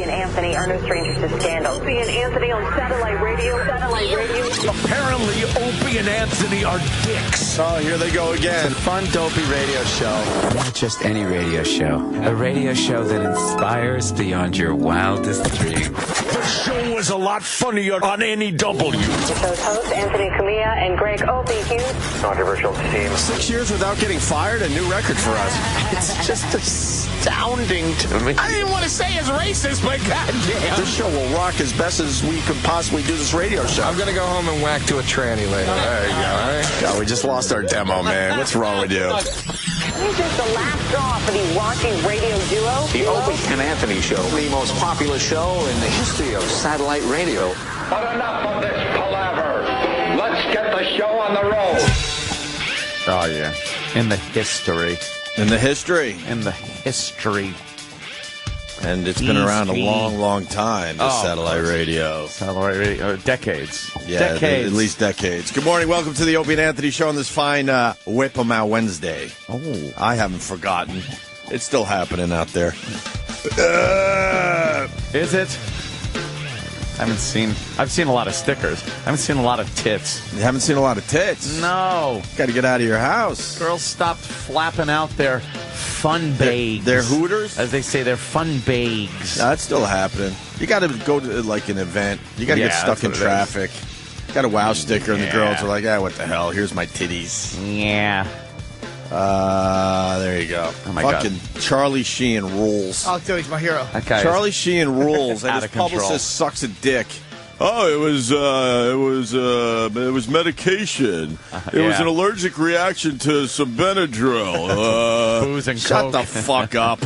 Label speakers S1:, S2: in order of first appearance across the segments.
S1: and Anthony are no strangers to scandal. Opie and Anthony on satellite radio.
S2: Apparently, Opie and Anthony are dicks.
S3: Oh, here they go again.
S4: It's a fun, dopey radio show. Not just any radio show. A radio show that inspires beyond your wildest dreams.
S2: The show is a lot funnier on NEW.
S1: The show's hosts, Anthony Cumia and Greg Opie Hughes.
S5: Controversial team.
S3: 6 years without getting fired, a new record for us.
S2: It's just astounding to me. I didn't want to say it's racist, but goddamn.
S3: This show will rock as best as we could possibly do this radio show.
S6: I'm going to go home and whack to a tranny later. There you go, all right?
S3: God, we just lost our demo, man. What's wrong with you?
S1: This is the last straw for the raunchy radio duo.
S5: The Opie and Anthony Show, the most popular show in the history of satellite radio.
S7: But enough of this palaver. Let's get the show on the road.
S8: Oh, yeah. In the history.
S3: In the history.
S8: In the history.
S3: And it's been around a long, long time, this satellite radio.
S8: Satellite radio. Decades.
S3: Yeah,
S8: Decades.
S3: At least decades. Good morning. Welcome to the Opie and Anthony Show on this fine Whip 'em Out Wednesday.
S8: Oh.
S3: I haven't forgotten. It's still happening out there.
S8: Is it? I've seen a lot of stickers. I haven't seen a lot of tits.
S3: You haven't seen a lot of tits?
S8: No.
S3: Got to get out of your house.
S8: Girls stopped flapping out their fun bags.
S3: Their hooters?
S8: As they say, their fun bags.
S3: That's still happening. You got to go to like an event. You got to get stuck in traffic. Got a wow sticker, and the girls are like, what the hell? Here's my titties.
S8: Yeah.
S3: There you go.
S8: Oh my
S3: Fucking
S8: God.
S3: Charlie Sheen rules.
S9: Oh, dude, he's my hero.
S8: Okay.
S3: Charlie Sheen rules, and
S8: Out
S3: his
S8: of control.
S3: publicist sucks a dick. Oh, it was medication. It was an allergic reaction to some Benadryl.
S8: Booze and
S3: Shut
S8: coke.
S3: the fuck up,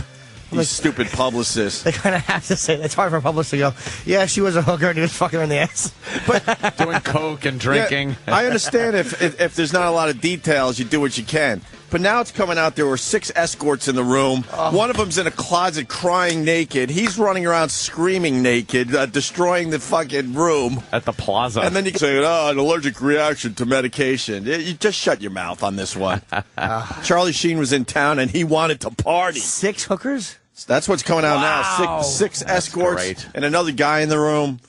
S3: you stupid publicist.
S9: They kind of have to say it's hard for a publicist to go, yeah, she was a hooker and he was fucking her in the ass.
S3: But
S8: doing coke and drinking.
S3: Yeah, I understand if there's not a lot of details, you do what you can. But now it's coming out there were 6 escorts in the room. One of them's in a closet crying naked. He's running around screaming naked, destroying the fucking room.
S8: At the plaza.
S3: And then you can say, an allergic reaction to medication. You just shut your mouth on this one. Charlie Sheen was in town, and he wanted to party.
S9: 6 hookers?
S3: That's what's coming out now. Six escorts
S8: great.
S3: and another guy in the room.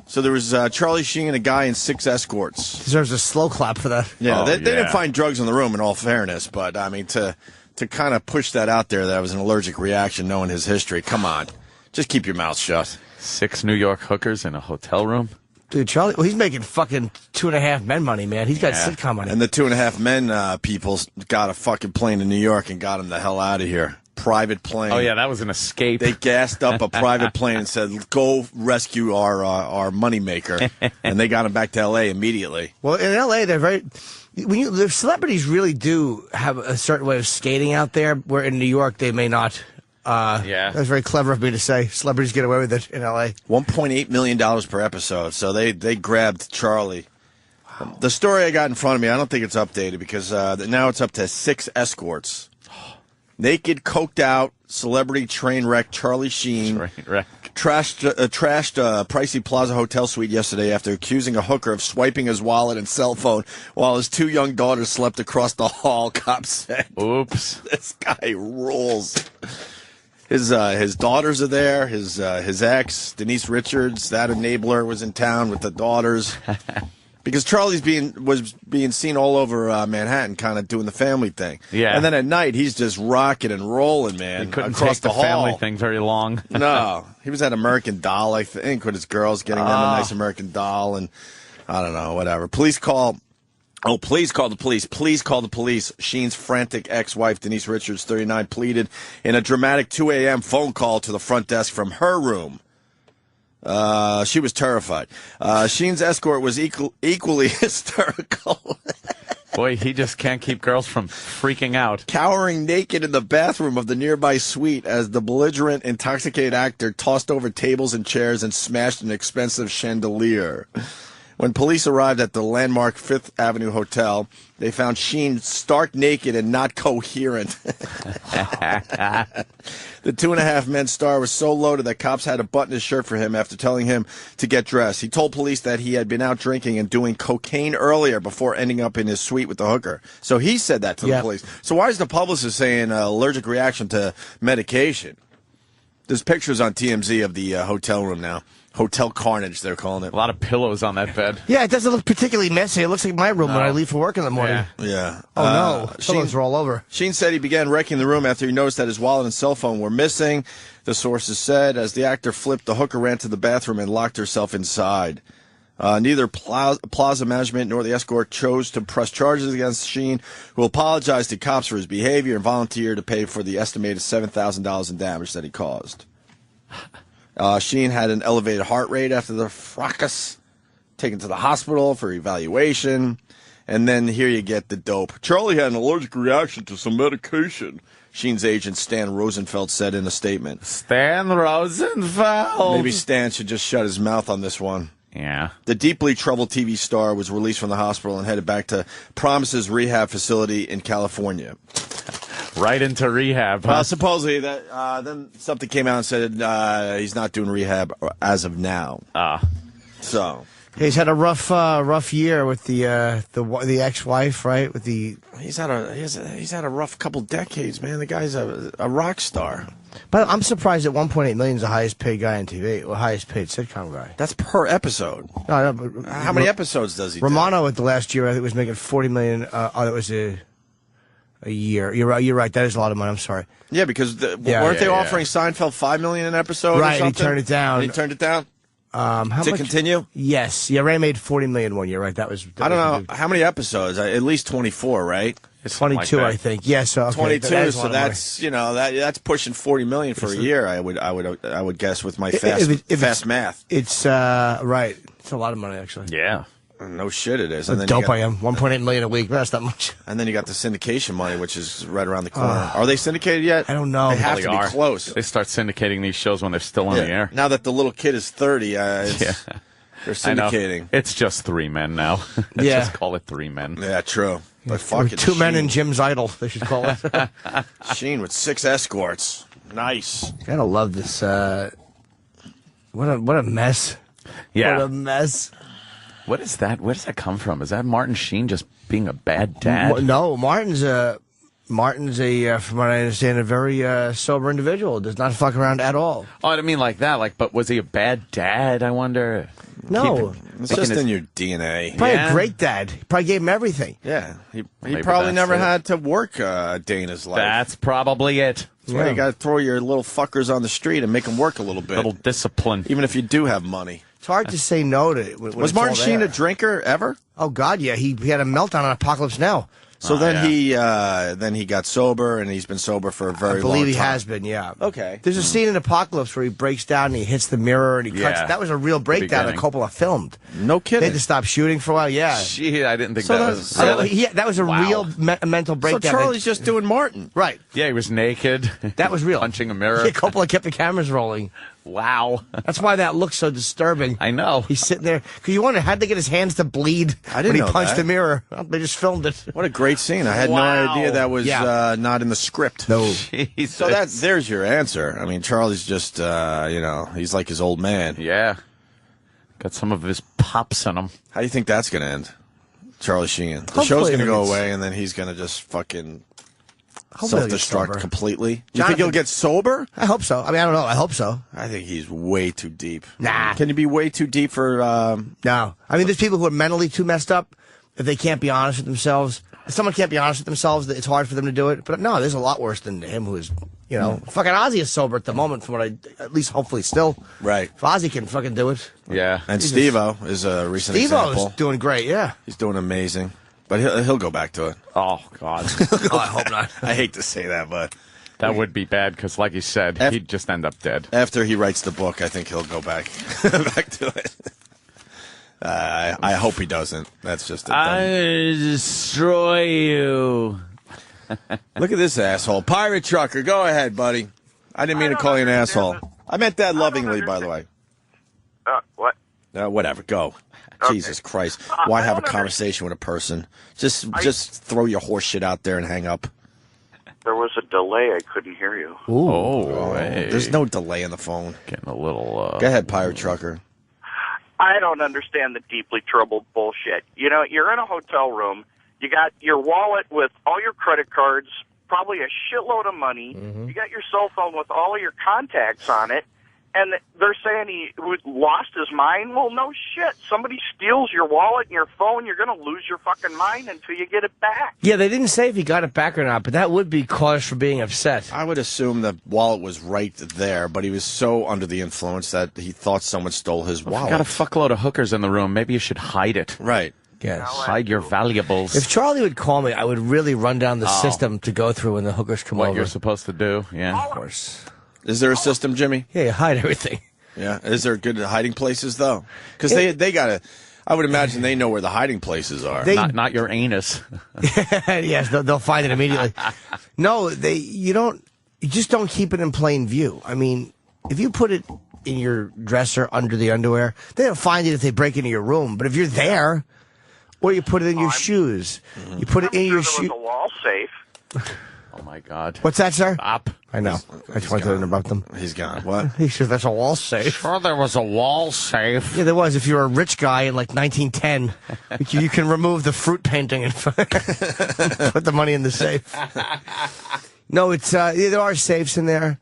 S3: So there was Charlie Sheen, a guy, and 6 escorts.
S9: Deserves a slow clap for that.
S3: Yeah, they didn't find drugs in the room, in all fairness. But, I mean, to kind of push that out there, that was an allergic reaction, knowing his history. Come on. Just keep your mouth shut.
S8: 6 New York hookers in a hotel room.
S9: Dude, Charlie, he's making fucking 2.5 Men money, man. He's got sitcom money.
S3: And the 2.5 Men people got a fucking plane to New York and got him the hell out of here. Private plane.
S8: Oh, yeah, that was an escape.
S3: They gassed up a private plane and said, go rescue our moneymaker. And they got him back to L.A. immediately.
S9: Well, in L.A., they're very... the celebrities really do have a certain way of skating out there, where in New York they may not. That's very clever of me to say. Celebrities get away with it in L.A.
S3: $1.8 million per episode. So they grabbed Charlie. Wow. The story I got in front of me, I don't think it's updated because now it's up to 6 escorts. Naked, coked out, celebrity train wreck Charlie Sheen trashed a pricey Plaza Hotel suite yesterday after accusing a hooker of swiping his wallet and cell phone while his 2 young daughters slept across the hall, cops said.
S8: Oops.
S3: This guy rules. His daughters are there. His ex, Denise Richards, that enabler, was in town with the daughters. Because Charlie's was being seen all over Manhattan, kind of doing the family thing.
S8: Yeah.
S3: And then at night, he's just rocking and rolling, man.
S8: He couldn't
S3: across
S8: take the
S3: hall.
S8: family thing very long.
S3: No. He was at American Doll, I think, with his girls, getting them a nice American Doll. And I don't know, whatever. Please call the police. Please call the police. Sheen's frantic ex-wife, Denise Richards, 39, pleaded in a dramatic 2 a.m. phone call to the front desk from her room. She was terrified. Sheen's escort was equally hysterical.
S8: Boy, he just can't keep girls from freaking out.
S3: Cowering naked in the bathroom of the nearby suite as the belligerent, intoxicated actor tossed over tables and chairs and smashed an expensive chandelier. When police arrived at the landmark 5th Avenue Hotel, they found Sheen stark naked and not coherent. The 2.5 Men star was so loaded that cops had to button his shirt for him after telling him to get dressed. He told police that he had been out drinking and doing cocaine earlier before ending up in his suite with the hooker. So he said that to the police. So why is the publicist saying allergic reaction to medication? There's pictures on TMZ of the hotel room now. Hotel carnage, they're calling it.
S8: A lot of pillows on that bed.
S9: Yeah, it doesn't look particularly messy. It looks like my room when I leave for work in the morning.
S3: Yeah.
S9: Oh, no. Pillows are all over.
S3: Sheen said he began wrecking the room after he noticed that his wallet and cell phone were missing. The sources said as the actor flipped, the hooker ran to the bathroom and locked herself inside. Neither Plaza Management nor the escort chose to press charges against Sheen, who apologized to cops for his behavior and volunteered to pay for the estimated $7,000 in damage that he caused. Sheen had an elevated heart rate after the fracas, taken to the hospital for evaluation. And then here you get the dope. Charlie had an allergic reaction to some medication, Sheen's agent Stan Rosenfeld said in a statement.
S8: Stan Rosenfeld.
S3: Maybe Stan should just shut his mouth on this one.
S8: Yeah.
S3: The deeply troubled TV star was released from the hospital and headed back to Promises Rehab Facility in California.
S8: Right into rehab.
S3: Well, supposedly that then something came out and said he's not doing rehab as of now. So
S9: he's had a rough year with the ex-wife, right? With the
S3: he's had a rough couple decades, man. The guy's a rock star.
S9: But I'm surprised that 1.8 million is the highest paid guy on TV, or highest paid sitcom guy.
S3: That's per episode.
S9: No, but
S3: how many episodes does he
S9: Romano at the last year, I think, was making $40 million. That was a year. You're right. That is a lot of money. I'm sorry.
S3: Yeah, because weren't they offering Seinfeld $5 million an episode?
S9: Right,
S3: or something?
S9: he turned it down.
S3: And he turned it down.
S9: How
S3: to
S9: much?
S3: Continue?
S9: Yes. Yeah, Ray made $40 million one year. Right. That was
S3: I don't know how many episodes. At least 24, right?
S9: It's 22, like I think. Yes. Yeah, so, okay,
S3: 22. So that's that's pushing $40 million for a year. I would guess with my fast math.
S9: It's right. It's a lot of money actually.
S8: Yeah.
S3: No shit, it is.
S9: And then dope I am. 1.8 million a week. That's not much.
S3: And then you got the syndication money, which is right around the corner. Are they syndicated yet?
S9: I don't know.
S3: They have to be close.
S8: They start syndicating these shows when they're still on the air.
S3: Now that the little kid is 30, they're syndicating.
S8: It's just 3 men now. Just call it 3 men.
S3: Yeah, true. But
S9: fucking 2 men in Jim's Idol, they should call it.
S3: Sheen with 6 escorts. Nice.
S9: Gotta love this. What a mess.
S8: Yeah.
S9: What a mess.
S8: What is that? Where does that come from? Is that Martin Sheen just being a bad dad?
S9: No, Martin's a, from what I understand, a very sober individual. Does not fuck around at all.
S8: Oh, I didn't mean like that. But was he a bad dad, I wonder?
S9: No.
S3: It's just in your DNA.
S9: Probably a great dad. He probably gave him everything.
S3: Yeah. He probably never had to work a day in his life.
S8: That's probably it.
S3: That's why you got to throw your little fuckers on the street and make them work a little bit.
S8: A little discipline.
S3: Even if you do have money.
S9: It's hard to say no to.
S3: Was Martin Sheen a drinker ever?
S9: Oh God, yeah. He had a meltdown on Apocalypse Now.
S3: So then he got sober, and he's been sober for a very long time.
S9: I believe he has been, yeah.
S3: Okay.
S9: There's a scene in Apocalypse where he breaks down and he hits the mirror and he cuts. That was a real breakdown that Coppola filmed.
S3: No kidding.
S9: They had to stop shooting for a while, yeah.
S8: Gee, I didn't think
S3: So
S8: that
S3: that-
S8: was...
S3: so
S8: really?
S9: That was a real mental breakdown.
S3: So Charlie's just doing Martin.
S9: Right.
S8: Yeah, he was naked.
S9: That was real.
S8: Punching a mirror.
S9: Yeah, Coppola kept the cameras rolling.
S8: Wow.
S9: That's why that looks so disturbing.
S8: I know.
S9: He's sitting there. Because you wonder, how'd they get his hands to bleed
S3: I didn't
S9: when
S3: know
S9: he punched
S3: that.
S9: the mirror? Well, they just filmed it.
S3: What a great scene. I had no idea that was not in the script.
S9: No.
S8: Jesus.
S3: So there's your answer. I mean, Charlie's just, he's like his old man.
S8: Yeah. Got some of his pops in him.
S3: How do you think that's going to end? Charlie Sheen. The
S9: Hopefully
S3: show's going to go
S9: it's-
S3: away, and then he's going to just fucking
S9: Hopefully he'll get
S3: self-destruct
S9: sober.
S3: completely. You think he'll get sober?
S9: I hope so. I mean, I don't know. I hope so.
S3: I think he's way too deep.
S9: Nah.
S3: Can you be way too deep for...
S9: No. I mean, there's people who are mentally too messed up that they can't be honest with themselves. If someone can't be honest with themselves, it's hard for them to do it. But no, there's a lot worse than him who is, fucking Ozzy is sober at the moment from what at least hopefully still.
S3: Right.
S9: If Ozzy can fucking do it.
S8: Yeah.
S3: And Steve-O is a recent example.
S9: Steve-O's doing great, yeah.
S3: He's doing amazing. But he'll go back to it.
S8: Oh, God.
S9: Oh, I hope not.
S3: I hate to say that, but...
S8: That would be bad, because like you said, he'd just end up dead.
S3: After he writes the book, I think he'll go back to it. I hope he doesn't. That's just a
S8: I destroy you.
S3: Look at this asshole. Pirate Trucker, go ahead, buddy. I didn't mean to call you an asshole. I meant that lovingly, by the way.
S10: What?
S3: Whatever, go.
S10: Okay.
S3: Jesus Christ. Why have a conversation with a person? Just throw your horse shit out there and hang up.
S10: There was a delay. I couldn't hear you.
S8: Ooh. Oh, hey.
S3: There's no delay in the phone.
S8: Getting a little...
S3: Go ahead, Pirate Trucker.
S10: I don't understand the deeply troubled bullshit. You're in a hotel room. You got your wallet with all your credit cards, probably a shitload of money. You got your cell phone with all of your contacts on it, and they're saying he lost his mind. Well, no shit. Somebody steals your wallet and your phone, you're going to lose your fucking mind until you get it back.
S9: Yeah, they didn't say if he got it back or not, but that would be cause for being upset.
S3: I would assume the wallet was right there, but he was so under the influence that he thought someone stole his wallet.
S8: Got a fuckload of hookers in the room. Maybe you should hide it.
S3: Right.
S9: Yes.
S8: Hide your valuables.
S9: If Charlie would call me, I would really run down the system to go through when the hookers come
S8: what
S9: over.
S8: you're supposed to do, yeah.
S9: Of course.
S3: Is there a system, Jimmy?
S9: Yeah, you hide everything.
S3: Yeah. Is there good hiding places, though? Because they got to... I would imagine they know where the hiding places are.
S8: Not your anus.
S9: Yes, they'll find it immediately. No, you just don't keep it in plain view. I mean, if you put it in your dresser under the underwear, they don't find it if they break into your room. But if you're there, or you put it in your shoes, you put it in your shoes.
S10: There was a wall safe.
S8: Oh my God.
S9: What's that, sir?
S8: Stop.
S9: I know. I just wanted to interrupt them.
S3: He's gone. What?
S9: He said that's a wall safe.
S8: Sure, there was a wall safe.
S9: Yeah, there was. If you were a rich guy in like 1910, you can remove the fruit painting and put the money in the safe. No, it's there are safes in there,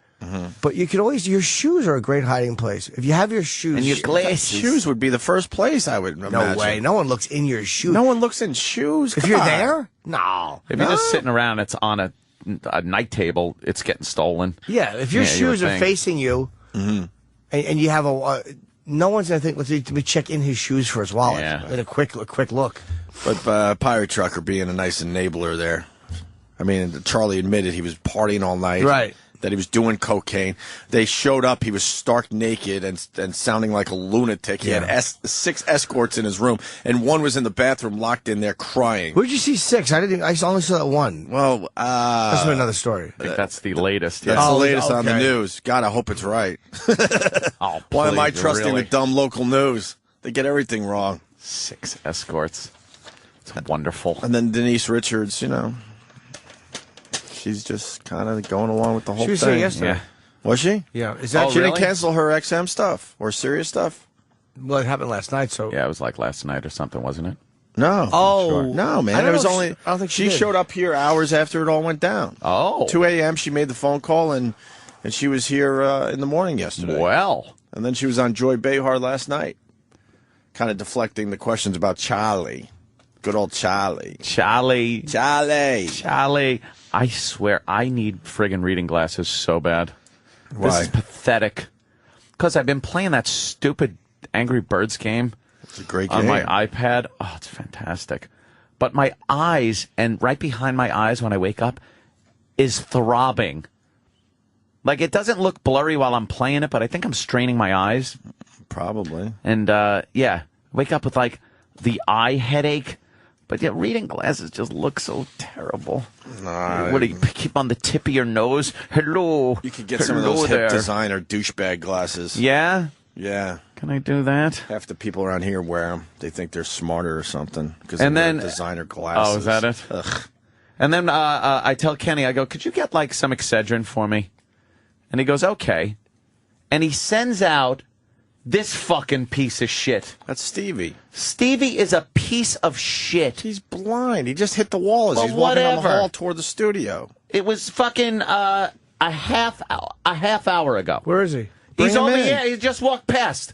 S9: but you can always. Your shoes are a great hiding place. If you have your shoes
S8: And your glasses.
S3: Shoes would be the first place, I would imagine.
S9: No way. No one looks in your shoes.
S3: No one looks in shoes.
S9: If
S3: Come
S9: you're
S3: on.
S9: there, no.
S8: If you're just sitting around, it's on a night table, it's getting stolen.
S9: Yeah, if your shoes are facing you, and you have no one's gonna think. Let me check in his shoes for his wallet.
S8: Yeah.
S9: In a quick look.
S3: But Pirate Trucker being a nice enabler there. I mean, Charlie admitted he was partying all night.
S9: Right.
S3: That he was doing cocaine. They showed up. He was stark naked and sounding like a lunatic. He had 6 escorts in his room, and one was in the bathroom locked in there crying.
S9: Where'd you see 6? I only saw that one.
S3: Well,
S9: That's another story.
S8: I think that's the latest.
S3: That's
S8: Yeah.
S3: the latest on the
S9: okay.
S3: news. God, I hope it's right.
S8: Oh,
S3: Why am I
S8: please,
S3: trusting
S8: really?
S3: the dumb local news? They get everything wrong.
S8: 6 escorts. It's wonderful.
S3: And then Denise Richards, she's just kind of going along with the whole
S9: She was
S3: thing.
S9: here yesterday.
S8: Yeah.
S3: Was she?
S9: Yeah. Is that
S3: She
S8: really?
S3: didn't cancel her XM stuff or Sirius stuff?
S9: Well, it happened last night, so.
S8: Yeah, it was like last night or something, wasn't it?
S3: No.
S9: Oh.
S3: No, man.
S9: I don't
S3: It was
S9: know if
S3: only.
S9: I don't think she
S3: she
S9: did.
S3: showed up here hours after it all went down.
S8: Oh.
S3: 2 a.m. She made the phone call and she was here in the morning yesterday.
S8: Well.
S3: And then she was on Joy Behar last night, kind of deflecting the questions about Charlie. Good old Charlie.
S8: Charlie.
S3: Charlie.
S8: I swear, I need friggin' reading glasses so bad.
S3: Why?
S8: This is pathetic. Because I've been playing that stupid Angry Birds game.
S3: It's a great
S8: on
S3: game.
S8: my iPad. Oh, it's fantastic. But my eyes, and right behind my eyes when I wake up, is throbbing. Like, it doesn't look blurry while I'm playing it, but I think I'm straining my eyes.
S3: Probably.
S8: And, wake up with, like, the eye headache. But, yeah, reading glasses just look so terrible. What do you keep on the tip of your nose? Hello.
S3: You could get some of
S8: Hello
S3: those
S8: there.
S3: hip designer douchebag glasses.
S8: Yeah?
S3: Yeah.
S8: Can I do that?
S3: Half the people around here wear them. They think they're smarter or something because
S8: And
S3: they wear
S8: then-
S3: designer glasses.
S8: Oh, is that it?
S3: Ugh.
S8: And then I tell Kenny, I go, could you get, like, some Excedrin for me? And he goes, okay. And he sends out this fucking piece of shit.
S3: That's Stevie.
S8: Stevie is a piece of shit.
S3: He's blind. He just hit the wall as
S8: Well,
S3: he's walking down the
S8: whatever.
S3: hall toward the studio.
S8: It was fucking a half hour ago.
S9: Where is he?
S8: He's
S3: Bring him
S8: over
S3: in.
S8: here. He just walked past.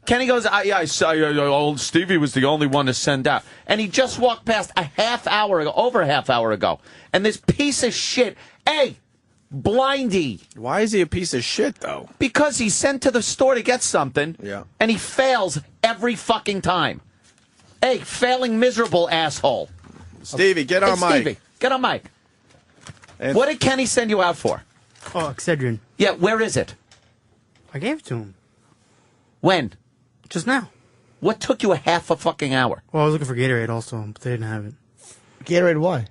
S8: Kenny goes, I saw Stevie was the only one to send out. And he just walked past over a half hour ago. And this piece of shit, hey, Blindy.
S3: Why is he a piece of shit, though?
S8: Because he's sent to the store to get something,
S3: Yeah.
S8: and he fails every fucking time. Hey, failing miserable asshole.
S3: Stevie, get on
S8: Hey,
S3: mic.
S8: Stevie, get on mic.
S3: And-
S8: What did Kenny send you out for?
S11: Oh, Excedrin.
S8: Yeah, where is it?
S11: I gave it to him.
S8: When?
S11: Just now.
S8: What took you a half a fucking hour?
S11: Well, I was looking for Gatorade also, but they didn't have it.
S9: Gatorade, why?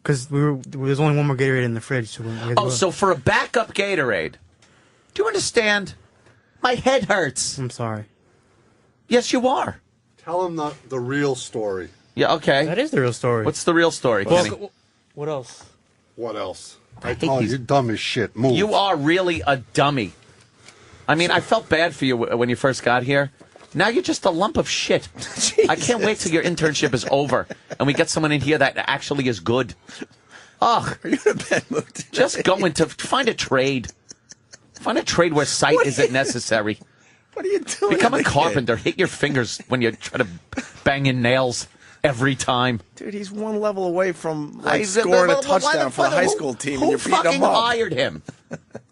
S11: Because there's only one more Gatorade in the fridge. So we had to
S8: Oh,
S11: go.
S8: so for a backup Gatorade. Do you understand? My head hurts.
S11: I'm sorry.
S8: Yes, you are.
S12: Tell him the real story.
S8: Yeah, okay.
S11: That is the real story.
S8: What's the real story, Kenny?
S11: What else?
S12: What else?
S8: I
S12: I
S8: hate
S12: told you,
S8: these-
S12: you're dumb as shit. Move.
S8: You are really a dummy. I mean, I felt bad for you when you first got here. Now you're just a lump of shit. I can't wait till your internship is over and we get someone in here that actually is good. Ugh.
S3: Are you in a bad mood today?
S8: Just going to find a trade. Find a trade where sight isn't necessary.
S3: What are you doing?
S8: Become a carpenter. Hit your fingers when you try to bang in nails every time.
S3: Dude, he's one level away from
S8: I-
S3: scoring a
S8: why
S3: touchdown for the high school team, and you're beating him
S8: Who
S3: up.
S8: fucking hired him?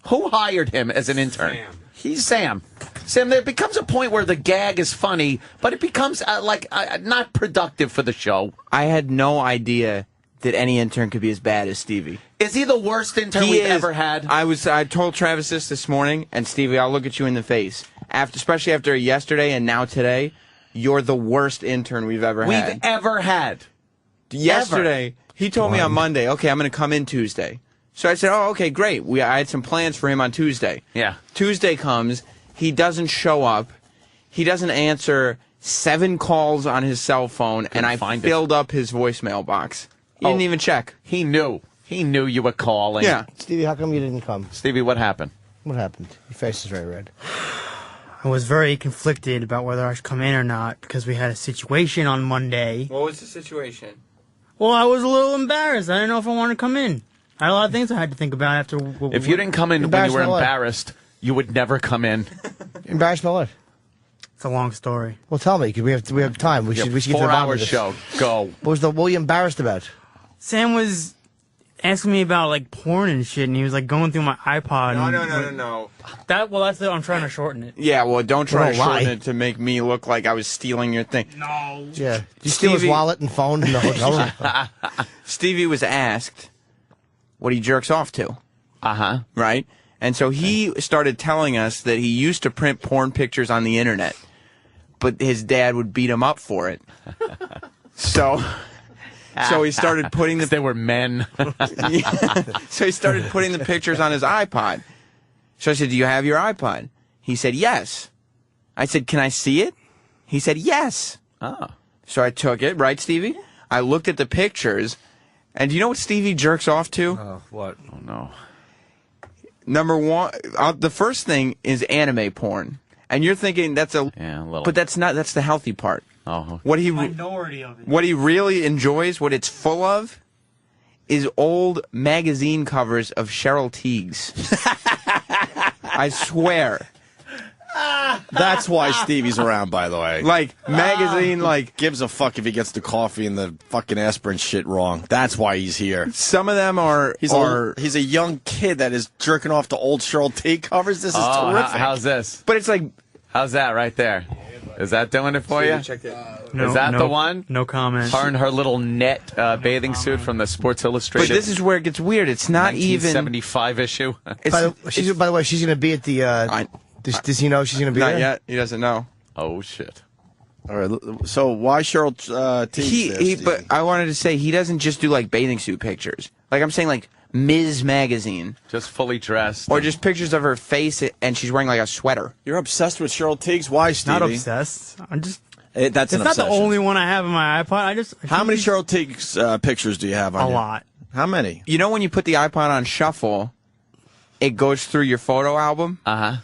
S8: Who hired him as an intern? He's Sam. Sam, there becomes a point where the gag is funny, but it becomes not productive for the show.
S13: I had no idea that any intern could be as bad as Stevie.
S8: Is he the worst intern we've ever had?
S13: I told Travis this morning, and Stevie, I'll look at you in the face. Especially after yesterday and now today, you're the worst intern we've ever had.
S8: We've ever had.
S13: Yesterday, he told me on Monday, okay, I'm going to come in Tuesday. So I said, oh, okay, great. I had some plans for him on Tuesday.
S8: Yeah.
S13: Tuesday comes, he doesn't show up. He doesn't answer 7 calls on his cell phone, and I filled up his voicemail box. He didn't even check.
S8: He knew. He knew you were calling.
S13: Yeah.
S9: Stevie, how come you didn't come?
S8: Stevie, what happened?
S9: What happened? Your face is very red.
S11: I was very conflicted about whether I should come in or not because we had a situation on Monday.
S13: What was the situation?
S11: Well, I was a little embarrassed. I didn't know if I wanted to come in. I had a lot of things I had to think about after.
S8: If you didn't come in when you were embarrassed, you would never come in.
S9: Embarrassed by what?
S11: It's a long story.
S9: Well, tell me, because we have time. We should get to the bottom
S8: 4-hour
S9: of this.
S8: show. Go.
S9: What were you embarrassed about?
S11: Sam was asking me about like porn and shit, and he was like going through my iPod.
S13: No.
S11: That's I'm trying to shorten it.
S13: Yeah, well, don't try to
S9: Don't lie.
S13: shorten it to make me look like I was stealing your thing.
S11: No.
S9: Yeah. Did you steal his wallet and phone in the hotel room?
S13: Stevie was asked what he jerks off to.
S8: Uh-huh.
S13: Right? And so he started telling us that he used to print porn pictures on the internet, but his dad would beat him up for it. So he started putting the...
S8: They were men.
S13: So he started putting the pictures on his iPod. So I said, do you have your iPod? He said, yes. I said, can I see it? He said, yes.
S8: Oh.
S13: So I took it, right, Stevie? I looked at the pictures, and do you know what Stevie jerks off to?
S9: What?
S8: Oh, no.
S13: Number one, the first thing is anime porn. And you're thinking that's a
S8: little.
S13: But that's not, that's the healthy part.
S8: Oh.
S11: Minority of it.
S13: What he really enjoys, what it's full of, is old magazine covers of Cheryl Tiegs. I swear.
S3: That's why Stevie's around, by the way.
S13: Like, magazine, like...
S3: Gives a fuck if he gets the coffee and the fucking aspirin shit wrong. That's why he's here.
S13: Some of them are...
S3: He's a young kid that is jerking off to old Cheryl T covers. This is terrific.
S8: How's this?
S13: But it's like...
S8: How's that right there? Is that doing it for you?
S13: Check that.
S8: Is that the one?
S11: No comment.
S8: Her in her little net bathing suit from the Sports Illustrated.
S13: But this is where it gets weird. It's not even...
S8: 1975 issue.
S9: By the way, she's going to be at the... Does he know she's going to be
S13: Not
S9: there?
S13: yet. He doesn't know.
S8: Oh, shit.
S3: All right. So why Cheryl T?
S13: But I wanted to say, he doesn't just do, like, bathing suit pictures. Like, I'm saying, like, Ms. Magazine.
S8: Just fully dressed.
S13: Or just pictures of her face, and she's wearing, like, a sweater.
S3: You're obsessed with Cheryl Tiegs? Why, Stevie?
S11: Not obsessed. I'm just...
S3: That's
S11: it's
S3: an
S11: not the
S3: obsession.
S11: only one I have in my iPod.
S3: How many Cheryl Tiegs pictures do you have on
S11: A
S3: you?
S11: lot.
S3: How many?
S13: You know when you put the iPod on shuffle, it goes through your photo album?
S8: Uh-huh.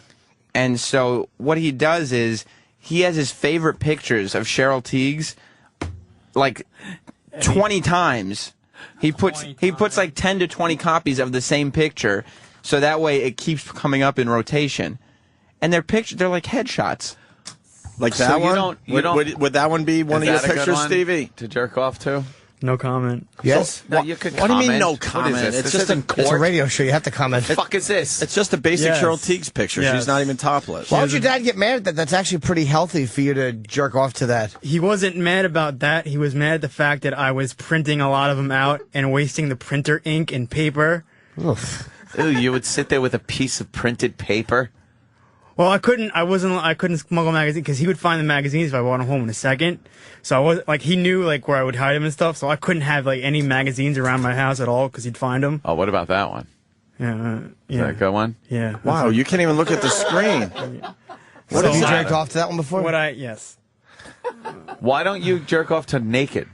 S13: And so what he does is he has his favorite pictures of Cheryl Tiegs like 20 times. He puts like 10 to 20 copies of the same picture, so that way it keeps coming up in rotation. And they're like headshots.
S3: Like that one? Would that one be one of your pictures, Stevie?
S8: To jerk off to?
S11: No comment.
S9: Yes?
S8: No, you could
S3: What do you mean
S8: comment.
S3: no
S8: What is
S3: comment?
S8: this?
S3: It's
S8: This
S3: just
S8: isn't
S9: It's a
S8: court.
S9: radio show. You have to comment.
S8: The fuck is this?
S3: It's just a basic
S11: Yes.
S3: Cheryl Tiegs picture.
S11: Yes.
S3: She's not even topless.
S9: Why would your dad get mad at that? That's actually pretty healthy for you to jerk off to that.
S11: He wasn't mad about that. He was mad at the fact that I was printing a lot of them out and wasting the printer ink and paper.
S9: Oof.
S8: Ooh, you would sit there with a piece of printed paper?
S11: Well, I couldn't smuggle magazines because he would find the magazines if I brought them home in a second. So I was like, he knew like where I would hide them and stuff. So I couldn't have like any magazines around my house at all because he'd find them.
S8: Oh, what about that one?
S11: Yeah,
S8: Is that a good one?
S11: Yeah.
S3: Wow, you can't even look at the screen.
S9: What have you
S8: So-
S9: jerked off to that one before?
S11: Yes.
S8: Why don't you jerk off to naked?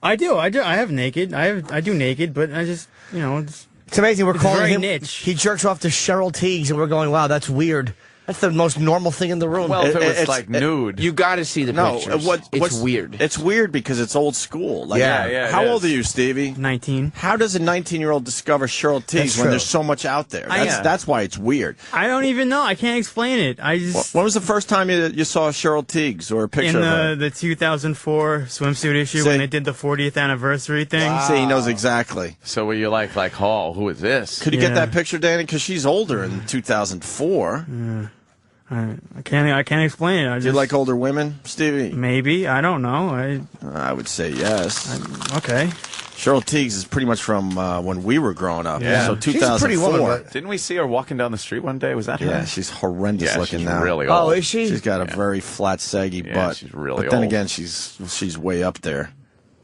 S11: I do. I have naked. I do naked, but I just, it's
S9: It's amazing. We're calling
S11: very
S9: him.
S11: niche.
S9: He jerks off to Cheryl Tiegs, and we're going, wow, that's weird. That's the most normal thing in the room.
S8: Well, if it was nude.
S13: You got to see the pictures. It's weird.
S3: It's weird because it's old school. Like,
S8: Yeah,
S3: How
S8: it
S3: old
S8: is.
S3: are you, Stevie?
S11: 19.
S3: How does a 19-year-old discover Cheryl Teagues when
S9: true.
S3: there's so much out there? That's why it's weird.
S11: I don't even know. I can't explain it. I just
S3: When was the first time you saw Cheryl Teagues or a picture
S11: in
S3: of her?
S11: the 2004 swimsuit issue when they did the 40th anniversary thing.
S3: See, he knows exactly.
S8: So were you like, oh, who is this?
S3: Could you get that picture, Danny? Because she's older in 2004.
S11: I can't explain it.
S3: Do you like older women, Stevie?
S11: Maybe. I don't know.
S3: I would say yes.
S11: Okay.
S3: Cheryl Teagues is pretty much from when we were growing up.
S8: Yeah.
S3: So
S9: She's a pretty
S3: 2004.
S9: woman, but-
S8: Didn't we see her walking down the street one day? Was that her?
S3: Yeah, she's horrendous looking
S8: she's
S3: now.
S8: really old.
S9: Oh, is she?
S3: She's got a very flat, saggy
S8: Yeah,
S3: butt.
S8: she's really
S3: But then
S8: old.
S3: again, she's way up there.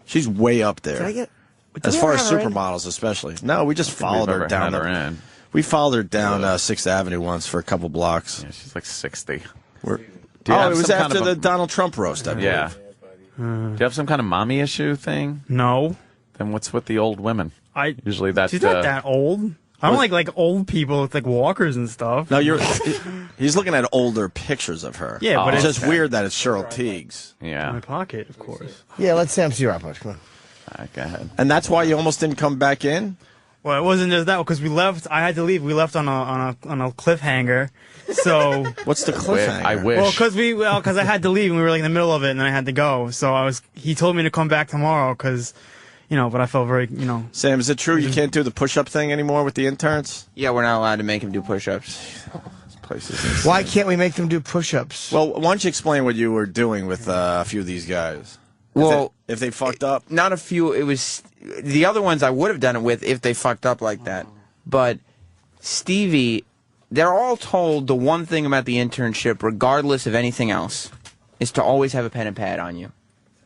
S3: She's way up there.
S9: Did I get?
S3: As
S9: did we
S3: far as
S9: have her in?
S3: supermodels, especially. No, we just followed
S8: We've
S3: her
S8: ever
S3: down.
S8: had her in.
S3: We followed her down 6th Avenue once for a couple blocks.
S8: Yeah, she's like 60.
S3: We're,
S8: Do you have
S3: it was
S8: some kind
S3: after
S8: of a-
S3: the Donald Trump roast, I believe.
S8: Yeah. Do you have some kind of mommy issue thing?
S11: No.
S8: Then what's with the old women?
S11: I
S8: Usually that's
S11: she's not that old. I don't like old people with like walkers and stuff.
S3: No, he's looking at older pictures of her.
S11: Yeah, but
S3: it's
S11: it's-
S3: just weird that it's Cheryl Teagues.
S11: in
S8: Yeah.
S11: my pocket, of course.
S9: Yeah, let Sam see your iPod. Come on.
S8: All right, go ahead.
S3: And that's why you almost didn't come back in?
S11: Well, it wasn't just that because we left. I had to leave. We left on a cliffhanger. So
S3: What's the cliffhanger?
S8: I wish.
S11: well, because I had to leave and we were like in the middle of it and then I had to go. So he told me to come back tomorrow because, but I felt very,
S3: Sam, is it true you can't do the push-up thing anymore with the interns?
S13: Yeah, we're not allowed to make him do push-ups.
S3: This place is insane.
S9: Why can't we make them do push-ups?
S3: Well, why don't you explain what you were doing with a few of these guys? If they fucked up?
S13: Not a few. It was the other ones I would have done it with if they fucked up like that. But Stevie, they're all told the one thing about the internship, regardless of anything else, is to always have a pen and pad on you.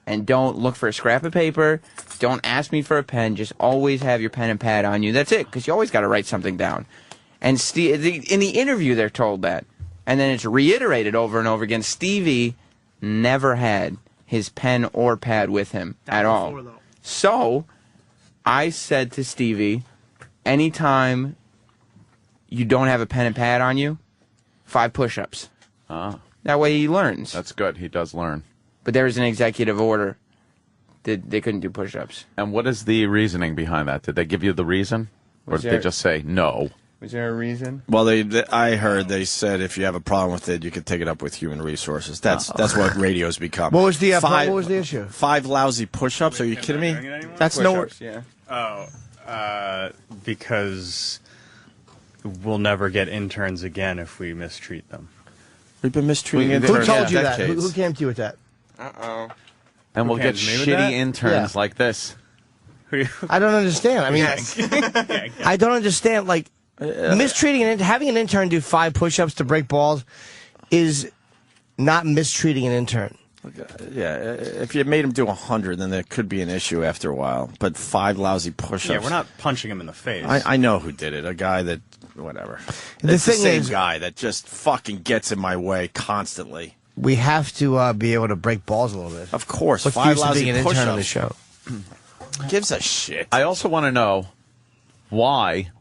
S13: And don't look for a scrap of paper. Don't ask me for a pen. Just always have your pen and pad on you. That's it, because you always got to write something down. And in the interview, they're told that. And then it's reiterated over and over again. Stevie never had his pen or pad with him at all. So I said to Stevie, anytime you don't have a pen and pad on you, 5 push-ups.
S8: Ah,
S13: That way he learns.
S8: that's good. He does learn.
S13: But there was an executive order that they couldn't do push-ups.
S8: And what is the reasoning behind that? Did they give you the reason? Or
S13: Was
S8: did
S13: there-
S8: they just say no?
S13: Was there a reason?
S3: Well, I heard they said if you have a problem with it, you can take it up with human resources. That's what radio's become.
S9: What was the what was the issue?
S3: 5 lousy push-ups? Are you kidding me? That's no.
S13: Yeah.
S14: Because we'll never get interns again if we mistreat them.
S3: We've been mistreating
S9: Who
S3: interns
S9: told
S3: for
S9: you that?
S3: decades.
S9: Who came to you with that?
S13: Uh-oh.
S8: And we'll get
S14: came to me with that?
S8: shitty interns like this.
S9: I don't understand. I mean, I don't understand. Like, mistreating having an intern do 5 push-ups to break balls is not mistreating an intern.
S3: Yeah, if you made him do 100, then there could be an issue after a while. But 5 lousy push-ups.
S14: Yeah, we're not punching him in the face.
S3: I know who did it. A guy that, whatever.
S9: The
S3: It's the
S9: thing
S3: same
S9: is-
S3: guy that just fucking gets in my way constantly.
S9: We have to be able to break balls a little bit.
S3: Of course,
S9: What's the
S3: 5
S9: use of
S3: lousy
S9: being an intern on the
S3: push-ups.
S9: show?
S3: Gives a shit.
S8: I also want to know why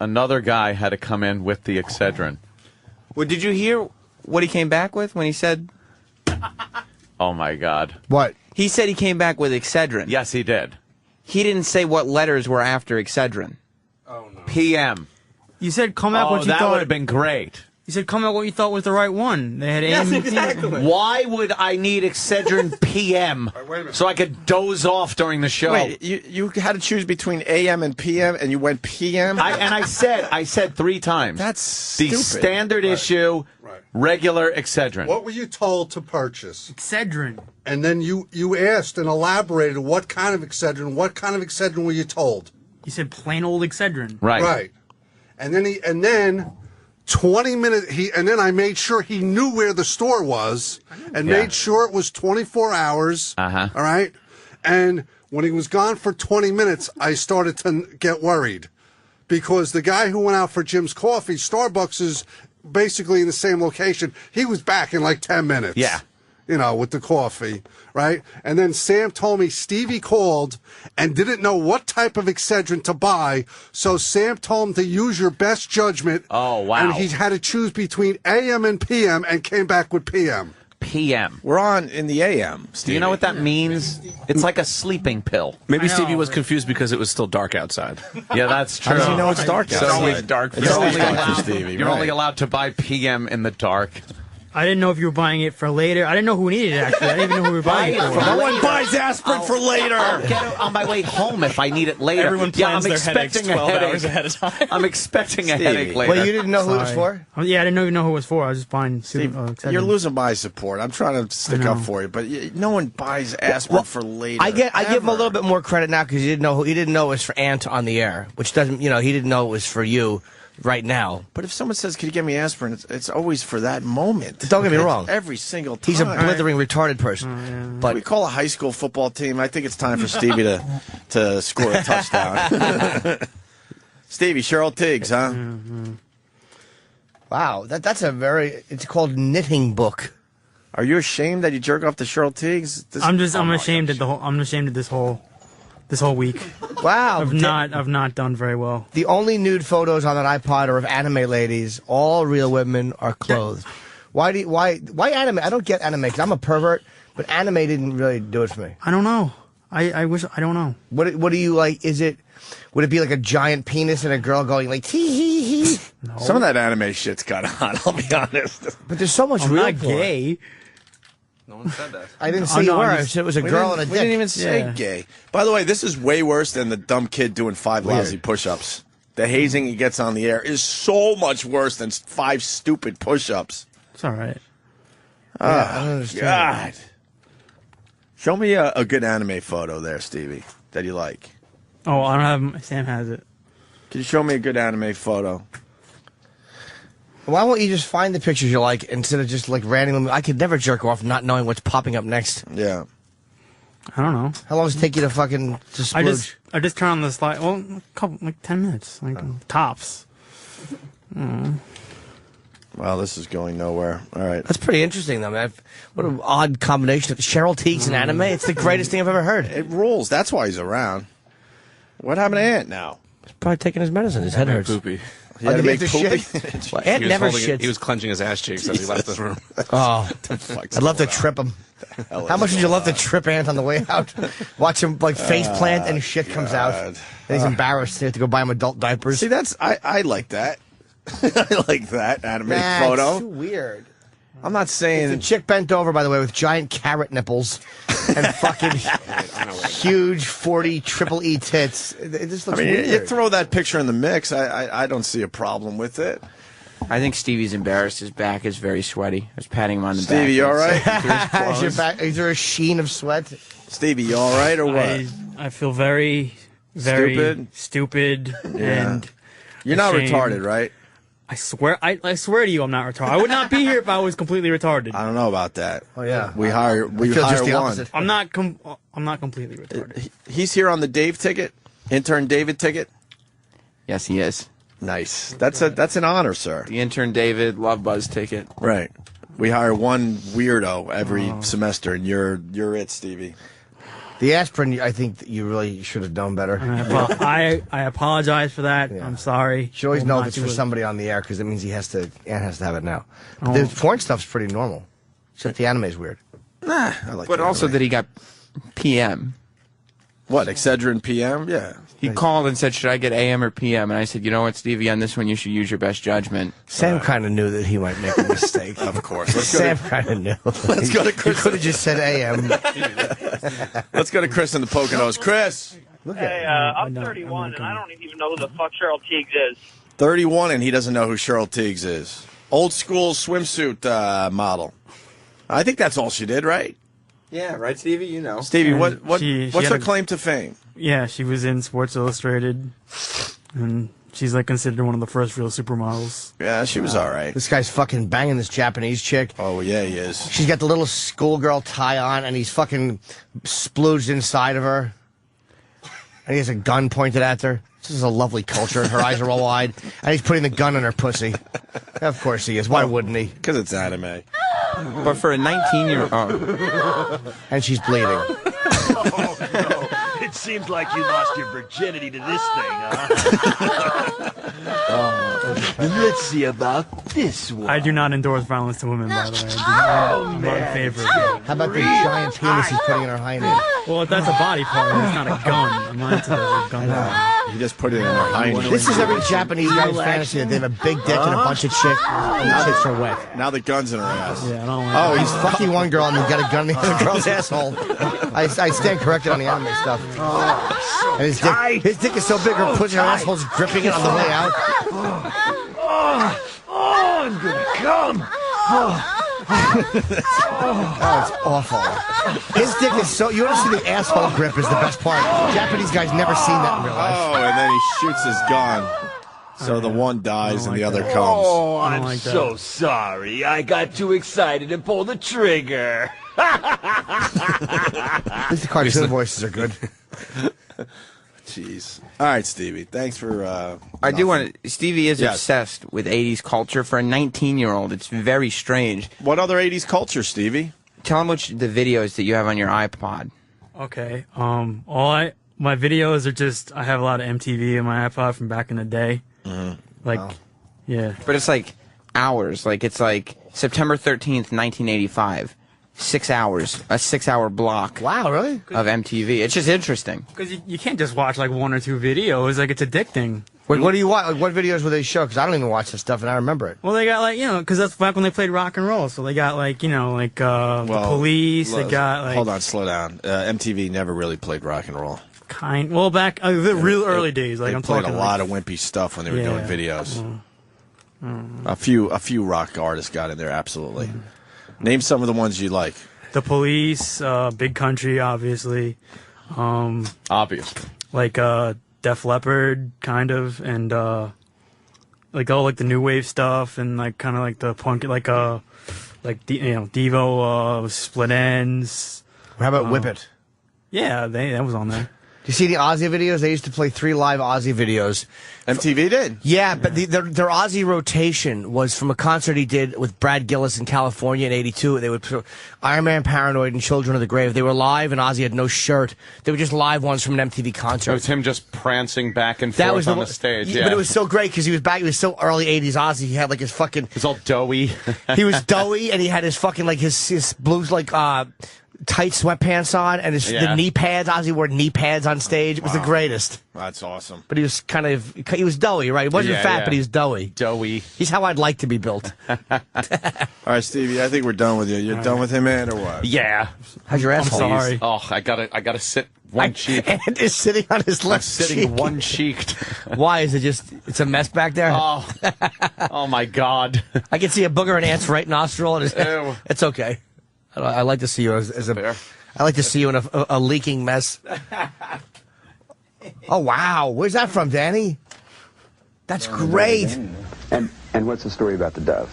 S8: another guy had to come in with the Excedrin.
S13: Well, did you hear what he came back with when he said...
S8: Oh, my God.
S9: What?
S13: He said he came back with Excedrin.
S8: Yes, he did.
S13: He didn't say what letters were after Excedrin.
S8: PM.
S11: You said come out what you
S8: that
S11: thought.
S8: would have been great.
S11: You said come out what you thought was the right one. They had
S13: Yes,
S11: AM and
S13: exactly.
S11: PM.
S8: Why would I need Excedrin PM so I could doze off during the show?
S3: Wait, you had to choose between AM and PM, and you went PM?
S8: I said 3 times.
S3: That's
S8: the
S3: stupid.
S8: standard issue, regular Excedrin.
S12: What were you told to purchase?
S11: Excedrin.
S12: And then you asked and elaborated what kind of Excedrin. What kind of Excedrin were you told?
S11: You said plain old Excedrin.
S12: Right. And then 20 minutes and then I made sure he knew where the store was and made sure it was 24 hours.
S8: Uh-huh.
S12: All right? And when he was gone for 20 minutes, I started to get worried because the guy who went out for Jim's Coffee, Starbucks is basically in the same location. He was back in like 10 minutes.
S8: Yeah.
S12: with the coffee, right? And then Sam told me Stevie called and didn't know what type of Excedrin to buy, so Sam told him to use your best judgment.
S8: Oh, wow.
S12: And he had to choose between AM and PM and came back with PM.
S8: PM.
S3: We're on in the AM.
S8: Do you know what that means? It's like a sleeping pill.
S15: Maybe Stevie was confused because it was still dark outside.
S8: Yeah, that's true.
S3: How does he know it's dark
S8: It's
S3: outside?
S8: always dark.
S3: It's always dark for Stevie.
S8: You're only allowed to buy PM in the dark.
S11: I didn't know if you were buying it for later. I didn't know who needed it, actually. I didn't even know who we were buying it for.
S3: No one buys aspirin for later.
S8: I'll get it on my way home if I need it later.
S14: Everyone plans
S8: I'm
S14: their headaches
S8: expecting
S14: 12
S8: a headache.
S14: hours ahead of time.
S8: I'm expecting a headache later.
S9: Well, you didn't know who it was for?
S11: Oh, yeah, I didn't know who it was for. I was just buying
S3: Steve, you're losing my support. I'm trying to stick up for you, but no one buys aspirin for later.
S9: I give him a little bit more credit now because he didn't know it was for Ant on the air, which doesn't he didn't know it was for you right now.
S3: But if someone says, "Can you give me aspirin?" It's always for that moment.
S9: Don't get me wrong.
S3: Every single time.
S9: He's a blithering retarded person.
S3: But we call a high school football team. I think it's time for Stevie to score a touchdown. Stevie, Cheryl Tiggs, huh?
S9: Wow, that's it's called knitting book.
S3: Are you ashamed that you jerk off to Cheryl Tiggs?
S11: I'm ashamed of I'm ashamed of this whole week.
S9: Wow,
S11: I've not done very well.
S9: The only nude photos on that iPod are of anime ladies. All real women are clothed. Why anime? I don't get anime because I'm a pervert, but anime didn't really do it for me.
S11: I don't know. I don't know.
S9: What do you like? Would it be like a giant penis and a girl going like tee hee hee?
S3: No. Some of that anime shit's kind of hot. I'll be honest.
S9: But there's so much
S11: I'm
S9: real
S11: not
S9: porn.
S11: gay.
S15: No one said that.
S9: I didn't see you were. It was a girl and a dick.
S3: We didn't even say gay. By the way, this is way worse than the dumb kid doing 5 lousy push-ups. The hazing he gets on the air is so much worse than 5 stupid push-ups.
S11: It's all right.
S3: Oh, I don't understand. God. Show me a good anime photo there, Stevie, that you like.
S11: Oh, I don't have. Sam has it.
S3: Can you show me a good anime photo?
S9: Why won't you just find the pictures you like instead of just like randomly? I could never jerk off not knowing what's popping up next.
S3: Yeah.
S11: I don't know.
S9: How long does it take you to fucking to splooge?
S11: I just turn on the slide. Well, like 10 minutes, tops.
S3: Well, this is going nowhere. All right.
S9: That's pretty interesting, though, man. What an odd combination of Cheryl Tiggs and anime. It's the greatest thing I've ever heard.
S3: It rules. That's why he's around. What happened to Ant now?
S9: He's probably taking his medicine. His head hurts.
S15: Poopy.
S3: He had to make
S9: poopy. Well, Ant never shits.
S15: He was clenching his ass cheeks as he left the room.
S9: Oh, I'd love to trip him. How much would you love to trip Ant on the way out? Watch him face plant and shit comes out. And he's embarrassed. They have to go buy him adult diapers.
S3: See, I like that. I like that anime photo.
S9: It's too weird.
S3: I'm not saying
S9: it's a chick bent over, by the way, with giant carrot nipples and fucking huge 40 triple E tits. It just looks weird.
S3: You throw that picture in the mix. I don't see a problem with it.
S13: I think Stevie's embarrassed. His back is very sweaty. I was patting him on the back.
S3: Stevie, you all right?
S9: Is there a sheen of sweat?
S3: Stevie, you all right or what?
S11: I feel very stupid and
S3: you're not
S11: ashamed.
S3: retarded, right?
S11: I swear to you, I'm not retarded. I would not be here if I was completely retarded.
S3: I don't know about that.
S9: Oh yeah,
S3: we hire
S9: just the
S3: one.
S9: opposite.
S11: I'm not completely retarded.
S3: He's here on the Dave ticket, intern David ticket.
S13: Yes, he is.
S3: Nice. That's an honor, sir.
S13: The intern David Love Buzz ticket.
S3: Right. We hire one weirdo every semester, and you're it, Stevie.
S9: The aspirin, I think that you really should have done better.
S11: I apologize for that. Yeah. I'm sorry.
S9: You should always know if it's for somebody on the air because it means Ant has to have it now. The porn stuff's pretty normal. Except the anime's weird.
S3: Nah, I like.
S13: But also that he got PM.
S3: What, Excedrin PM? Yeah.
S13: He called and said, should I get AM or PM? And I said, you know what, Stevie, on this one you should use your best judgment.
S9: Sam kind of knew that he might make a mistake.
S3: Of course.
S9: Sam kind of knew.
S3: Let's go to Chris.
S9: He could have just said AM.
S3: Let's go to Chris in the Poconos. Chris.
S16: Hey, I'm 31, and I don't even know who the fuck Cheryl Tiggs is.
S3: 31, and he doesn't know who Cheryl Tiggs is. Old school swimsuit model. I think that's all she did, right?
S13: Yeah, right, Stevie? You know.
S3: Stevie, what's her claim to fame?
S11: Yeah, she was in Sports Illustrated, and she's like considered one of the first real supermodels.
S3: Yeah, she was all right.
S9: This guy's fucking banging this Japanese chick.
S3: Oh, yeah, he is.
S9: She's got the little schoolgirl tie on, and he's fucking splooged inside of her. And he has a gun pointed at her. This is a lovely culture. Her eyes are all wide. And he's putting the gun in her pussy. Of course he is. Why wouldn't he?
S3: Because it's anime.
S13: But for a 19-year-old...
S9: And she's bleeding.
S17: Oh, no. It seems like you lost your virginity to this thing, huh? Let's see about this one.
S11: I do not endorse violence to women, by the way. I'm not in favor of it.
S9: How about the giant penis he's putting in her hind end?
S11: Well, that's a body part. It's not a gun. I'm not into that gun.
S3: He just put it in her hind end.
S9: This is every Japanese guy's fantasy that they have a big dick and a bunch of chicks, and the chicks are wet.
S3: Now the gun's in her ass.
S11: Yeah, I don't like
S9: Oh, he's fucking one girl and he's got a gun in the other girl's asshole. I stand corrected on the anime stuff. And his dick is so big, her pussy, her asshole's gripping it on the way out.
S17: I'm gonna come.
S9: Oh, it's awful. His dick is so... You want to see the asshole grip is the best part. Japanese guys never seen that in real life.
S3: Oh, and then he shoots his gun. So the one dies and the other comes.
S17: Oh, I'm so sorry. I got too excited and pulled the trigger.
S9: At least the cartoon voices are good.
S3: Jeez. All right, Stevie. Thanks for...
S13: I do want to... Stevie is
S3: Yes.
S13: obsessed with 80s culture. For a 19-year-old, it's very strange.
S3: What other 80s culture, Stevie?
S13: Tell him the videos that you have on your iPod.
S11: Okay. My videos are just... I have a lot of MTV in my iPod from back in the day. Like, yeah.
S13: But it's like hours. Like, it's like September 13th, 1985. 6 hours. A 6-hour block.
S9: Wow, really?
S13: Of MTV. It's just interesting.
S11: Because you can't just watch like one or two videos. Like, it's addicting.
S9: Wait, what do you watch? Like, what videos will they show? Because I don't even watch this stuff and I remember it.
S11: Well, they got like, because that's back when they played rock and roll. So they got like, the Police. They got like...
S3: Hold on, slow down. MTV never really played rock and roll.
S11: Well, back the real early days. Like,
S3: they
S11: I'm
S3: played
S11: talking
S3: a lot of wimpy stuff when they were doing videos. A few rock artists got in there, absolutely. Name some of the ones you like.
S11: The Police, Big Country, obviously.
S8: Obvious.
S11: Like Def Leppard, kind of, and like all like the new wave stuff, and like kind of like the punk, like Devo, Split Ends.
S9: How about Whip It?
S11: Yeah, that was on there.
S9: Do you see the Ozzy videos? They used to play 3 live Ozzy videos.
S3: MTV did?
S9: Yeah, but their Ozzy rotation was from a concert he did with Brad Gillis in California in '82. They would put Iron Man, Paranoid, and Children of the Grave. They were live, and Ozzy had no shirt. They were just live ones from an MTV concert.
S8: It was him just prancing back and forth on the stage. Yeah,
S9: but it was so great because he was back. He was so early '80s Ozzy. He had like his fucking.
S8: He was all doughy.
S9: He was doughy, and he had his fucking like his blues like tight sweatpants on and the knee pads. Ozzy wore knee pads on stage. It was the greatest.
S3: That's awesome.
S9: But he was he was doughy, right? He wasn't fat, but he was doughy.
S8: Doughy.
S9: He's how I'd like to be built.
S3: All right, Stevie, I think we're done with you. You're done with him, man, or what?
S8: Yeah.
S9: How's your asshole?
S11: I'm sorry.
S8: Oh, I gotta sit one cheek.
S9: And is sitting on his left
S8: sitting
S9: cheek.
S8: one cheeked.
S9: Why is it just? It's a mess back there.
S8: Oh my God.
S9: I can see a booger in Ant's right nostril. And
S8: Ew.
S9: It's okay. I like to see you as a.
S8: Fair.
S9: I like to see you in a leaking mess. Oh wow, where's that from, Danny? That's great.
S18: And what's the story about the dove?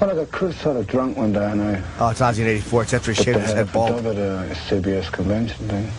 S19: Well, I got sort of drunk one day and I...
S9: Oh, it's Ozzy in '84. It's after he shaved his head bald.
S19: Dove at a CBS convention thing.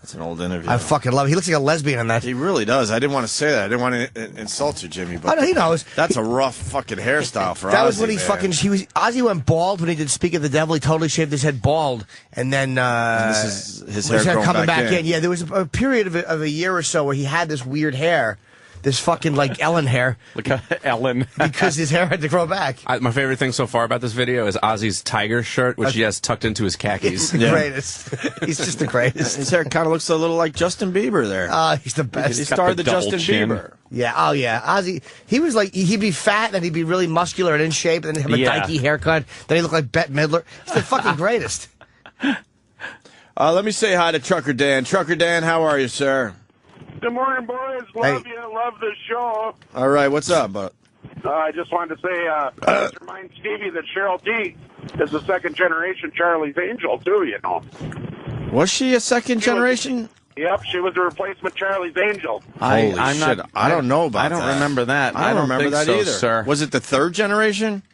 S3: That's an old interview.
S9: I fucking love it. He looks like a lesbian in that.
S3: He really does. I didn't want to say that. I didn't want to insult you, Jimmy. But
S9: I know, he knows.
S3: That's a rough fucking hairstyle for Ozzy.
S9: That was when he
S3: man.
S9: Ozzy went bald when he did Speak of the Devil. He totally shaved his head bald, and then
S3: this is his hair growing
S9: coming
S3: back in.
S9: Yeah, there was a period of a year or so where he had this weird hair, this fucking like Ellen hair,
S8: Like Ellen.
S9: because his hair had to grow back.
S15: My favorite thing so far about this video is Ozzy's tiger shirt, which he has tucked into his khakis.
S9: He's the greatest. He's just the greatest.
S3: His hair kind of looks a little like Justin Bieber there.
S9: He's the best.
S3: He started the
S8: double
S3: Justin
S8: chin.
S3: Bieber.
S9: Yeah, oh yeah. Ozzy, he was like, he'd be fat, then he'd be really muscular and in shape, and then he'd have a dykey haircut, then he'd look like Bette Midler. He's the fucking greatest.
S3: Let me say hi to Trucker Dan. Trucker Dan, how are you, sir?
S20: Good morning, boys. Love you. Love the show.
S3: All right, what's up, bud?
S20: I just wanted to say, just remind Stevie that Cheryl T is a second-generation Charlie's Angel, too, you know.
S3: Was she a second generation?
S20: Yep, she was a replacement Charlie's Angel.
S3: Holy shit. I don't know about that.
S8: I don't remember that.
S3: I don't remember
S8: think
S3: that
S8: so,
S3: either.
S8: Sir.
S3: Was it the third generation?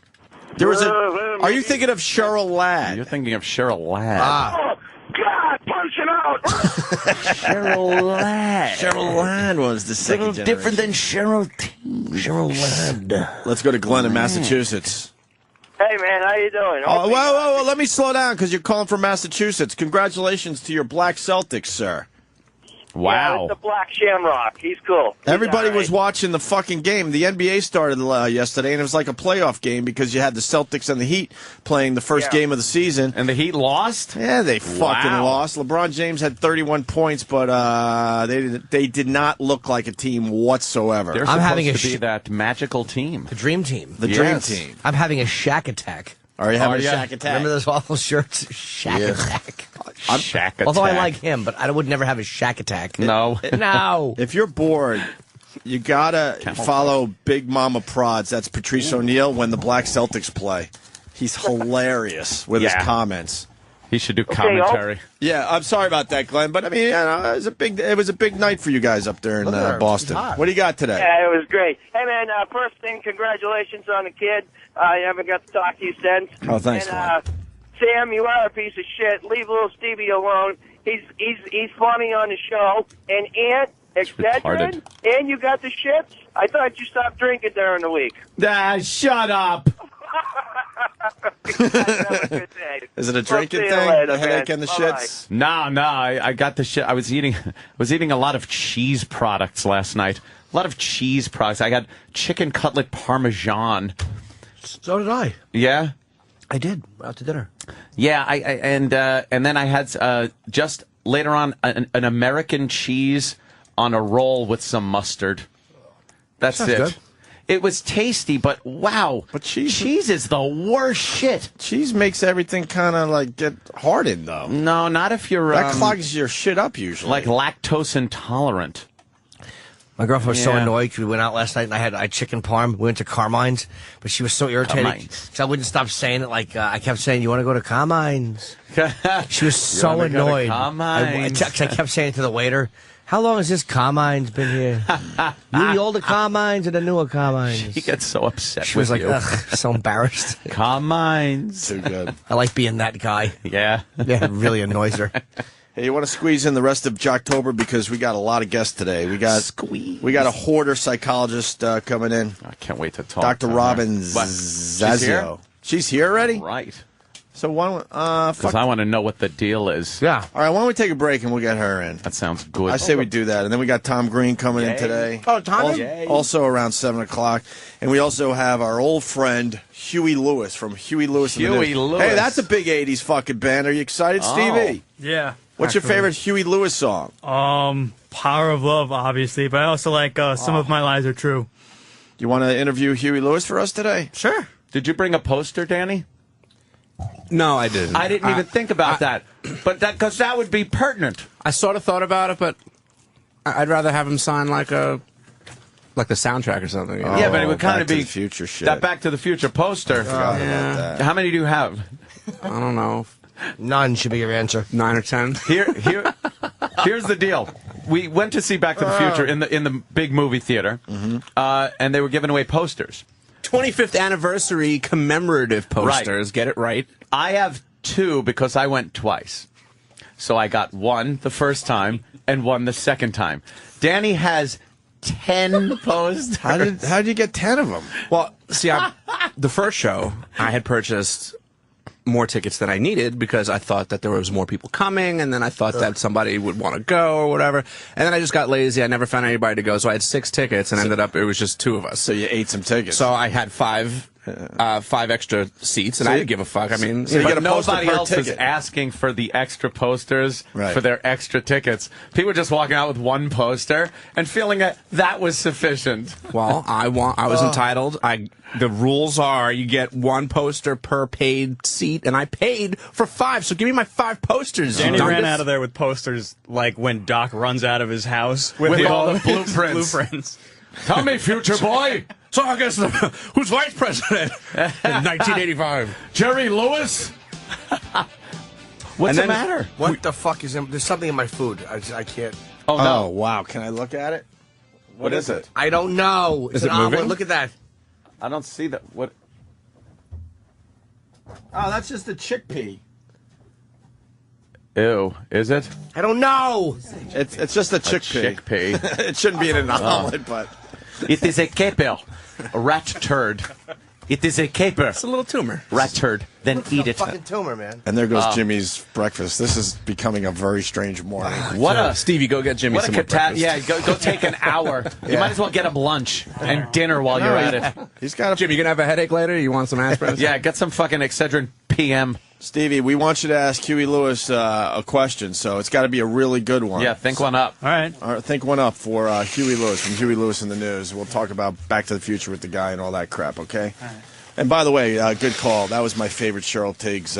S3: There was Are you thinking of Cheryl Ladd?
S8: You're thinking of Cheryl Ladd.
S20: Oh, God, punch it out!
S8: Cheryl Ladd.
S3: Cheryl Ladd was the second generation.
S9: Different than Cheryl T. Cheryl Ladd.
S3: Let's go to Glenn in Massachusetts.
S21: Hey, man, how you doing?
S3: Oh, whoa, let me slow down because you're calling from Massachusetts. Congratulations to your Black Celtics, sir.
S21: Yeah, it's the Black Shamrock. He's cool.
S3: Everybody was watching the fucking game. The NBA started yesterday, and it was like a playoff game because you had the Celtics and the Heat playing the first game of the season.
S8: And the Heat lost?
S3: Yeah, they fucking lost. LeBron James had 31 points, but they did not look like a team whatsoever.
S8: They're supposed to be that magical team.
S9: The dream team.
S3: The dream team.
S9: I'm having a Shaq attack.
S3: Are you having a Shaq attack?
S9: Remember those awful shirts? Shaq attack.
S8: Shaq attack.
S9: Although I like him, but I would never have a Shaq attack.
S8: No.
S9: No.
S3: If you're bored, you gotta follow Big Mama Prods. That's Patrice O'Neal when the Black Celtics play. He's hilarious with his comments.
S8: He should do commentary.
S3: Yeah, I'm sorry about that, Glenn, but I mean, it was a big night for you guys up there in Boston. What do you got today?
S21: Yeah, it was great. Hey, man, first thing, congratulations on the kid. I haven't got to talk to you since.
S3: Oh, thanks,
S21: And, Sam, you are a piece of shit. Leave little Stevie alone. He's funny on the show. And Aunt, Excedrin, and you got the shits? I thought you stopped drinking during the week.
S8: Shut up.
S3: Is it a drinking thing? The headache and the shits?
S8: No, I got the shit. I was eating a lot of cheese products last night. A lot of cheese products. I got chicken cutlet parmesan.
S9: So did I.
S8: Yeah?
S9: I did. Out to dinner.
S8: Yeah, and then I had just later on an American cheese on a roll with some mustard. That's
S9: Sounds
S8: it.
S9: good.
S8: It was tasty, but wow. But cheese is the worst shit.
S3: Cheese makes everything kind of like get hardened, though.
S8: No, not if you're...
S3: That clogs your shit up, usually.
S8: Like lactose intolerant.
S9: My girlfriend was so annoyed because we went out last night and I had chicken parm. We went to Carmine's, but she was so irritated because I wouldn't stop saying it. Like I kept saying, "You want to go to Carmine's?" She was so annoyed. I kept saying it to the waiter. How long has this Carmine's been here? You the older Carmine's or the newer Carmine's?
S8: He gets so upset.
S9: She was like,
S8: you.
S9: ugh, so embarrassed.
S8: Carmine's.
S3: Too good.
S9: I like being that guy.
S8: Yeah.
S9: Yeah, it really annoys her.
S3: Hey, you want to squeeze in the rest of Jocktober because we got a lot of guests today. We got a hoarder psychologist coming in.
S8: I can't wait to talk.
S3: Dr.
S8: to
S3: Robin
S8: her.
S3: Zazio. She's here already?
S8: Right.
S3: So why don't
S8: because I want to know what the deal is.
S9: Yeah.
S3: All right, why don't we take a break and we'll get her in?
S8: That sounds good.
S3: I say we do that. And then we got Tom Green coming in today.
S9: Oh, Tom?
S3: Also around 7 o'clock. And we also have our old friend, Huey Lewis from Huey Lewis.
S8: Huey Lewis.
S3: Hey, that's a big 80s fucking band. Are you excited, Stevie?
S11: Yeah.
S3: What's your favorite Huey Lewis song?
S11: Power of Love, obviously, but I also like Some of My Lies Are True.
S3: You want to interview Huey Lewis for us today?
S9: Sure.
S8: Did you bring a poster, Danny?
S15: No, I didn't.
S8: I didn't even think about that. But because that would be pertinent.
S15: I sort of thought about it, but I'd rather have him sign like the soundtrack or something. You know?
S8: Yeah, but it would kind of
S3: Back to
S8: be
S3: the Future shit.
S8: that Back to the Future poster.
S3: Forgot about that.
S8: How many do you have?
S15: I don't know.
S9: None should be your answer.
S15: 9 or 10.
S8: Here's the deal. We went to see Back to the Future in the big movie theater, and they were giving away posters.
S15: 25th anniversary commemorative posters.
S8: Right.
S15: Get it right.
S8: I have 2 because I went twice. So I got 1 the first time and 1 the second time. Danny has 10 posters.
S3: How did you get 10 of them?
S15: Well, see, the first show, I had purchased more tickets than I needed because I thought that there was more people coming, and then I thought that somebody would want to go or whatever. And then I just got lazy. I never found anybody to go, so I had 6 tickets, and ended up it was just 2 of us.
S3: So you ate some tickets.
S15: So I had 5 extra seats, and I didn't give a fuck. I mean,
S3: so you get a poster
S8: nobody
S3: per
S8: else is
S3: ticket.
S8: asking for the extra posters for their extra tickets. People were just walking out with 1 poster and feeling that was sufficient.
S15: Well, I was entitled. The rules are you get 1 poster per paid seat, and I paid for 5. So give me my 5 posters.
S11: Danny ran out of there with posters like when Doc runs out of his house
S8: with all the blueprints.
S11: blueprints.
S8: Tell me, future boy.
S15: So I guess who's vice president in 1985?
S8: Jerry Lewis. What's the matter?
S9: What the fuck is in? There's something in my food. I can't.
S8: Oh no!
S3: Oh wow! Can I look at it? What is it?
S9: I don't know. It's
S15: Is it
S9: an omelet.
S15: moving?
S9: Look at that.
S8: I don't see that. What?
S3: Oh, that's just a chickpea.
S8: Ew! Is it?
S9: I don't know.
S3: It's just a chickpea.
S8: Chickpea.
S3: It shouldn't be in an omelet, but
S8: It is a kebab, a rat turd. It is a caper.
S15: It's a little tumor.
S8: Rat turd. Then eat it.
S9: Fucking tumor, man.
S3: And there goes Jimmy's breakfast. This is becoming a very strange morning.
S8: What a
S15: Stevie, go get Jimmy
S8: what a
S15: some more breakfast.
S8: Yeah, go take an hour. You might as well get him lunch and dinner while you're at it.
S3: He's got
S15: Jimmy, you gonna have a headache later? You want some aspirin?
S8: Yeah, get some fucking Excedrin PM.
S3: Stevie, we want you to ask Huey Lewis a question, so it's got to be a really good one.
S8: Yeah, think one up.
S11: All right.
S3: Think one up for Huey Lewis from Huey Lewis in the News. We'll talk about Back to the Future with the guy and all that crap, okay? All right. And by the way, good call. That was my favorite Cheryl Tiggs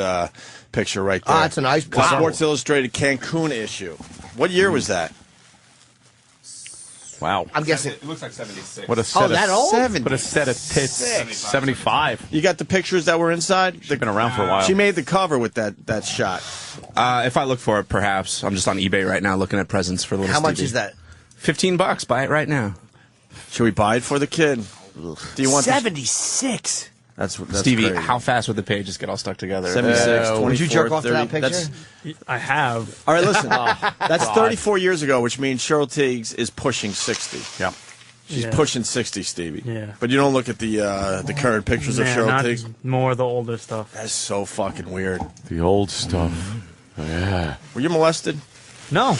S3: picture right there.
S9: Oh, that's a nice
S3: The Sports Illustrated Cancun issue. What year was that?
S8: Wow.
S9: I'm guessing.
S14: It looks like 76.
S8: What a set
S9: that old?
S8: What a set of tits. 75.
S3: You got the pictures that were inside?
S8: They've been around for a while.
S3: She made the cover with that shot.
S15: If I look for it, perhaps. I'm just on eBay right now looking at presents for little
S9: How much
S15: Stevie.
S9: is that?
S15: $15. Buy it right now.
S3: Should we buy it for the kid? Do you want
S9: 76?
S3: That's
S15: Stevie,
S3: crazy.
S15: how fast would the pages get all stuck together?
S3: 76, 24,
S9: Would you jerk off to
S3: 30.
S9: that picture?
S3: That's,
S11: I have.
S3: all right, listen.
S8: Oh,
S3: That's 34 years ago, which means Cheryl Tiggs is pushing 60.
S8: Yeah.
S3: She's
S11: Yeah.
S3: pushing 60, Stevie.
S11: Yeah.
S3: But you don't look at the current pictures of
S11: Yeah,
S3: Cheryl
S11: not
S3: Tiggs?
S11: more of the older stuff.
S3: That's so fucking weird.
S8: The old stuff. Yeah.
S3: Were you molested?
S11: No.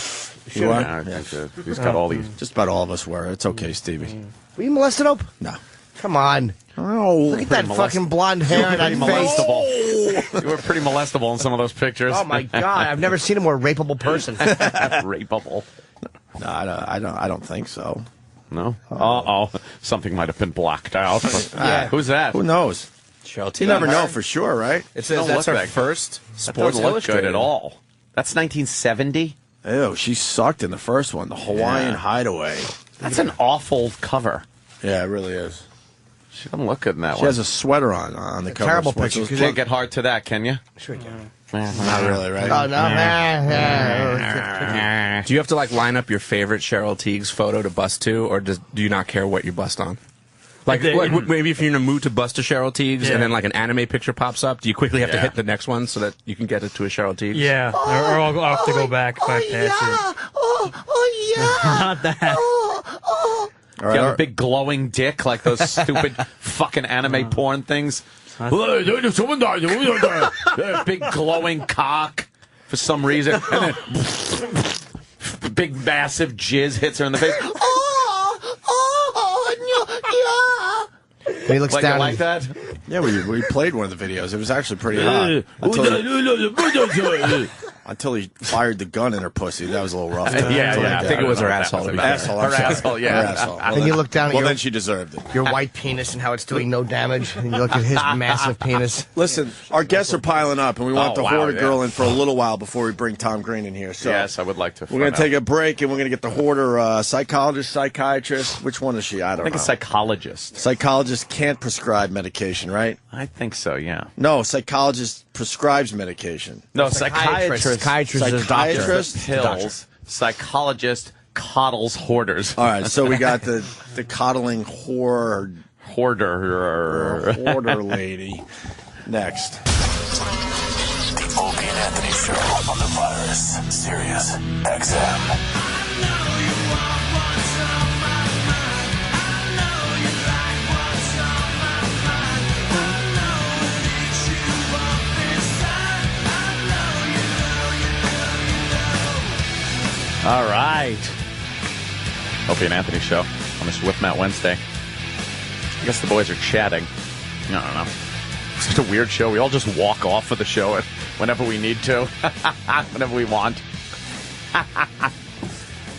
S3: You are?
S8: I think he's got all these.
S3: Just about all of us were. It's okay, Stevie.
S9: Were you molested, Ope?
S3: No.
S9: Come on.
S3: Oh,
S9: Look at that fucking blonde hair and that
S8: Pretty
S9: face.
S8: molestable. You were pretty molestable in some of those pictures.
S9: Oh my God! I've never seen a more rapeable person.
S8: Rapeable.
S3: No, I don't think so.
S8: No? Uh-oh. Something might have been blocked out.
S9: Yeah.
S8: Who's that?
S3: Who knows?
S15: Cheryl
S3: You
S15: Tiggs.
S3: never know for sure, right?
S15: It says
S8: Don't
S15: that's
S8: look
S15: her
S8: back.
S15: first
S8: That
S15: Sports
S8: doesn't look
S15: Illustrated
S8: good at all. That's 1970?
S3: Ew, she sucked in the first one, the Hawaiian Hideaway.
S8: That's an awful cover.
S3: Yeah, it really is.
S8: She doesn't look good in that
S3: She
S8: one.
S3: has a sweater on the cover.
S9: terrible
S3: of Sports
S9: picture, 'cause
S3: Illustrated.
S8: Can't get hard to that, can you?
S9: Sure you can.
S3: Not really, right?
S9: Oh, no.
S15: Do you have to like line up your favorite Cheryl Tiggs photo to bust to, or do you not care what you bust on? Like maybe if you're in a mood to bust a Cheryl Tiggs and then like an anime picture pops up, do you quickly have to hit the next one so that you can get it to a Cheryl Tiggs?
S11: Yeah. Or I'll have to go back if I pass it. Not that.
S3: All
S8: You have a big glowing dick like those stupid fucking anime porn things. Big glowing cock for some reason. And then big massive jizz hits her in the face.
S9: He looks down.
S8: Like that?
S3: Yeah, we played one of the videos. It was actually pretty hot. Until he fired the gun in her pussy. That was a little rough.
S15: I think it was her asshole.
S3: Asshole.
S8: Her asshole, yeah.
S3: Her asshole. Well,
S9: And you look down at
S3: then she deserved it.
S9: your white penis and how it's doing no damage. And you look at his massive penis.
S3: Listen, our guests are piling up, and we want
S8: Oh,
S3: the
S8: wow,
S3: Hoarder
S8: yeah.
S3: girl in for a little while before we bring Tom Green in here. So
S8: Yes, I would like to.
S3: we're going to take a break, and we're going to get the Hoarder psychologist, psychiatrist. Which one is she? I don't know.
S8: I think a psychologist.
S3: Psychologist can't prescribe medication, right?
S8: I think so, yeah.
S3: No, psychologist prescribes medication.
S8: No, psychiatrist.
S9: Psychiatrist is a doctor.
S3: Psychiatrist?
S8: Pills. Psychologist coddles hoarders.
S3: All right, so we got the coddling hoarder lady next.
S4: The Opie and Anthony Show on the virus. Sirius XM.
S8: All right. Opie and Anthony Show on this Whip Mat Wednesday. I guess the boys are chatting. I don't know. It's such a weird show. We all just walk off of the show whenever we need to, whenever we want.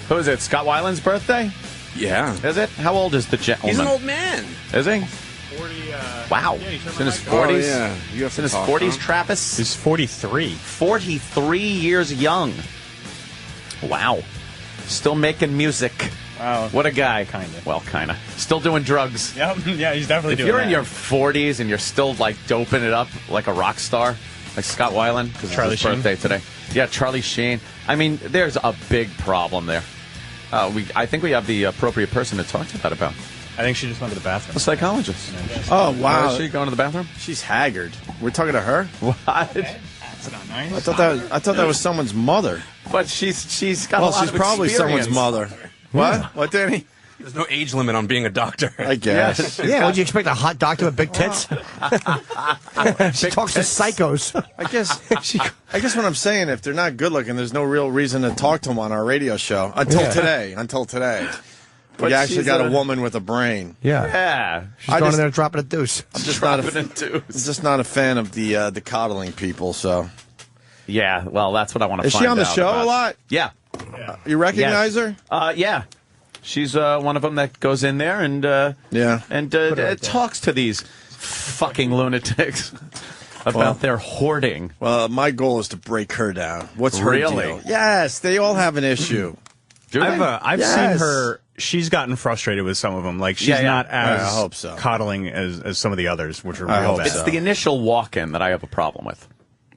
S8: Who is it? Scott Weiland's birthday?
S15: Yeah.
S8: Is it? How old is the gentleman?
S15: He's an old man.
S8: Is he?
S14: 40.
S8: Wow.
S14: Yeah, he's
S8: He's in his 40s.
S3: Oh, yeah. You have
S8: He's
S3: to
S8: in his
S3: talk,
S8: 40s,
S3: huh?
S8: Travis?
S14: He's 43.
S8: 43 years young. Wow. Still making music.
S14: Wow.
S8: What a guy.
S14: Kinda.
S8: Well, kind of. Still doing drugs.
S14: Yep. Yeah, he's definitely
S8: If
S14: doing
S8: you're
S14: that.
S8: in your 40s and you're still, like, doping it up like a rock star, like Scott Weiland, because it's
S14: Charlie
S8: his
S14: Sheen.
S8: birthday today. Yeah, Charlie Sheen. I mean, there's a big problem there. I think we have the appropriate person to talk to that about.
S14: I think she just went to the bathroom.
S8: A psychologist.
S3: Oh, wow.
S8: Is she going to the bathroom?
S3: She's haggard. We're talking to her?
S8: What?
S14: That's not nice.
S3: I thought that was someone's mother.
S8: But she's got a lot
S3: Well, she's
S8: of
S3: probably
S8: experience.
S3: someone's mother. What? What, Danny?
S15: There's no age limit on being a doctor.
S3: I guess.
S9: Yeah, would you expect a hot doctor with big tits? She talks to psychos.
S3: I guess what I'm saying, if they're not good looking, there's no real reason to talk to them on our radio show until today. But you actually got a woman with a brain.
S9: Yeah. She's going in there dropping a deuce.
S3: I'm just not a fan of the coddling people. So.
S8: Yeah, well, that's what I want to
S3: find out.
S8: Is
S3: she on the show
S8: about.
S3: a lot?
S8: Yeah.
S3: You recognize her?
S8: Yeah. She's one of them that goes in there and talks to these fucking lunatics about their hoarding.
S3: Well, my goal is to break her down. What's her deal? Yes, they all have an issue.
S14: I've seen her. She's gotten frustrated with some of them. Like, she's not as
S3: I hope so.
S14: coddling as some of the others, which are real bad.
S8: It's the initial walk-in that I have a problem with.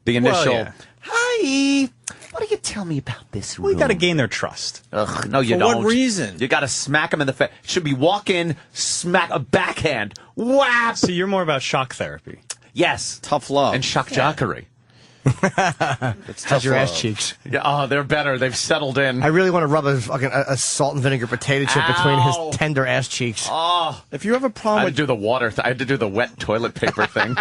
S8: The initial, hi, what do you tell me about this room?
S14: We got to gain their trust.
S8: Ugh, no, you don't.
S3: For what reason?
S8: You got to smack them in the face. Should be walk in, smack a backhand, whap.
S14: So you're more about shock therapy.
S8: Yes.
S3: Tough love.
S8: And shock jockery.
S9: How's your ass cheeks?
S8: Yeah, they're better. They've settled in.
S9: I really want to rub a salt and vinegar potato chip between his tender ass cheeks.
S8: Oh,
S3: if you have a problem with
S8: do the water, I had to do the wet toilet paper thing.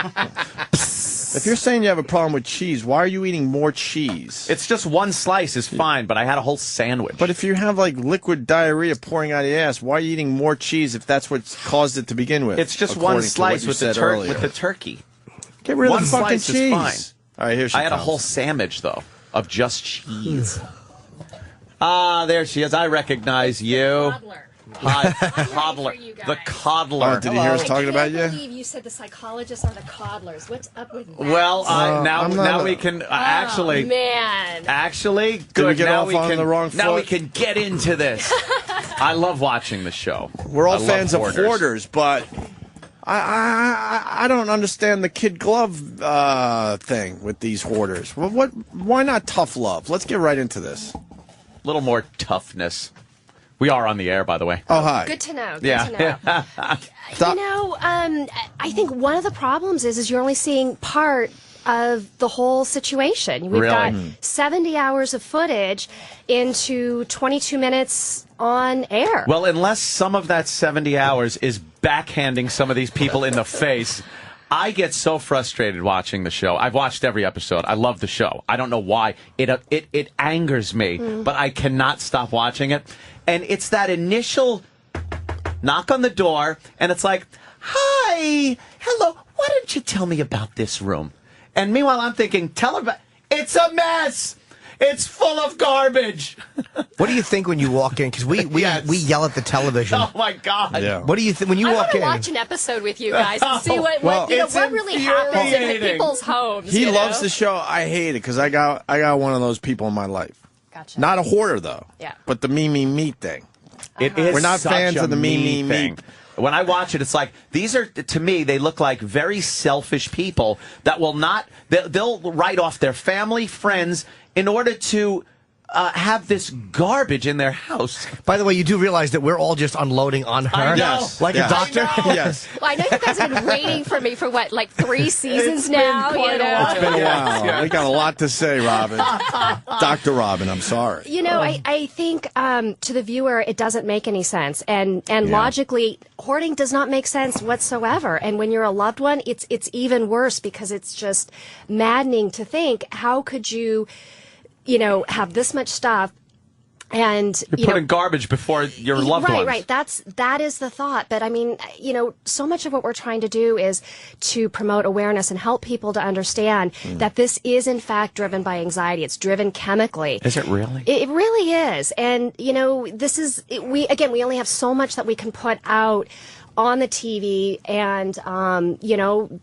S3: If you're saying you have a problem with cheese, why are you eating more cheese?
S8: It's just one slice is fine, but I had a whole sandwich.
S3: But if you have like liquid diarrhea pouring out of your ass, why are you eating more cheese if that's what caused it to begin with?
S8: It's just one slice with the turkey.
S3: Get rid of the fucking
S8: cheese.
S3: cheese.
S8: Is fine.
S3: All right, here she
S8: I had
S3: comes.
S8: a whole sandwich, though, of just cheese. There she is. I recognize you. Hi, coddler. The coddler.
S3: Oh, did you hear us talking about you?
S2: I can't believe you said the psychologists are the coddlers. What's up with that?
S8: Well, now we can actually.
S2: Man.
S8: Actually, good.
S3: Did we get
S8: now
S3: off
S8: we
S3: on
S8: can,
S3: the wrong
S8: Now we
S3: foot?
S8: can get into this. I love watching the show.
S3: We're all
S8: I love
S3: fans of hoarders, but I don't understand the kid glove thing with these hoarders. Well, why not tough love? Let's get right into this.
S8: A little more toughness. We are on the air, by the way.
S3: Oh, hi.
S2: Good to know. Good
S8: Yeah.
S2: to know. I think one of the problems is you're only seeing part of the whole situation. We've got 70 hours of footage into 22 minutes on air.
S8: Well, unless some of that 70 hours is backhanding some of these people in the face, I get so frustrated watching the show. I've watched every episode. I love the show. I don't know why. It angers me, but I cannot stop watching it. And it's that initial knock on the door, and it's like, hi, hello, why didn't you tell me about this room? And meanwhile, I'm thinking, tell her about it's a mess. It's full of garbage.
S9: What do you think when you walk in? Because we yell at the television.
S8: Oh, my God.
S3: Yeah.
S9: What do you think when you walk in?
S2: I want to watch an episode with you guys and see what really happens in people's homes.
S3: He loves the show. I hate it because I got one of those people in my life.
S2: Gotcha.
S3: Not a hoarder though.
S2: Yeah.
S3: But the me thing.
S8: It is.
S3: We're not
S8: such
S3: fans
S8: a
S3: of the me
S8: thing. When I watch it, it's like these are, to me, they look like very selfish people that will not. They'll write off their family, friends in order to have this garbage in their house.
S9: By the way, you do realize that we're all just unloading on her?
S2: I know.
S3: Yes.
S9: Like a doctor?
S3: Yes.
S2: Well, I know you guys have been waiting for me for what, like 3 seasons now?
S3: It's been a while.
S8: Yeah.
S3: We got a lot to say, Robin. Dr. Robin, I'm sorry.
S2: You know, I think to the viewer it doesn't make any sense, and logically, hoarding does not make sense whatsoever. And when you're a loved one, it's even worse because it's just maddening to think how could you have this much stuff. And
S8: You're putting garbage before your loved ones.
S2: Right. That is the thought. But I mean, so much of what we're trying to do is to promote awareness and help people to understand that this is in fact driven by anxiety. It's driven chemically.
S8: Is it really?
S2: It really is. And this is we only have so much that we can put out on the TV and,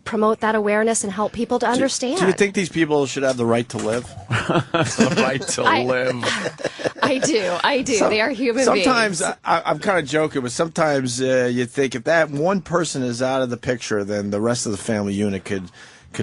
S2: promote that awareness and help people to understand.
S3: Do you think these people should have the right to live?
S8: The right to live.
S2: I do. They are human beings.
S3: Sometimes, I'm kind of joking, but sometimes you think if that one person is out of the picture, then the rest of the family unit could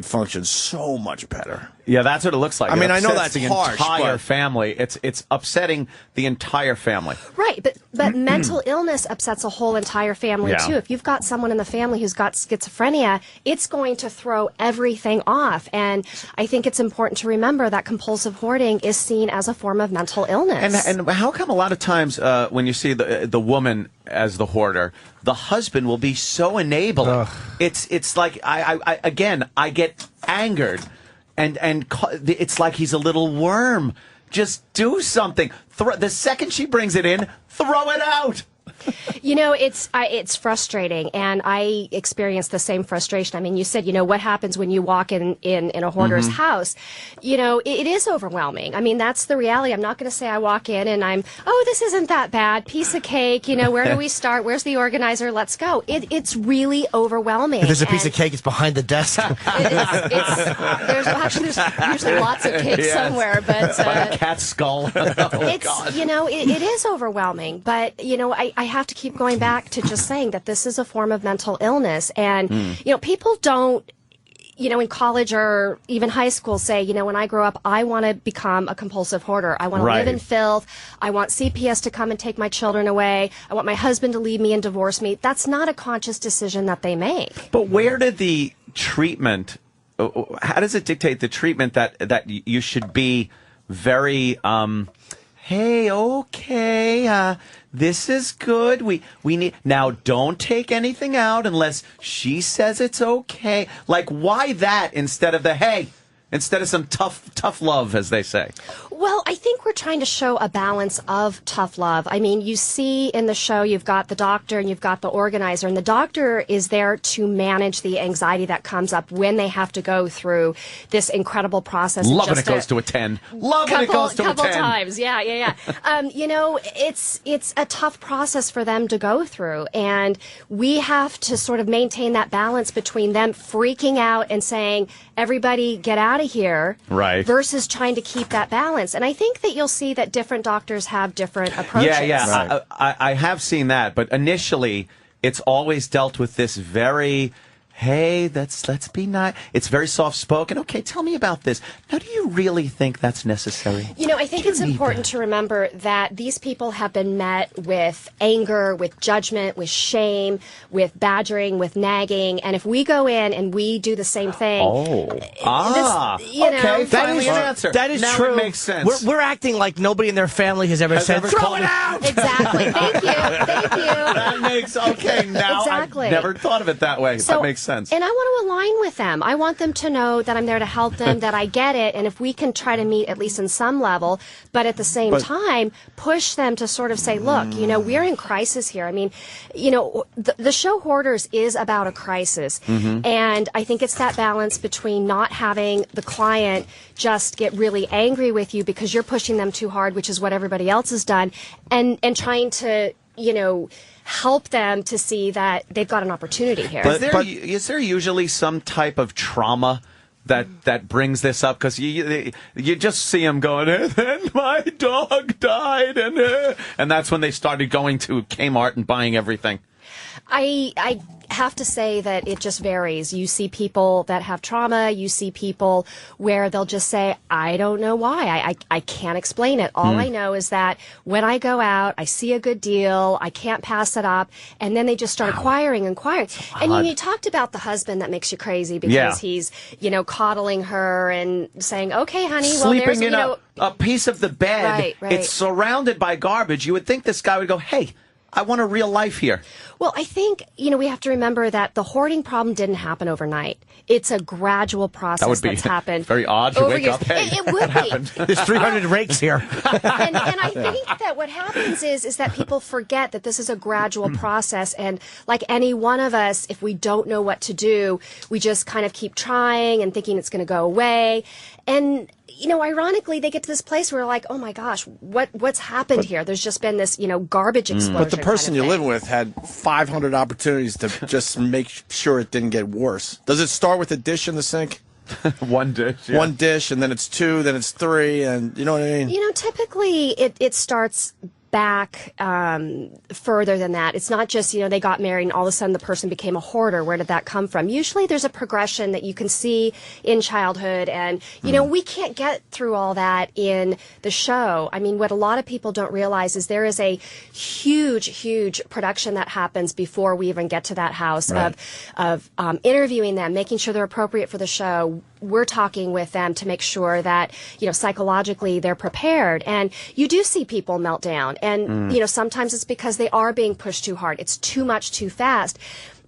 S3: function so much better.
S8: Yeah, that's what it looks like.
S3: I mean, I know
S8: upsets
S3: that's
S8: the
S3: harsh,
S8: entire
S3: but
S8: family. It's upsetting the entire family.
S2: Right, but mental illness upsets a whole entire family too. If you've got someone in the family who's got schizophrenia, it's going to throw everything off. And I think it's important to remember that compulsive hoarding is seen as a form of mental illness.
S8: And how come a lot of times when you see the woman as the hoarder, the husband will be so enabling. It's like I get angered, and it's like he's a little worm. Just do something. The second she brings it in, throw it out.
S2: You know, it's frustrating, and I experience the same frustration. I mean, you said, what happens when you walk in a hoarder's house? It is overwhelming. I mean, that's the reality. I'm not going to say I walk in and this isn't that bad. Piece of cake. Where do we start? Where's the organizer? Let's go. It's really overwhelming.
S9: If there's a piece of cake, it's behind the desk.
S2: There's usually lots of cake somewhere, but
S8: a cat skull.
S2: It is overwhelming, but I have to keep going back to just saying that this is a form of mental illness, and people don't in college or even high school say, when I grow up, I want to become a compulsive hoarder. I want to live in filth. I want CPS to come and take my children away. I want my husband to leave me and divorce me. That's not a conscious decision that they make.
S8: But where did the treatment, how does it dictate the treatment that you should be very, hey, okay, this is good. We need now. Don't take anything out unless she says it's okay. Like, why that instead of instead of some tough love, as they say?
S2: Well, I think we're trying to show a balance of tough love. I mean, you see in the show, you've got the doctor and you've got the organizer, and the doctor is there to manage the anxiety that comes up when they have to go through this incredible process.
S8: Love when it goes to a 10. Love when it goes to a 10.
S2: Couple times, yeah. It's a tough process for them to go through, and we have to sort of maintain that balance between them freaking out and saying, everybody get out of here,
S8: right,
S2: versus trying to keep that balance. And I think that you'll see that different doctors have different approaches.
S8: Yeah. Right. I have seen that, but initially it's always dealt with this very, hey, let's be nice. It's very soft spoken. Okay, tell me about this. Now, do you really think that's necessary?
S2: I think it's important to remember that these people have been met with anger, with judgment, with shame, with badgering, with nagging. And if we go in and we do the same thing,
S8: okay,
S9: finally
S8: an answer.
S9: That is
S8: now
S9: true.
S8: It makes sense.
S9: We're acting like nobody in their family has ever said, throw it out!
S2: Exactly. Thank you.
S8: That makes, okay, now
S2: exactly.
S8: I've never thought of it that way.
S2: So,
S8: that makes sense.
S2: And I want to align with them. I want them to know that I'm there to help them, that I get it, and if we can try to meet at least in some level, but at the same time, push them to sort of say, look, we're in crisis here. I mean, the show Hoarders is about a crisis, and I think it's that balance between not having the client just get really angry with you because you're pushing them too hard, which is what everybody else has done, and trying to, help them to see that they've got an opportunity here.
S8: Is there usually some type of trauma that brings this up? Because you just see them going, and then my dog died, and that's when they started going to Kmart and buying everything.
S2: I have to say that it just varies. You see people that have trauma. You see people where they'll just say, I don't know why. I can't explain it. All I know is that when I go out, I see a good deal. I can't pass it up. And then they just start acquiring. And you talked about the husband that makes you crazy because he's, coddling her and saying, okay, honey,
S8: sleeping in a piece of the bed.
S2: Right.
S8: It's surrounded by garbage. You would think this guy would go, hey, I want a real life here.
S2: Well, I think, we have to remember that the hoarding problem didn't happen overnight. It's a gradual process that's happened.
S8: Very odd to wake up. Hey,
S2: it would be.
S9: There's 300 rakes here.
S2: and I think that what happens is that people forget that this is a gradual process. And like any one of us, if we don't know what to do, we just kind of keep trying and thinking it's going to go away. And ironically, they get to this place where like, oh my gosh, what's happened here? There's just been this, garbage explosion.
S3: But the person you're living with had 500 opportunities to just make sure it didn't get worse. Does it start with a dish in the sink?
S8: One dish. Yeah.
S3: One dish, and then it's two, then it's three, and you know what I mean?
S2: Typically it starts back further than that. It's not just, they got married and all of a sudden the person became a hoarder. Where did that come from? Usually there's a progression that you can see in childhood, and, we can't get through all that in the show. I mean, what a lot of people don't realize is there is a huge production that happens before we even get to that house of interviewing them, making sure they're appropriate for the show. We're talking with them to make sure that, psychologically they're prepared. And you do see people melt down. And, sometimes it's because they are being pushed too hard. It's too much too fast.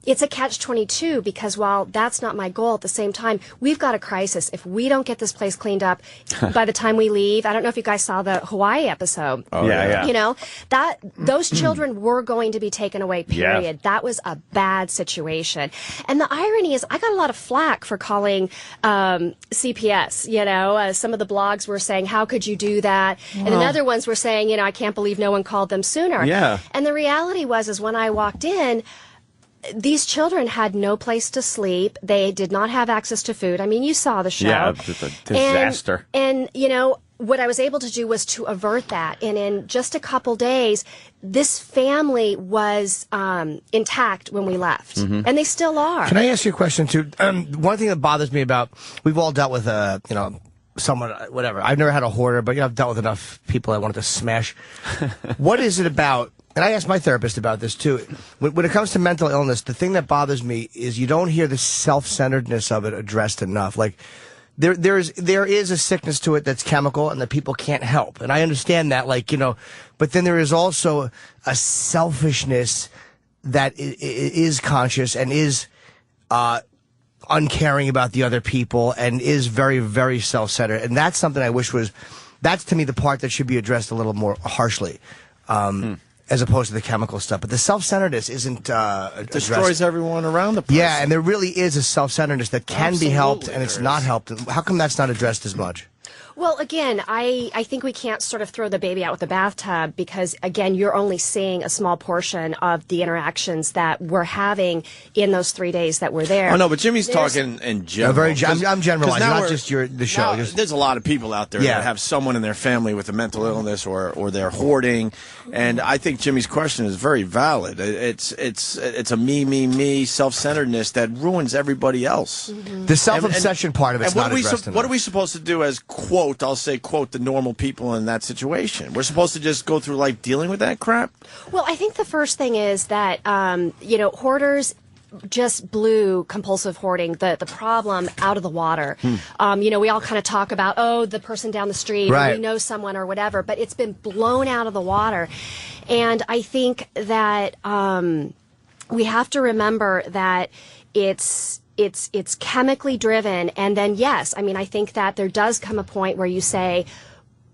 S2: It's a catch-22 because while that's not my goal, at the same time, we've got a crisis. If we don't get this place cleaned up by the time we leave, I don't know if you guys saw the Hawaii episode.
S8: Oh, yeah.
S2: Those children were going to be taken away, period.
S8: Yeah.
S2: That was a bad situation. And the irony is I got a lot of flack for calling CPS. Some of the blogs were saying, how could you do that? And then other ones were saying, I can't believe no one called them sooner.
S8: Yeah.
S2: And the reality is when I walked in, these children had no place to sleep. They did not have access to food. I mean, you saw the show.
S8: Yeah, it's a disaster.
S2: And what I was able to do was to avert that. And in just a couple days, this family was intact when we left.
S9: Mm-hmm.
S2: And they still are.
S9: Can I ask you a question, too? One thing that bothers me about, we've all dealt with, someone, whatever. I've never had a hoarder, but I've dealt with enough people I wanted to smash. What is it about? And I asked my therapist about this, too. When it comes to mental illness, the thing that bothers me is you don't hear the self-centeredness of it addressed enough. Like, there is a sickness to it that's chemical and that people can't help. And I understand that, but then there is also a selfishness that is conscious and is uncaring about the other people and is very, very self-centered. And that's something I wish that's to me the part that should be addressed a little more harshly. As opposed to the chemical stuff. But the self-centeredness isn't
S3: it destroys everyone around the person.
S9: Yeah, and there really is a self-centeredness that can be helped and it's not helped. How come that's not addressed as much?
S2: Well, again, I think we can't sort of throw the baby out with the bathtub because, again, you're only seeing a small portion of the interactions that we're having in those 3 days that we're there.
S3: Oh, no, but Jimmy's talking in general.
S9: I'm generalizing, not just the show.
S3: There's a lot of people out there that have someone in their family with a mental illness or they're hoarding, and I think Jimmy's question is very valid. It's a me, self-centeredness that ruins everybody else.
S9: Mm-hmm. The self-obsession part of it's not addressed enough.
S3: What are we supposed to do as, quote, I'll say, quote, the normal people in that situation? We're supposed to just go through life dealing with that crap?
S2: Well, I think the first thing is that, hoarders just blew compulsive hoarding, the problem out of the water. We all kind of talk about, the person down the street, or we know someone or whatever, but it's been blown out of the water. And I think that we have to remember that it's chemically driven. And then, yes, I think that there does come a point where you say,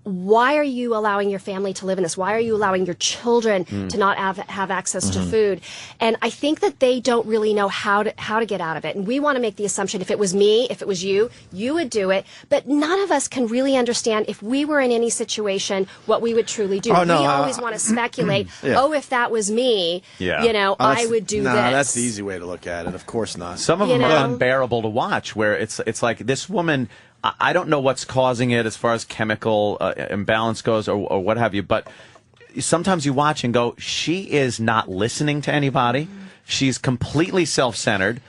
S2: why are you allowing your family to live in this? Why are you allowing your children to not have access to food? And I think that they don't really know how to get out of it. And we want to make the assumption if it was me, if it was you would do it. But none of us can really understand if we were in any situation what we would truly do.
S3: Oh, no,
S2: we always want to speculate, if that was me, I would do this.
S3: That's the easy way to look at it. Of course not.
S8: Some of them are unbearable to watch, where it's like this woman, I don't know what's causing it as far as chemical imbalance goes or what have you, but sometimes you watch and go, she is not listening to anybody. She's completely self-centered.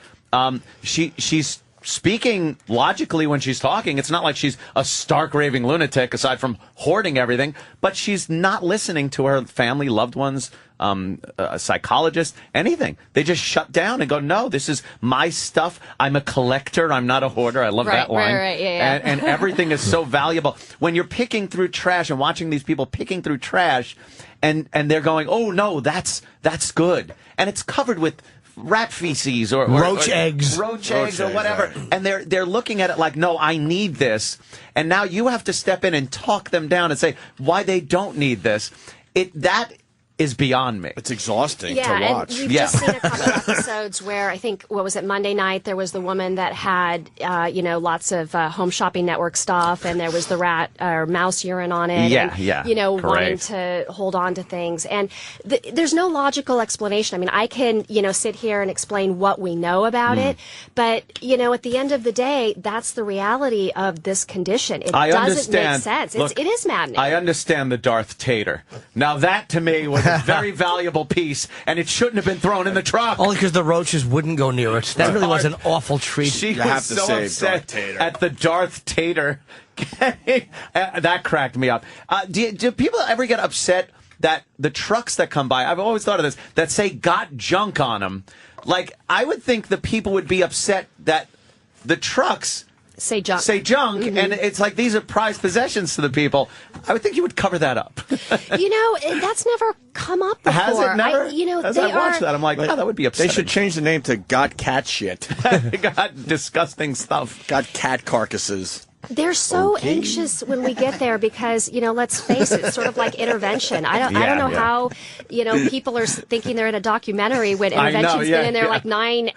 S8: She's speaking logically when she's talking. It's not like she's a stark raving lunatic aside from hoarding everything, but she's not listening to her family, loved ones, a psychologist, anything. They just shut down and go, no, this is my stuff. I'm a collector. I'm not a hoarder. I love that line.
S2: Right, yeah.
S8: And everything is so valuable. When you're picking through trash and watching these people picking through trash and they're going, oh, no, that's good. And it's covered with rat feces or
S9: roach eggs
S8: or whatever,
S3: right.
S8: and they're looking at it like, no, I need this, and now you have to step in and talk them down and say why they don't need this. That is beyond me.
S3: It's exhausting to watch.
S2: And we've just seen a couple of episodes where I think, what was it, Monday night, there was the woman that had, lots of Home Shopping Network stuff, and there was the rat or mouse urine on it. Wanting to hold on to things. And there's no logical explanation. I can, sit here and explain what we know about it, but, at the end of the day, that's the reality of this condition. It doesn't make sense. Look, it is maddening.
S8: I understand the Darth Tater. Now that, to me, was a very valuable piece, and it shouldn't have been thrown in the truck.
S9: Only because the roaches wouldn't go near it. That really was an awful treat.
S8: She was so upset at the Darth Tater. That cracked me up. Do people ever get upset that the trucks that come by, I've always thought of this, that say got junk on them? Like, I would think the people would be upset that the trucks
S2: say junk.
S8: And it's like these are prized possessions to the people. I would think you would cover that up.
S2: That's never come up before.
S8: Has it never?
S2: As
S8: I watch that, I'm like, that would be upsetting.
S3: They should change the name to Got Cat Shit.
S8: Got disgusting stuff.
S3: Got cat carcasses.
S2: They're so anxious when we get there because, let's face it, it's sort of like intervention. I don't know how, people are thinking they're in a documentary when intervention's been in there like 9,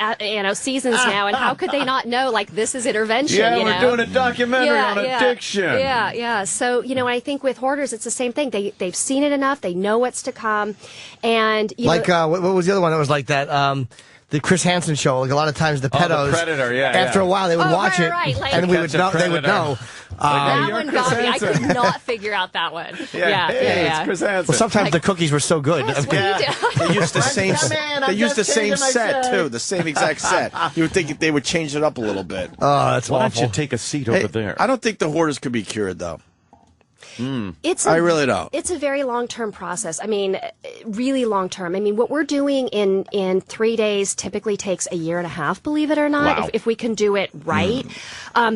S2: seasons now, and how could they not know, like, this is intervention,
S8: we're doing a documentary on addiction.
S2: Yeah. So, I think with hoarders, it's the same thing. They've seen it enough. They know what's to come. And,
S9: what was the other one that was like that? The Chris Hansen show, like a lot of times the pedos.
S8: The Predator,
S9: after a while, they would watch it,
S2: like,
S9: and we would know. They would know.
S2: That one got me. I could not figure out that one.
S8: It's Chris Hansen.
S9: Well, sometimes the cookies were so good.
S2: Yes,
S3: They used the same. They used the same set too, the same exact set. You would think they would change it up a little bit.
S9: Oh, that's awful.
S8: Why don't you take a seat over there?
S3: I don't think the hoarders could be cured though.
S2: I
S3: really don't.
S2: It's a very long-term process. I mean, really long-term. I mean, what we're doing in 3 days typically takes a year and a half, believe it or not,
S8: Wow.
S2: if we can do it right,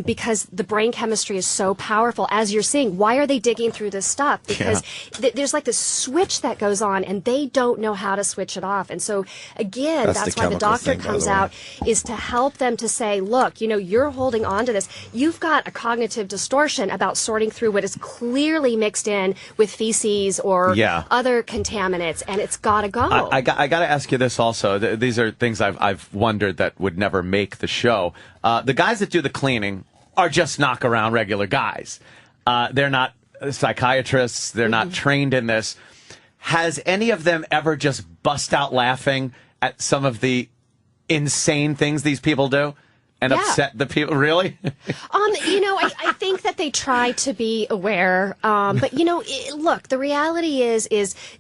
S2: because the brain chemistry is so powerful. As you're seeing, why are they digging through this stuff? Because there's like this switch that goes on, and they don't know how to switch it off. And so, again, that's why the doctor comes out, is to help them to say, look, you're holding on to this. You've got a cognitive distortion about sorting through what is clearly mixed in with feces or other contaminants, and it's got to go.
S8: I got to ask you this also. These are things I've wondered that would never make the show. The guys that do the cleaning are just knock around regular guys. They're not psychiatrists. They're not trained in this. Has any of them ever just bust out laughing at some of the insane things these people do? And upset the people, really?
S2: I think that they try to be aware. But, look, the reality is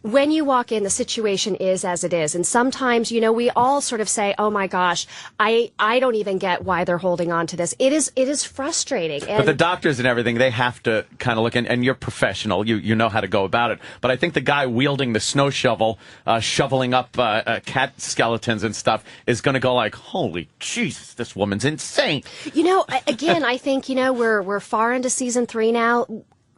S2: when you walk in, the situation is as it is. And sometimes, we all sort of say, oh, my gosh, I don't even get why they're holding on to this. It is frustrating.
S8: But the doctors and everything, they have to kind of look, and you're professional. You know how to go about it. But I think the guy wielding the snow shovel, shoveling up cat skeletons and stuff, is going to go like, holy Jesus, this woman's insane.
S2: Again, I think, we're far into season 3 now.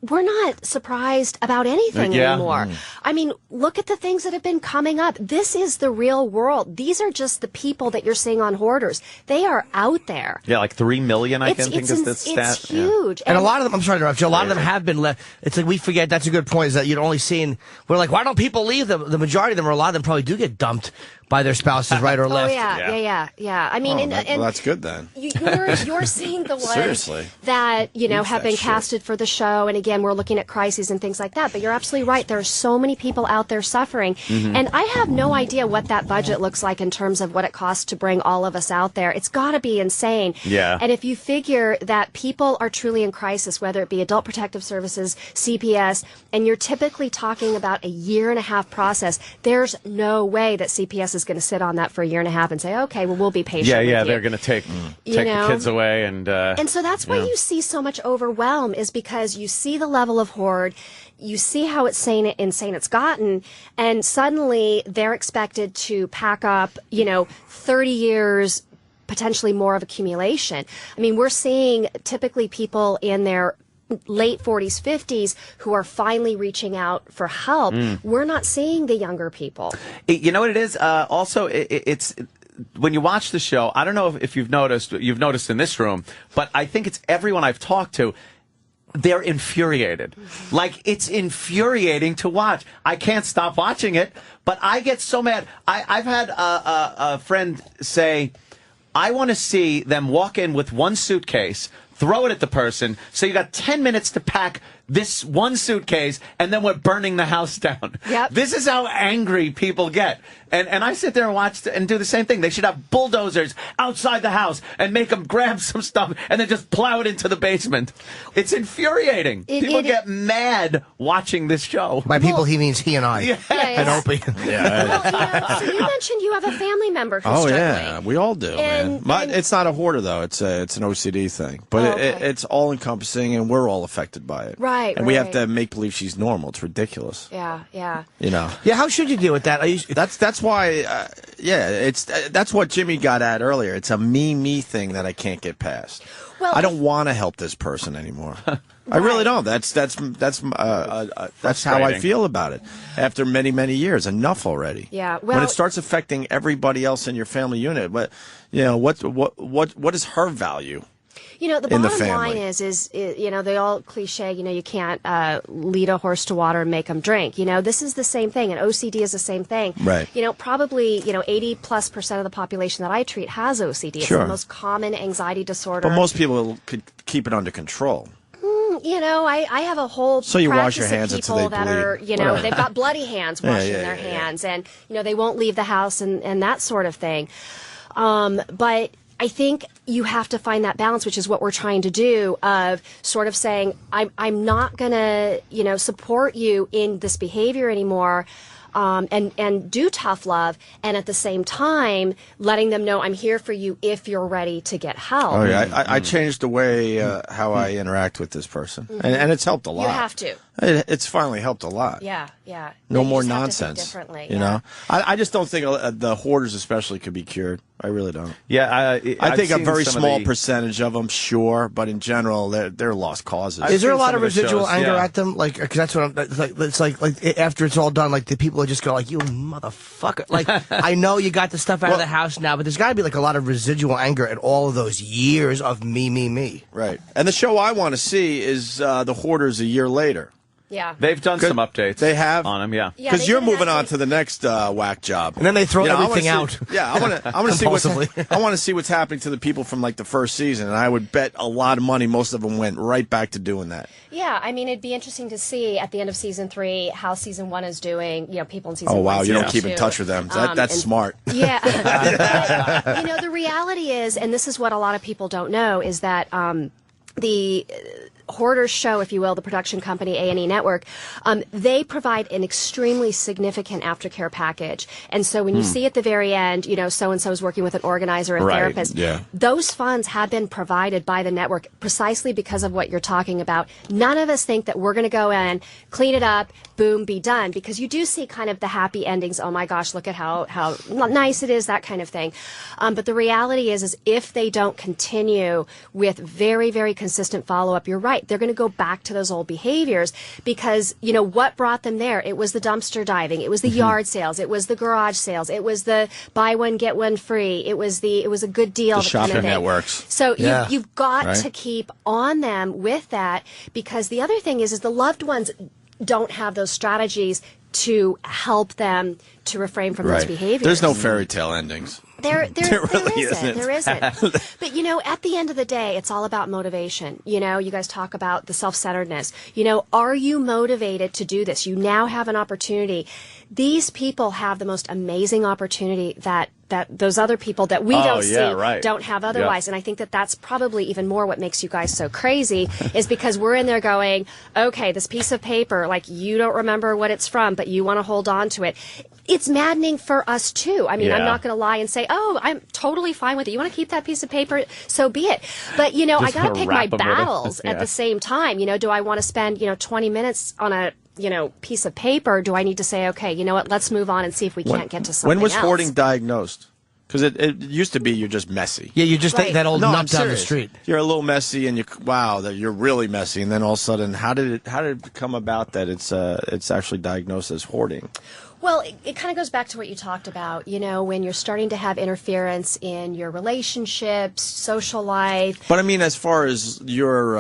S2: We're not surprised about anything anymore. I mean, look at the things that have been coming up. This is the real world. These are just the people that you're seeing on Hoarders. They are out there.
S8: Yeah, like 3 million, I think is the stat.
S2: It's huge.
S9: And a lot of them, I'm sorry to interrupt you, a lot of them have been left. It's like we forget, that's a good point, is that you're only seeing, we're like, why don't people leave them? The majority of them, or a lot of them probably do get dumped by their spouses, right or left.
S2: Yeah. I mean,
S3: well, that's good then.
S2: You're seeing the ones that have been casted for the show, and again, we're looking at crises and things like that. But you're absolutely right. There are so many people out there suffering, and I have no idea what that budget looks like in terms of what it costs to bring all of us out there. It's got to be insane.
S8: Yeah.
S2: And if you figure that people are truly in crisis, whether it be Adult Protective Services, CPS, and you're typically talking about a 1.5-year process, there's no way that CPS is going to sit on that for a 1.5 years and say, okay, well, we'll be patient with you.
S8: They're going to take the kids away. And
S2: so that's why you see so much overwhelm, is because you see the level of hoard, you see how insane it's gotten, and suddenly they're expected to pack up, 30 years, potentially more of accumulation. I mean, we're seeing typically people in their late 40s, 50s who are finally reaching out for help. We're not seeing the younger people.
S8: You know what it is? Also, it's when you watch the show, I don't know if you've noticed in this room, but I think it's everyone I've talked to, they're infuriated. Like, it's infuriating to watch. I can't stop watching it, but I get so mad. I've had a friend say, I want to see them walk in with one suitcase, throw it at the person, so you got 10 minutes to pack this one suitcase, and then we're burning the house down.
S2: Yep.
S8: This is how angry people get. And I sit there and watch and do the same thing. They should have bulldozers outside the house and make them grab some stuff and then just plow it into the basement. It's infuriating. People get mad watching this show.
S9: By people, he means he and I. And Opie.
S2: Well, so you mentioned you have a family member who's struggling.
S3: We all do, man. It's not a hoarder, though. It's an OCD thing. But it's all encompassing, and we're all affected by it.
S2: Right,
S3: and we have
S2: right.
S3: to make believe she's normal. It's ridiculous.
S2: Yeah, yeah.
S3: You know.
S9: Yeah, how should you deal with that?
S3: That's why. That's what Jimmy got at earlier. It's a me thing that I can't get past.
S2: Well,
S3: I don't want to help this person anymore. I really don't. That's how I feel about it. After many years, enough already.
S2: Yeah. Well,
S3: when it starts affecting everybody else in your family unit, what is her value?
S2: You know, the
S3: in the
S2: bottom line
S3: family.
S2: is, you know, they all cliche, you know, you can't lead a horse to water and make them drink. You know, this is the same thing, and OCD is the same thing.
S3: Right.
S2: You know, probably, 80+% of the population that I treat has OCD. It's
S3: Sure.
S2: the most common anxiety disorder.
S3: But most people could keep it under control.
S2: You know, I have a whole
S3: So you wash your
S2: practice
S3: hands
S2: of
S3: until
S2: people
S3: they
S2: that
S3: bleed.
S2: are, you know,
S3: Whatever.
S2: they've got bloody hands
S3: Yeah,
S2: washing
S3: yeah,
S2: their
S3: yeah, yeah.
S2: hands, and, you know, they won't leave the house and that sort of thing. But I think you have to find that balance, which is what we're trying to do, of sort of saying, I'm not going to, you know, support you in this behavior anymore. And do tough love, and at the same time letting them know I'm here for you if you're ready to get help.
S3: Oh yeah, I changed the way how I interact with this person, and it's helped a lot.
S2: You have to.
S3: It's finally helped a lot.
S2: Yeah, yeah.
S3: No
S2: You
S3: more
S2: just have to think
S3: nonsense.
S2: differently,
S3: You
S2: yeah.
S3: know, I just don't think the hoarders especially could be cured. I really don't.
S8: Yeah,
S3: I
S8: I've
S3: think a
S8: seen
S3: very
S8: some of
S3: small
S8: the-
S3: percentage of them, sure, but in general, they're lost causes.
S9: Is there a lot of residual anger
S3: Yeah.
S9: at them? Like, because that's what it's like after it's all done, like the people just go like, "You motherfucker!" Like, I know you got the stuff out of the house now, but there's got to be like a lot of residual anger at all of those years of me.
S3: Right. And the show I want to see is the hoarders a year later.
S2: Yeah.
S8: They've done some updates.
S3: They have
S8: on them, yeah.
S3: Because you're moving on to the next whack job,
S9: and then they throw
S3: You know, I
S9: everything
S3: wanna
S9: out.
S3: see- Yeah, I want to see what's
S9: Compulsively.
S3: I want to see what's happening to the people from like the first season, and I would bet a lot of money most of them went right back to doing that.
S2: Yeah, I mean, it'd be interesting to see at the end of season 3 how season 1 is doing. You know, people in season 1.
S3: Oh wow, you don't
S2: season
S3: keep in
S2: 2.
S3: touch with them. That's
S2: And-
S3: smart.
S2: Yeah. But, you know, the reality is, and this is what a lot of people don't know, is that the Hoarders Show, if you will, the production company A&E Network, they provide an extremely significant aftercare package. And so when you see at the very end, you know, so-and-so is working with an organizer, a
S3: Right,
S2: therapist,
S3: yeah.
S2: those funds have been provided by the network precisely because of what you're talking about. None of us think that we're going to go in, clean it up, boom, be done, because you do see kind of the happy endings. Oh my gosh, look at how nice it is, that kind of thing. But the reality is if they don't continue with very, very consistent follow-up, you're right. They're going to go back to those old behaviors because, you know, what brought them there? It was the dumpster diving. It was the yard sales. It was the garage sales. It was the buy one, get one free. It was a good deal.
S3: The
S2: kind
S3: shopping
S2: of thing.
S3: networks.
S2: So
S3: Yeah.
S2: you've got
S3: Right.
S2: to keep on them with that, because the other thing is the loved ones don't have those strategies to help them to refrain from those
S3: Right.
S2: behaviors.
S3: There's no fairy tale endings.
S2: There
S3: really
S2: isn't.
S3: isn't.
S2: There isn't. But, you know, at the end of the day, it's all about motivation. You know, you guys talk about the self-centeredness. You know, are you motivated to do this? You now have an opportunity. These people have the most amazing opportunity that those other people that we don't see don't have otherwise. And I think that that's probably even more what makes you guys so crazy is because we're in there going, okay, this piece of paper, like you don't remember what it's from, but you want to hold on to it. It's maddening for us too. I mean, I'm not going to lie and say, oh, I'm totally fine with it. You want to keep that piece of paper? So be it. But, you know,
S8: Just
S2: I got to pick my
S8: wrap 'em with it.
S2: battles at the same time. You know, do I want to spend, 20 minutes on a, piece of paper? Do I need to say, okay, you know what, let's move on and see if we can't get to something
S3: When was
S2: else.
S3: hoarding diagnosed? Because it used to be you're just messy.
S9: Yeah, you just
S2: Right.
S9: take that old
S3: No,
S9: nut
S3: I'm
S9: down the
S3: serious.
S9: street.
S3: You're a little messy, and that you're really messy, and then all of a sudden, how did it come about that it's actually diagnosed as hoarding?
S2: Well, it kind of goes back to what you talked about, when you're starting to have interference in your relationships, social life.
S3: But I mean, as far as your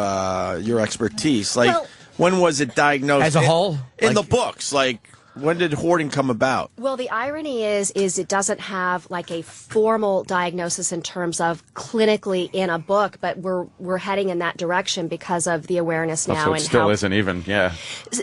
S3: expertise, like
S2: Well-
S3: when was it diagnosed
S9: As a whole?
S3: in
S9: Like-
S3: the books? Like when did hoarding come about?
S2: Well, the irony is it doesn't have like a formal diagnosis in terms of clinically in a book, but we're heading in that direction because of the awareness now
S8: So it
S2: and
S8: still
S2: how
S8: isn't even, yeah.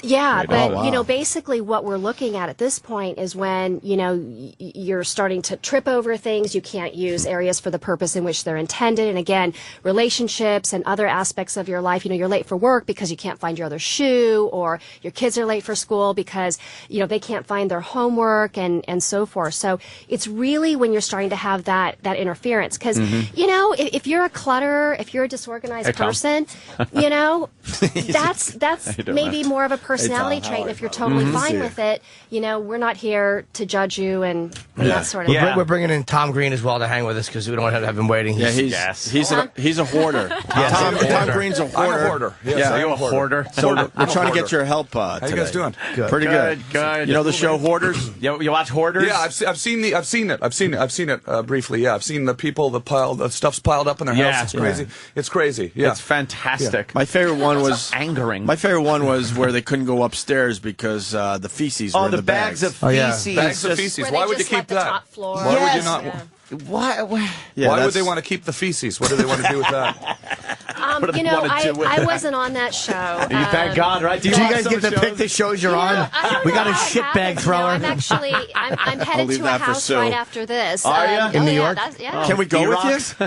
S2: Yeah,
S8: Right.
S2: but
S3: Oh, wow.
S2: basically what we're looking at this point is when you're starting to trip over things. You can't use areas for the purpose in which they're intended, and again, relationships and other aspects of your life. You're late for work because you can't find your other shoe, or your kids are late for school because they can't find their homework and so forth. So it's really when you're starting to have that interference. Because, if you're a clutterer, if you're a disorganized person, that's maybe more of a personality trait. And if you're totally fine with it, we're not here to judge you and that sort of thing.
S9: We're bringing in Tom Green as well to hang with us because we don't want to have him waiting.
S3: Yeah, he's a hoarder. Tom Green's a hoarder.
S15: I'm a hoarder. Yes,
S3: Are
S8: you a hoarder?
S3: So we're trying to get your help today.
S15: How you guys doing?
S3: Good. Pretty good.
S8: Good.
S3: You know the show Hoarders?
S8: You watch Hoarders?
S15: Yeah, I've seen it briefly. Yeah, I've seen the people, the stuff's piled up in their house. It's crazy.
S3: Yeah.
S15: It's crazy. Yeah,
S8: it's fantastic.
S3: My favorite one was
S8: angering.
S3: My favorite one was where they couldn't go upstairs because the feces were in the
S8: bags of feces.
S15: Bags of feces. Why would you keep that? Why would you not?
S8: Why
S15: would they want to keep the feces? What do they want to do with that?
S2: I wasn't on that show.
S8: Thank God, right?
S9: Do you guys get to pick the shows you're on? We got a shitbag thrower.
S2: I'm headed to a house right after this.
S8: Are you?
S9: In New York?
S3: Can we go with you?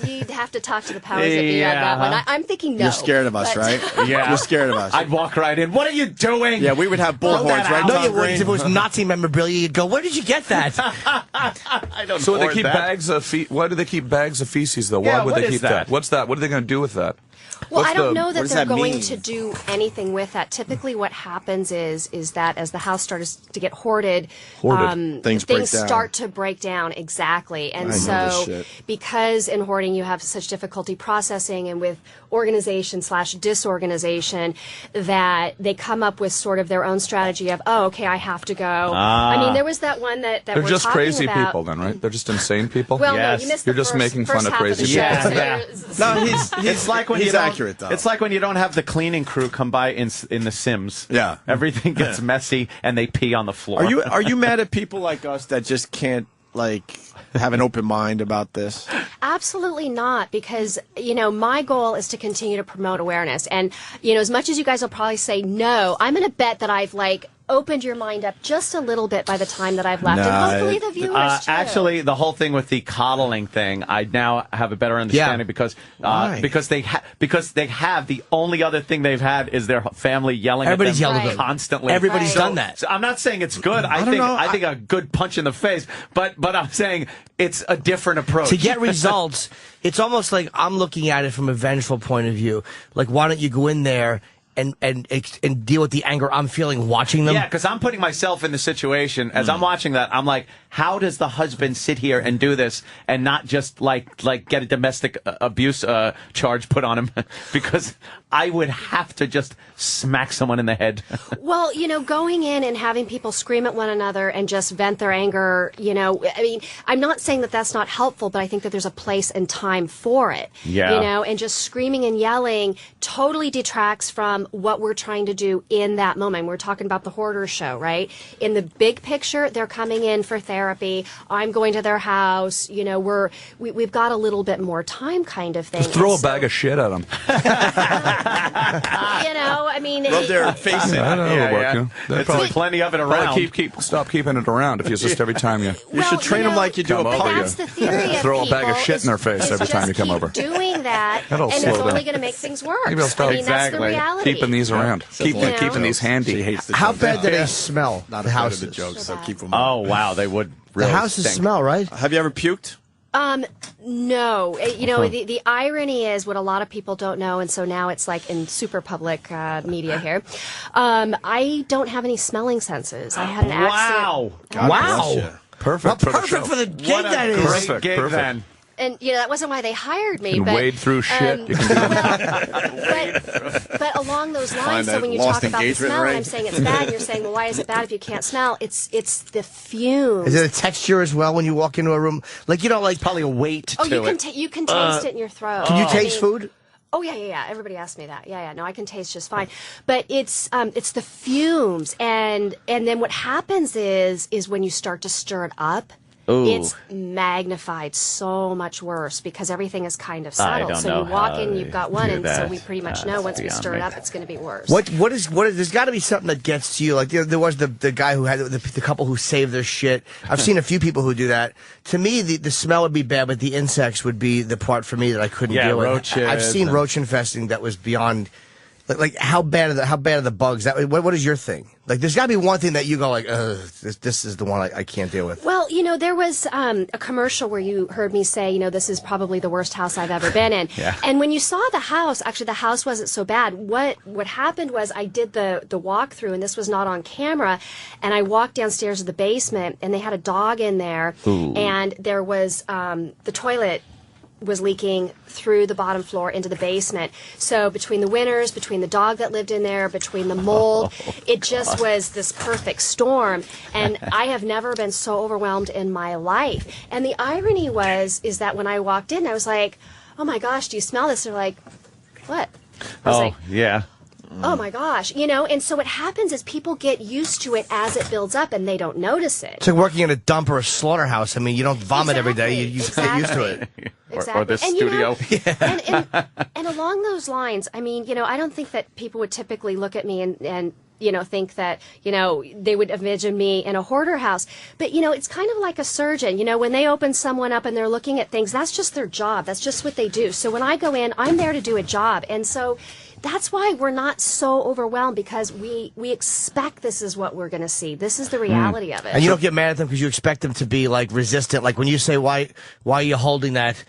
S2: You'd have to talk to the powers that be on that one. I'm thinking no.
S3: You're scared of us, right?
S8: Yeah.
S3: You're scared of us.
S8: I'd walk right in. What are you doing?
S3: Yeah, we would have bullhorns, right?
S9: No, you wouldn't. If it was Nazi memorabilia, you'd go, where did you get that?
S8: I don't
S15: So
S8: know.
S15: they keep bags of why do they keep bags of feces though? Why would they keep that? What's that? What are they going to do with that?
S2: Well, I don't know that they're going to do anything with that. Typically what happens is that as the house starts to get hoarded.
S3: Things
S2: start to break down. Exactly. And so because in hoarding you have such difficulty processing and with organization/disorganization that they come up with sort of their own strategy of, I have to go. I mean, there was that one that
S15: they're
S2: we're
S15: just
S2: talking
S15: crazy
S2: about.
S15: people then, right? They're just insane people?
S2: Well, no, you missed
S15: You're
S2: the
S15: just
S2: first,
S15: making
S2: first
S15: fun of
S2: half
S15: crazy
S2: the
S15: people.
S2: show.
S3: No,
S8: it's like when
S3: he's
S8: you don't,
S3: accurate though.
S8: It's like when you don't have the cleaning crew come by in The Sims.
S3: Yeah,
S8: everything gets messy and they pee on the floor.
S3: Are you mad at people like us that just can't have an open mind about this?
S2: Absolutely not, because my goal is to continue to promote awareness, and as much as you guys will probably say no, I'm going to bet that I've opened your mind up just a little bit by the time that I've left, and hopefully the viewers too.
S8: Actually, the whole thing with the coddling thing, I now have a better understanding because they have the only other thing they've had is their family yelling at them constantly.
S9: Everybody's done that.
S8: So I'm not saying it's good. I think a good punch in the face, but I'm saying it's a different approach.
S9: To get results, it's almost like I'm looking at it from a vengeful point of view. Like, why don't you go in there and deal with the anger I'm feeling watching them?
S8: Yeah, because I'm putting myself in the situation. As I'm watching that, I'm like, how does the husband sit here and do this and not just get a domestic abuse charge put on him? Because I would have to just smack someone in the head.
S2: Well, going in and having people scream at one another and just vent their anger, I mean, I'm not saying that that's not helpful, but I think that there's a place and time for it.
S8: Yeah.
S2: And just screaming and yelling totally detracts from what we're trying to do in that moment. We're talking about the Hoarder show, right? In the big picture, they're coming in for therapy. I'm going to their house. We've got a little bit more time, kind of thing.
S15: Just throw a bag of shit at them.
S2: I mean,
S3: rub their face in.
S15: I don't know.
S8: There's plenty of it around.
S15: Stop keeping it around if you just every time you.
S3: You should train them like you do a puppy.
S2: That's the theory of
S15: throw a bag of
S2: people
S15: shit in their face every time you come over.
S2: Doing that,
S15: That'll
S2: and
S15: slow
S2: it's
S15: down.
S2: only going to make things worse.
S15: Maybe I'll stop.
S2: I mean, that's the reality.
S15: Keeping these around. Keeping these handy.
S3: She hates the
S9: How
S3: jokes.
S9: bad do they smell?
S3: Not
S9: the
S3: afraid of
S9: houses.
S3: the jokes, so keep them.
S8: Oh wow, they would. Really
S9: The houses
S8: stink.
S9: smell, right?
S3: Have you ever puked?
S2: No. The irony is what a lot of people don't know, and so now it's in super public media here. I don't have any smelling senses. I had an accident.
S9: Wow.
S15: Perfect.
S9: Well, perfect for the gig
S8: What a
S9: that is.
S8: great gig then.
S2: And that wasn't why they hired me.
S15: You can
S2: but,
S15: wade through shit. You can
S2: but along those lines, so
S3: that
S2: when you
S3: lost
S2: talk about the
S3: engagement
S2: smell, and
S3: ring.
S2: I'm saying it's bad, and you're saying, well, why is it bad if you can't smell? It's the fumes.
S9: Is it a texture as well when you walk into a room?
S8: Probably a weight to it.
S2: You can taste it in your throat.
S9: Can you taste food?
S2: Oh yeah. Everybody asked me that. Yeah. No, I can taste just fine. But it's the fumes, and then what happens is when you start to stir it up.
S8: Ooh.
S2: It's magnified so much worse because everything is kind of subtle.
S8: don't
S2: So
S8: know
S2: you walk
S8: how
S2: in, you've got one,
S8: do
S2: and so
S8: that.
S2: we pretty much know once we
S8: beyond
S2: stir
S8: me.
S2: it up, it's going to be worse.
S9: What is there's got to be something that gets to you. Like there was the guy who had the couple who saved their shit. I've seen a few people who do that. To me, the smell would be bad, but the insects would be the part for me that I couldn't deal with.
S8: roaches.
S9: I've seen roach infesting that was beyond Like how bad are the bugs? What is your thing? Like, there's got to be one thing that you go like, this is the one I can't deal with.
S2: Well, there was a commercial where you heard me say, this is probably the worst house I've ever been in.
S8: Yeah.
S2: And when you saw the house, actually the house wasn't so bad. What happened was I did the walkthrough, and this was not on camera, and I walked downstairs to the basement, and they had a dog in there, and there was the toilet was leaking through the bottom floor into the basement. So between the winters, between the dog that lived in there, between the mold, it just was this perfect storm. And I have never been so overwhelmed in my life. And the irony is that when I walked in, I was like, oh my gosh, do you smell this? They're like, what? I was like,
S8: yeah.
S2: oh my gosh, and so what happens is people get used to it as it builds up and they don't notice it.
S9: It's like working in a dump or a slaughterhouse. I mean, you don't vomit every day. You get used to it.
S2: Exactly.
S8: Or this studio.
S2: And along those lines, I mean, I don't think that people would typically look at me and think that, they would envision me in a hoarder house. But, it's kind of like a surgeon. When they open someone up and they're looking at things, that's just their job. That's just what they do. So when I go in, I'm there to do a job. And so that's why we're not so overwhelmed, because we expect this is what we're going to see. This is the reality of it.
S9: And you don't get mad at them because you expect them to be, like, resistant. Like, when you say, why are you holding that?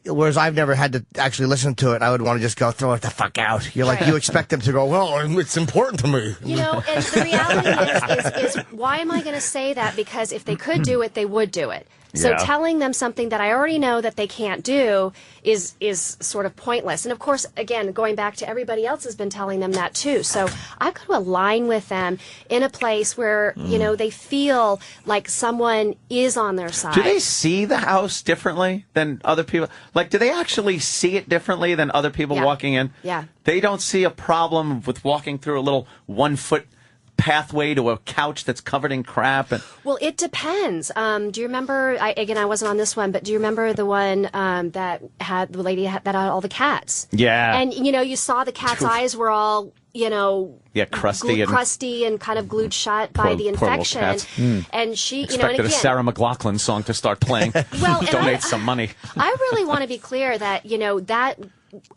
S9: Whereas I've never had to actually listen to it. I would want to just go, throw it the fuck out. You're like, you expect them to go, well, it's important to me.
S2: And the reality is why am I going to say that? Because if they could do it, they would do it. So telling them something that I already know that they can't do is sort of pointless. And of course, again, going back to everybody else has been telling them that too. So I've got to align with them in a place where, they feel like someone is on their side.
S8: Do they see the house differently than other people? Like, do they actually see it differently than other people walking in?
S2: Yeah.
S8: They don't see a problem with walking through a little 1-foot pathway to a couch that's covered in crap.
S2: Well, it depends. Do you remember, I wasn't on this one, but do you remember the one that had the lady that had all the cats?
S8: Yeah.
S2: And, you saw the cat's eyes were all, crusty and kind of glued shut by the infection. And she,
S8: expected a Sarah McLachlan song to start playing.
S2: Well,
S8: donate some money.
S2: I really want to be clear that, that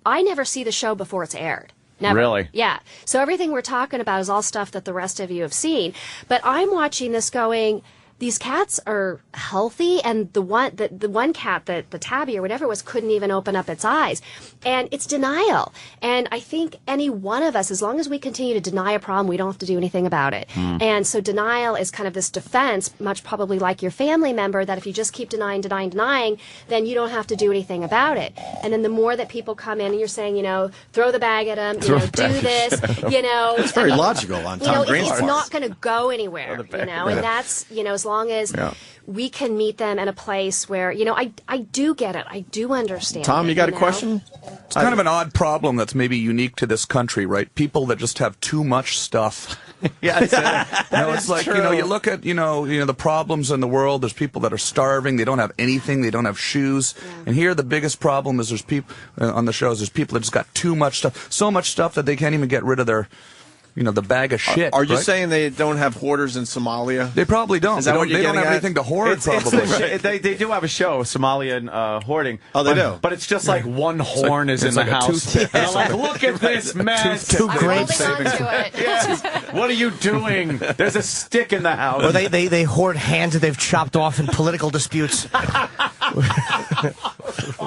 S2: I never see the show before it's aired. Never.
S8: Really?
S2: Yeah. So everything we're talking about is all stuff that the rest of you have seen. But I'm watching this going, these cats are healthy, and the one cat, the tabby or whatever it was, couldn't even open up its eyes. And it's denial. And I think any one of us, as long as we continue to deny a problem, we don't have to do anything about it. And so denial is kind of this defense, much probably like your family member, that if you just keep denying, then you don't have to do anything about it. And then the more that people come in and you're saying, throw the bag at them, do this,
S3: It's very logical on Tom Green's
S2: it's
S3: part.
S2: not going to go anywhere, and that's, as long as we can meet them in a place where, I do get it. I do understand.
S3: Tom, you got a question?
S6: It's kind of an odd problem that's maybe unique to this country, right? People that just have too much stuff.
S8: Yes,
S6: it's like,
S8: true.
S6: You look at, the problems in the world. There's people that are starving. They don't have anything. They don't have shoes. And here the biggest problem is there's people on the shows. There's people that just got too much stuff. So much stuff that they can't even get rid of their the bag of shit.
S3: Are you saying they don't have hoarders in Somalia?
S6: They probably don't.
S3: Is that what you're
S6: they don't
S3: getting
S6: have
S3: at?
S6: anything to hoard, probably.
S8: They do have a show, Somalian hoarding.
S3: Oh, they do?
S8: But it's just like one horn is in the house. And I'm like, look at this mess.
S9: Two grapes.
S8: What are you doing? There's a stick in the house.
S9: Or they hoard hands that they've chopped off in political disputes.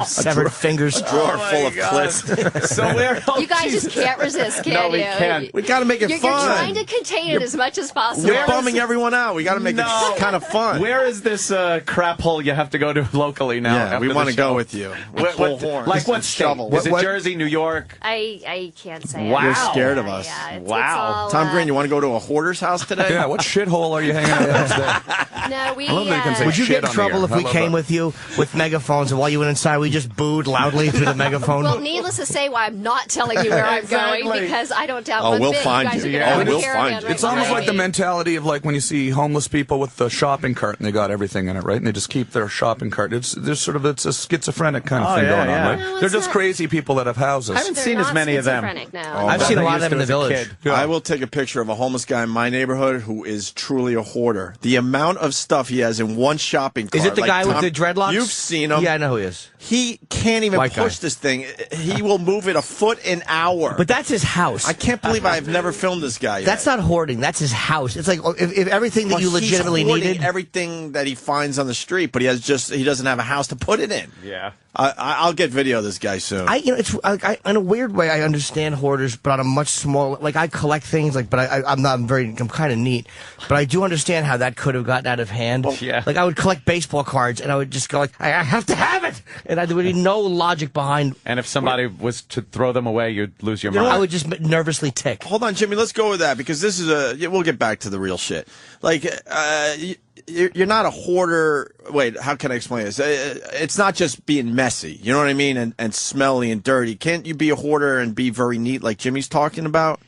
S9: Severed fingers.
S3: A drawer full of clips.
S8: So
S2: you guys just can't resist, can you?
S8: No, we can't.
S3: We got to make it fun.
S2: You're trying to contain it as much as possible.
S3: You're bumming everyone out. We got to make it kind of fun.
S8: Where is this crap hole you have to go to locally now?
S3: Yeah, we want to go with you.
S8: Like what state? Is it Jersey, New York?
S2: I can't say
S8: Wow.
S2: it.
S3: You're scared of us.
S8: Wow.
S3: Tom Green, you want to go to a hoarder's house today?
S6: Yeah, what shithole are you hanging out at today?
S2: No, we.
S9: Would you get in trouble if we came with you with megaphones, and while you went inside, we just booed loudly through the megaphone?
S2: Well, needless to say, why I'm not telling you where I'm going, because I don't doubt one
S3: we'll
S2: bit
S3: find
S2: you guys
S3: you.
S2: are going to
S3: We'll
S2: carry
S3: find
S2: on
S3: you.
S2: right
S6: It's almost
S2: behind
S6: like the
S2: me.
S6: mentality of like when you see homeless people with the shopping cart and they got everything in it, right? And they just keep their shopping cart. It's a schizophrenic kind of thing going on, right?
S2: No,
S6: They're
S2: it's
S6: just
S2: not.
S6: crazy people that have houses.
S8: I haven't
S2: They're
S8: seen as
S2: not
S8: many of them.
S2: schizophrenic, no.
S9: I've seen a lot of them in the village.
S3: I will take a picture of a homeless guy in my neighborhood who is truly a hoarder. The amount of stuff he has in one shopping cart.
S9: Is it the
S3: like
S9: guy with
S3: Tom,
S9: the dreadlocks?
S3: You've seen him.
S9: Yeah, I know who he is.
S3: He can't even
S9: White
S3: push
S9: guy.
S3: this thing. He will move it a foot an hour.
S9: But that's his house.
S3: I can't believe I've never filmed this guy yet.
S9: That's not hoarding. That's his house. It's like if everything that
S3: Well,
S9: you legitimately
S3: he's hoarding
S9: needed.
S3: everything that he finds on the street, but he doesn't have a house to put it in.
S8: Yeah.
S3: I'll get video of this guy soon.
S9: It's in a weird way. I understand hoarders, but on a much smaller. Like I collect things, like, but I'm kind of neat. But I do understand how that could have gotten out of hand.
S8: Yeah.
S9: Like I would collect baseball cards, and I would just go like, I have to have it, and there would be no logic behind.
S8: And if somebody was to throw them away, you'd lose your mind.
S9: I would just nervously tick.
S3: Hold on, Jimmy. Let's go with that because this is we'll get back to the real shit. Like, you're not a hoarder. Wait, how can I explain this? It's not just being messy. You know what I mean? And smelly and dirty. Can't you be a hoarder and be very neat like Jimmy's talking about?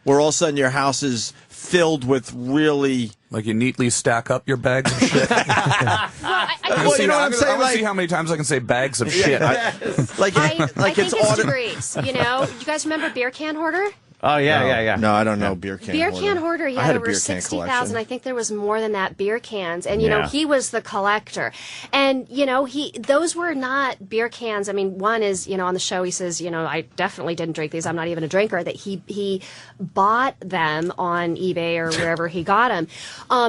S3: Where all of a sudden your house is filled with really...
S6: Like you neatly stack up your bags of shit.
S3: Well, you know what I'm saying?
S6: I want to see how many times I can say bags of shit.
S2: I think it's degrees. You know, you guys remember Beer Can Hoarder?
S8: Oh, yeah.
S3: No, I don't know Beer Can
S2: Beer
S3: Hoarder.
S2: Can Hoarder, he
S3: I
S2: had
S3: a
S2: over
S3: beer can
S2: 60,000.
S3: collection.
S2: I think there was more than that beer cans. And, you know,
S8: Yeah.
S2: he was the collector. And, you know, those were not beer cans. I mean, one is, you know, on the show he says, you know, I definitely didn't drink these. I'm not even a drinker. That he bought them on eBay or wherever he got them.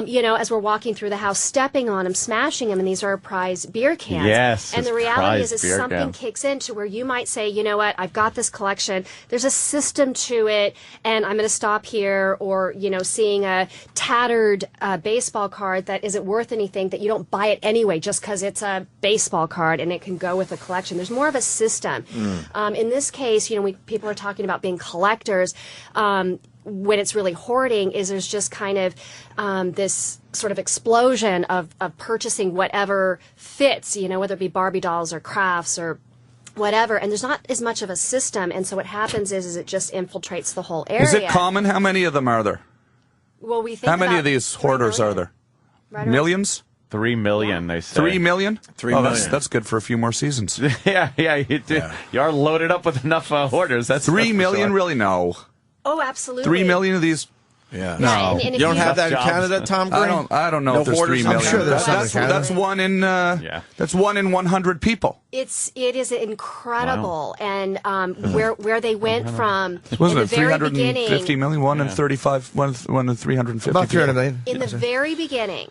S2: You know, as we're walking through the house, stepping on them, smashing them, and these are prize beer cans.
S8: Yes,
S2: and the
S8: it's
S2: reality
S8: prize
S2: is
S8: beer
S2: something
S8: can.
S2: kicks in to where you might say, you know what, I've got this collection. There's a system to it, and I'm going to stop here. Or, you know, seeing a tattered baseball card that isn't worth anything, that you don't buy it anyway just because it's a baseball card and it can go with a collection. There's more of a system. In this case, you know, people are talking about being collectors. When it's really hoarding, there's just kind of this sort of explosion of purchasing whatever fits, you know, whether it be Barbie dolls or crafts or whatever, and there's not as much of a system, and so what happens is it just infiltrates the whole area.
S6: Is it common? How many of them are there?
S2: Well, we think
S6: How many
S2: about
S6: of these hoarders are there?
S2: Right around-
S6: Millions?
S8: 3 million, they say.
S6: 3 million?
S3: 3
S6: oh,
S3: million.
S6: That's good for a few more seasons.
S8: yeah, you do. You are loaded up with enough hoarders. That's
S6: 3 million?
S8: sure.
S6: Really? No.
S2: Oh, absolutely.
S6: 3 million of these?
S3: Yeah.
S6: No.
S2: and
S3: You
S2: if
S3: don't
S2: you-
S3: have that in
S8: Jobs.
S3: Canada, Tom Green?
S6: I don't know
S3: No
S6: if there's
S3: hoarders?
S6: 3
S3: I'm
S6: million.
S3: sure there's some in
S6: that's,
S3: Canada.
S6: that's one in that's 1 in 100 people.
S2: it is incredible, and where they went from
S6: Wasn't
S2: in
S6: it
S2: the very
S6: 350
S2: beginning.
S6: million? 1 in 35, 1 in 350.
S9: About 300 million.
S2: In the very beginning,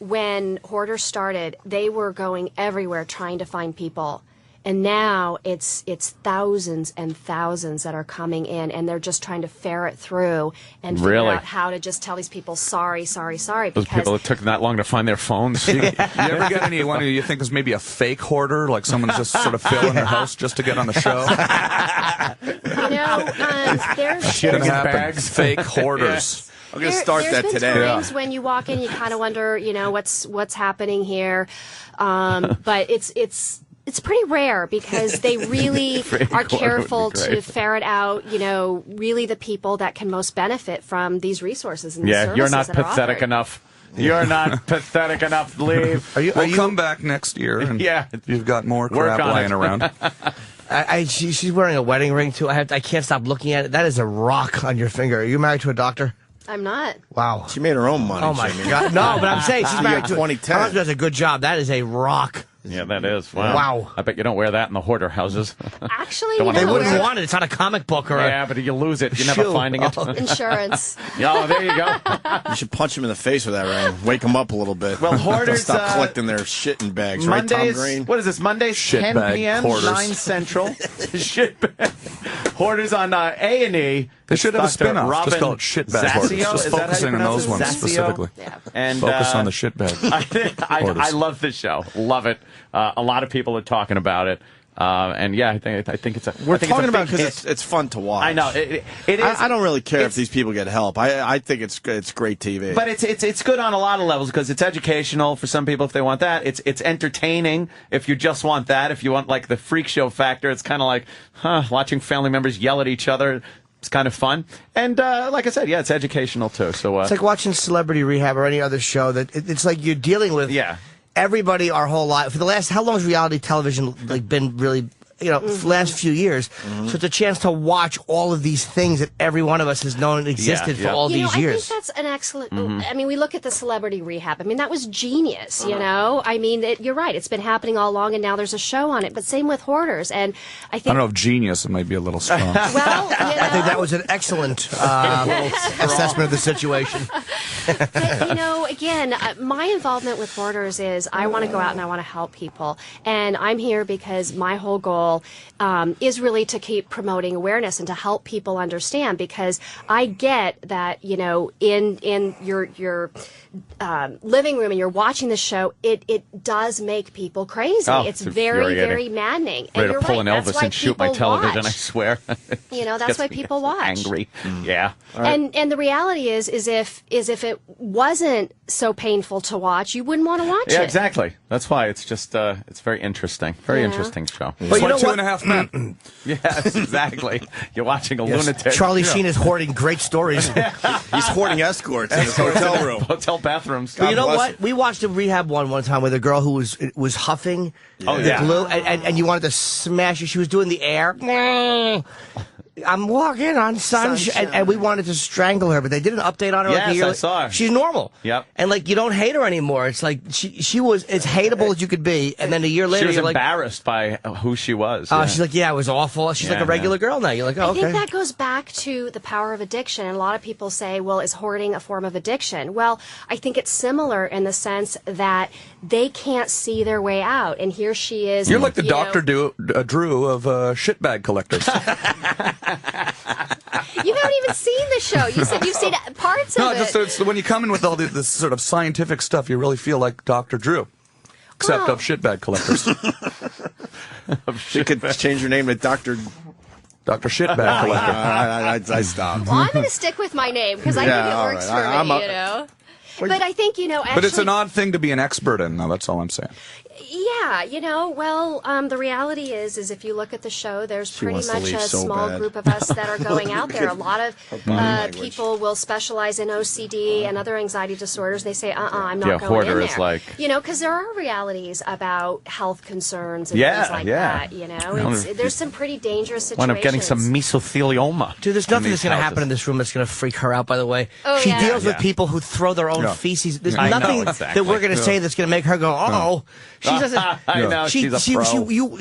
S2: when hoarders started, they were going everywhere trying to find people. And now it's thousands and thousands that are coming in, and they're just trying to ferret through and figure
S8: Really?
S2: out how to just tell these people sorry.
S8: Those
S2: Because
S8: people that took that long to find their phones.
S6: You ever get anyone who you think is maybe a fake hoarder, like someone's just sort of filling their house just to get on the show?
S2: you know, there's
S8: Shitting in
S6: Happen.
S8: bags.
S6: Fake hoarders.
S3: I'm going to start
S2: there's
S3: that
S2: been
S3: today.
S2: times when you walk in, you kind of wonder, you know, what's happening here, but it's pretty rare because they really are careful to ferret out, you know, really the people that can most benefit from these resources and
S8: Yeah,
S2: services
S8: you're not
S2: that are
S8: pathetic
S2: offered.
S8: enough. You're not pathetic enough. Leave.
S6: We'll come back next year, and you've got more
S8: Work
S6: crap
S8: on
S6: lying
S8: it.
S6: around.
S9: She's wearing a wedding ring too. I can't stop looking at it. That is a rock on your finger. Are you married to a doctor?
S2: I'm not.
S9: Wow.
S3: She made her own money.
S9: Oh my
S3: Jimmy.
S9: God! No, but I'm saying she's married to.
S3: 2010.
S9: Her husband does a good job. That is a rock.
S8: Yeah, that is. Wow.
S9: Wow.
S8: I bet you don't wear that in the hoarder houses.
S2: Actually,
S8: Don't
S2: you
S8: wanna
S9: They
S2: know,
S8: lose
S9: wouldn't
S8: it.
S9: want it. It's not a comic book or
S8: Yeah, but you lose it. You're never
S9: Shoe.
S8: finding it.
S2: insurance.
S8: Oh, there you go.
S3: You should punch him in the face with that ring. Wake him up a little bit.
S8: Well, hoarders,
S3: Stop collecting their shit in bags, right, Tom
S8: Mondays,
S3: Green?
S8: what is this, Mondays,
S6: Shit
S8: 10
S6: bag
S8: p.m.,
S6: hoarders.
S8: 9 Central. Shit bag. Hoarders on A&E.
S6: They should have a
S8: Dr.
S6: spin-off.
S8: Robin
S6: Just call it shitbag hoarders.
S8: Zazzio?
S6: Just
S8: Is that how you
S6: focusing on
S8: pronounce
S6: those
S8: it?
S6: ones
S8: Zazzio?
S6: specifically.
S2: Yeah.
S8: And,
S6: Focus on the shitbag.
S8: I love this show. Love it. A lot of people are talking about it. And yeah, I think it's a.
S3: We're
S8: I think
S3: talking
S8: it's a
S3: about
S8: big
S3: because
S8: hit.
S3: it's fun to watch.
S8: I know it is.
S3: I don't really care if these people get help. I think it's great TV.
S8: But it's good on a lot of levels because it's educational for some people if they want that. It's entertaining if you just want that. If you want like the freak show factor, it's kind of like watching family members yell at each other. It's kind of fun. And like I said, yeah, it's educational too. So
S9: it's like watching Celebrity Rehab or any other show that it's like you're dealing with.
S8: Yeah.
S9: Everybody our whole life for the last how long has reality television like been really last few years. So it's a chance to watch all of these things that every one of us has known existed for all these years.
S2: I think that's an excellent. I mean, we look at the celebrity rehab. I mean, that was genius. You know, I mean, you're right. It's been happening all along, and now there's a show on it. But same with hoarders, and I think
S6: I don't know if genius it might be a little strong.
S2: Well,
S9: I think that was an excellent assessment of the situation.
S2: But, again, my involvement with hoarders is I want to go out and I want to help people. And I'm here because my whole goal is really to keep promoting awareness and to help people understand, because I get that, in your living room and you're watching the show, it does make people crazy.
S8: Oh,
S2: it's very, very maddening. And you're
S8: pull
S2: right.
S8: an
S2: That's
S8: Elvis
S2: why
S8: and shoot my
S2: people
S8: television,
S2: watch.
S8: I swear.
S2: That's why people watch.
S8: Angry. Yeah.
S2: And the reality is if it wasn't so painful to watch, you wouldn't want to watch
S8: Yeah,
S2: it.
S8: exactly. That's why it's just it's very interesting. Very interesting show.
S9: But you know
S6: Two
S9: what?
S6: and a Half Men.
S8: Yes, exactly. You're watching a lunatic.
S9: Charlie Sheen is hoarding great stories.
S3: He's hoarding escorts in his hotel room.
S8: Hotel bathrooms.
S9: But you know
S3: bless
S9: what? We watched a rehab one time with a girl who was huffing
S8: Oh, yeah.
S9: glue, and you wanted to smash her. She was doing the air. I'm walking on sunshine, and we wanted to strangle her, but they did an update on her.
S8: Yes,
S9: like a year
S8: I saw her.
S9: She's normal.
S8: Yep.
S9: And you don't hate her anymore. It's like she was as hateable as you could be, and then a year later
S8: She was
S9: you're like,
S8: embarrassed by who she was.
S9: she's like, yeah, it was awful. She's like a regular girl now. You're like, oh,
S2: I
S9: okay.
S2: think that goes back to the power of addiction. And a lot of people say, well, is hoarding a form of addiction? Well, I think it's similar in the sense that they can't see their way out. And here she is.
S6: You're like the Dr. Drew of shitbag collectors.
S2: You haven't even seen the show. You said you've seen parts of it.
S6: No, it's when you come in with all this sort of scientific stuff, you really feel like Dr. Drew. Except of shitbag collectors.
S3: She could change her name to Dr.
S6: Shitbag Collector.
S3: I stopped.
S2: Well, I'm going to stick with my name because I think it works for me, But I think, actually...
S6: But it's an odd thing to be an expert in, though. That's all I'm saying.
S2: Yeah, the reality is if you look at the show, there's pretty much a small group of us that are going out there. A lot of people will specialize in OCD and other anxiety disorders. They say, I'm not going in there. Because there are realities about health concerns and things like that. There's some pretty dangerous situations.
S8: Wind up getting some mesothelioma.
S9: Dude, there's nothing that's going to happen in this room that's going to freak her out, by the way.
S2: Oh,
S9: she deals with people who throw their own feces. There's nothing that we're going to say that's going to make her go, uh-oh. She doesn't.
S8: I know, she's a pro.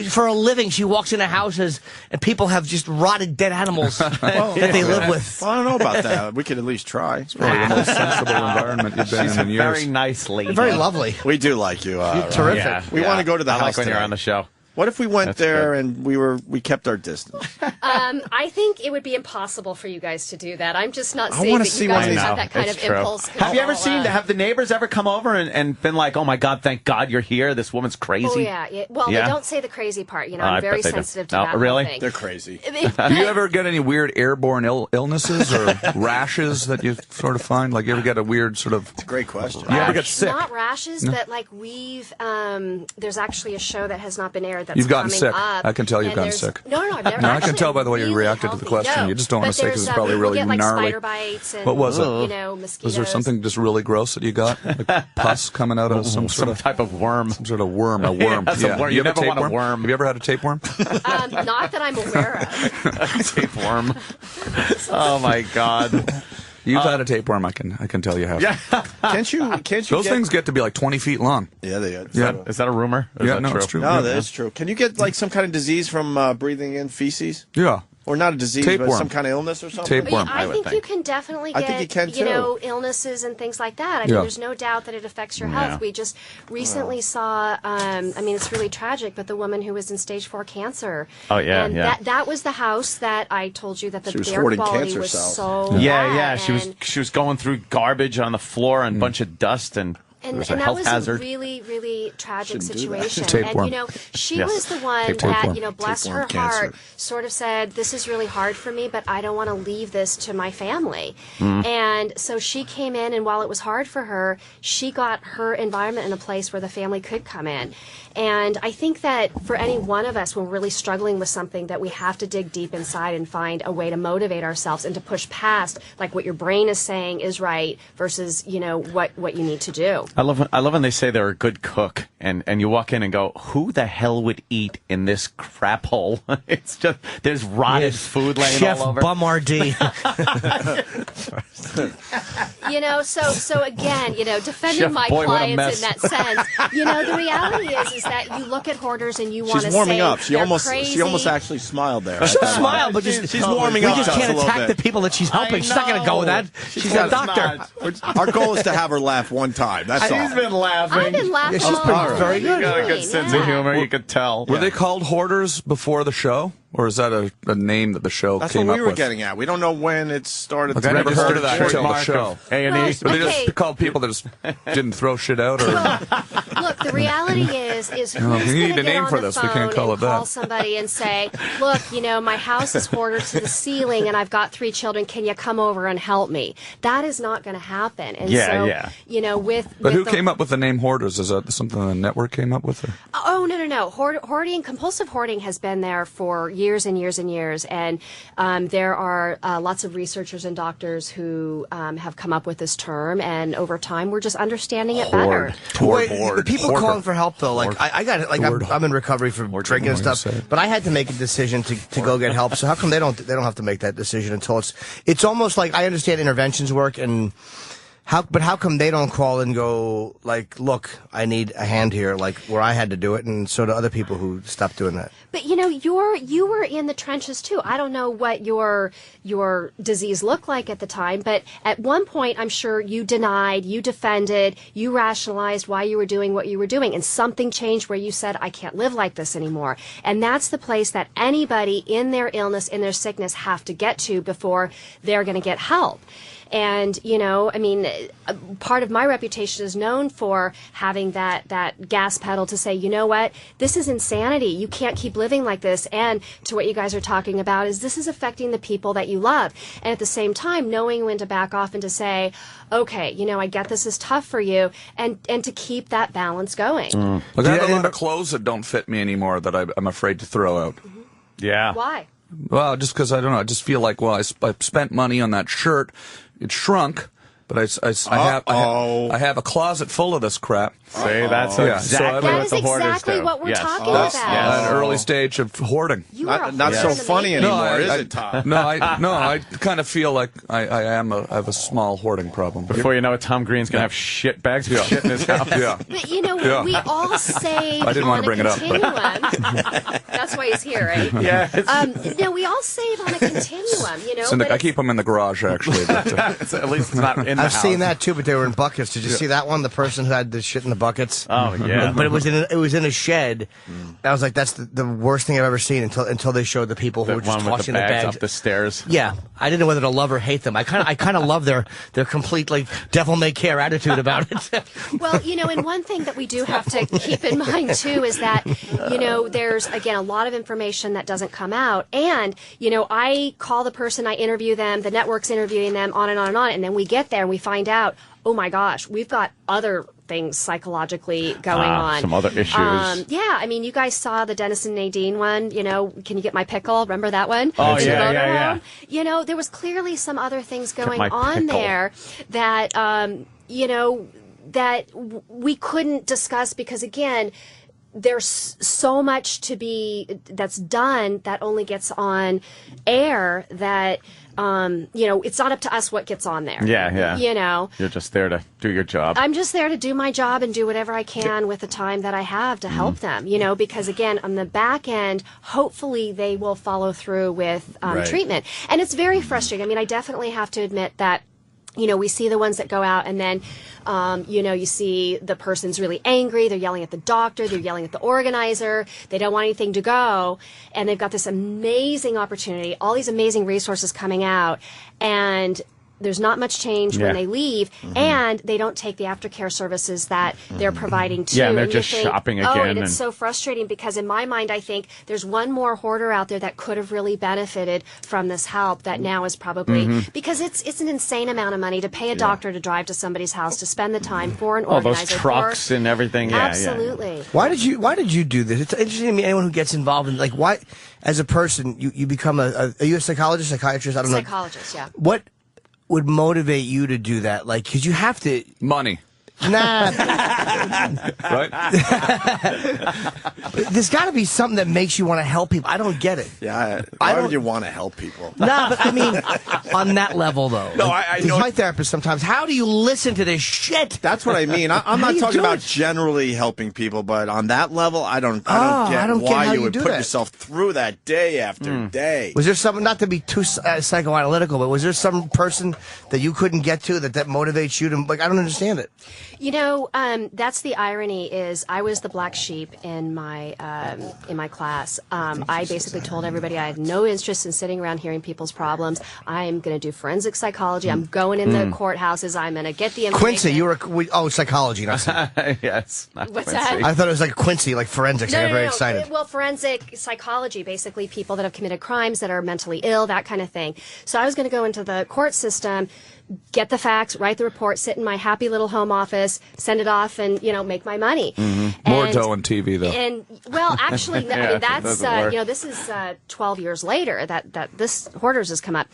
S9: For a living, she walks into houses and people have just rotted dead animals that they live with.
S3: Well, I don't know about that. We could at least try. It's
S6: probably the most sensible environment you've been in years.
S8: Very nice lady.
S9: Very lovely.
S3: We do like you.
S9: You're terrific.
S8: Yeah,
S3: we want to go to the
S8: I
S3: house
S8: like when
S3: today.
S8: you're on the show.
S3: What if we went
S8: That's
S3: there
S8: good.
S3: and we kept our distance?
S2: I think it would be impossible for you guys to do that. I'm just not
S3: I
S2: saying
S3: wanna
S2: that
S3: see
S2: you guys
S3: one of
S2: would
S3: these-
S2: have that kind
S8: It's
S2: of
S8: true.
S2: impulse
S8: Have you ever
S2: control.
S8: have the neighbors ever come over and been like, oh my God, thank God you're here. This woman's crazy.
S2: Oh, yeah. Well,
S8: Yeah?
S2: they don't say the crazy part.
S8: I
S2: I'm very
S8: bet they do.
S2: sensitive to
S8: No,
S2: that whole
S8: really?
S2: thing.
S3: They're crazy.
S6: Do you ever get any weird airborne illnesses or rashes that you sort of find? Like, you ever get a weird sort of...
S3: It's a great question.
S6: You ever get sick?
S2: Not rashes,
S6: No.
S2: but we've there's actually a show that has not been aired that's
S6: You've gotten
S2: coming
S6: sick.
S2: up.
S6: I can tell you've
S2: and
S6: gotten
S2: there's-
S6: sick.
S2: No, I've never.
S6: No, I can
S2: actually,
S6: tell by the way you
S2: really
S6: reacted to the
S2: healthy.
S6: question.
S2: No,
S6: You just don't want
S2: but
S6: to say because it's probably
S2: we'll
S6: really
S2: get, like,
S6: gnarly.
S2: spider bites and,
S6: What was it?
S2: mosquitoes.
S6: Was there something just really gross that you got? Like pus coming out of some sort of
S8: type of worm.
S6: Some sort of worm. A worm.
S8: Yeah, some worm. You
S6: ever
S8: never want a
S6: tapeworm?
S8: worm.
S6: Have you ever had a tapeworm?
S2: Not that I'm aware of.
S8: Tapeworm. Oh my God.
S6: You've had a tapeworm. I can tell you have.
S8: Yeah.
S3: Can't you?
S6: Those things get to be like 20 feet long.
S3: Yeah, they are.
S6: Yeah.
S8: Is that a rumor? Or is
S6: Yeah,
S8: that
S6: no,
S8: true?
S6: it's true.
S3: No,
S6: Yeah.
S3: that is true. Can you get like some kind of disease from breathing in feces?
S6: Yeah.
S3: Or not a disease, but
S6: Tapeworm.
S3: some kind of illness or something?
S6: Tapeworm.
S2: I think you can definitely
S3: I
S2: get,
S3: think you can, too.
S2: illnesses and things like that. I mean,
S6: Yeah.
S2: there's no doubt that it affects your health.
S8: Yeah.
S2: We just recently saw, it's really tragic, but the woman who was in stage 4 cancer.
S8: Oh, yeah,
S2: and
S8: yeah.
S2: that was the house that I told you that the
S3: She was
S2: air
S3: hoarding
S2: quality
S3: cancer
S2: was
S3: cells.
S2: so
S8: Yeah,
S2: bad.
S8: yeah. She was going through garbage on the floor and a bunch of dust and it
S2: And
S8: was a
S2: that
S8: health
S2: was
S8: hazard.
S2: a really, really tragic
S3: Shouldn't do that.
S2: situation.
S6: Tapeworm.
S2: And, she
S8: Yes.
S2: was the one
S6: Tapeworm.
S2: that, bless
S3: Tapeworm
S2: her
S3: cancer.
S2: heart, sort of said, this is really hard for me, but I don't want to leave this to my family.
S8: Mm.
S2: And so she came in, and while it was hard for her, she got her environment in a place where the family could come in. And I think that for any one of us, when we're really struggling with something, that we have to dig deep inside and find a way to motivate ourselves and to push past, like, what your brain is saying is right versus, what you need to do.
S8: I love when they say they're a good cook, and you walk in and go, who the hell would eat in this crap hole? It's just, there's rotted food laying
S9: Chef
S8: all over.
S9: Bumardee.
S2: So again, defending
S8: Chef
S2: my
S8: Boy, what a
S2: clients
S8: mess.
S2: in that sense, the reality is that you look at hoarders and you want to say
S3: She's warming up. She
S2: they're
S3: almost
S2: crazy.
S3: actually smiled there.
S9: She'll smile, but she's warming up. We just can't attack the people that she's helping. She's not going to go with that. She's a doctor.
S3: Our goal is to have her laugh one time. That's all.
S8: He's been laughing.
S2: I've been laughing.
S9: Yeah, she's been very good.
S8: You got a good sense of humor, you could tell.
S6: Were they called hoarders before the show? Or is that a name that the show
S3: That's
S6: came
S3: what
S6: up
S3: we were
S6: with?
S3: getting at. We don't know when it started.
S6: Like, I never heard of that until the
S8: Mark
S6: show.
S8: A&E.
S2: Well,
S6: Were they just called people that just didn't throw shit out? Or
S2: Look, the reality is who's
S6: you
S2: going to
S6: need a
S2: get
S6: name
S2: on
S6: for
S2: the
S6: this. We
S2: phone
S6: can't call
S2: and
S6: it
S2: call
S6: that.
S2: somebody and say, look, my house is hoarded to the ceiling and I've got 3 children. Can you come over and help me? That is not going to happen. And
S6: But who came up with the name hoarders? Is that something the network came up with? Or?
S2: Oh, no. Hoarding, compulsive hoarding has been there for years and years and years. And there are lots of researchers and doctors who have come up with this term. And over time, we're just understanding it better.
S9: The people calling for help, though, like, I got it. Like, I'm in recovery for drinking and stuff, but I had to make a decision to go get help. So how come they don't have to make that decision until it's almost like I understand interventions work and how come they don't call and go like, look, I need a hand here, like where I had to do it, and so do other people who stopped doing that.
S2: But you were in the trenches too. I don't know what your disease looked like at the time, but at one point I'm sure you denied, you defended, you rationalized why you were doing what you were doing, and something changed where you said, I can't live like this anymore. And that's the place that anybody in their illness, in their sickness, have to get to before they're going to get help. And, part of my reputation is known for having that gas pedal to say, you know what, this is insanity. You can't keep living like this. And to what you guys are talking about is this is affecting the people that you love. And at the same time, knowing when to back off and to say, okay, I get this is tough for you, and to keep that balance going.
S6: Like, I have a lot of clothes that don't fit me anymore that I'm afraid to throw out.
S8: Yeah.
S2: Why?
S6: Well, just because I don't know. I just feel like, I spent money on that shirt. It shrunk, but I have a closet full of this crap.
S8: See, that's exactly what the hoarders do.
S2: What we're talking
S6: That's
S2: about.
S6: an early stage of hoarding.
S3: Not so funny anymore, is it, Tom?
S6: I kind of feel like I have a small hoarding problem.
S8: Before you know it, Tom Green's going to have shit bags of shit in his house.
S6: Yeah.
S2: But we all save
S6: I didn't want to bring it up.
S2: That's why he's here, right?
S8: Yeah.
S2: We all save on a continuum,
S6: I keep them in the garage, actually. But,
S8: at least it's not in the house.
S9: I've seen that too, but they were in buckets. Did you see that one? The person who had the shit in the buckets.
S8: Oh yeah,
S9: but it was in a shed. I was like, that's the worst thing I've ever seen until they showed the people who were just tossing the bags
S8: up the stairs.
S9: Yeah, I didn't know whether to love or hate them. I kind of love their complete like devil may care attitude about it.
S2: Well, and one thing that we do have to keep in mind too is that there's again a lot of information that doesn't come out, and I call the person, I interview them, the network's interviewing them, on and on and on, and then we get there and we find out, oh my gosh, we've got other things psychologically going on.
S8: Some other issues.
S2: You guys saw the Dennis and Nadine one, can you get my pickle? Remember that one?
S8: Oh, yeah.
S2: There was clearly some other things going
S8: my
S2: on
S8: pickle.
S2: there that, that we couldn't discuss because, again, there's so much that's done that only gets on air that, it's not up to us what gets on there.
S8: Yeah.
S2: You're
S8: just there to do your job.
S2: I'm just there to do my job and do whatever I can with the time that I have to help them, because again, on the back end, hopefully they will follow through with treatment. And it's very frustrating. I definitely have to admit that, we see the ones that go out and then, you see the person's really angry. They're yelling at the doctor. They're yelling at the organizer. They don't want anything to go. And they've got this amazing opportunity, all these amazing resources coming out. And there's not much change when they leave, and they don't take the aftercare services that they're providing too.
S8: Yeah, and they're just shopping again.
S2: And it's so frustrating because in my mind, I think there's one more hoarder out there that could have really benefited from this help that now is probably, because it's an insane amount of money to pay a doctor to drive to somebody's house, to spend the time for an organizer.
S8: All those trucks and everything.
S2: Absolutely.
S9: Why did you do this? It's interesting to me, anyone who gets involved in, like, why, as a person, you become are you a psychologist, psychiatrist? I don't know.
S2: Psychologist, yeah.
S9: What would motivate you to do that? Like, because you have to...
S6: Money.
S9: Nah.
S6: Right?
S9: There's got to be something that makes you want to help people. I don't get it.
S3: Yeah, why would you want to help people?
S9: Nah, but I mean, on that level, though.
S3: No, I know.
S9: My therapist sometimes, how do you listen to this shit?
S3: That's what I mean. I'm not talking about generally helping people, but on that level, I don't get why you would put yourself through that day after day.
S9: Was there something, not to be too psychoanalytical, but was there some person that you couldn't get to that motivates you to, like, I don't understand it.
S2: You know, that's the irony is I was the black sheep in my class. I basically told everybody I had no interest in sitting around hearing people's problems. I'm going to do forensic psychology. I'm going in the courthouses. I'm going to get the information.
S9: Quincy, you were, psychology, not
S8: yes.
S2: What's
S8: Quincy.
S2: that?
S9: I thought it was like Quincy, like forensics. I got very excited.
S2: Well, forensic psychology, basically people that have committed crimes, that are mentally ill, that kind of thing. So I was going to go into the court system, get the facts, write the report, sit in my happy little home office, send it off, and make my money.
S6: More dough on TV, though.
S2: And well, actually, I mean that's this is 12 years later that this Hoarders has come up.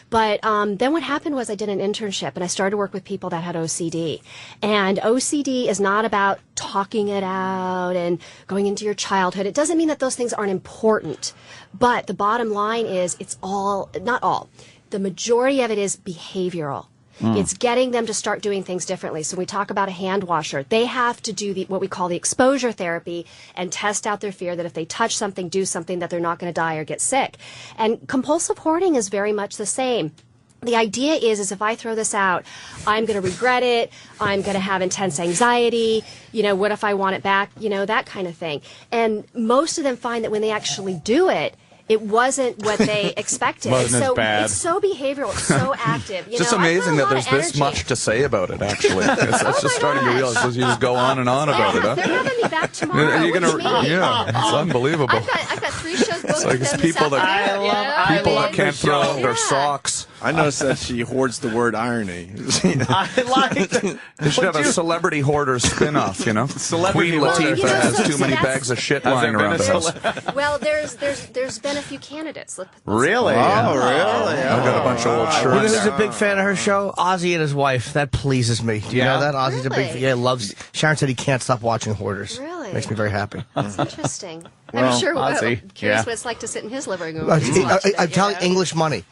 S2: But then what happened was I did an internship and I started to work with people that had OCD. And OCD is not about talking it out and going into your childhood. It doesn't mean that those things aren't important. But the bottom line is not all. The majority of it is behavioral. It's getting them to start doing things differently. So we talk about a hand washer. They have to do what we call the exposure therapy and test out their fear that if they touch something, do something, that they're not going to die or get sick. And compulsive hoarding is very much the same. The idea is if I throw this out, I'm going to regret it. I'm going to have intense anxiety. What if I want it back? That kind of thing. And most of them find that when they actually do it, it wasn't what they expected.
S6: Wasn't as bad.
S2: It's so behavioral, it's so active.
S6: It's just amazing that there's this much to say about it, actually. That's just starting to realize. You just go on and on about it, huh?
S2: They're having me back tomorrow.
S6: Yeah, it's unbelievable.
S2: I've got 3 shows booked.
S6: It's like it's people that can't throw out their socks.
S3: I noticed that she hoards the word irony.
S8: I like.
S6: They should have a celebrity hoarder spin-off,
S8: Celebrity
S6: Queen Latifah has too many bags of shit lying around the house.
S2: Well, there's been a few candidates.
S8: Really?
S3: Oh, really?
S6: I've got a bunch of old
S9: You know
S6: shirts.
S9: who's a big fan of her show? Ozzy and his wife. That pleases me. Do you know that? Ozzy's a big fan. Loves. Sharon said he can't stop watching Hoarders.
S2: Really?
S9: Makes me very happy.
S2: That's interesting.
S3: Well,
S2: I'm sure.
S8: Ozzy,
S2: Curious what it's like to sit in his living room.
S9: I'm telling English money.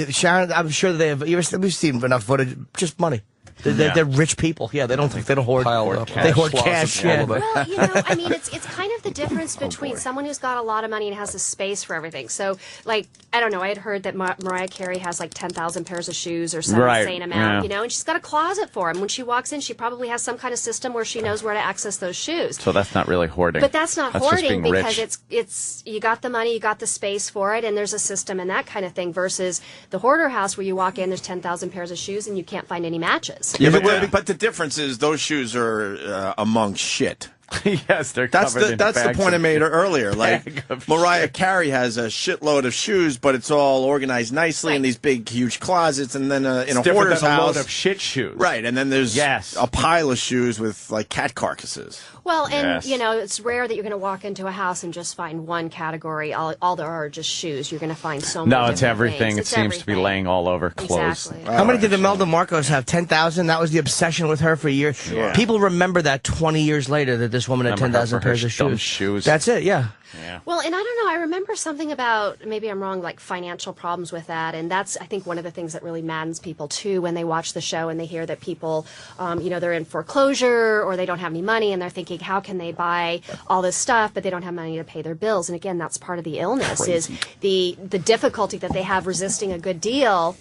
S9: Sharon, I'm sure they have. We've seen enough footage. Just money. They're rich people. Yeah, they don't hoard. They hoard cash. Yeah.
S2: Well, I mean, it's kind of the difference between someone who's got a lot of money and has a space for everything. So, like, I don't know. I had heard that Mariah Carey has like 10,000 pairs of shoes or some insane amount. And she's got a closet for them. When she walks in, she probably has some kind of system where she knows where to access those shoes.
S8: So that's not really hoarding.
S2: But that's not hoarding because
S8: rich.
S2: it's you got the money, you got the space for it, and there's a system and that kind of thing. Versus the hoarder house where you walk in, there's 10,000 pairs of shoes and you can't find any matches.
S3: Yeah, but the difference is those shoes are among shit.
S8: Yes, they're
S3: that's
S8: covered
S3: the that's the
S8: bags
S3: point I made
S8: of
S3: earlier. Like Mariah Carey has a shitload of shoes, but it's all organized nicely in these big, huge closets, and then in a hoarder's
S8: than a
S3: house,
S8: load of shit shoes.
S3: Right, and then there's a pile of shoes with like cat carcasses.
S2: Well, and it's rare that you're going to walk into a house and just find one category. All there are just shoes. You're going to find so many.
S8: No, it's everything.
S2: Things.
S8: It seems to be laying all over clothes.
S2: Exactly.
S9: How many did Imelda Marcos have? 10,000? That was the obsession with her for a year.
S8: Sure.
S9: People remember that 20 years later that this woman had 10,000 pairs of shoes. That's it, yeah.
S2: Well, and I don't know. I remember something about, maybe I'm wrong, like financial problems with that. And that's, I think, one of the things that really maddens people, too, when they watch the show and they hear that people, they're in foreclosure or they don't have any money and they're thinking, how can they buy all this stuff, but they don't have money to pay their bills. And again, that's part of the illness is the difficulty that they have resisting a good deal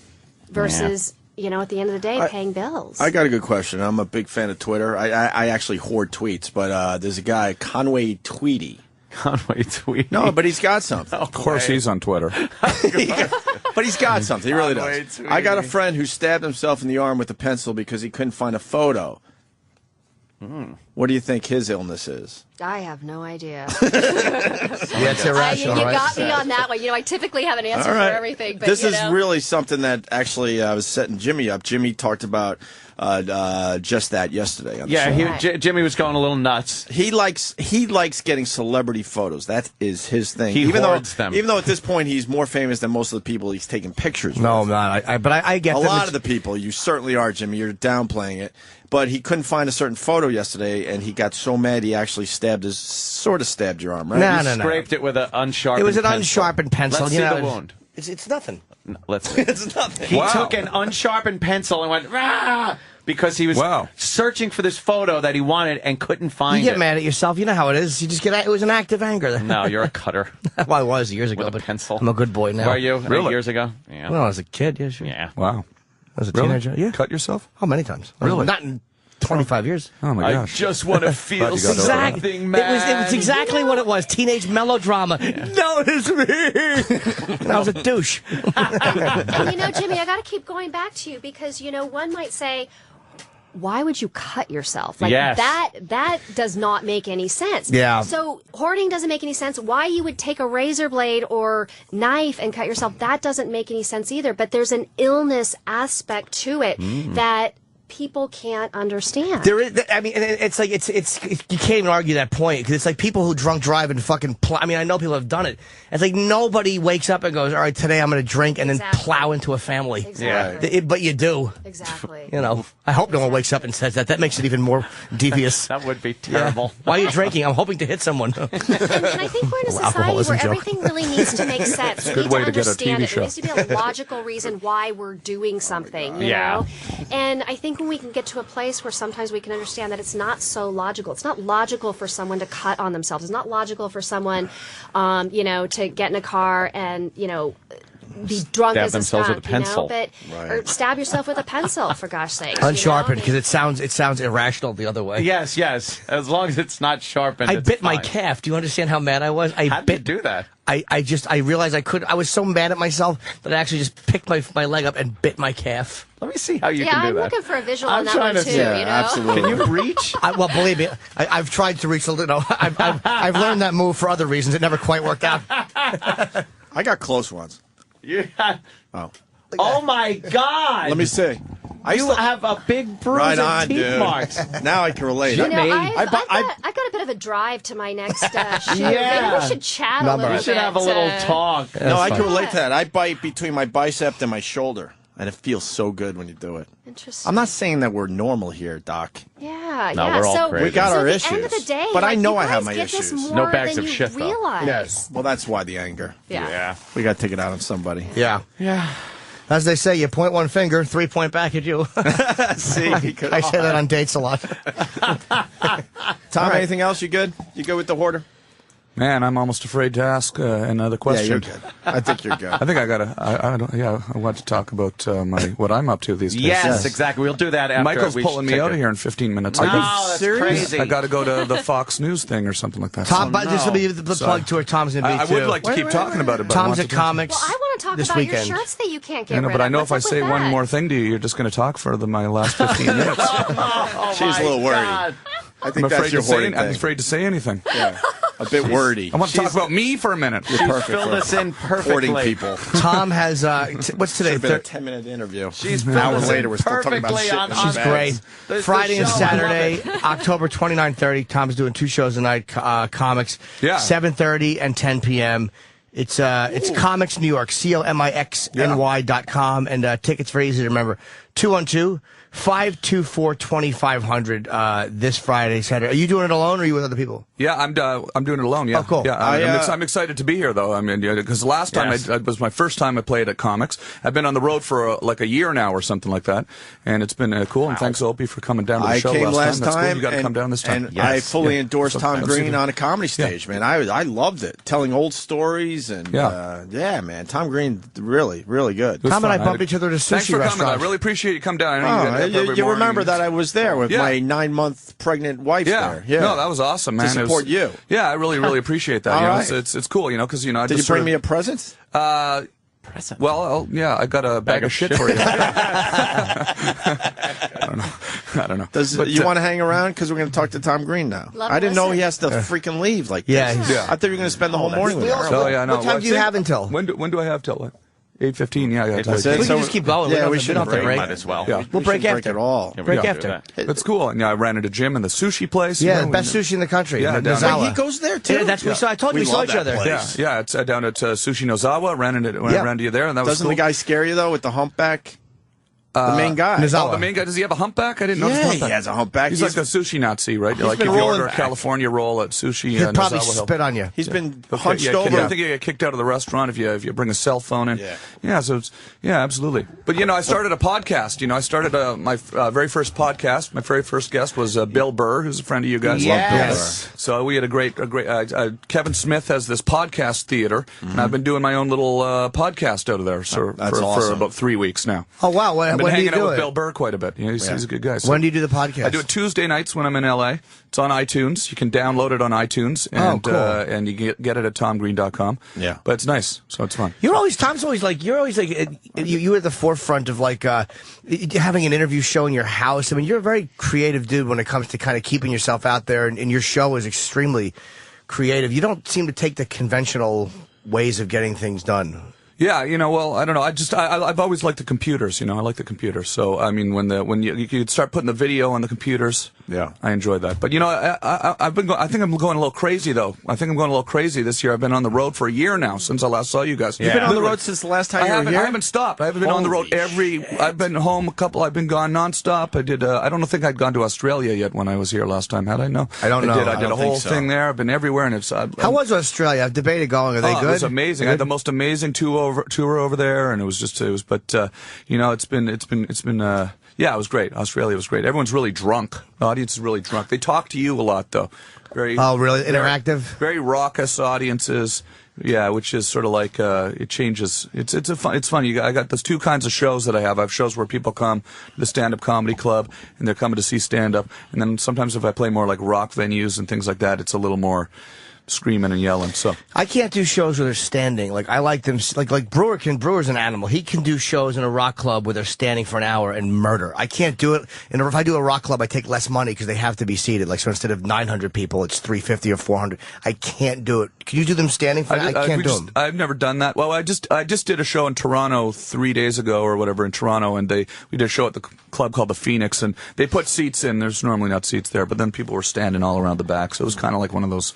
S2: versus... at the end of the day, paying bills.
S3: I got a good question. I'm a big fan of Twitter. I actually hoard tweets, but there's a guy, Conway Tweety.
S8: Conway Tweety?
S3: No, but he's got something.
S6: Of course he's on Twitter.
S3: But he's got something. He really does. I got a friend who stabbed himself in the arm with a pencil because he couldn't find a photo. What do you think his illness is?
S2: I have no idea.
S9: Yeah, it's irrational,
S2: you
S9: right?
S2: got me on that one. You know, I typically have an answer
S3: All right.
S2: for everything, but
S3: this
S2: you
S3: is
S2: know.
S3: really something that actually I was setting Jimmy up. Jimmy talked about just that yesterday. On the show.
S8: Jimmy was going a little nuts.
S3: He likes getting celebrity photos. That is his thing.
S8: He hoards them.
S3: Even though at this point he's more famous than most of the people he's taking pictures with.
S9: No, I'm not. But I get
S3: a
S9: that
S3: lot
S9: it's-
S3: of the people. You certainly are, Jimmy. You're downplaying it. But he couldn't find a certain photo yesterday, and he got so mad he actually sort of stabbed your arm, right?
S9: No,
S8: He scraped it with an unsharpened
S9: It was an
S8: pencil.
S9: unsharpened pencil.
S8: Let's
S9: you
S8: see
S9: know,
S8: the wound.
S9: It's nothing.
S8: No, let's see.
S3: It's nothing.
S8: He took an unsharpened pencil and went, rah! Because he was searching for this photo that he wanted and couldn't find
S9: You get
S8: it.
S9: mad at yourself. You know how it is. You just get. It was an act of anger.
S8: No, you're a cutter.
S9: Well, I was years ago.
S8: With a pencil.
S9: I'm a good boy now.
S8: Were you?
S9: Really?
S8: 8 years ago? Yeah.
S9: Well, I was a kid. Yeah, sure.
S8: Yeah.
S6: Wow.
S9: As a
S6: Really?
S9: teenager. Yeah.
S6: Cut yourself?
S9: Oh, many times.
S6: Really?
S9: Not in 25 years.
S6: Oh my gosh.
S8: I just want to feel
S6: Glad you got over that.
S8: something, man.
S9: It was exactly what it was. Teenage melodrama. Notice me. And I was a douche.
S2: And you know, Jimmy, I got to keep going back to you because, you know, one might say, why would you cut yourself? Like
S8: Yes.
S2: that does not make any sense.
S9: Yeah.
S2: So hoarding doesn't make any sense. Why you would take a razor blade or knife and cut yourself, that doesn't make any sense either. But there's an illness aspect to it that people can't understand.
S9: There is, I mean, it's like it's you can't even argue that point because it's like people who drunk drive and fucking. I mean, I know people have done it. It's like nobody wakes up and goes, "All right, today I'm going to drink," and then plow into a family.
S2: Exactly.
S9: But you do.
S2: Exactly.
S9: You know, I hope no one wakes up and says that. That makes it even more devious.
S8: That would be terrible.
S9: Why are you drinking? I'm hoping to hit someone.
S2: And I think we're in a society
S9: Alcoholism
S2: where
S9: joke.
S2: everything really needs to make sense. We
S6: Good
S2: need
S6: way
S2: to
S6: to get a
S2: understand
S6: TV
S2: it.
S6: show.
S2: There needs to be a logical reason why we're doing something, you
S8: Yeah.
S2: know? And I think when we can get to a place where sometimes we can understand that it's not so logical. It's not logical for someone to cut on themselves. It's not logical for someone, you know, to get in a car and, you know, be drunk
S8: Stab
S2: as a
S8: themselves with
S2: skunk,
S8: a pencil.
S2: you know? But, or stab yourself with a pencil, for gosh sakes.
S9: Unsharpened because it sounds irrational the other way.
S8: Yes, yes. As long as it's not sharpened.
S9: I
S8: it's
S9: bit my
S8: fine.
S9: calf. Do you understand how mad I was?
S8: How did you do that?
S9: I realized I was so mad at myself that I actually just picked my leg up and bit my calf.
S8: Let me see how you
S2: Yeah,
S8: can do
S2: I'm
S8: that.
S2: looking for a visual
S8: I'm
S2: on that
S8: trying
S2: one
S8: to-
S2: too,
S3: yeah,
S2: you know?
S3: absolutely.
S8: Can you reach?
S9: Well, believe me, I've tried to reach a little. I've learned that move for other reasons. It never quite worked out.
S3: I got close once.
S8: Yeah.
S3: Oh.
S8: Oh my God!
S3: Let me see.
S8: You have a big bruise
S3: Right
S8: and
S3: on,
S8: teeth
S3: dude.
S8: marks.
S3: Now I can relate.
S2: You know, I've got
S3: I-
S2: a bit of a drive to my next shoot.
S8: Yeah.
S2: Maybe we should chat a
S9: Number.
S2: little
S8: We
S2: bit.
S8: should have a little talk.
S3: no, I
S9: fine.
S3: can relate to that. I bite between my bicep and my shoulder, and it feels so good when you do it.
S2: Interesting.
S3: I'm not saying that we're normal here, Doc.
S2: Yeah,
S8: No,
S2: yeah.
S8: we're all
S2: so,
S8: crazy.
S3: We got
S2: so
S3: our
S2: at the end of
S3: issues.
S2: the day,
S3: But I
S2: like,
S3: know
S2: you
S3: I have
S2: guys
S3: my
S2: get this
S3: issues.
S2: more
S8: No bags
S2: than
S8: of
S2: you
S8: shit, though.
S2: realize.
S9: Yes.
S3: Well, that's why the anger.
S2: Yeah.
S3: We got to take it out on somebody.
S9: Yeah.
S8: Yeah.
S9: As they say, you point one finger, 3 point back at you.
S3: See,
S9: I say that on dates a lot.
S3: Tom, anything else? You good? You good with the hoarder?
S6: Man, I'm almost afraid to ask another question.
S3: Yeah, you're good. I think you're good.
S6: I think I want to talk about what I'm up to these days.
S8: Yes, exactly. We'll do that after.
S6: Michael's
S8: we
S6: pulling me
S8: take
S6: out
S8: a-
S6: of here in 15 minutes.
S8: No,
S6: I
S8: that's crazy.
S6: I got to go to the Fox News thing or something like that.
S9: Tom,
S8: Oh,
S9: just to
S8: no.
S9: be the
S6: Sorry.
S9: plug to where Tom's going to be,
S6: I would like to keep talking about it, but I
S9: Tom's
S6: want
S9: at
S6: to-
S9: Comics.
S2: Well, I want to talk
S9: this
S2: about
S9: weekend.
S2: your shirts that you can't get
S6: I know,
S2: rid
S6: but I
S2: of.
S6: know
S2: What's
S6: if I
S2: up
S6: say
S2: with
S6: one
S2: that?
S6: more thing to you, you're just going to talk for my last 15 minutes.
S3: She's a little worried.
S8: God.
S3: I think that's your hoarding
S6: I'm
S3: thing.
S6: afraid to say anything.
S3: Yeah. A bit wordy.
S6: I want to talk about me for a minute.
S3: You're perfect
S8: filled
S3: for
S8: us in perfectly.
S3: hoarding people.
S9: Tom has, what's today?
S3: Should have been a 10-minute interview.
S8: She's
S3: an hour
S8: filled us
S3: later.
S8: in
S3: We're still talking about
S8: perfectly
S3: shit.
S8: on
S3: in
S9: She's
S3: bags.
S9: great.
S8: The
S9: Friday and
S8: show, I
S9: Saturday,
S8: love
S9: October 29, 30. Tom's doing 2 shows a night, comics.
S6: Yeah.
S9: 7:30 and 10 p.m. It's Comics New York, COMIXNY.com, and tickets very easy to remember. 212-524-2500 this Friday, Saturday. Are you doing it alone or are you with other people?
S6: Yeah, I'm doing it alone. Yeah.
S9: Oh, cool.
S6: Yeah, I'm excited to be here, though. I mean, because last time
S8: Yes.
S6: it was my first time I played at Comics. I've been on the road for like a year now or something like that, and it's been cool. And thanks, Opie, for coming down to the
S3: I
S6: show
S3: came
S6: last
S3: last
S6: time. That's cool.
S3: time.
S6: You got to come down this time.
S3: And I fully endorse
S6: So,
S3: Tom
S6: absolutely.
S3: Green on a comedy stage, man. I loved it. Telling old stories and yeah, man. Tom Green, really, really good.
S6: It was
S9: Tom and
S6: fun.
S9: I bumped each other at a
S6: Thanks
S9: sushi
S6: for
S9: restaurant.
S6: coming. I really appreciate you come down. I know you
S3: Oh,
S6: get up every
S3: you
S6: morning.
S3: remember that I was there with
S6: Yeah.
S3: my 9-month pregnant wife there. Yeah.
S6: No, that was awesome, man.
S3: To support you.
S6: Yeah, I really appreciate that.
S3: All
S6: You know,
S3: right.
S6: it's cool, you know, because I
S3: Did you
S6: just
S3: bring
S6: sort of-
S3: me a present?
S6: Well, yeah, I got a bag of shit for you. I don't know. I don't know.
S3: But, you want to hang around? Because we're going to talk to Tom Green now. I didn't know he has to freaking leave like this.
S9: Yeah.
S3: I thought you were going to spend the whole morning with him.
S6: Oh, yeah, no.
S9: What time do you have until?
S6: When do I have till? 8:15. Yeah,
S9: We can just keep going.
S3: Yeah, we
S9: should
S3: should
S9: have to break.
S8: Might as well.
S6: Yeah.
S9: We'll break after.
S3: Break it all.
S9: Break after.
S6: That's cool. And I ran into Jim in the sushi place.
S9: Yeah, the best sushi in the country.
S6: Yeah,
S9: Nozawa.
S3: He goes there too.
S9: Yeah, that's what we saw. I told you we saw each other.
S6: Yeah, it's down at Sushi Nozawa. Ran into you there, and that was
S3: Doesn't
S6: cool.
S3: the guy scare you though with the humpback? The main guy.
S6: Oh, the main guy. Does he have a humpback? I didn't know.
S3: Yeah, he has a humpback.
S6: He's like a sushi Nazi, right? Like if
S3: been
S6: you
S3: rolling
S6: order a California roll at sushi,
S9: He'll probably
S6: Nozawa Hill.
S9: spit on you.
S3: He's been
S6: Okay,
S3: hunched
S6: yeah,
S3: over.
S6: I think you get kicked out of the restaurant if you bring a cell phone in. Yeah. So it's absolutely. But I started a podcast. I started my very first podcast. My very first guest was Bill Burr, who's a friend of you guys.
S9: Yes.
S6: Love Bill Burr. So we had a great. Kevin Smith has this podcast theater, and I've been doing my own little podcast out of there. So for about 3 weeks now.
S9: Oh wow!
S6: I've been
S9: When do you
S6: hanging out
S9: do
S6: with
S9: it?
S6: Bill Burr quite a bit. He's a good guy. So.
S9: When do you do the podcast?
S6: I do it Tuesday nights when I'm in LA. It's on iTunes. You can download it on iTunes, and
S9: cool.
S6: And you get it at tomgreen.com.
S3: Yeah,
S6: but it's nice, so it's fun.
S9: Tom's always like, you're at the forefront of like having an interview show in your house. I mean, you're a very creative dude when it comes to kind of keeping yourself out there, and your show is extremely creative. You don't seem to take the conventional ways of getting things done.
S6: Yeah, well, I don't know. I've always liked the computers. I like the computers. So I mean, when you start putting the video on the computers, I enjoy that. But I think I'm going a little crazy though. I think I'm going a little crazy this year. I've been on the road for a year now since I last saw you guys.
S3: You've been on the road since the last time you were here?
S6: I haven't stopped. I haven't been on the road I've been home I've been gone nonstop. I did. I don't think I'd gone to Australia yet when I was here last time. Had I? No.
S9: I don't know.
S6: I did a whole thing there. I've been everywhere, and it's.
S9: How was Australia? I've debated going. Are they good?
S6: It was amazing. I had the most amazing tour over there, and it was. But it's been. Yeah, it was great. Australia was great. Everyone's really drunk. The audience is really drunk. They talk to you a lot, though. Really
S9: interactive.
S6: Very raucous audiences. Yeah, which is sort of like it changes. It's fun. I got those two kinds of shows that I have. I have shows where people come to the stand-up comedy club and they're coming to see stand-up, and then sometimes if I play more like rock venues and things like that, it's a little more screaming and yelling. So
S9: I can't do shows where they're standing. Like I like them. Like Brewer's an animal. He can do shows in a rock club where they're standing for an hour and murder. I can't do it. And if I do a rock club, I take less money because they have to be seated. Like so, instead of 900 people, it's 350 or 400. I can't do it. Can you do them standing? I can't do them.
S6: I've never done that. Well, I just did a show in Toronto 3 days ago or whatever in Toronto, and we did a show at the club called the Phoenix, and they put seats in. There's normally not seats there, but then people were standing all around the back, so it was kind of like one of those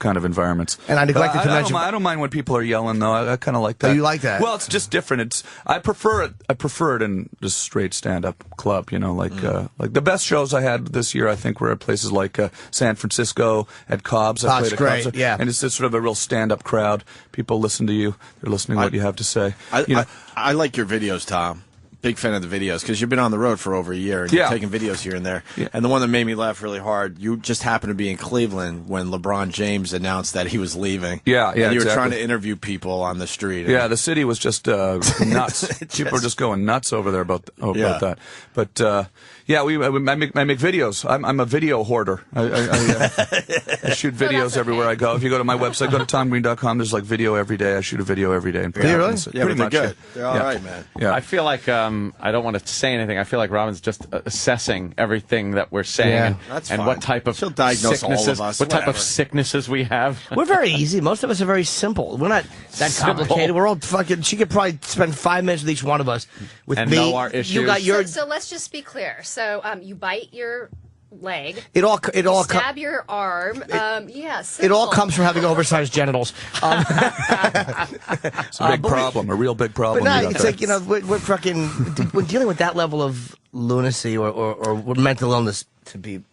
S6: kind of environments.
S9: And I neglected to mention.
S6: I don't mind when people are yelling, though. I kind of like that.
S9: Oh, you like that?
S6: Well, it's just different. I prefer it in just straight stand-up club. Like the best shows I had this year, I think, were at places like San Francisco at Cobb's. I played at
S9: great.
S6: Cobb's,
S9: yeah.
S6: And it's just sort of a real stand-up crowd. People listen to you. They're listening to what you have to say.
S3: I like your videos, Tom. Big fan of the videos because you've been on the road for over a year and you're taking videos here and there. Yeah. And the one that made me laugh really hard, you just happened to be in Cleveland when LeBron James announced that he was leaving.
S6: Yeah,
S3: and you were trying to interview people on the street.
S6: Yeah, the city was just nuts. People were just going nuts over there about that. But I make videos. I'm a video hoarder. I shoot videos everywhere I go. If you go to my website, go to tomgreen.com. There's like video every day. I shoot a video every day.
S3: Do you really?
S6: Pretty much.
S3: Good. They're all right, man.
S6: Yeah.
S8: I feel like I don't want to say anything. I feel like Robin's just assessing everything that we're saying and what type of sicknesses, what type of sicknesses we have.
S9: We're very easy. Most of us are very simple. We're not that complicated. We're all fucking. She could probably spend 5 minutes with each one of us. With
S8: and
S9: me,
S8: know our issues.
S9: You got your.
S2: So let's just be clear. So you bite your leg.
S9: It all
S2: stab your arm.
S9: It all comes from having oversized genitals.
S6: It's a big problem, a real big problem.
S9: But no, it's like we're fucking when dealing with that level of lunacy or mental illness to be.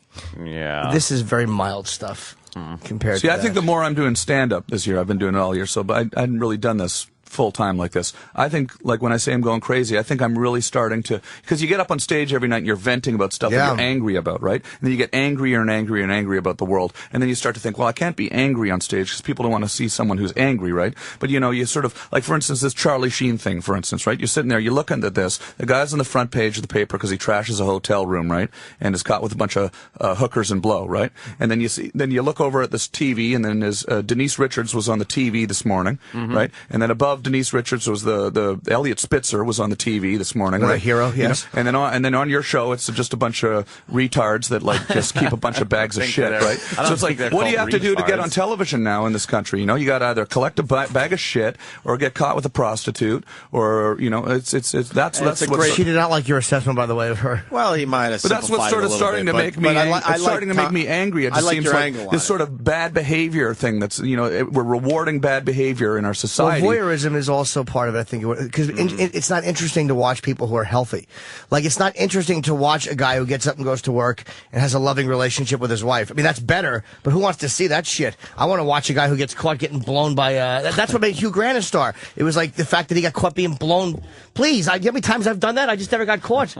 S8: Yeah,
S9: this is very mild stuff compared.
S6: See,
S9: to
S6: I think the more I'm doing stand up this year, I've been doing it all year. So, but I hadn't really done this full time like this. I think, like when I say I'm going crazy, I think I'm really starting to, because you get up on stage every night and you're venting about stuff that you're angry about, right? And then you get angrier and angrier and angry about the world. And then you start to think, well, I can't be angry on stage because people don't want to see someone who's angry, right? But you sort of, like for instance, this Charlie Sheen thing, for instance, right? You're sitting there, you're looking at this, the guy's on the front page of the paper because he trashes a hotel room, right? And is caught with a bunch of hookers and blow, right? And then you look over at this TV and then Denise Richards was on the TV this morning, right? And then above love Denise Richards. Was the Elliot Spitzer was on the TV this morning.
S9: What a
S6: right?
S9: hero,
S6: You know?
S9: yes.
S6: And then on your show, it's just a bunch of retards that like just keep a bunch of bags of shit, right? So it's like, what do you have to do to get on television now in this country? You know, you got to either collect a bag of shit or get caught with a prostitute, or you know, that's what's.
S9: She did not like your assessment, by the way, of her.
S3: Well, he might have.
S6: But that's what's sort of starting to make me. It's starting to make me angry. It just seems like this sort of bad behavior thing. That's we're rewarding bad behavior in our society.
S9: Well, voyeurism is also part of it, I think, because it's not interesting to watch people who are healthy. Like, it's not interesting to watch a guy who gets up and goes to work and has a loving relationship with his wife. I mean, that's better, but who wants to see that shit? I want to watch a guy who gets caught getting blown by, that's what made Hugh Grant a star. It was like the fact that he got caught being blown. Please, how many times I've done that? I just never got caught.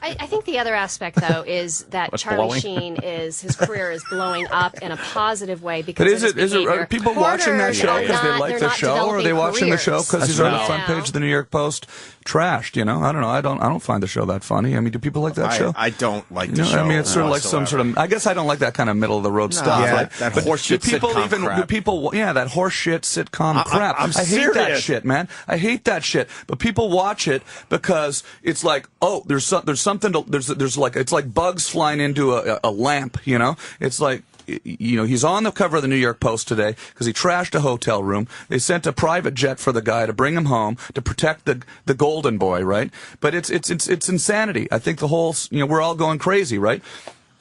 S2: I think the other aspect, though, is that Charlie Sheen his career is blowing up in a positive way because
S6: but are people watching that show because they like the show, or are they watching the show because he's on the front page of the New York Post trashed? You know, I don't know. I don't find the show that funny. I mean, do people like that show?
S3: I don't like the show.
S6: I mean, it's sort of like some sort of. I guess I don't like that kind of middle of the road stuff.
S3: Yeah,
S6: right?
S3: that horseshit sitcom crap.
S6: Do people? Yeah, that horseshit sitcom crap.
S3: I'm
S6: I hate that shit, man. I hate that shit. But people watch it because it's like, oh, there's something to, there's like, it's like bugs flying into a lamp. You know, it's like. You know, he's on the cover of the New York Post today because he trashed a hotel room. They sent a private jet for the guy to bring him home to protect the golden boy, right? But it's insanity. I think the whole, we're all going crazy, right?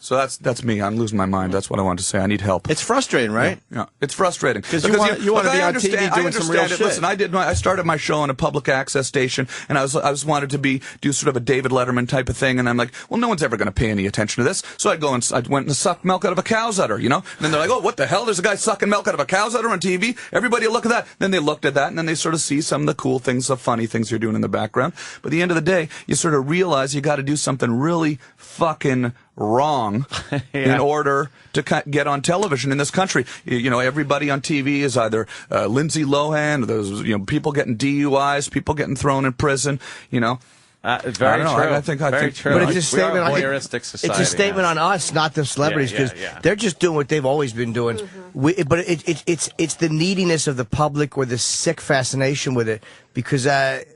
S6: So that's me. I'm losing my mind. That's what I wanted to say. I need help.
S3: It's frustrating, right?
S6: Yeah, it's frustrating
S3: because you want to be on TV doing some real shit.
S6: Listen, I started my show on a public access station, and I was wanted to do sort of a David Letterman type of thing, and I'm like, well, no one's ever going to pay any attention to this. So I went and sucked milk out of a cow's udder, you know. And then they're like, oh, what the hell? There's a guy sucking milk out of a cow's udder on TV. Everybody look at that. Then they looked at that, and then they sort of see some of the cool things, the funny things you're doing in the background. But at the end of the day, you sort of realize you got to do something really fucking wrong in order to get on television in this country. You know, everybody on TV is either Lindsay Lohan, those people getting DUIs, people getting thrown in prison. You know,
S8: very true.
S6: I think
S8: true.
S9: But it's a statement.
S8: Voyeuristic society.
S9: It's a statement on us, not the celebrities, because they're just doing what they've always been doing. But it's the neediness of the public or the sick fascination with it. Because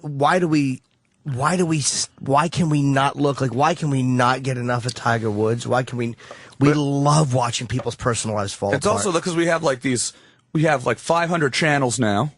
S9: why can we not look like? Why can we not get enough of Tiger Woods? Why can we? We love watching people's personal lives fall apart.
S6: It's also because we have like 500 channels now,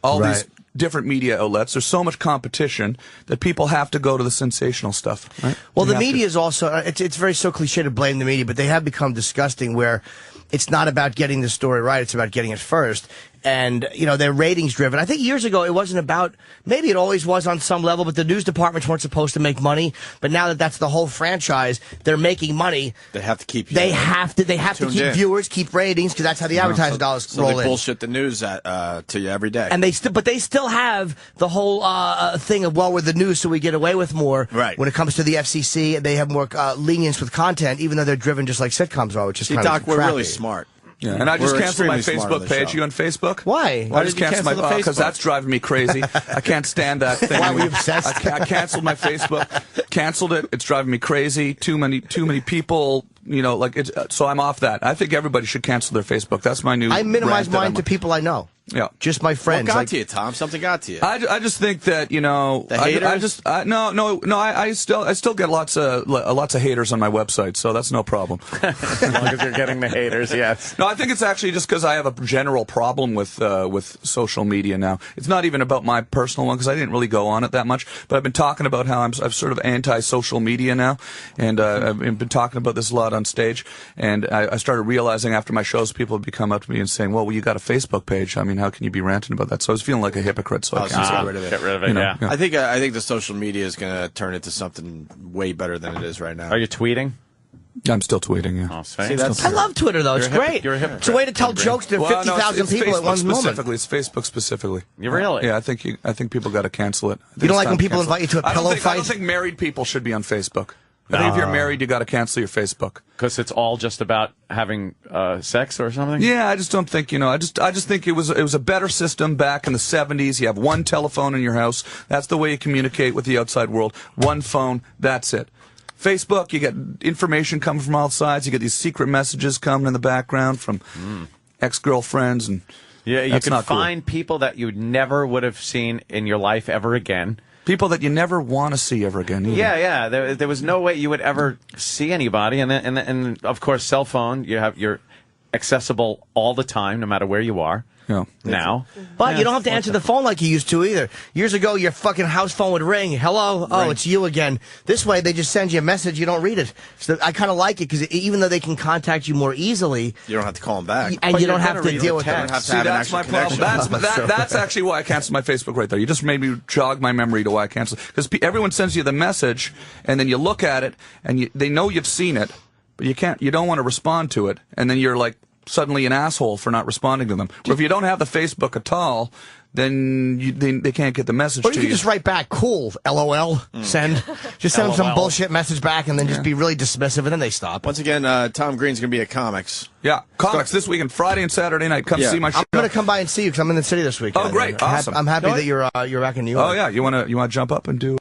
S6: all these different media outlets. There's so much competition that people have to go to the sensational stuff. Right?
S9: Well, the media is also. It's very so cliche to blame the media, but they have become disgusting. Where it's not about getting the story right; it's about getting it first. And, they're ratings driven. I think years ago it wasn't about, maybe it always was on some level, but the news departments weren't supposed to make money. But now that that's the whole franchise, they're making money.
S3: They have to keep
S9: They have to keep viewers, keep ratings, because that's how the advertising dollars roll in.
S3: So they bullshit the news to you every day.
S9: And but they still have the whole thing of, well, we're the news, so we get away with more.
S3: Right.
S9: When it comes to the FCC, they have more lenience with content, even though they're driven just like sitcoms are, which is kind
S3: Doc,
S9: of
S3: we're
S9: crappy.
S3: really smart.
S6: Yeah, and I just
S3: We're
S6: canceled my
S3: extremely smart on
S6: Facebook
S3: the
S6: page.
S3: show.
S6: You on Facebook?
S9: Why?
S6: I just canceled my Facebook because that's driving me crazy. I can't stand that thing.
S9: Why were you obsessed?
S6: I canceled my Facebook. Canceled it. It's driving me crazy. Too many people. So I'm off that. I think everybody should cancel their Facebook. That's my new.
S9: I minimize
S6: rant
S9: mine to people I know.
S6: Yeah,
S9: just my friends.
S3: What got to you, Tom? Something got to you.
S6: I just think that
S3: the haters.
S6: I still get lots of haters on my website, so that's no problem.
S8: As long as you're getting the haters, yes.
S6: No, I think it's actually just because I have a general problem with social media now. It's not even about my personal one because I didn't really go on it that much, but I've been talking about how I'm sort of anti-social media now, and I've been talking about this a lot on stage, and I started realizing after my shows, people would come up to me and saying, well, you got a Facebook page. I mean, how can you be ranting about that? So I was feeling like a hypocrite, so I
S3: get rid of it.
S8: Get rid of it, yeah.
S3: I think the social media is going to turn into something way better than it is right now.
S8: Are you tweeting?
S6: I'm still tweeting, yeah.
S8: Oh,
S3: See,
S9: I love Twitter, though. It's great.
S8: You're a hypocrite.
S9: It's a way to tell jokes to 50,000 people at one moment.
S6: It's Facebook specifically.
S8: You really?
S6: Yeah, I think people got to cancel it.
S9: You don't like when people invite you to a pillow fight?
S6: I don't think married people should be on Facebook. I think if you're married, you got to cancel your Facebook
S8: because it's all just about having sex or something.
S6: Yeah, I just don't think I just think it was a better system back in the 70s. You have one telephone in your house. That's the way you communicate with the outside world. One phone. That's it. Facebook, you get information coming from all sides. You get these secret messages coming in the background from ex-girlfriends and
S8: Yeah, you
S6: That's
S8: can
S6: not cool.
S8: find people that you never would have seen in your life ever again.
S6: People that you never want to see ever again. Either.
S8: Yeah. There was no way you would ever see anybody, and of course, cell phone. You're accessible all the time, no matter where you are.
S6: Yeah.
S8: Now,
S9: But you don't have to answer the phone like you used to either. Years ago, your fucking house phone would ring. Hello? Oh, it's you again. This way, they just send you a message. You don't read it. So I kind of like it because even though they can contact you more easily,
S3: you don't have to call them back.
S9: And you don't have to deal with
S3: that.
S9: that.
S6: See, that's my problem. That's actually why I canceled my Facebook right there. You just made me jog my memory to why I canceled. Because everyone sends you the message, and then you look at it, and they know you've seen it, but you don't want to respond to it, and then you're like, suddenly an asshole for not responding to them. Or if you don't have the Facebook at all, then they can't get the message
S9: Or
S6: to
S9: you
S6: you.
S9: can just write back, cool, LOL, send. Just send them some
S3: LOL.
S9: bullshit message back and then just be really dismissive and then they stop.
S3: Once again, Tom Green's going to be at Comics.
S6: Yeah, Comics this weekend, Friday and Saturday night. Come see my show.
S9: I'm going to come by and see you because I'm in the city this weekend.
S6: Oh, great. Awesome.
S9: I'm happy that you're back in New York.
S6: Oh, yeah. You want to jump up and do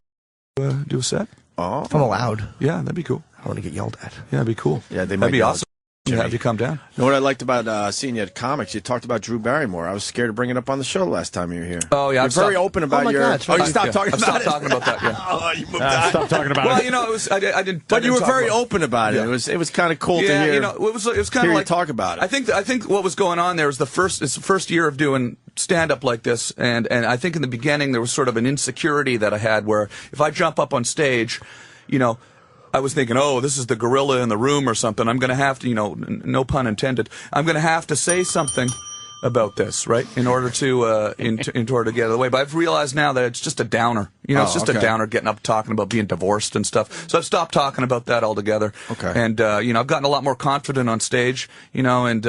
S6: a set?
S3: Oh.
S9: If I'm allowed.
S6: Yeah, that'd be cool.
S9: I want to get yelled at.
S6: Yeah, that'd be cool.
S3: Yeah,
S6: that'd be awesome. Have you come down?
S3: You know what I liked about seeing you at Comics? You talked about Drew Barrymore. I was scared to bring it up on the show last time you were here.
S6: Oh, yeah.
S3: You're very open about your...
S9: God,
S3: you stopped talking about it?
S6: I've stopped talking about that, yeah.
S3: Oh, you moved on.
S8: Stop talking about
S6: Well,
S8: it.
S6: you know, it was, I didn't...
S3: But you were very
S6: about
S3: open about it.
S6: Yeah.
S3: It was kind of cool to hear.
S6: You know, it was kind
S3: hear
S6: of
S3: you
S6: like
S3: talk about it.
S6: I think what was going on there was it's the first year of doing stand up like this, and I think in the beginning there was sort of an insecurity that I had where if I jump up on stage, you know, I was thinking, oh, this is the gorilla in the room or something. I'm going to have to, you know, no pun intended. I'm going to have to say something about this, right? In order to in order to get out of the way. But I've realized now that it's just a downer. You know, it's just a downer getting up talking about being divorced and stuff. So I've stopped talking about that altogether.
S3: Okay.
S6: And you know, I've gotten a lot more confident on stage, you know, and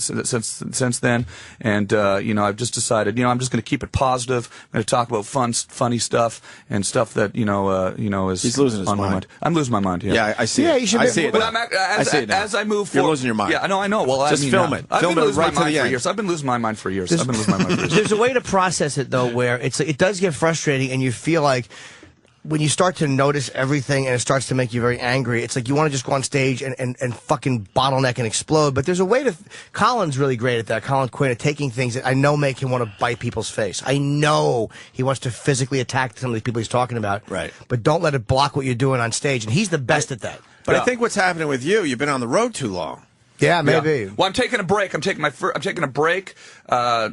S6: since then, and you know, I've just decided, you know, I'm just going to keep it positive. I'm going to talk about funny stuff and stuff that you know is
S3: He's losing his
S6: on my
S3: mind.
S6: I'm losing my mind. Yeah.
S3: Yeah, I see it.
S9: you should
S3: I
S9: be-
S3: see it.
S6: But
S3: now.
S6: I
S3: see it now.
S6: as I move
S3: You're
S6: forward,
S3: losing your mind.
S6: Yeah, I know. Well,
S3: Just
S6: I mean,
S3: film it.
S6: I've
S3: Film
S6: been
S3: it
S6: losing
S3: right
S6: my
S3: to
S6: mind
S3: the
S6: for
S3: end.
S6: years. I've been losing my mind for years. I've been losing my mind for years.
S9: There's a way to process it though where it does get frustrating and you feel like when you start to notice everything and it starts to make you very angry, it's like you want to just go on stage and fucking bottleneck and explode. But there's a way to... Colin's really great at that. Colin Quinn at taking things that I know make him want to bite people's face. I know he wants to physically attack some of the people he's talking about.
S3: Right.
S9: But don't let it block what you're doing on stage. And he's the best at that.
S3: But I think what's happening with you've been on the road too long.
S9: Yeah, maybe.
S6: Yeah. Well, I'm taking a break. I'm taking a break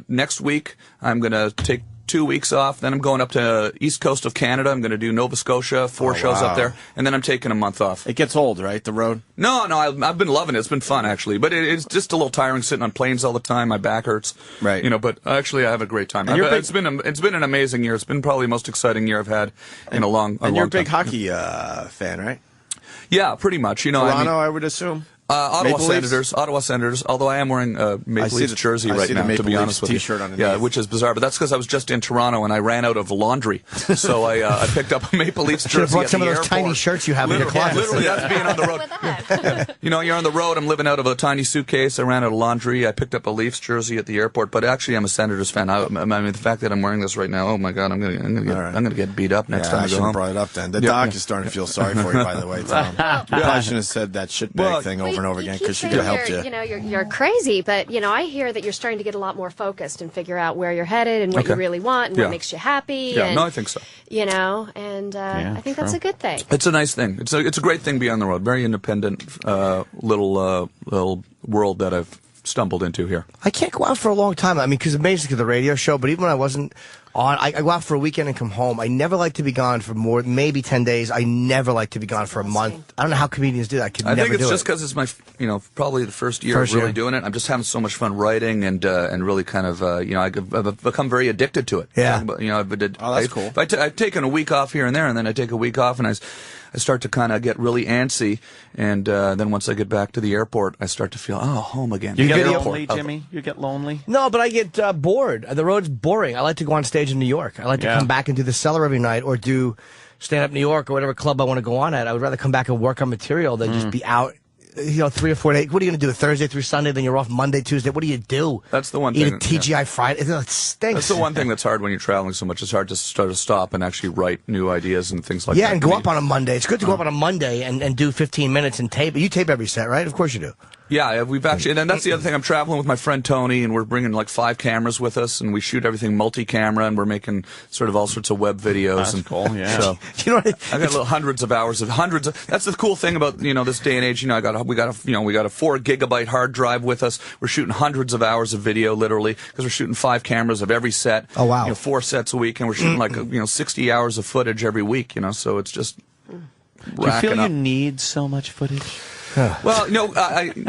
S6: next week. I'm going to take 2 weeks off. Then I'm going up to east coast of Canada. I'm going to do Nova Scotia, 4 shows up there, and then I'm taking a month off.
S3: It gets old, right? The road.
S6: No, I've been loving it. It's been fun actually, but it's just a little tiring sitting on planes all the time. My back hurts.
S3: Right.
S6: You know, but actually I have a great time. It's been an amazing year. It's been probably the most exciting year I've had in a long time.
S3: And you're a big hockey fan, right?
S6: Yeah, pretty much. You know,
S3: Toronto, I would assume.
S6: Ottawa Senators. Although I am wearing a Maple Leafs jersey right now, to be honest with you.
S3: T-shirt underneath.
S6: Yeah, which is bizarre, but that's because I was just in Toronto and I ran out of laundry, so I picked up a Maple Leafs
S9: Should have
S6: jersey.
S9: brought
S6: at
S9: some
S6: the
S9: of those
S6: airport.
S9: tiny shirts you have in your closet.
S6: Literally, that's being on the road. You know, you're on the road. I'm living out of a tiny suitcase. I ran out of laundry. I picked up a Leafs jersey at the airport, but actually, I'm a Senators fan. I mean, the fact that I'm wearing this right now, oh my God, I'm gonna get beat up next time I go
S3: should have
S6: home.
S3: brought it up then. The doc is starting to feel sorry for you, by the way, Tom. You probably shouldn't have said that shitbag thing over and over again because she could have helped you.
S2: You know, you're crazy, but you know, I hear that you're starting to get a lot more focused and figure out where you're headed and what you really want and what makes you happy.
S6: Yeah,
S2: and,
S6: no, I think so.
S2: You know, and I think that's a good thing.
S6: It's a nice thing. It's a great thing to be on the road. Very independent little world that I've stumbled into here.
S9: I can't go out for a long time. I mean, because basically the radio show, but even when I wasn't on, I go out for a weekend and come home. I never like to be gone for maybe 10 days. I never like to be gone for a month. I don't know how comedians do that. I
S6: think it's just because it's my, probably the first year of really doing it. I'm just having so much fun writing and really kind of, I've become very addicted to it.
S9: Yeah.
S6: That's
S3: cool.
S6: I've taken a week off here and there, and then I take a week off, and I start to kind of get really antsy, and then once I get back to the airport, I start to feel, home again.
S8: You get lonely, Jimmy? You get lonely?
S9: No, but I get bored. The road's boring. I like to go on stage in New York. I like to come back and do the Cellar every night or do stand-up New York or whatever club I want to go on at. I would rather come back and work on material than just be out, 3 or 4 days. What are you going to do, Thursday through Sunday, then you're off Monday, Tuesday? What do you do?
S6: That's the one
S9: Eat
S6: thing.
S9: a TGI Friday? It stinks.
S6: That's the one thing that's hard when you're traveling so much. It's hard to stop and actually write new ideas and things like that.
S9: Yeah, and go up on a Monday. It's good to go up on a Monday and do 15 minutes and tape. You tape every set, right? Of course you do.
S6: Yeah, we've actually, and that's the other thing. I'm traveling with my friend Tony, and we're bringing like 5 cameras with us, and we shoot everything multi-camera, and we're making sort of all sorts of web videos.
S8: That's
S6: and
S8: cool. Yeah.
S6: So
S9: You know what?
S6: I've got hundreds of hours of That's the cool thing about this day and age. We got a 4 gigabyte hard drive with us. We're shooting hundreds of hours of video, literally, because we're shooting 5 cameras of every set.
S9: Oh wow!
S6: 4 sets a week, and we're shooting like 60 hours of footage every week. So it's just.
S8: Do you feel you need so much footage?
S6: Well,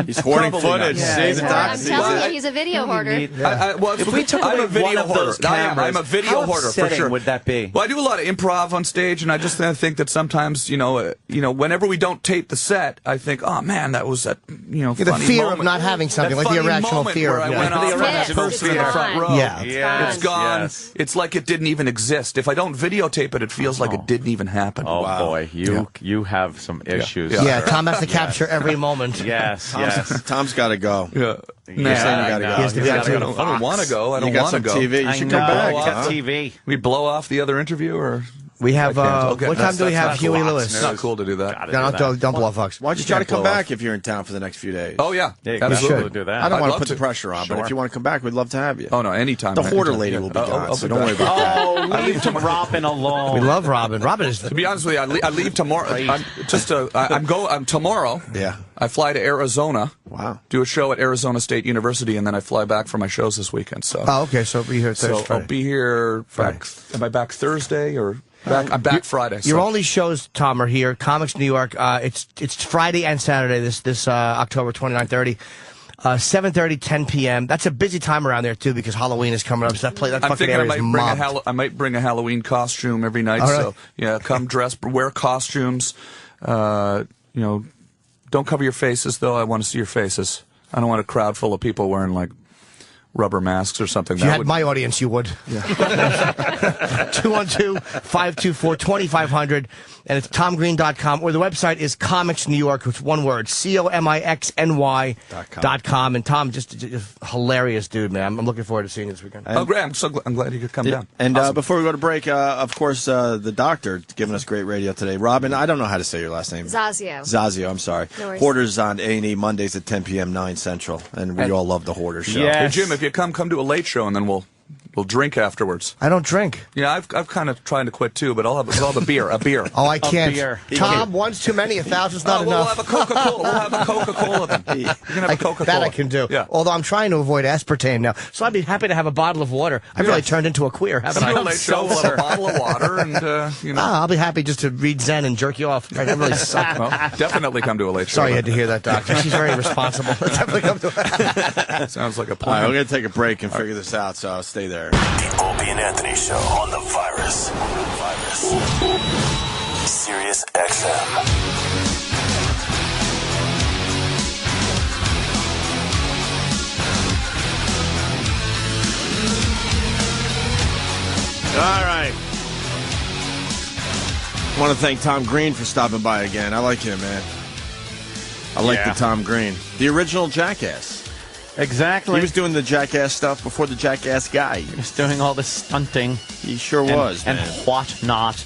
S3: he's hoarding footage.
S2: I'm telling you, he's a video hoarder.
S8: If we took
S6: I'm
S8: away
S6: a video
S8: one of
S6: hoarder.
S8: those cameras,
S6: I'm a video
S8: how
S6: hoarder for
S8: upsetting
S6: sure.
S8: would that be?
S6: Well, I do a lot of improv on stage, and I just think that sometimes, whenever we don't tape the set, I think, oh man, that was that,
S9: the
S6: funny
S9: fear
S6: moment.
S9: of not having something,
S6: That
S9: like the
S6: funny
S9: irrational
S6: moment
S9: fear
S6: where
S9: of
S6: I went off
S2: It's
S6: the person in the front row.
S9: Yeah.
S6: It's gone.
S8: Yes.
S6: It's like it didn't even exist. If I don't videotape it, it feels like it didn't even happen.
S8: Oh boy, you have some issues.
S9: Yeah, Tom has to capture every moment.
S8: Yes.
S3: Tom's got to go.
S6: Yeah.
S3: You're saying you got to go.
S9: He has to be on
S6: I don't want to go. I don't
S3: You got
S6: want to
S3: some
S6: go.
S3: TV. You should come back.
S8: You got
S3: huh?
S8: TV.
S6: We blow off the other interview, or
S9: We have,
S6: Okay,
S9: what time do we
S6: that's
S9: have
S6: not
S9: Huey
S6: cool.
S9: Lewis?
S6: It's not cool to do that.
S9: No, don't blow off Fox.
S3: Why don't you try to come back if you're in town for the next few days?
S6: Oh, yeah.
S8: Yeah,
S6: Absolutely.
S8: should do that.
S3: I don't
S6: I'd
S3: want
S6: love
S3: to put the
S6: to.
S3: pressure on, but
S8: Sure.
S3: if you want to come back, we'd love to have you.
S6: Oh, no, anytime.
S3: The hoarder
S6: Anytime.
S3: lady will be gone,
S6: I'll
S3: so
S6: be
S3: don't
S6: back.
S3: worry about that.
S8: Oh, leave Robin alone.
S9: We love Robin. Robin is
S6: To be honest with you, I leave tomorrow. I'm tomorrow.
S3: Yeah.
S6: I fly to Arizona.
S3: Wow.
S6: Do a show at Arizona State University, and then I fly back for my shows this weekend. So.
S9: Oh, okay. So be here Thursday.
S6: So I'll be here back. Am I back Thursday or back? I'm back Friday.
S9: Your
S6: so.
S9: only shows, Tom, are here. Comics New York. It's Friday and Saturday. This October 29th, 30. 7:30, 10 p.m. That's a busy time around there too because Halloween is coming up. So that
S6: I'm
S9: fucking
S6: thinking
S9: area is mobbed.
S6: I might bring a Halloween costume every night.
S9: All right.
S6: So yeah, come dress, wear costumes. Don't cover your faces though. I want to see your faces. I don't want a crowd full of people wearing like rubber masks or something.
S9: If you had my audience, you would. 212-524-2500. And it's TomGreen.com, or the website is Comics New York, which is one word, COMIXNY.com. And Tom, just hilarious dude, man. I'm looking forward to seeing you this weekend.
S6: Oh, great. I'm glad you could come down.
S3: And
S6: Awesome.
S3: before we go to break, of course, the doctor giving us great radio today. Robin, I don't know how to say your last name.
S2: Zazio,
S3: I'm sorry.
S2: No worries.
S3: Hoarders on A&E Mondays at 10 p.m., 9 Central. And we all love the Hoarders show.
S6: Hey, Jim, if you come to a late show, and then we'll drink afterwards.
S9: I don't drink.
S6: Yeah, I've kind of trying to quit too, but I'll have a beer.
S9: Oh, I can't.
S8: beer.
S9: Tom, one's too many, 1,000's not
S6: We'll
S9: enough.
S6: have a Coca-Cola. We'll have a Coca-Cola then. You can have a Coca-Cola.
S9: That I can do.
S6: Yeah.
S9: Although I'm trying to avoid aspartame now. So I'd be happy to have a bottle of water. I've really turned into a queer, haven't
S6: Come to
S9: I?
S6: a late show. We'll have a bottle of water, and
S9: I'll be happy just to read Zen and jerk you off. I really suck.
S6: Well, definitely come to a late show.
S9: Sorry you had to hear that, Doctor. She's very responsible. Definitely come to
S6: Sounds like a
S3: All
S6: plan.
S3: right, we're going to take a break and figure this out, so stay there.
S4: The Opie and Anthony Show on the virus. Sirius XM.
S3: All right. I want to thank Tom Green for stopping by again. I like him, man. I like the Tom Green. The original Jackass.
S8: Exactly.
S3: He was doing the Jackass stuff before the Jackass guy.
S8: He was doing all the stunting.
S3: He sure was, man.
S8: And what not.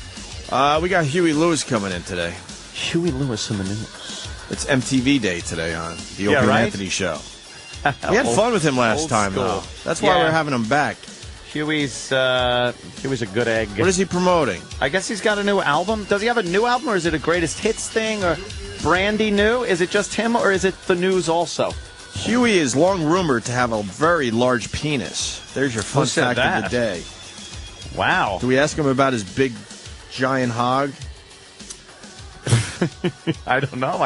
S3: We got Huey Lewis coming in today.
S8: Huey Lewis in the news.
S3: It's MTV Day today on the Opie and
S8: right?
S3: Anthony Show. We had fun with him last time, though. That's why we're having him back.
S8: Huey's a good egg.
S3: What is he promoting?
S8: I guess he's got a new album. Does he have a new album, or is it a greatest hits thing, or brandy new? Is it just him, or is it the news also?
S3: Huey is long rumored to have a very large penis. There's your fun
S8: Who said
S3: fact of the
S8: that?
S3: day.
S8: Wow.
S3: Do we ask him about his big, giant hog?
S8: I don't know.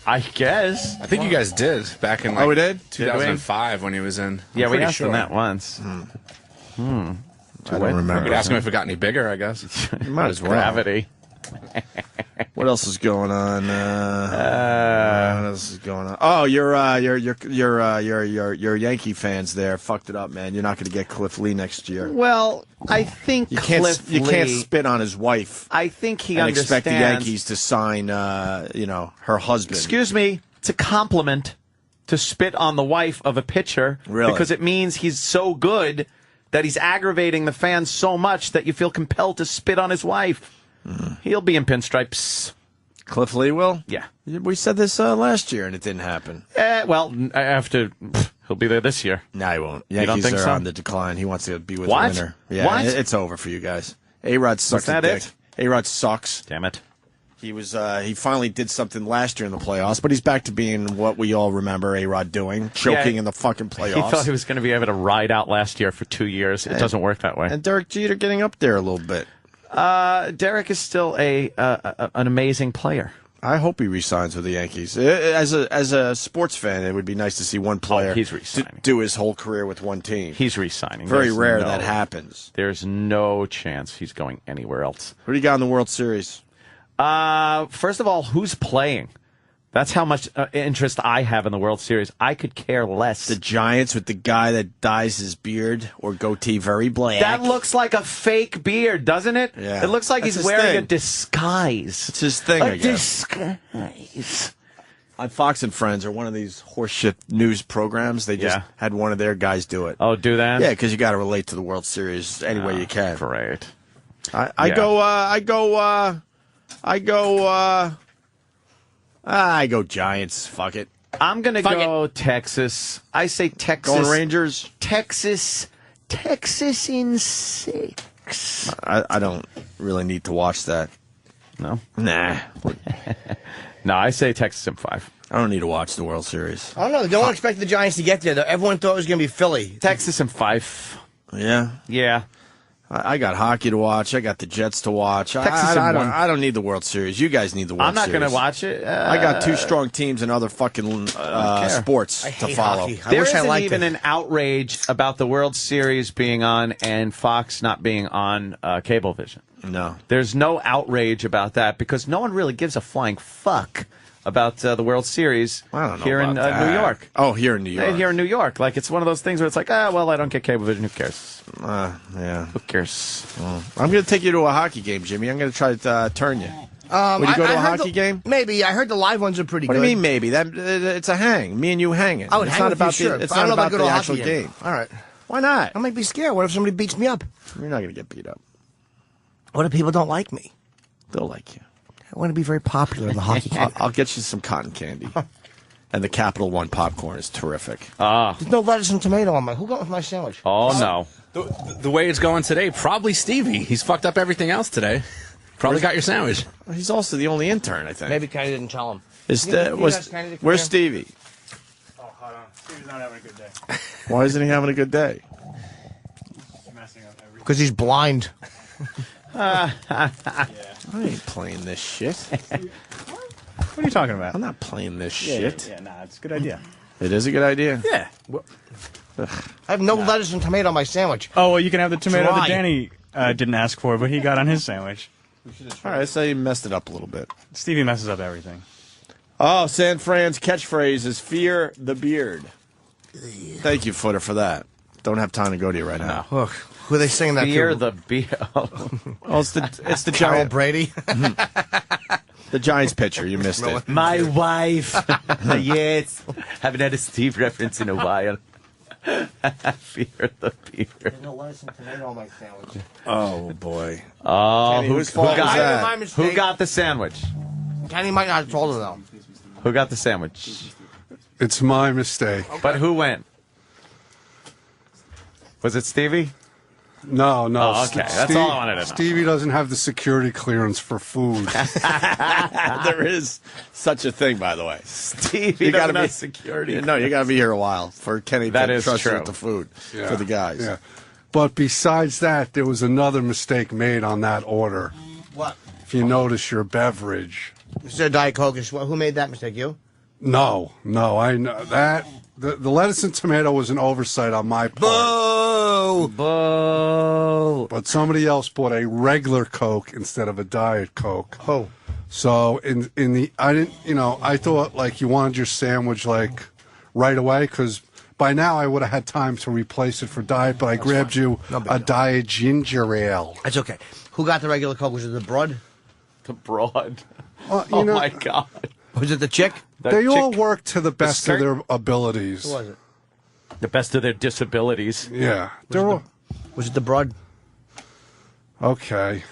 S8: I guess.
S15: I think you guys did back in
S3: we did?
S15: 2005 when he was in.
S8: Yeah, we
S15: pretty
S8: asked him that once.
S3: I don't remember.
S15: We'd ask him if it got any bigger, I guess.
S3: You might as well.
S8: Gravity.
S3: What else is going on? What else is going on? Oh, your Yankee fans there fucked it up, man. You're not going to get Cliff Lee next year.
S8: Well, I think
S3: You can't
S8: Cliff Lee,
S3: spit on his wife.
S8: I think he
S3: and
S8: understands.
S3: expect the Yankees to sign, her husband.
S8: Excuse me, it's a compliment to spit on the wife of a pitcher.
S3: Really?
S8: Because it means he's so good that he's aggravating the fans so much that you feel compelled to spit on his wife. He'll be in pinstripes.
S3: Cliff Lee will?
S8: Yeah.
S3: We said this last year, and it didn't happen.
S8: Well, after he'll be there this year.
S3: No, he won't.
S8: You don't
S3: Yankees
S8: think
S3: are
S8: so?
S3: on the decline. He wants to be with
S8: What?
S3: the winner. Yeah,
S8: What?
S3: It's over for you guys. A-Rod sucks.
S8: Is that
S3: a dick.
S8: it?
S3: A-Rod sucks.
S8: Damn it.
S3: He was. He finally did something last year in the playoffs, but he's back to being what we all remember A-Rod doing, choking in the fucking playoffs.
S8: He thought he was going to be able to ride out last year for 2 years. It doesn't work that way.
S3: And Derek Jeter getting up there a little bit.
S8: Derek is still an amazing player.
S3: I hope he resigns with the Yankees. As a sports fan, it would be nice to see one player
S8: he's resigning.
S3: do his whole career with one team.
S8: He's resigning.
S3: Very
S8: There's
S3: rare
S8: no-
S3: that happens.
S8: There's no chance he's going anywhere else.
S3: Who do you got in the World Series?
S8: First of all, who's playing? That's how much interest I have in the World Series. I could care less.
S3: The Giants with the guy that dyes his beard or goatee very black.
S8: That looks like a fake beard, doesn't it?
S3: Yeah.
S8: It looks like
S3: That's
S8: he's
S3: his
S8: wearing
S3: thing.
S8: a disguise.
S3: It's his thing, I
S8: A
S3: guess.
S8: disguise.
S3: On Fox and Friends or one of these horseshit news programs, they just had one of their guys do it.
S8: Oh, do that?
S3: Yeah, because you got to relate to the World Series any way you can.
S8: Great.
S3: I go Giants. Fuck it.
S8: I'm going to go Texas. I say Texas.
S3: Going Rangers.
S8: Texas in 6.
S3: I don't really need to watch that.
S8: No?
S3: Nah.
S8: No, I say Texas in 5.
S3: I don't need to watch the World Series.
S9: I don't know. Don't expect the Giants to get there, though. Everyone thought it was going to be Philly.
S8: Texas in 5.
S3: Yeah?
S8: Yeah.
S3: I got hockey to watch. I got the Jets to watch.
S8: Texas in 1.
S3: I don't need the World Series. You guys need the World
S8: I'm not
S3: Series.
S8: going to watch it.
S3: I got 2 strong teams and other fucking sports
S9: I
S3: to
S9: hate
S3: follow.
S9: hockey. I
S8: There
S9: wish I
S8: isn't
S9: liked
S8: even
S9: it.
S8: an outrage about the World Series being on and Fox not being on Cablevision.
S3: No.
S8: There's no outrage about that because no one really gives a flying fuck about the World Series
S3: I don't know
S8: here in
S3: about that.
S8: New York.
S3: Oh, here in New York.
S8: Here in New York. Like, it's one of those things where it's like, well, I don't get Cablevision. Who cares?
S3: Yeah.
S8: Who cares?
S3: I'm going to take you to a hockey game, Jimmy. I'm going to try to turn you. Would you go to a hockey game?
S9: Maybe. I heard the live ones are pretty
S3: What
S9: good.
S3: do you mean maybe? It's a hang. Me and you hanging.
S9: I would
S3: it's
S9: hang
S3: not
S9: with you,
S3: about
S9: sure.
S3: It's
S9: I don't
S3: not
S9: know if
S3: about
S9: I'd go to
S3: the
S9: a
S3: actual
S9: hockey
S3: game.
S9: All right.
S3: Why not?
S9: I might be scared. What if somebody beats me up?
S3: You're not going to get beat up.
S9: What if people don't like me?
S3: They'll like you.
S9: I want to be very popular in the hockey game.
S3: I'll get you some cotton candy. And the Capital One popcorn is terrific.
S9: There's no lettuce and tomato on my. Who got with my sandwich?
S8: Oh, no.
S15: The way it's going today, probably Stevie. He's fucked up everything else today. Probably got your sandwich.
S3: He's also the only intern, I think.
S9: Maybe Kenny didn't tell him.
S3: Where's Stevie?
S11: Oh, hold on. Steve's not having a good day.
S3: Why isn't he having a good day?
S11: He's messing up everything.
S9: Because he's blind.
S3: I ain't playing this shit.
S11: What are you talking about?
S3: I'm not playing this
S11: Yeah,
S3: shit.
S11: Yeah, nah, it's a good idea.
S3: It is a good idea.
S11: Yeah.
S9: I have no lettuce and tomato on my sandwich.
S11: Oh, well, you can have the tomato
S9: Dry.
S11: that Danny didn't ask for, but he got on his sandwich.
S3: All right, so you messed it up a little bit.
S11: Stevie messes up everything.
S3: Oh, San Fran's catchphrase is "Fear the beard." Thank you, Footer, for that. Don't have time to go to you right now.
S9: Look, who are they singing that
S8: Fear
S9: to?
S8: the beard.
S3: Oh, it's the
S9: Carol
S3: Giant,
S9: Brady.
S3: the Giants pitcher. You missed it.
S8: My wife. Yes. Haven't had a Steve reference in a while. Fear the beard.
S9: There's no lettuce and tomato on my sandwich.
S3: Oh boy.
S8: Oh,
S3: Kenny, whose fault was that?
S8: who got the sandwich?
S9: Kenny might not have told her though.
S8: Who got the sandwich?
S12: It's my mistake.
S8: But who went? Was it Stevie?
S12: No.
S8: Oh, okay. That's all I wanted to know.
S12: Stevie doesn't have the security clearance for food.
S3: There is such a thing, by the way.
S8: Stevie
S3: You gotta
S8: doesn't have
S3: be-
S8: security.
S3: No, you got to be here a while for Kenny
S8: That
S3: to
S8: is
S3: trust you
S8: true.
S3: with the food
S12: Yeah,
S3: for the guys.
S12: Yeah. But besides that, there was another mistake made on that order.
S9: What?
S12: If you notice your beverage.
S9: You said Diet Coke. Who made that mistake? You?
S12: No, I know that the lettuce and tomato was an oversight on my part.
S9: Boo!
S8: Boo!
S12: But somebody else bought a regular Coke instead of a Diet Coke.
S9: Oh.
S12: So in the I didn't I thought like you wanted your sandwich like right away because by now I would have had time to replace it for Diet, but I grabbed you a Diet Ginger Ale.
S9: That's okay. Who got the regular Coke? Was it the broad?
S8: The broad.
S12: Well,
S8: Oh, my God.
S9: Was it the chick?
S12: They all work to the best of their abilities.
S9: Who was it?
S8: The best of their disabilities.
S12: Yeah. They're all...
S9: Was it the broad?
S12: Okay.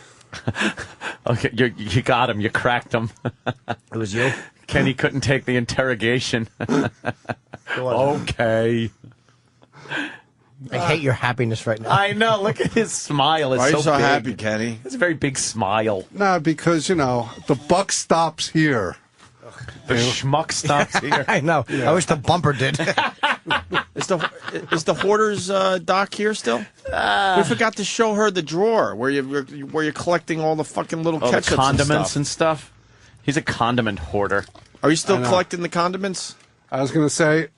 S8: Okay, you got him. You cracked him.
S9: It was you?
S8: Kenny couldn't take the interrogation. Okay.
S9: I hate your happiness right now.
S8: I know. Look at his smile. It's
S3: Why are you so
S8: big.
S3: happy, Kenny?
S8: It's a very big smile.
S12: No, because, the buck stops here.
S8: The schmuck stops here.
S9: I know.
S12: Yeah.
S9: I wish the bumper did.
S3: Is the Hoarders doc here still? We forgot to show her the drawer where you're collecting all the fucking little
S8: Oh, the
S3: ketchups
S8: condiments and stuff. He's a condiment hoarder.
S3: Are you still collecting the condiments?
S12: I was going to say,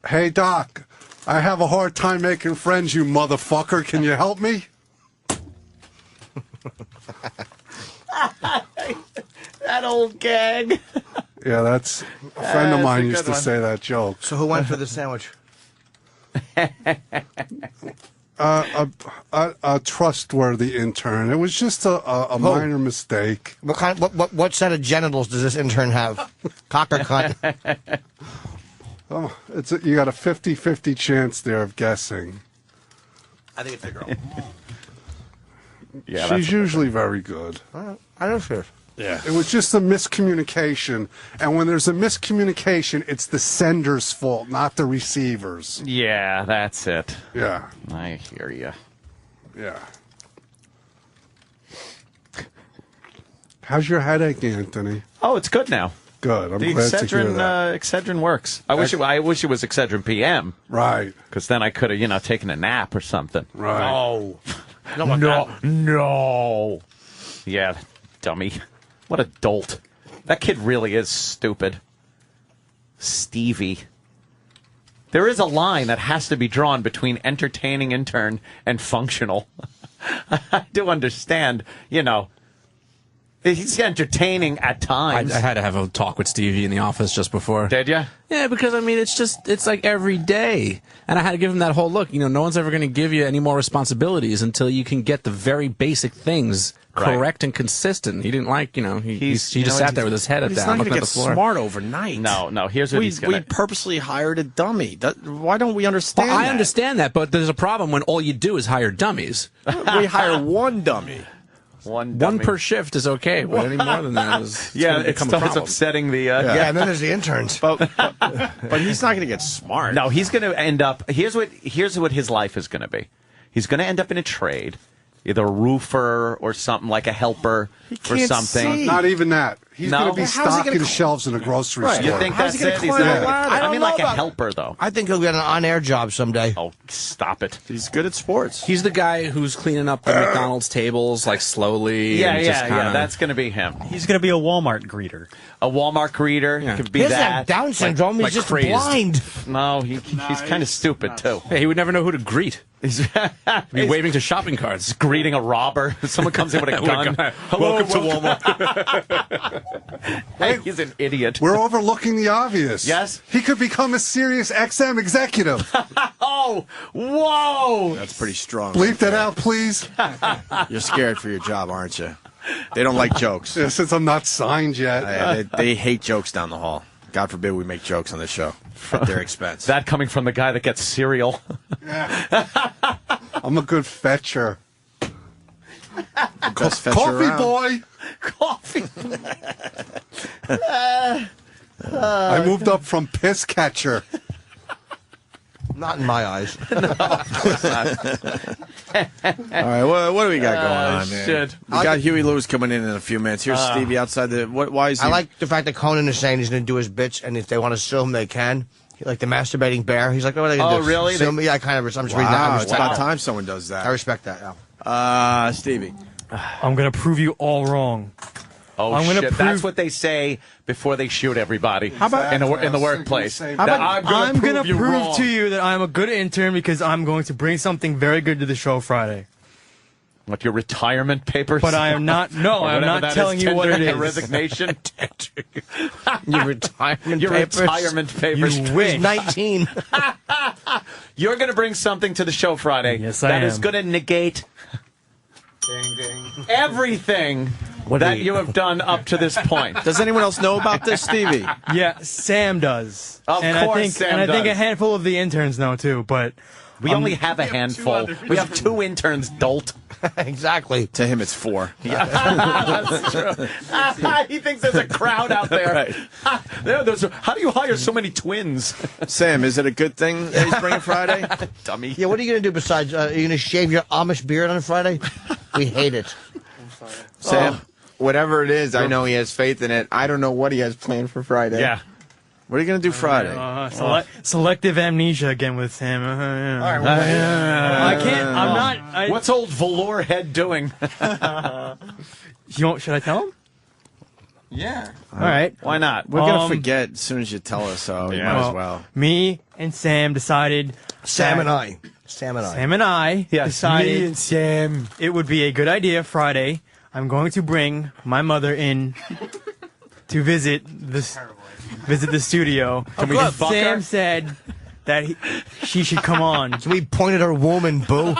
S12: hey, Doc, I have a hard time making friends, you motherfucker. Can you help me?
S8: That old gag.
S12: Yeah, that's a friend of mine
S8: a
S12: used
S8: good
S12: to
S8: one.
S12: say that joke.
S9: So who went for the sandwich?
S12: A trustworthy intern. It was just a minor mistake.
S9: What set of genitals does this intern have? Cock or cunt?
S12: You got a 50-50 chance there of guessing.
S9: I think it's a girl.
S8: Yeah,
S12: She's usually very good.
S9: I don't care.
S12: Yeah. It was just a miscommunication. And when there's a miscommunication, it's the sender's fault, not the receiver's.
S8: Yeah, that's it.
S12: Yeah.
S8: I hear you.
S12: Yeah. How's your headache, Anthony?
S8: Oh, it's good now.
S12: Good. I'm
S8: The
S12: glad to hear
S8: Excedrin,
S12: that.
S8: Excedrin works. I wish it was Excedrin PM.
S12: Right.
S8: Because then I could have, taken a nap or something.
S12: Right.
S8: No.
S9: No.
S8: No. Yeah, dummy. What a dolt. That kid really is stupid. Stevie. There is a line that has to be drawn between entertaining intern and functional. I do understand, he's entertaining at times.
S15: I had to have a talk with Stevie in the office just before.
S8: Did ya?
S15: Yeah, because, it's like every day. And I had to give him that whole look. No one's ever going to give you any more responsibilities until you can get the very basic things correct and consistent. He didn't like, he just sat there with his head down.
S3: He's not going to
S15: looking at
S3: get
S15: the floor.
S3: smart overnight.
S8: No. Here's what he's going
S3: We purposely hired a dummy. Why don't we understand
S15: Well, I
S3: that?
S15: understand that, but there's a problem when all you do is hire dummies.
S3: We hire one dummy.
S8: One
S15: per shift is okay, but any more than that is
S8: it
S15: become a
S8: starts
S15: problem.
S8: upsetting the...
S9: Yeah, and then there's the interns.
S3: But he's not going to get smart.
S8: No, he's going to end up... Here's what his life is going to be. He's going to end up in a trade, either a roofer or something, like a helper or something.
S12: Not even that. He's
S8: No?
S12: going to be
S8: How's he
S12: stocking
S8: gonna
S12: shelves in a grocery
S9: Right.
S12: store.
S8: You think
S9: How's
S8: that's
S9: he gonna
S8: it? He's
S9: climb
S8: gonna-
S9: the ladder?
S8: I mean, like a
S9: about it.
S8: helper, though.
S9: I think he'll get an on-air job someday.
S8: Oh, stop it.
S3: He's good at sports.
S15: He's the guy who's cleaning up the McDonald's tables, like, slowly. and just kinda...
S8: That's going to be him.
S14: He's going to be a Walmart greeter.
S8: A Walmart greeter could be
S9: He doesn't
S8: that.
S9: have Down syndrome.
S15: like
S9: He's just
S15: crazed.
S9: blind.
S8: No, he's kind of stupid, too.
S15: Hey, he would never know who to greet.
S8: He's
S15: Be waving to shopping carts.
S8: greeting a robber. Someone comes in with a gun. Welcome to Walmart. Hey, he's an idiot.
S12: We're overlooking the obvious.
S8: Yes?
S12: He could become a Sirius XM executive.
S8: Oh, whoa!
S3: That's pretty strong.
S12: Bleep that out, please.
S3: You're scared for your job, aren't you? They don't like jokes.
S12: Yeah, since I'm not signed yet.
S3: They hate jokes down the hall. God forbid we make jokes on this show at their expense.
S8: That coming from the guy that gets cereal.
S12: I'm a good fetcher.
S3: Best fetcher
S12: Coffee
S3: around.
S12: boy.
S8: Coffee.
S12: I moved up from piss catcher.
S9: Not in my eyes.
S3: All right, what do we got going on, man?
S8: Shit.
S3: We got Huey Lewis coming in a few minutes. Here's Stevie outside the... Why is he...
S9: I like the fact that Conan is saying he's going to do his bits, and if they want to sue him, they can. Like the masturbating bear. He's like, what are they going to do?
S8: Oh, really?
S9: Sue me? Yeah, I kind of... I'm just reading that.
S3: Wow,
S9: I
S3: it's
S9: respect
S3: about
S9: that.
S3: time someone does that.
S9: I respect that, yeah.
S3: Stevie.
S11: I'm going to prove you all wrong.
S8: Oh,
S11: I'm gonna
S8: shit.
S11: prove-
S8: That's what they say before they shoot everybody
S11: How about-
S8: in the workplace.
S11: How about I'm going to prove
S8: wrong.
S11: to you that I'm a good intern because I'm going to bring something very good to the show Friday.
S8: What, your retirement papers?
S11: But I am not. No,
S8: Or
S11: I'm
S8: whatever
S11: not
S8: that
S11: telling
S8: is,
S11: you what it
S8: tendering
S11: is.
S8: a resignation.
S9: Your retirement
S8: Your
S9: papers.
S8: retirement papers.
S11: You wish.
S9: He's 19.
S8: You're going to bring something to the show Friday.
S11: Yes, I
S8: that is
S11: am.
S8: going to negate
S12: Ding, ding.
S8: everything that you have done up to this point.
S3: Does anyone else know about this, Stevie?
S11: Yeah, Sam does.
S8: Of
S11: and
S8: course
S11: I think,
S8: Sam
S11: and I think a
S8: does.
S11: handful of the interns know too. But
S8: We only have a handful. We have 2 interns, dolt.
S9: Exactly.
S3: To him, it's 4.
S8: Yeah. That's true. He thinks there's a crowd out there.
S3: Right.
S8: How do you hire so many twins?
S3: Sam, is it a good thing that he's bringing Friday?
S8: Dummy.
S9: Yeah, what are you going to do besides, are you going to shave your Amish beard on Friday? We hate it.
S13: Sam, whatever it is, I know he has faith in it. I don't know what he has planned for Friday.
S8: Yeah.
S3: What are you going to do Friday?
S11: Selective amnesia again with Sam. I can't. I'm not.
S8: What's old velour head doing?
S11: Should I tell him?
S13: Yeah.
S11: All right.
S8: Why not?
S3: We're going to forget as soon as you tell us, so you might as well.
S11: Me and Sam decided.
S9: Sam and I decided.
S8: Me and Sam.
S11: It would be a good idea Friday. I'm going to bring my mother in to visit the studio.
S8: Can we fuck
S11: Sam
S8: her?
S11: said that she should come on.
S9: So we pointed her woman, boo.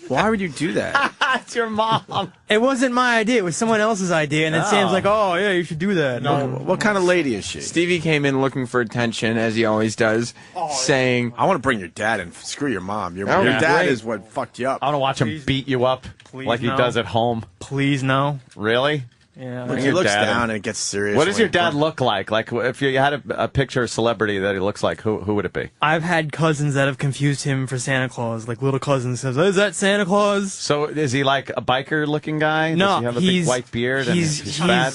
S3: Why would you do that?
S8: It's your mom.
S11: It wasn't my idea. It was someone else's idea. And then Sam's like, oh, yeah, you should do that.
S3: What kind of lady is she?
S13: Stevie came in looking for attention, as he always does, saying,
S3: I want to bring your dad in. Screw your mom. Your
S13: Oh,
S3: dad
S13: great.
S3: is what fucked you up.
S8: I want to watch him beat you up like he
S11: no.
S8: does at home.
S11: Please, no.
S8: Really?
S11: Yeah.
S3: When
S8: Bring
S3: he
S8: your
S3: looks
S8: dad
S3: down
S8: in.
S3: and it gets serious.
S8: What does your dad
S3: look?
S8: look like? Like, if you had a picture of celebrity that he looks like, who would it be?
S11: I've had cousins that have confused him for Santa Claus. Like little cousins says, is that Santa Claus?
S8: So is he like a biker-looking guy?
S11: No,
S8: Does he have a big white beard and he's fat?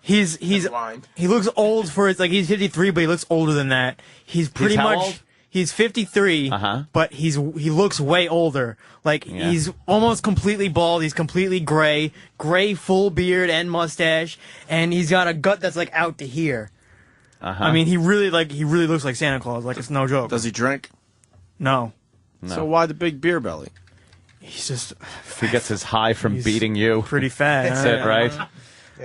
S11: He looks old for it's like he's 53, but he looks older than that. He's pretty
S8: how
S11: much
S8: old?
S11: He's 53, but he looks way older. Like he's almost completely bald. He's completely gray full beard and mustache, and he's got a gut that's like out to here. I mean, he really looks like Santa Claus. Like it's no joke.
S3: Does he drink?
S11: No.
S3: So why the big beer belly?
S11: He's just.
S8: He gets his high from beating you.
S11: Pretty fat.
S8: That's it, right?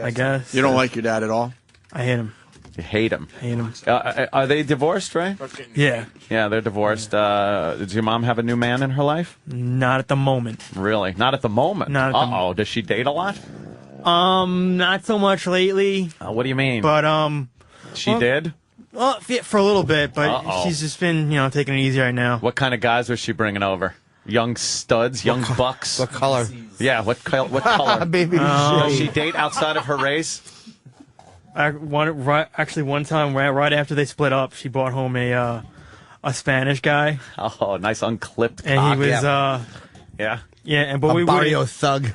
S11: I guess.
S3: You don't like your dad at all?
S11: I hate him.
S8: You hate him.
S11: Hate him.
S8: Are they divorced, right?
S11: Yeah.
S8: Yeah, they're divorced. Does your mom have a new man in her life?
S11: Not at the moment.
S8: Really? Not at the moment?
S11: Not at the moment.
S8: Does she date a lot?
S11: Not so much lately.
S8: What do you mean?
S11: But,
S8: She did?
S11: Well, for a little bit, but she's just been, taking it easy right now.
S8: What kind of guys was she bringing over? Young studs, young bucks?
S9: What color?
S8: Yeah, what color?
S9: Baby,
S8: Does she date outside of her race?
S11: Actually, one time, right after they split up, she brought home a Spanish guy.
S8: Oh, nice unclipped
S11: and
S8: cock.
S11: he was,
S8: yeah.
S11: Yeah, and but
S9: a barrio thug,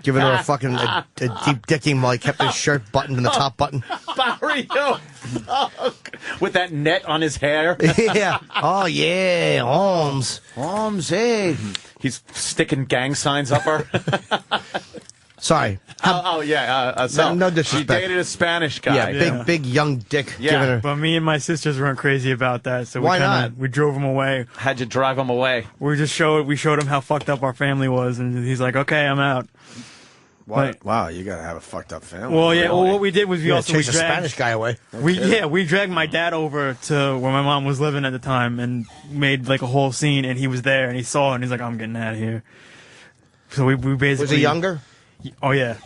S9: giving her a fucking a deep dicking while he kept his shirt buttoned in the top button.
S8: Barrio thug with that net on his hair.
S9: Yeah. Oh yeah, Holmes.
S3: Hey.
S8: He's sticking gang signs up her.
S9: Sorry.
S8: No
S9: disrespect.
S8: She dated a Spanish guy.
S9: Yeah, big young dick.
S8: Yeah.
S9: Giving her.
S11: But me and my sisters weren't crazy about that, so
S9: Why not?
S11: We drove him away.
S8: How'd you drive him away?
S11: We showed him how fucked up our family was, and he's like, "Okay, I'm out."
S3: Wow, you gotta have a fucked up family.
S11: Well, yeah. Well, what we did was we
S9: chased
S11: dragged
S9: a Spanish guy away.
S11: We dragged my dad over to where my mom was living at the time and made like a whole scene, and he was there and he saw it and he's like, "I'm getting out of here." So we basically.
S9: Was he younger?
S11: Oh yeah.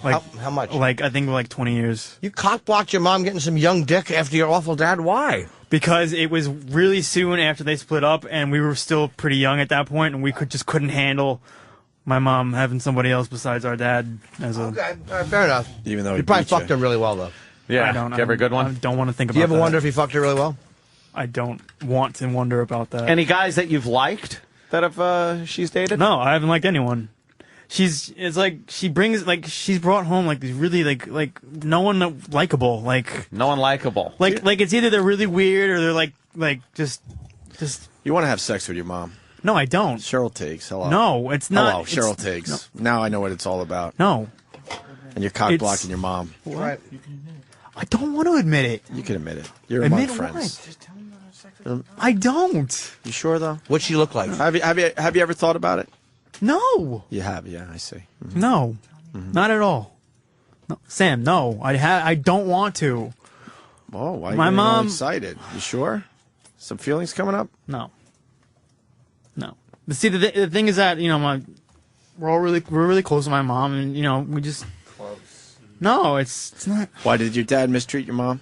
S11: Like
S9: how much?
S11: Like I think like 20 years.
S9: You cock-blocked your mom getting some young dick after your awful dad. Why?
S11: Because it was really soon after they split up, and we were still pretty young at that point, and we couldn't handle my mom having somebody else besides our dad as a.
S9: Okay, all right, fair enough.
S3: Even though
S9: you probably fucked her really well, though.
S8: Yeah.
S11: I don't.
S8: Did you ever a good one?
S11: I don't want to think about.
S9: Do you ever
S11: that.
S9: wonder if you fucked her really well?
S11: I don't want to wonder about that.
S8: Any guys that you've liked that have she's dated?
S11: No, I haven't liked anyone. She's brought home like these really like no one likable, like
S8: no one likable.
S11: Like it's either they're really weird or they're like just.
S3: You want to have sex with your mom?
S11: No, I don't.
S3: Cheryl Tiggs. Hello.
S11: No, it's not.
S3: Hello, Cheryl Tiggs. No. Now I know what it's all about.
S11: No.
S3: And you're cock blocking your mom.
S9: Right.
S11: I don't want to admit it.
S3: You can admit it. You're
S11: admit
S3: among friends.
S11: What? I don't.
S3: You sure though?
S9: What'd she look like?
S3: Have you ever thought about it?
S11: No.
S3: You have, yeah. I see. Mm-hmm.
S11: No, not at all. No. Sam, no. I don't want to.
S3: Oh, why are you
S11: My
S3: getting all
S11: mom
S3: excited? You sure? Some feelings coming up?
S11: No. But see, the thing is that we're really close to my mom, and we just close. No, it's not.
S3: Why did your dad mistreat your mom?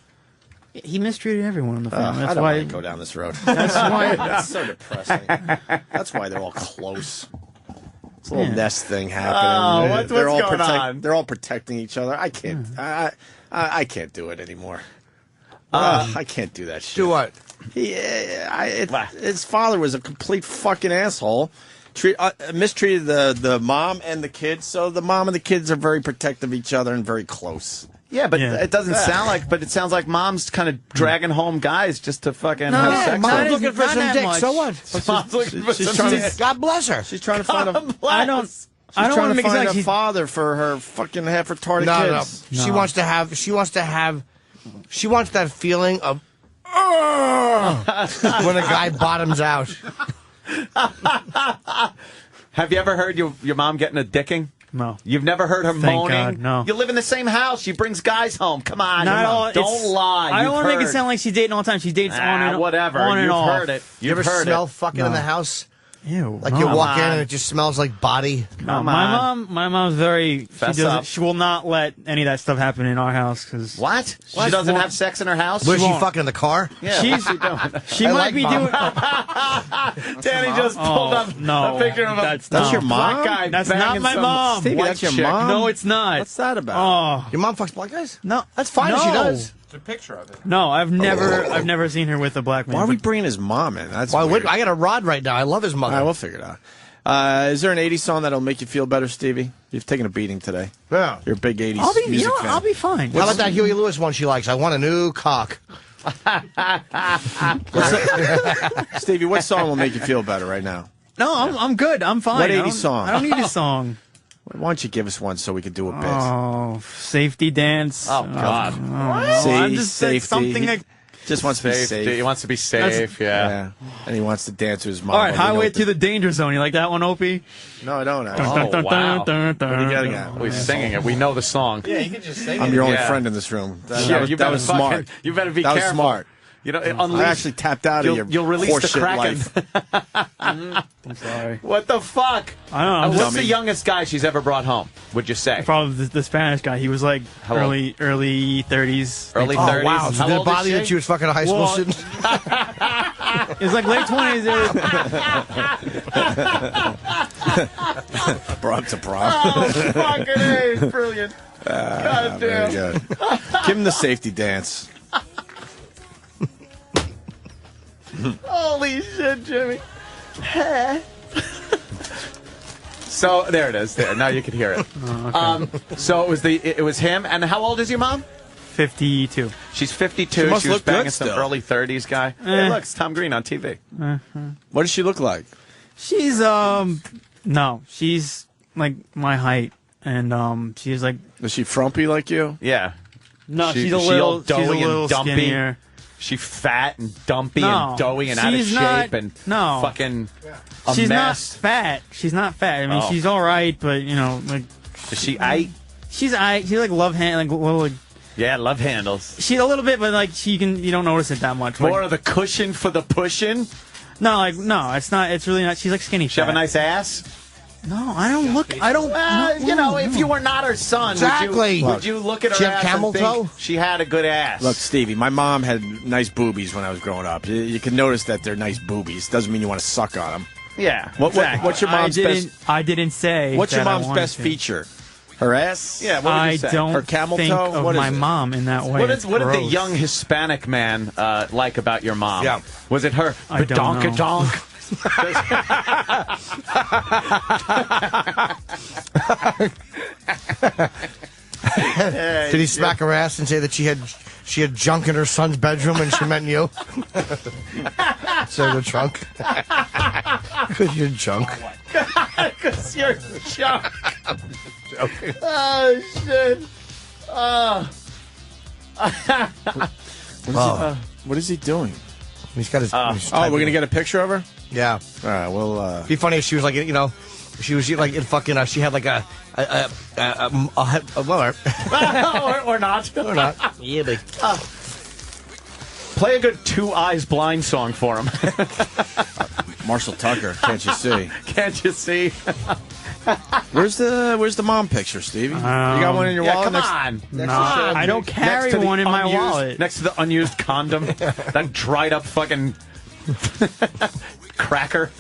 S11: He mistreated everyone in the family.
S3: I
S11: That's
S3: don't
S11: why.
S3: want to go down this road.
S11: That's why.
S3: That's so depressing. That's why they're all close. It's a little
S11: Yeah.
S3: nest thing happening.
S8: what's
S3: they're all
S8: going on?
S3: They're all protecting each other. I can't. I can't do it anymore. I can't do that shit.
S9: Do what?
S3: His father was a complete fucking asshole. Mistreated the mom and the kids. So the mom and the kids are very protective of each other and very close.
S8: Yeah, but it doesn't sound like. But it sounds like mom's kind of dragging home guys just to fucking have sex.
S9: Mom's looking for
S11: not
S9: some
S11: that
S9: dick.
S11: much.
S9: So what?
S8: Mom's looking for
S3: She's
S8: some
S3: trying
S8: dick.
S3: to.
S9: God bless her.
S3: She's trying to find a.
S11: I don't
S3: She's
S11: want
S3: trying
S11: to
S3: to
S11: make it sound
S3: find
S11: like
S3: a
S11: she's.
S3: father for her fucking half retarded
S9: No.
S3: kids.
S9: She wants to have. She wants that feeling of when a guy bottoms out.
S8: Have you ever heard your mom getting a dicking?
S11: No.
S8: You've never heard her
S11: Thank
S8: moaning?
S11: God, no.
S8: You live in the same house. She brings guys home. Come on.
S11: Not all.
S8: Don't lie.
S11: I don't
S8: want
S11: want to make it sound like she's dating all the time. She dates on and
S8: whatever.
S11: on and
S8: You've
S11: off.
S8: heard it.
S9: You
S8: You've
S9: ever
S8: heard
S9: smell
S8: it.
S9: fucking in the house?
S11: Ew.
S9: Like
S11: no.
S9: you walk in
S8: on.
S9: and it just smells like body.
S11: No, my mom's very.
S8: Fess
S11: She
S8: up.
S11: doesn't. She will not let any of that stuff happen in our house because.
S8: What? She doesn't have sex in her house?
S9: Where's she
S11: won't.
S9: fucking in the car?
S8: Yeah,
S11: She's-
S8: what's she doing?
S11: She
S9: I
S11: might
S9: like
S11: be
S9: Mom.
S11: doing.
S8: Danny just pulled up
S11: no,
S8: a picture of
S11: that's
S3: your
S11: no.
S3: mom?
S8: black guy.
S11: That's not
S8: banging
S11: my
S8: some
S11: mom.
S3: Stevie,
S8: white
S3: that's your
S8: chick.
S3: mom?
S11: No, it's not.
S3: What's that about?
S11: Oh
S9: Your mom fucks black guys?
S11: no,
S9: That's fine if she
S11: No.
S9: does.
S15: It's a picture of it.
S11: No, I've never seen her with a black man.
S3: Why are we
S11: but-
S3: bringing his mom in? That's
S9: Well,
S3: weird.
S9: I got a rod right now. I love his mother.
S3: All right, we'll figure it out. Is there an 80s song that'll make you feel better, Stevie? You've taken a beating today.
S9: Yeah.
S3: You're a big 80s
S11: I'll be.
S3: music fan.
S11: I'll be fine.
S9: How about that Huey Lewis one she likes? I want a new cock.
S3: Stevie, what song will make you feel better right now?
S11: No, I'm good. I'm fine.
S3: What
S11: I
S3: 80s
S11: don't-
S3: song?
S11: I don't need a song.
S3: Why don't you give us one so we can do a bit?
S11: Oh, safety dance.
S8: Oh, God.
S3: See,
S11: I'm just
S3: safety.
S11: something.
S3: He just wants to be safe.
S8: He wants to be safe, yeah.
S3: And he wants to dance to his mom.
S11: All right,
S3: We know
S11: Highway
S3: what
S11: to the Danger Zone. You like that one, Opie?
S3: No, I don't. Actually.
S8: Oh, wow.
S3: What do you got again?
S8: We're singing it. We know the song.
S9: Yeah, you can just sing
S3: I'm your only
S8: Yeah.
S3: friend in this room. That,
S8: Yeah,
S3: was,
S8: you
S3: that
S8: better
S3: was
S8: fucking-
S3: smart.
S8: you better be
S3: that
S8: careful.
S3: was smart.
S8: You know,
S3: I
S8: unleash.
S3: actually tapped out of
S8: You'll release the
S3: horseshit
S8: Kraken.
S3: life.
S11: I'm sorry.
S8: What the fuck?
S11: I don't know. I'm
S8: What's
S11: just
S8: the youngest guy she's ever brought home? Would you say?
S11: probably the Spanish guy. He was like
S8: How old?
S11: early 30s.
S8: Early
S9: Oh,
S8: 30s.
S9: wow. So
S8: How
S9: did it
S8: old is
S9: bother you
S8: she?
S9: that she was fucking a high school
S11: Well,
S9: student?
S11: It was like late 20s.
S3: Brought to prom.
S8: Oh, fucking A. Brilliant. God
S3: Very
S8: damn.
S3: good. Give him the safety dance.
S8: Holy shit, Jimmy. So there it is. There. Now you can hear it.
S11: Oh, okay.
S8: So it was him. And how old is your mom?
S11: 52.
S8: She's 52.
S3: She must
S8: was
S3: look good
S8: banging some
S3: still.
S8: early 30s guy. Hey, look, it's Tom Green on TV.
S3: What does she look like?
S11: She's no, she's like my height, and she's like
S3: Is she frumpy like you?
S8: Yeah.
S11: no,
S8: She-
S11: she's a
S8: she
S11: little
S8: all doughy
S11: she's a little
S8: and dumpy.
S11: skinnier.
S8: She fat and dumpy
S11: No,
S8: and doughy and out of
S11: she's
S8: shape
S11: not-
S8: and
S11: no.
S8: fucking a
S11: She's not
S8: mess.
S11: fat. She's not fat. I mean,
S8: Oh.
S11: she's all right, but you know, like
S8: Is she aight?
S11: she's She's like love hand, like a little. Like,
S8: Yeah, love handles.
S11: she's a little bit, but like you don't notice it that much. Like,
S8: More of the cushion for the pushing.
S11: no, it's not. It's really not. She's like skinny.
S8: She have a
S11: fat.
S8: nice ass.
S11: No, I don't look. I don't.
S8: Well,
S11: no,
S8: you know,
S11: no,
S8: if
S11: no.
S8: you were not her son,
S9: Exactly.
S8: would you look at her
S9: She have
S8: ass
S9: camel
S8: and think
S9: toe?
S8: she had a good ass?
S3: Look, Stevie, my mom had nice boobies when I was growing up. You can notice that they're nice boobies. Doesn't mean you want to suck on them.
S8: yeah.
S3: What's your mom's best?
S11: I didn't say.
S3: What's your
S11: that I
S3: mom's
S11: wanted
S3: best
S11: to.
S3: feature? Her ass?
S8: Yeah. What would
S11: I
S8: you say?
S11: don't
S3: Her camel
S11: think
S3: toe?
S11: of
S3: What is
S11: my
S3: it?
S11: mom in that way.
S8: What
S11: It's
S8: did the
S11: gross.
S8: young Hispanic man like about your mom?
S9: Yeah.
S8: Was it her
S11: I don't know.
S8: badonka-donk?
S9: Did he smack her ass and say that she had junk in her son's bedroom and she meant you? Say the trunk. Because you're junk.
S8: Because you're junk. Oh, shit.
S3: What is he doing?
S9: He's got his. he's
S3: Oh, we're going to get a picture of her?
S9: Yeah.
S3: All right, well,
S9: Be funny if she was like, you know, she was like in fucking. She had like a well,
S8: or not.
S9: or not. Yeah, but
S8: Play a good Two Eyes Blind song for him.
S3: Marshall Tucker, can't you see?
S8: Can't you see?
S3: Where's the mom picture, Stevie? You got one in your wallet?
S8: Come on.
S11: No, I don't carry one in my wallet.
S8: Next to the unused condom. That dried up fucking cracker.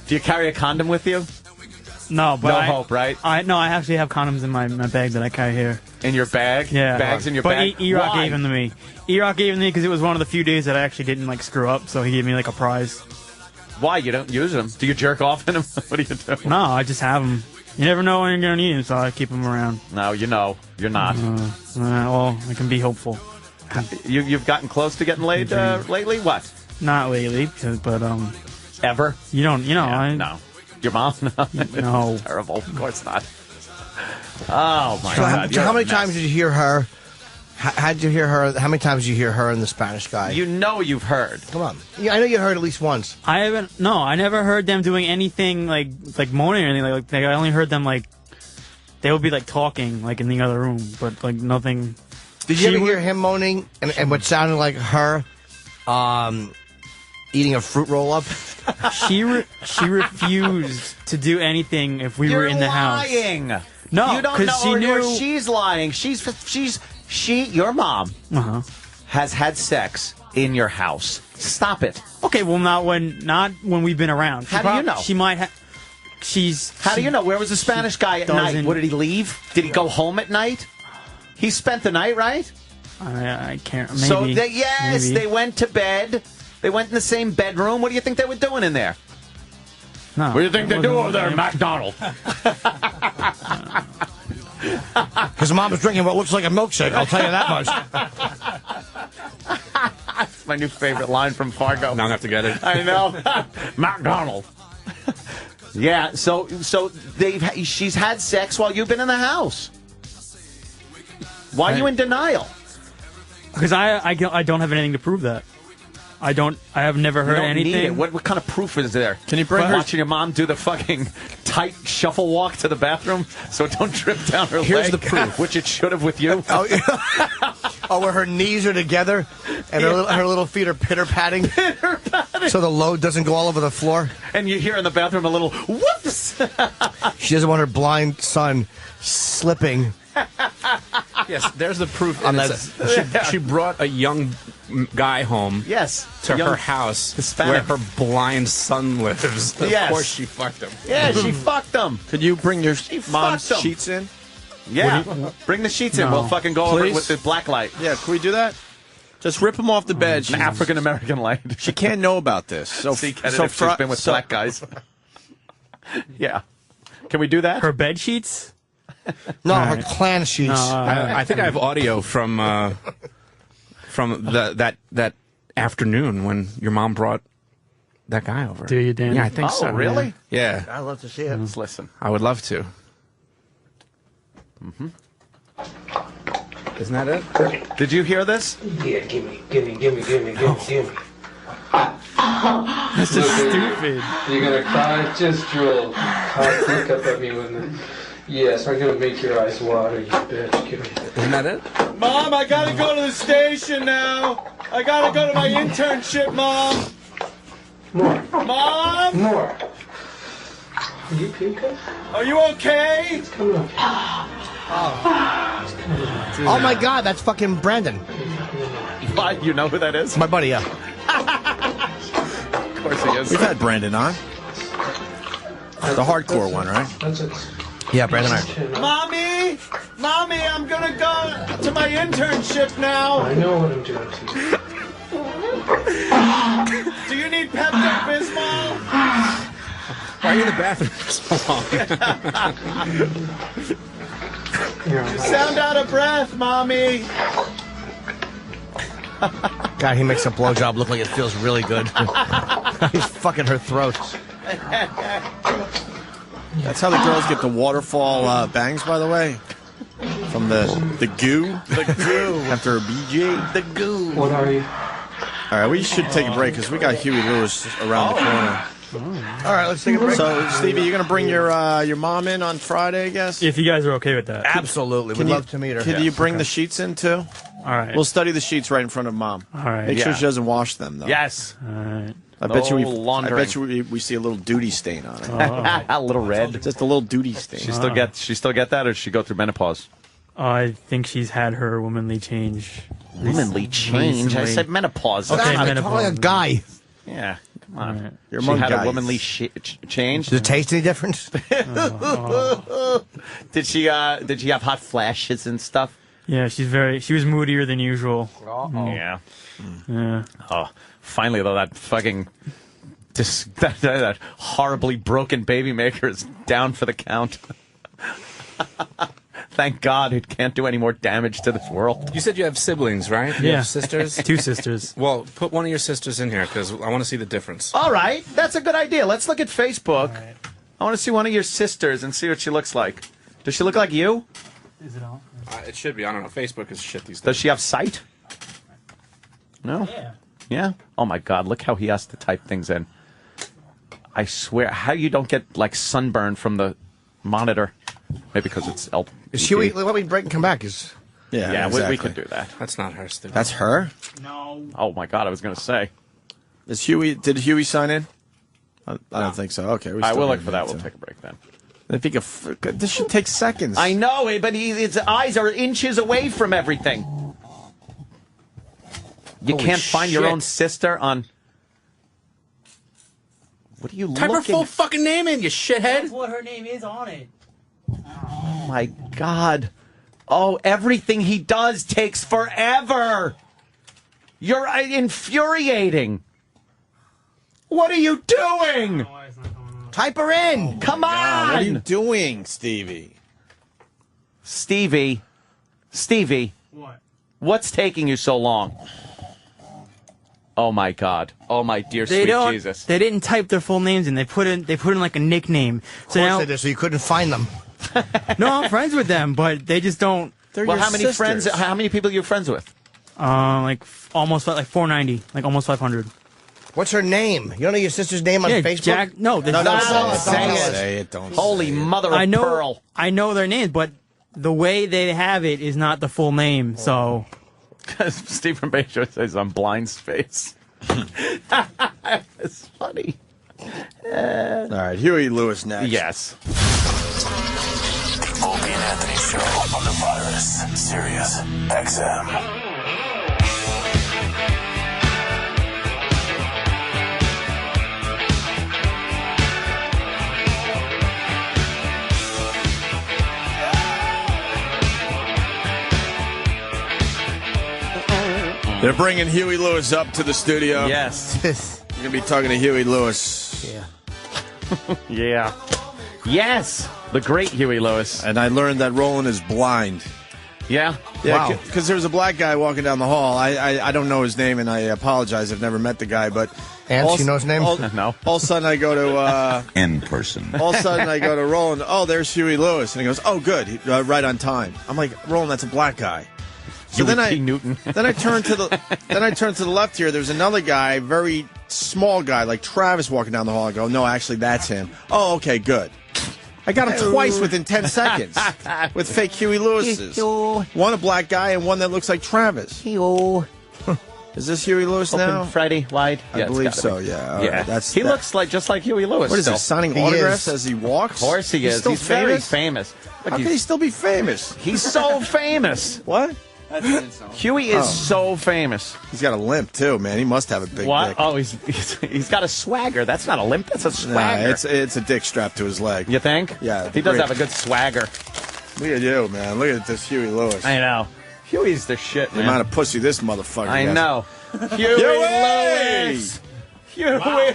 S8: Do you carry a condom with you?
S11: No, but
S8: no hope, right?
S11: I actually have condoms in my bag that I carry here.
S8: In your bag?
S11: Yeah.
S8: Bags in your bag?
S11: But E-Rock gave them to me. E-Rock gave them to me because it was one of the few days that I actually didn't screw up, so he gave me a prize.
S8: Why? You don't use them? Do you jerk off in them? What do you do?
S11: No, I just have them. You never know when you're going to need them, so I keep them around.
S8: No, you know. You're not.
S11: Well, I can be hopeful.
S8: You've gotten close to getting laid lately? What?
S11: Not lately, but
S8: ever?
S11: You don't,
S8: no. Your mom? No.
S11: No.
S8: Terrible. Of course not. Oh, my God.
S9: How many times did you hear her? How did you hear her? How many times did you hear her and the Spanish guy?
S8: You know you've heard.
S9: Come on. Yeah, I know you heard at least once.
S11: I haven't. No, I never heard them doing anything like moaning or anything. I only heard them they would be talking in the other room, but nothing.
S9: Did you ever hear him moaning and what sounded like her eating a fruit roll up?
S11: She refused to do anything if we were in the house.
S8: You're lying.
S11: No,
S8: you don't know,
S11: she knew.
S8: Or she's lying. Your mom has had sex in your house. Stop it.
S11: Okay, well, not when we've been around.
S8: How do you know?
S11: She might have.
S8: How do you know? Where was the Spanish guy at night? What, did he leave? Did he go home at night? He spent the night, right?
S11: I can't. Maybe.
S8: So they went to bed. They went in the same bedroom. What do you think they were doing in there?
S11: No.
S8: What do you think they do over there at McDonald's?
S9: His mom was drinking what looks like a milkshake, I'll tell you that much.
S8: That's my new favorite line from Fargo.
S15: Now I have to get it.
S8: I know. McDonald's. Yeah, so she's had sex while you've been in the house. Why are you in denial?
S11: Because I don't have anything to prove that. I have never heard anything.
S8: Need it. What kind of proof is there?
S3: Can you bring
S8: watching your mom do the fucking tight shuffle walk to the bathroom so it don't trip down her leg?
S3: Here's the proof.
S8: Which it should have with you.
S9: Oh, yeah. Where her knees are together and her little feet are pitter-patting. So the load doesn't go all over the floor.
S8: And you hear in the bathroom a little whoops.
S9: She doesn't want her blind son slipping.
S15: Yes, there's the proof.
S9: On that.
S15: She brought a young guy home.
S8: Yes,
S15: to her house
S8: Hispanic.
S15: where her blind son lives.
S8: Yes.
S15: Of course, she fucked him.
S8: Yeah, she fucked him.
S3: Could you bring your mom's
S8: fucked 'em.
S3: sheets in?
S8: Yeah, bring the sheets in. We'll fucking go over it with the black light.
S3: Yeah, can we do that? Just rip them off the bed.
S8: An African American light.
S3: She can't know about this. So,
S8: she's been with black guys. Yeah, can we do that?
S11: Her bed sheets?
S9: No, her clan sheets.
S11: No,
S15: I think I have audio from that afternoon when your mom brought that guy over.
S11: Do you, Dan?
S15: Yeah, I think so.
S8: Oh, really?
S15: Yeah.
S9: I'd love to see it.
S8: Let's listen.
S15: I would love to.
S8: Mm-hmm.
S15: Isn't that it?
S8: Did you hear this?
S1: Yeah, gimme.
S11: This is stupid.
S1: You're gonna cry? Just drool. Look up at me when the... Yes, I'm gonna make your eyes water, you bitch. Give me that.
S15: Isn't that it?
S8: Mom, I gotta go to the station now. I gotta go to my internship, Mom.
S1: More.
S8: Mom?
S1: More. Are you puking?
S8: Are you okay?
S1: It's coming up.
S9: Oh my God, that's fucking Brandon.
S8: Why? You know who that is?
S9: My buddy, yeah.
S8: Of course he is.
S3: We've had Brandon on. The hardcore one, right?
S1: That's it.
S9: Yeah, Brandon.
S8: Mommy, I'm gonna go to my internship now.
S1: I know what I'm doing to you.
S8: Do you need Pepto-Bismol?
S15: Why are you in the bathroom for so long?
S8: You sound out of breath, Mommy.
S9: God, he makes a blowjob look like it feels really good. He's fucking her throat.
S3: That's how the girls get the waterfall bangs, by the way. From the goo.
S8: The goo.
S3: After a BJ.
S8: The goo.
S1: What are you?
S3: All right, we should take a break because we got Huey Lewis around the corner.
S9: All right, let's take a break.
S3: So, Stevie, you're going to bring your mom in on Friday, I guess?
S11: If you guys are okay with that.
S9: Absolutely. We'd love to meet her.
S3: Can you bring the sheets in, too?
S11: All right.
S3: We'll study the sheets right in front of Mom.
S11: All right.
S3: Make sure she doesn't wash them, though.
S8: Yes.
S11: All right.
S3: I bet you
S8: laundering.
S3: I bet you we see a little duty stain on it.
S8: A little red.
S3: Just a little duty stain.
S8: She still get that, or does she go through menopause?
S11: I think she's had her womanly change.
S8: Womanly change? I said menopause.
S11: Okay,
S9: I'm
S11: menopause.
S9: calling a guy.
S8: Yeah, come on.
S11: Right.
S3: You're
S8: She
S3: among
S8: had
S3: guys.
S8: a womanly change.
S9: Does it taste any different?
S8: Did she have hot flashes and stuff?
S11: Yeah, she was moodier than usual.
S8: Yeah.
S11: Yeah.
S8: Oh, finally though, that fucking that horribly broken baby maker is down for the count. Thank God it can't do any more damage to this world.
S15: You said you have siblings, right? You
S11: Yeah.
S15: have sisters?
S11: 2 sisters.
S15: Well, put one of your sisters in here because I want to see the difference.
S8: All right, that's a good idea. Let's look at Facebook. Right. I want to see one of your sisters and see what she looks like. Does she look like you?
S11: Is it on?
S15: It should be. I don't know. Facebook is shit these days.
S8: Does she have sight? No?
S11: Yeah.
S8: Yeah? Oh, my God. Look how he has to type things in. I swear. How you don't get, like, sunburn from the monitor? Maybe because it's LP.
S9: Should we let me break and come back?
S8: Yeah,
S3: exactly.
S8: we could do that.
S15: That's not her, stupid.
S3: That's her?
S11: No.
S8: Oh, my God. I was going to say.
S3: Did Huey sign in? I don't think so. Okay.
S8: All right, we'll look for that. We'll take a break then.
S3: If he could, this should take seconds.
S8: I know, but his eyes are inches away from everything. You
S3: Holy
S8: can't find your
S3: shit.
S8: own sister on... What are you
S15: Type her
S8: looking...
S15: full fucking name in, you shithead.
S11: That's what her name is on it.
S8: Oh, my God. Oh, everything he does takes forever. You're infuriating. What are you doing?
S9: Type her in.
S8: Come on.
S3: What are you doing, Stevie?
S8: Stevie.
S11: What?
S8: What's taking you so long? Oh, my God. Oh, my dear sweet Jesus.
S11: They didn't type their full names in. They put in like a nickname.
S9: Of course they did, so you couldn't find them.
S11: No, I'm friends with them, but they just don't.
S8: Well, how many friends? How many people are you friends with?
S11: Almost like 490, like almost 500.
S9: What's her name? You don't know your sister's name on Facebook?
S11: Jack. No,
S9: don't
S3: say it. Don't.
S8: Holy mother of pearl!
S11: I know their names, but the way they have it is not the full name. So,
S8: because Stephen Bashor says I'm blind space. It's funny.
S3: All right, Huey Lewis next.
S8: Yes.
S4: The Opie and Anthony Show on the virus. Sirius XM.
S3: They're bringing Huey Lewis up to the studio.
S8: Yes.
S3: We're going to be talking to Huey Lewis.
S9: Yeah.
S8: Yeah. Yes. The great Huey Lewis.
S3: And I learned that Roland is blind.
S8: Yeah?
S3: Yeah,
S9: Wow.
S3: because there was a black guy walking down the hall. I don't know his name, and I apologize. I've never met the guy, but...
S9: Ants, you know his name?
S8: No.
S3: All of a sudden, I go to...
S4: In person.
S3: all of a sudden, I go to Roland. Oh, there's Huey Lewis. And he goes, oh, good. Right on time. I'm like, Roland, that's a black guy. So then I turn to the left here. There's another guy, very small guy, like Travis, walking down the hall. I go, no, actually, that's him. Oh, okay, good. I got him twice within 10 seconds with fake Huey Lewis's. One a black guy and one that looks like Travis. Is this Huey Lewis now?
S8: Open Friday wide?
S3: I believe so. Yeah. All right. That's
S8: he looks like just like Huey Lewis.
S3: What is
S8: still.
S3: he signing autographs as he walks?
S8: Of course he is.
S3: Still
S8: He's very
S3: famous.
S8: famous.
S3: How can he still be famous?
S8: He's so famous.
S3: What?
S8: Huey is so famous.
S3: He's got a limp too, man. He must have a big
S8: What?
S3: dick.
S8: Oh, he's got a swagger. That's not a limp. That's a swagger.
S3: Nah, it's a dick strapped to his leg.
S8: You think?
S3: Yeah.
S8: He does have a good swagger.
S3: Look at you, man. Look at this Huey Lewis.
S8: I know. Huey's the shit,
S3: The
S8: man.
S3: amount of pussy this motherfucker
S8: I
S3: has.
S8: know. Huey Lewis. Huey.
S3: Wow.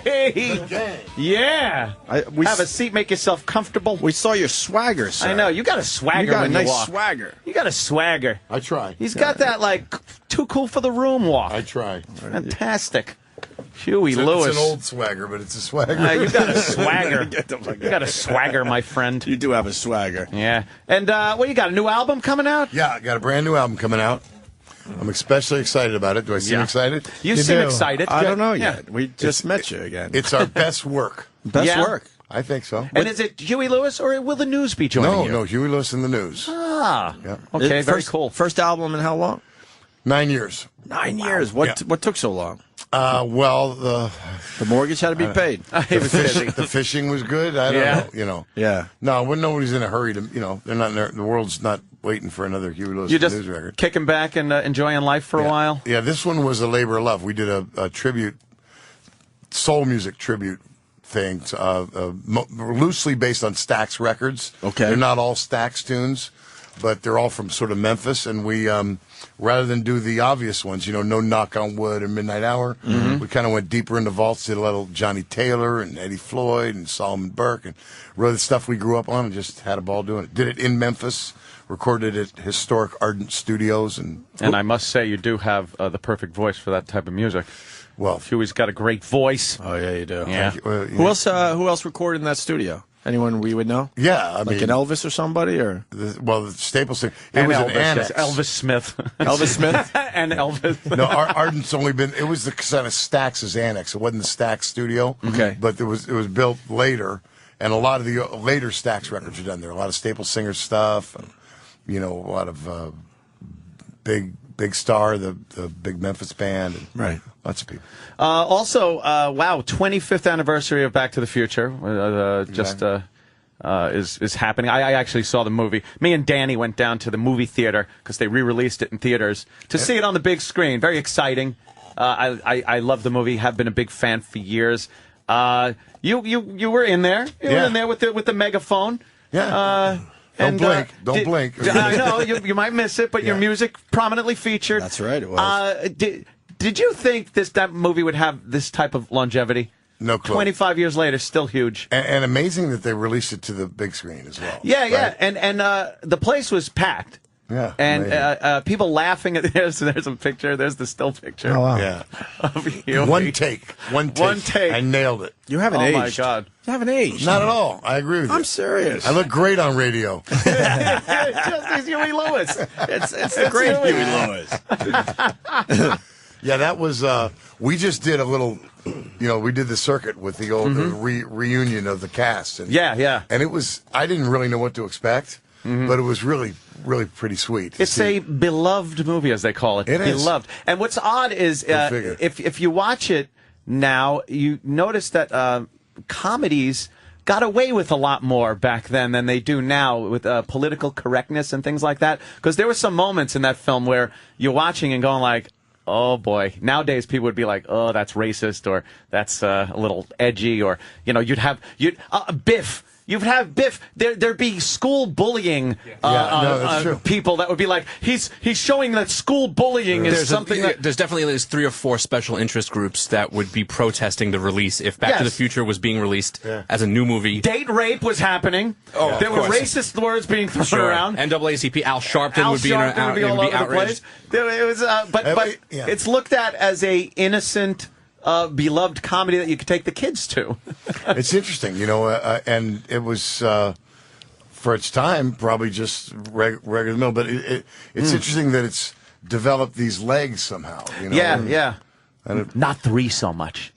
S8: Yeah. Have a seat. Make yourself comfortable.
S3: We saw your swagger, sir.
S8: I know. You got a swagger.
S3: You got
S8: when
S3: a nice
S8: you walk.
S3: swagger.
S8: You got a swagger.
S5: I try.
S8: He's got that like too cool for the room walk.
S5: I try.
S8: Fantastic. Huey
S5: It's
S8: Lewis.
S5: an old swagger, but it's a swagger.
S8: You got a swagger.
S3: Get the fuck
S8: You got a swagger, my friend.
S3: You do have a swagger.
S8: Yeah. And what you got? A new album coming out?
S5: Yeah, I got a brand new album coming out. I'm especially excited about it. Do I seem excited?
S8: You seem excited.
S3: I don't know
S8: Yeah.
S3: yet. We just met you again.
S5: It's our best work.
S3: Best work.
S5: I think so.
S8: And is it Huey Lewis or will the news be joining you?
S5: No, Huey Lewis in the News.
S8: Ah.
S5: Yeah.
S8: Okay, very
S3: First-
S8: cool.
S3: First album in how long?
S5: 9 years.
S3: 9 years. What took so long?
S5: Well,
S3: the mortgage had to be paid.
S5: The fishing was good. I don't know. You know.
S3: Yeah.
S5: No, when nobody's in a hurry to, you know, they're not. The world's not waiting for another Huey Lewis
S8: You just
S5: news record.
S8: kicking back and enjoying life for a while.
S5: Yeah, this one was a labor of love. We did a tribute, soul music tribute thing, loosely based on Stax records.
S3: Okay.
S5: They're not all Stax tunes, but they're all from sort of Memphis, and we. Rather than do the obvious ones, you know, No Knock on Wood or Midnight Hour, we kind of went deeper into vaults, did a little Johnny Taylor and Eddie Floyd and Solomon Burke, and wrote the stuff we grew up on and just had a ball doing it. Did it in Memphis, recorded at historic Ardent Studios. And
S8: I must say, you do have the perfect voice for that type of music.
S5: Well,
S8: Huey's got a great voice.
S3: Oh, yeah, you do.
S8: Yeah.
S3: Who else recorded in that studio? Anyone we would know?
S5: Yeah, I
S3: like
S5: mean,
S3: an Elvis or somebody, or
S5: the Staples thing. It
S8: And
S5: was
S8: Elvis,
S5: an annex.
S8: Elvis Smith.
S3: Elvis Smith
S8: and Elvis.
S5: No, Ardent's only been. It was the kind of Stax's annex. It wasn't the Stax studio.
S3: Okay,
S5: but it was built later, and a lot of the later Stax records are done there. A lot of Staples Singers stuff, and, you know, a lot of Big Star, the big Memphis band, and
S3: right.
S5: Lots of people.
S8: Also, wow, 25th anniversary of Back to the Future is happening. I actually saw the movie. Me and Danny went down to the movie theater because they re-released it in theaters to see it on the big screen. Very exciting. I love the movie. Have been a big fan for years. You were in there. You were in there with the megaphone.
S5: Yeah. Don't blink.
S8: I know you might miss it, but your music prominently featured.
S3: That's right. It was.
S8: Did you think that movie would have this type of longevity?
S5: No clue.
S8: 25 years later, still huge.
S5: And amazing that they released it to the big screen as well.
S8: Yeah,
S5: right?
S8: yeah. And the place was packed.
S5: Yeah.
S8: And people laughing at there's a picture. There's the still picture.
S5: Oh, wow. Yeah.
S8: Of Huey.
S5: One take. I nailed it.
S3: You haven't aged.
S8: Oh, my God.
S3: You haven't aged.
S5: Not at all. I agree with you.
S3: I'm serious.
S5: I look great on radio.
S8: It's Huey Lewis. It's
S3: the great Huey Lewis.
S5: Yeah, that was, we just did a little, you know, we did the circuit with the old reunion of the cast. And,
S8: yeah.
S5: And it was, I didn't really know what to expect, but it was really, really pretty sweet.
S8: It's a beloved movie, as they call it.
S5: It is.
S8: Beloved. And what's odd is, if you watch it now, you notice that comedies got away with a lot more back then than they do now with political correctness and things like that. Because there were some moments in that film where you're watching and going like, oh boy. Nowadays people would be like, oh, that's racist, or that's a little edgy, or, you know, Biff. You'd have Biff. There'd be school bullying people that would be like, he's showing that school bullying is something that...
S15: There's definitely at least 3 or 4 special interest groups that would be protesting the release if Back to the Future was being released as a new movie.
S8: Date rape was happening.
S15: Oh,
S8: there were racist words being thrown around.
S15: NAACP, Al Sharpton would be all over the place.
S8: It was, but it's looked at as a innocent... beloved comedy that you could take the kids to.
S5: It's interesting, you know, and it was, for its time, probably just regular mill, but it's interesting that it's developed these legs somehow. You know?
S8: Yeah. And not 3 so much.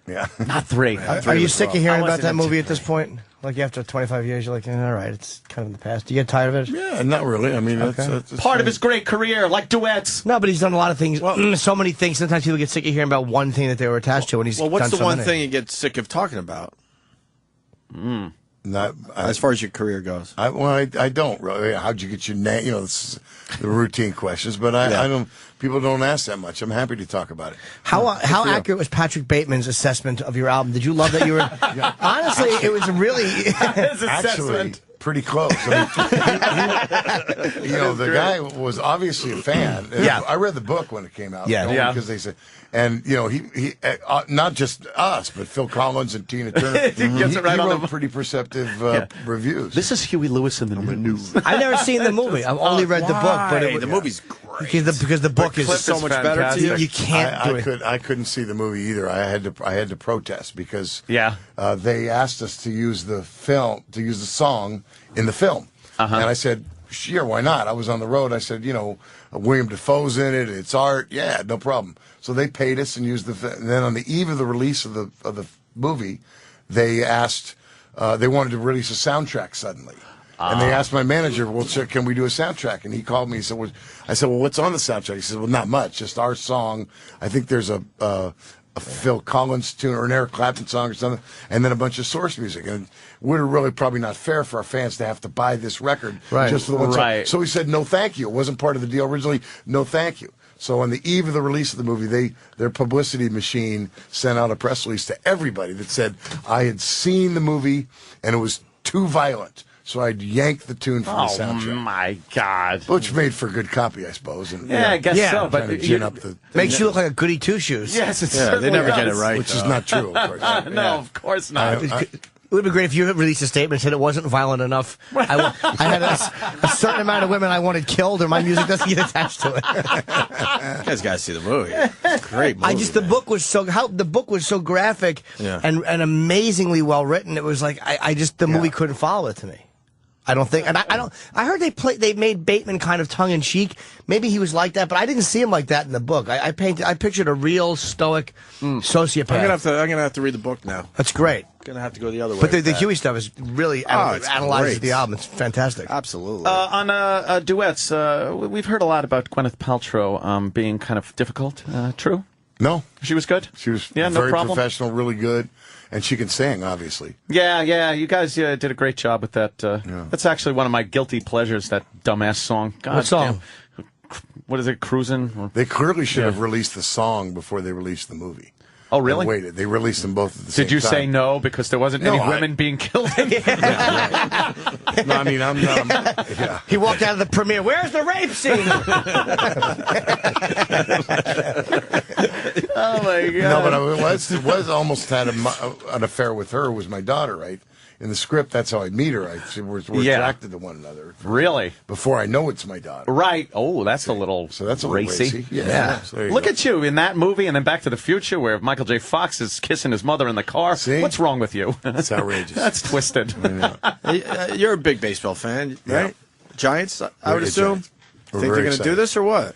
S5: Yeah.
S8: Not 3.
S9: Are you sick of hearing about that movie at this point? Like, after 25 years, you're like, all right, it's kind of in the past. Do you get tired of it?
S5: Yeah, not really. I mean, it's
S8: part of his great career, like duets.
S9: No, but he's done a lot of things. So many things. Sometimes people get sick of hearing about one thing that they were attached to, and he's
S3: what's
S9: done
S3: the
S9: so
S3: one
S9: many.
S3: thing you get sick of talking about?
S5: As
S3: far as your career goes.
S5: I don't really. How'd you get your name? You know, it's the routine questions, but I don't. People don't ask that much. I'm happy to talk about it.
S9: How accurate was Patrick Bateman's assessment of your album? Did you love that you were? Honestly, it was really
S5: actually pretty close. I mean, you know, the guy was obviously a fan.
S9: Yeah,
S5: I read the book when it came out.
S9: Yeah,
S5: because they said, and you know, he not just us, but Phil Collins and Tina Turner. he wrote pretty perceptive reviews.
S8: This is Huey Lewis in the news.
S9: I've never seen the movie. I've only read the book, but
S3: the movie's great
S9: because the book is
S3: so much better to you.
S9: You can't do it.
S5: I couldn't see the movie either. I had to protest because they asked us to use the song in the film, and I said, sure, why not? I was on the road. I said, you know, William Dafoe's in it. It's art. Yeah, no problem. So they paid us and used and then on the eve of the release of the movie, they asked, they wanted to release a soundtrack suddenly. And they asked my manager, well, sir, can we do a soundtrack? And he called me. He said, I said, well, what's on the soundtrack? He said, well, not much, just our song. I think there's a Phil Collins tune or an Eric Clapton song or something, and then a bunch of Source music. And we're really probably not fair for our fans to have to buy this record just for the one song. So he said, no, thank you. It wasn't part of the deal originally. No, thank you. So on the eve of the release of the movie, their publicity machine sent out a press release to everybody that said I had seen the movie and it was too violent. So I'd yank the tune from the soundtrack.
S8: Oh, my God.
S5: Which made for good copy, I suppose. And,
S8: yeah, I guess so. But
S9: makes you look like a goody two-shoes.
S8: Yes, it
S3: they never get it right.
S5: Which is not true, of course.
S8: No, of course not.
S9: It would be great if you released a statement and said it wasn't violent enough. I had a certain amount of women I wanted killed, or my music doesn't get attached to it.
S3: You guys got to see the movie. Great movie.
S9: The book was so graphic and amazingly well written. It was like the movie couldn't follow it to me. I don't think, and I heard they made Bateman kind of tongue in cheek. Maybe he was like that, but I didn't see him like that in the book. I pictured a real stoic sociopath.
S3: I'm gonna have to read the book now.
S9: That's great.
S3: Gonna have to go the other way.
S9: But the Huey stuff is really analyzes the album. It's fantastic.
S3: Absolutely.
S8: On duets, we've heard a lot about Gwyneth Paltrow being kind of difficult. True?
S5: No,
S8: she was good.
S5: She was
S8: no
S5: very
S8: problem.
S5: Professional, really good. And she can sing, obviously.
S8: Yeah, you guys did a great job with that. That's actually one of my guilty pleasures, that dumbass song. God
S9: what song?
S8: Damn. What is it, Cruisin'?
S5: They clearly should have released the song before they released the movie.
S8: Oh, really?
S5: They waited. They released them both at the same time.
S8: Did you say no because there wasn't any women being killed?
S5: No, I mean, I'm yeah.
S9: He walked out of the premiere. Where's the rape scene?
S8: Oh, my God.
S5: No, but it was almost had an affair with her, was my daughter, right? In the script, that's how I meet her. We're attracted to one another.
S8: Really?
S5: Before I know it's my daughter.
S8: Right. Oh, that's a little racy.
S5: Yeah. So
S8: Look at you in that movie and then Back to the Future where Michael J. Fox is kissing his mother in the car.
S5: See?
S8: What's wrong with you?
S5: That's outrageous.
S8: That's twisted.
S3: You're a big baseball fan, right?
S5: Yeah.
S3: Giants, I would assume. Think they're going to do this or what?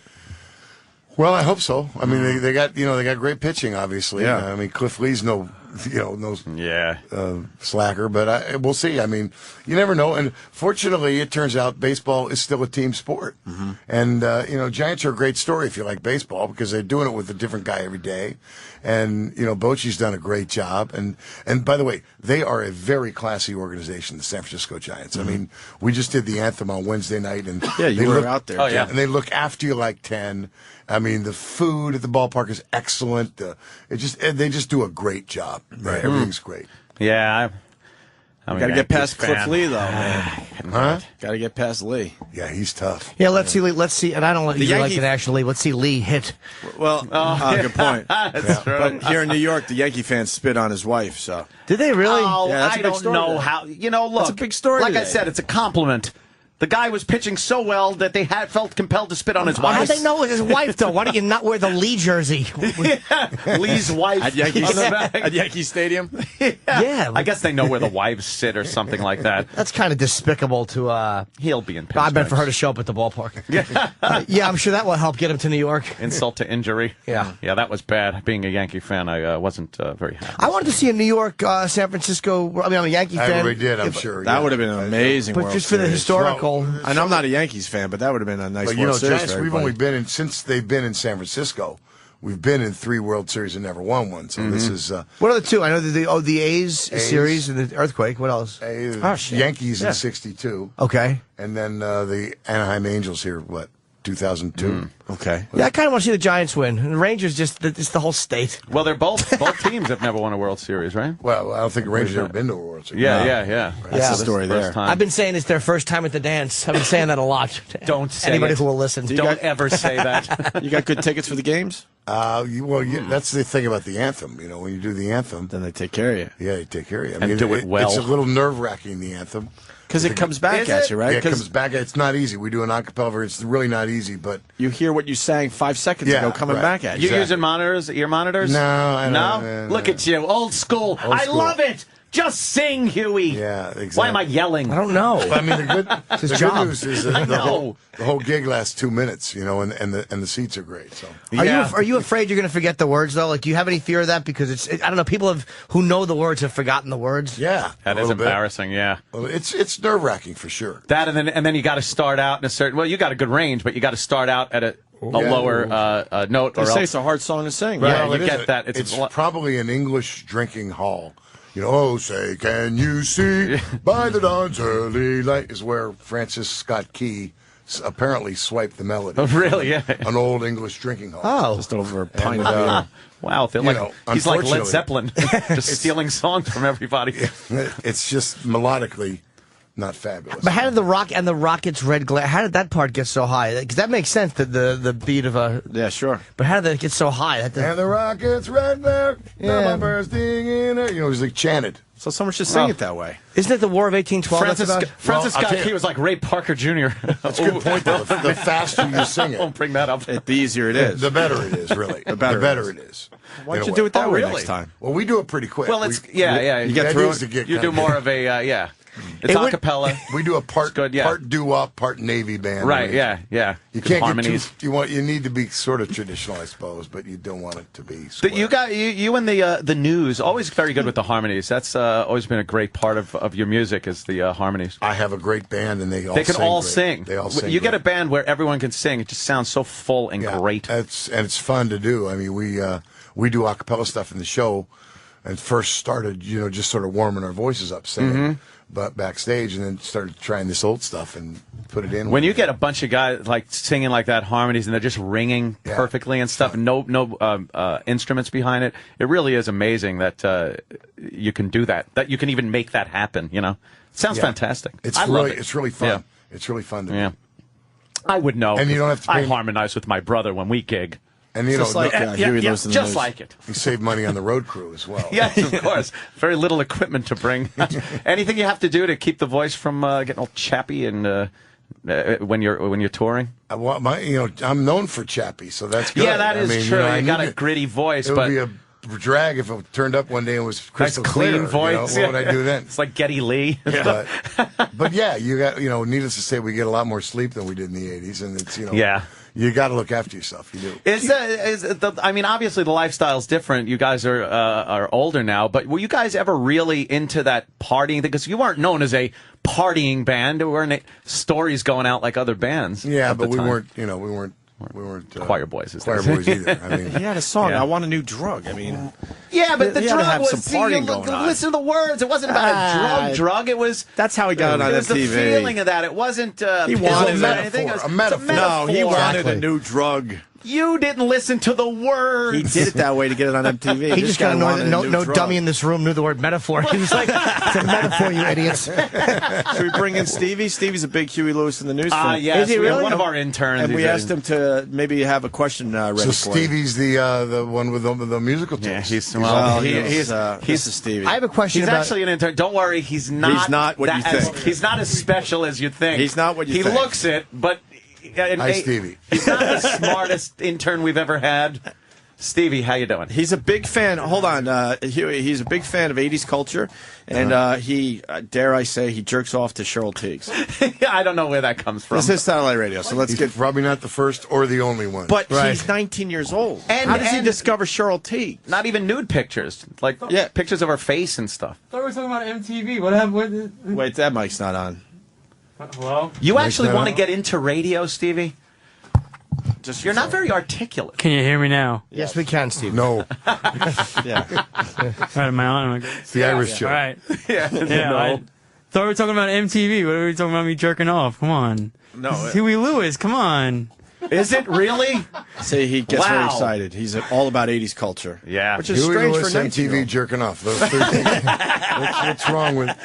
S5: Well, I hope so. I mean, they got great pitching, obviously.
S3: Yeah.
S5: I mean, Cliff Lee's no slacker, but we'll see. I mean, you never know. And fortunately, it turns out baseball is still a team sport. Mm-hmm. And Giants are a great story if you like baseball because they're doing it with a different guy every day. And Bochy's done a great job. And by the way, they are a very classy organization, the San Francisco Giants. Mm-hmm. I mean, we just did the anthem on Wednesday night, and
S3: you were out there.
S8: Oh, yeah.
S5: And they look after you like 10. I mean, the food at the ballpark is excellent. They just do a great job. Right? Everything's great.
S8: Yeah.
S3: Got to get past Cliff Lee, though, man.
S5: Huh?
S3: Got to get past Lee.
S5: Yeah, he's tough.
S9: Yeah, let's see. And I don't like it actually. Let's see Lee hit.
S3: Well, good point.
S8: That's true.
S3: But here in New York, the Yankee fans spit on his wife. So
S9: did they really?
S8: Oh,
S3: yeah, that's
S8: I
S3: a big
S8: don't
S3: story
S8: know
S3: today.
S8: how. Look,
S3: that's a big story.
S8: Like I
S3: today.
S8: said, it's a compliment. The guy was pitching so well that they felt compelled to spit on his wife.
S9: How'd they know it was his wife, though? Why do you not wear the Lee jersey?
S8: Lee's wife.
S3: At Yankee Stadium?
S9: Yeah.
S8: I guess they know where the wives sit or something like that.
S9: That's kind of despicable to...
S8: He'll be in pinstripes.
S9: I bet for her to show up at the ballpark. Yeah, I'm sure that will help get him to New York.
S8: Insult to injury.
S9: Yeah.
S8: Yeah, that was bad. Being a Yankee fan, I wasn't very happy.
S9: I wanted to see a New York, San Francisco... I mean, I'm a Yankee fan.
S5: I really did, I'm sure.
S3: That would have been an amazing
S9: But
S3: World
S9: just for the
S3: Series.
S9: historical...
S3: I know I'm not a Yankees fan, but that would have been a nice
S5: But
S3: World Series.
S5: Giants,
S3: for
S5: we've
S3: everybody.
S5: only been in, since they've been in San Francisco, we've been in 3 World Series and never won one. So this is...
S9: What are the two? I know the A's series and the Earthquake. What else?
S5: Yankees in 62.
S9: Okay.
S5: And then the Anaheim Angels here, 2002.
S3: Okay.
S9: Yeah, I kind of want to see the Giants win. And the Rangers, it's the whole state.
S8: Well, they're both teams have never won a World Series, right?
S5: Well, I don't think the Rangers have ever been to a World Series.
S8: Yeah.
S3: That's the story there.
S9: I've been saying it's their first time at the dance. I've been saying that a lot.
S8: Don't say
S9: Anybody
S8: it.
S9: who will listen.
S8: Don't ever say that.
S3: You got good tickets for the games?
S5: That's the thing about the anthem. When you do the anthem,
S3: Then they take care of you.
S5: yeah, they take care of you.
S8: And do it well.
S5: It's a little nerve-wracking, the anthem.
S3: Because it comes back at you, right?
S5: Yeah, it comes back. It's not easy. We do an acapella version. It's really not easy, but
S3: You hear what you sang 5 seconds ago coming back at you.
S8: You using ear monitors?
S5: No, I don't.
S8: Look at you, old school. I love it. Just sing, Huey.
S5: Yeah, exactly.
S8: Why am I yelling?
S9: I don't know.
S5: But I mean, the
S9: his
S5: good
S9: job.
S5: news is that the whole gig lasts 2 minutes, you know, and the seats are great. So
S9: Are you afraid you're going to forget the words though? Like, do you have any fear of that? Because I don't know. People who know the words have forgotten the words.
S5: Yeah,
S8: That is embarrassing. Yeah.
S5: Well, it's nerve wracking for sure.
S8: That and then you got to start out in a certain. Well, you got a good range, but you got to start out at a lower note.
S3: They
S8: Or
S3: say
S8: else,
S3: it's a hard song to sing.
S8: Yeah,
S5: Well,
S8: you
S5: it
S8: get
S5: is.
S8: that.
S5: It's probably an English drinking hall. You know, oh, say, can you see by the dawn's early light is where Francis Scott Key apparently swiped the melody.
S8: Oh, really? Yeah.
S5: An old English drinking hall.
S9: Oh.
S3: Just over a pint
S5: And,
S3: of beer.
S8: Wow, they're
S5: you
S8: like,
S5: know,
S8: he's like Led
S5: unfortunately-
S8: Zeppelin, just stealing songs from everybody.
S5: It's just melodically not fabulous.
S9: But how did the Rockets' Red Glare? How did that part get so high? Because that makes sense. The beat of a
S3: sure.
S9: But how did that get so high?
S5: And the Rockets right there,
S9: Yeah.
S5: bursting in there. You know, it was like chanted.
S3: So someone should sing it that way.
S9: Isn't it the War of 1812?
S8: Francis
S5: I'll
S8: Scott
S5: tell you-
S8: Key was like Ray Parker Jr.
S5: That's a good point, though. The faster you sing
S8: Don't
S5: it,
S8: bring that up.
S3: The easier it is.
S5: the better it is, really. The better it is.
S3: Why
S5: in
S3: don't
S5: a
S3: you do
S5: way.
S3: it that
S8: Oh,
S3: way
S8: really?
S3: next time?
S5: Well, we do it pretty quick.
S8: Well, it's yeah.
S3: You get
S5: the
S3: through
S5: idea is
S3: it?
S5: to get
S8: You
S5: kind
S8: do
S5: of-
S8: more of a yeah. It's
S9: It would-
S8: acapella.
S5: We do a part
S8: good, yeah.
S5: part doo-wop, part Navy band.
S8: Right,
S5: arrangement.
S8: yeah.
S5: You
S8: Good
S5: can't
S8: harmonies.
S5: get too. You need to be sort of traditional, I suppose, but you don't want it to be.
S8: But
S5: Square.
S8: you got you and the news always very good with the harmonies. That's always been a great part of your music is the harmonies.
S5: I have a great band, and they
S8: Can
S5: sing
S8: all
S5: great.
S8: sing.
S5: They all sing.
S8: You get
S5: great.
S8: a band where everyone can sing. It just sounds so full and great.
S5: It's fun to do. I mean, we do a cappella stuff in the show, and first started, you know, just sort of warming our voices up, singing, but backstage, and then started trying this old stuff and put it in.
S8: When you get a bunch of guys like singing like that harmonies and they're just ringing perfectly and stuff, and no instruments behind it, it really is amazing that you can do that. That you can even make that happen. You know, it sounds fantastic. I love it.
S5: It's really fun.
S8: Yeah.
S5: It's really fun to
S8: Yeah.
S5: do.
S8: I would know.
S5: And you don't have to
S8: I
S5: pay-
S8: harmonize with my brother when we gig.
S5: And you
S3: Just
S5: know,
S3: like Huey Lewis and the
S8: just
S3: News.
S8: like it.
S5: you save money on the road crew as well.
S8: Yes, of course. Very little equipment to bring. Anything you have to do to keep the voice from getting all chappy and when you're touring?
S5: I'm known for chappy, so that's good.
S8: Yeah, that is true.
S5: I
S8: You got
S5: need
S8: a gritty voice,
S5: It
S8: but
S5: would be a drag if it turned up one day and was
S8: nice
S5: crystal
S8: clean
S5: clear,
S8: voice.
S5: You know, what would I do then?
S8: It's like Geddy Lee.
S5: But yeah, you got needless to say, we get a lot more sleep than we did in the '80s, and it's
S8: Yeah.
S5: you got to look after yourself. You do.
S8: I mean, obviously the lifestyle's different. You guys are older now, but were you guys ever really into that partying thing? Because you weren't known as a partying band. There weren't stories going out like other bands.
S5: Yeah,
S8: at
S5: but
S8: the time.
S5: we weren't
S8: choir boys. As they
S5: choir
S8: say.
S5: boys either. I mean,
S3: He had a song,
S8: Yeah.
S3: I Want a New Drug. I mean,
S8: Yeah, but the
S3: He had to
S8: drug
S3: have
S8: was
S3: some partying going on.
S8: Listen to the words. It wasn't about a drug. It was
S3: that's how he got on
S8: it was the
S3: MTV.
S8: feeling of that. It wasn't.
S3: He
S8: pills
S3: wanted
S8: or
S3: a
S8: anything. It was-
S5: a metaphor.
S8: it's
S3: No, he wanted
S9: Exactly.
S3: a new drug.
S8: You didn't listen to the words.
S3: He did it that way to get it on MTV.
S9: He
S3: This
S9: just
S3: guy
S9: got annoyed
S3: wanted
S9: that
S3: a new
S9: no
S3: drug.
S9: dummy in this room knew the word metaphor. He was like, it's a metaphor, you idiots.
S3: Should we bring in Stevie? Stevie's a big Huey Lewis in the News fan.
S8: Yes,
S9: Is he
S8: we have
S9: really?
S8: one of our interns.
S3: And we
S8: He's
S3: asked him to maybe have a question ready
S5: so
S3: for
S5: Stevie's the one with the musical
S8: Yeah,
S5: taste.
S8: he's
S3: Well,
S8: he's
S3: this is Stevie.
S9: I have a question
S8: He's
S9: about...
S8: actually an intern. Don't worry, he's not.
S3: He's not what you think.
S8: He's not as special as you think.
S3: He's not what you
S8: he
S3: think.
S8: He looks it, but
S5: Hi, Stevie.
S8: He's not the smartest intern we've ever had. Stevie, how you doing?
S3: He's a big fan. Hold on, Huey. He's a big fan of '80s culture, and he, dare I say, he jerks off to Cheryl Teagues.
S8: I don't know where that comes from.
S3: This is Satellite Radio, so let's
S5: He's
S3: get.
S5: probably not the first or the only one.
S3: But
S9: Right.
S3: he's 19 years old.
S8: And-
S3: How does he
S8: and-
S3: discover Cheryl Teagues?
S8: Not even nude pictures, like pictures of her face and stuff.
S11: I thought we were talking about MTV. What happened?
S3: Wait, that mic's not on.
S11: Hello?
S8: You actually
S5: that
S8: want to
S5: on?
S8: get into radio, Stevie? You're not very articulate.
S11: Can you hear me now?
S9: Yes, we can, Steve.
S5: No,
S3: Yeah.
S11: Right, am I on?
S5: it's the Irish show.
S11: All right.
S8: Yeah,
S11: I thought we were talking about MTV. What are we talking about me jerking off? Come on.
S3: No.
S11: This is Huey Lewis, come on.
S8: Is it really?
S3: See, he gets very
S8: Wow.
S3: excited. He's all about '80s culture.
S8: Yeah.
S3: Which is
S5: Huey
S3: strange
S5: Lewis
S3: for an
S5: MTV jerking off. Those three things. What's wrong with?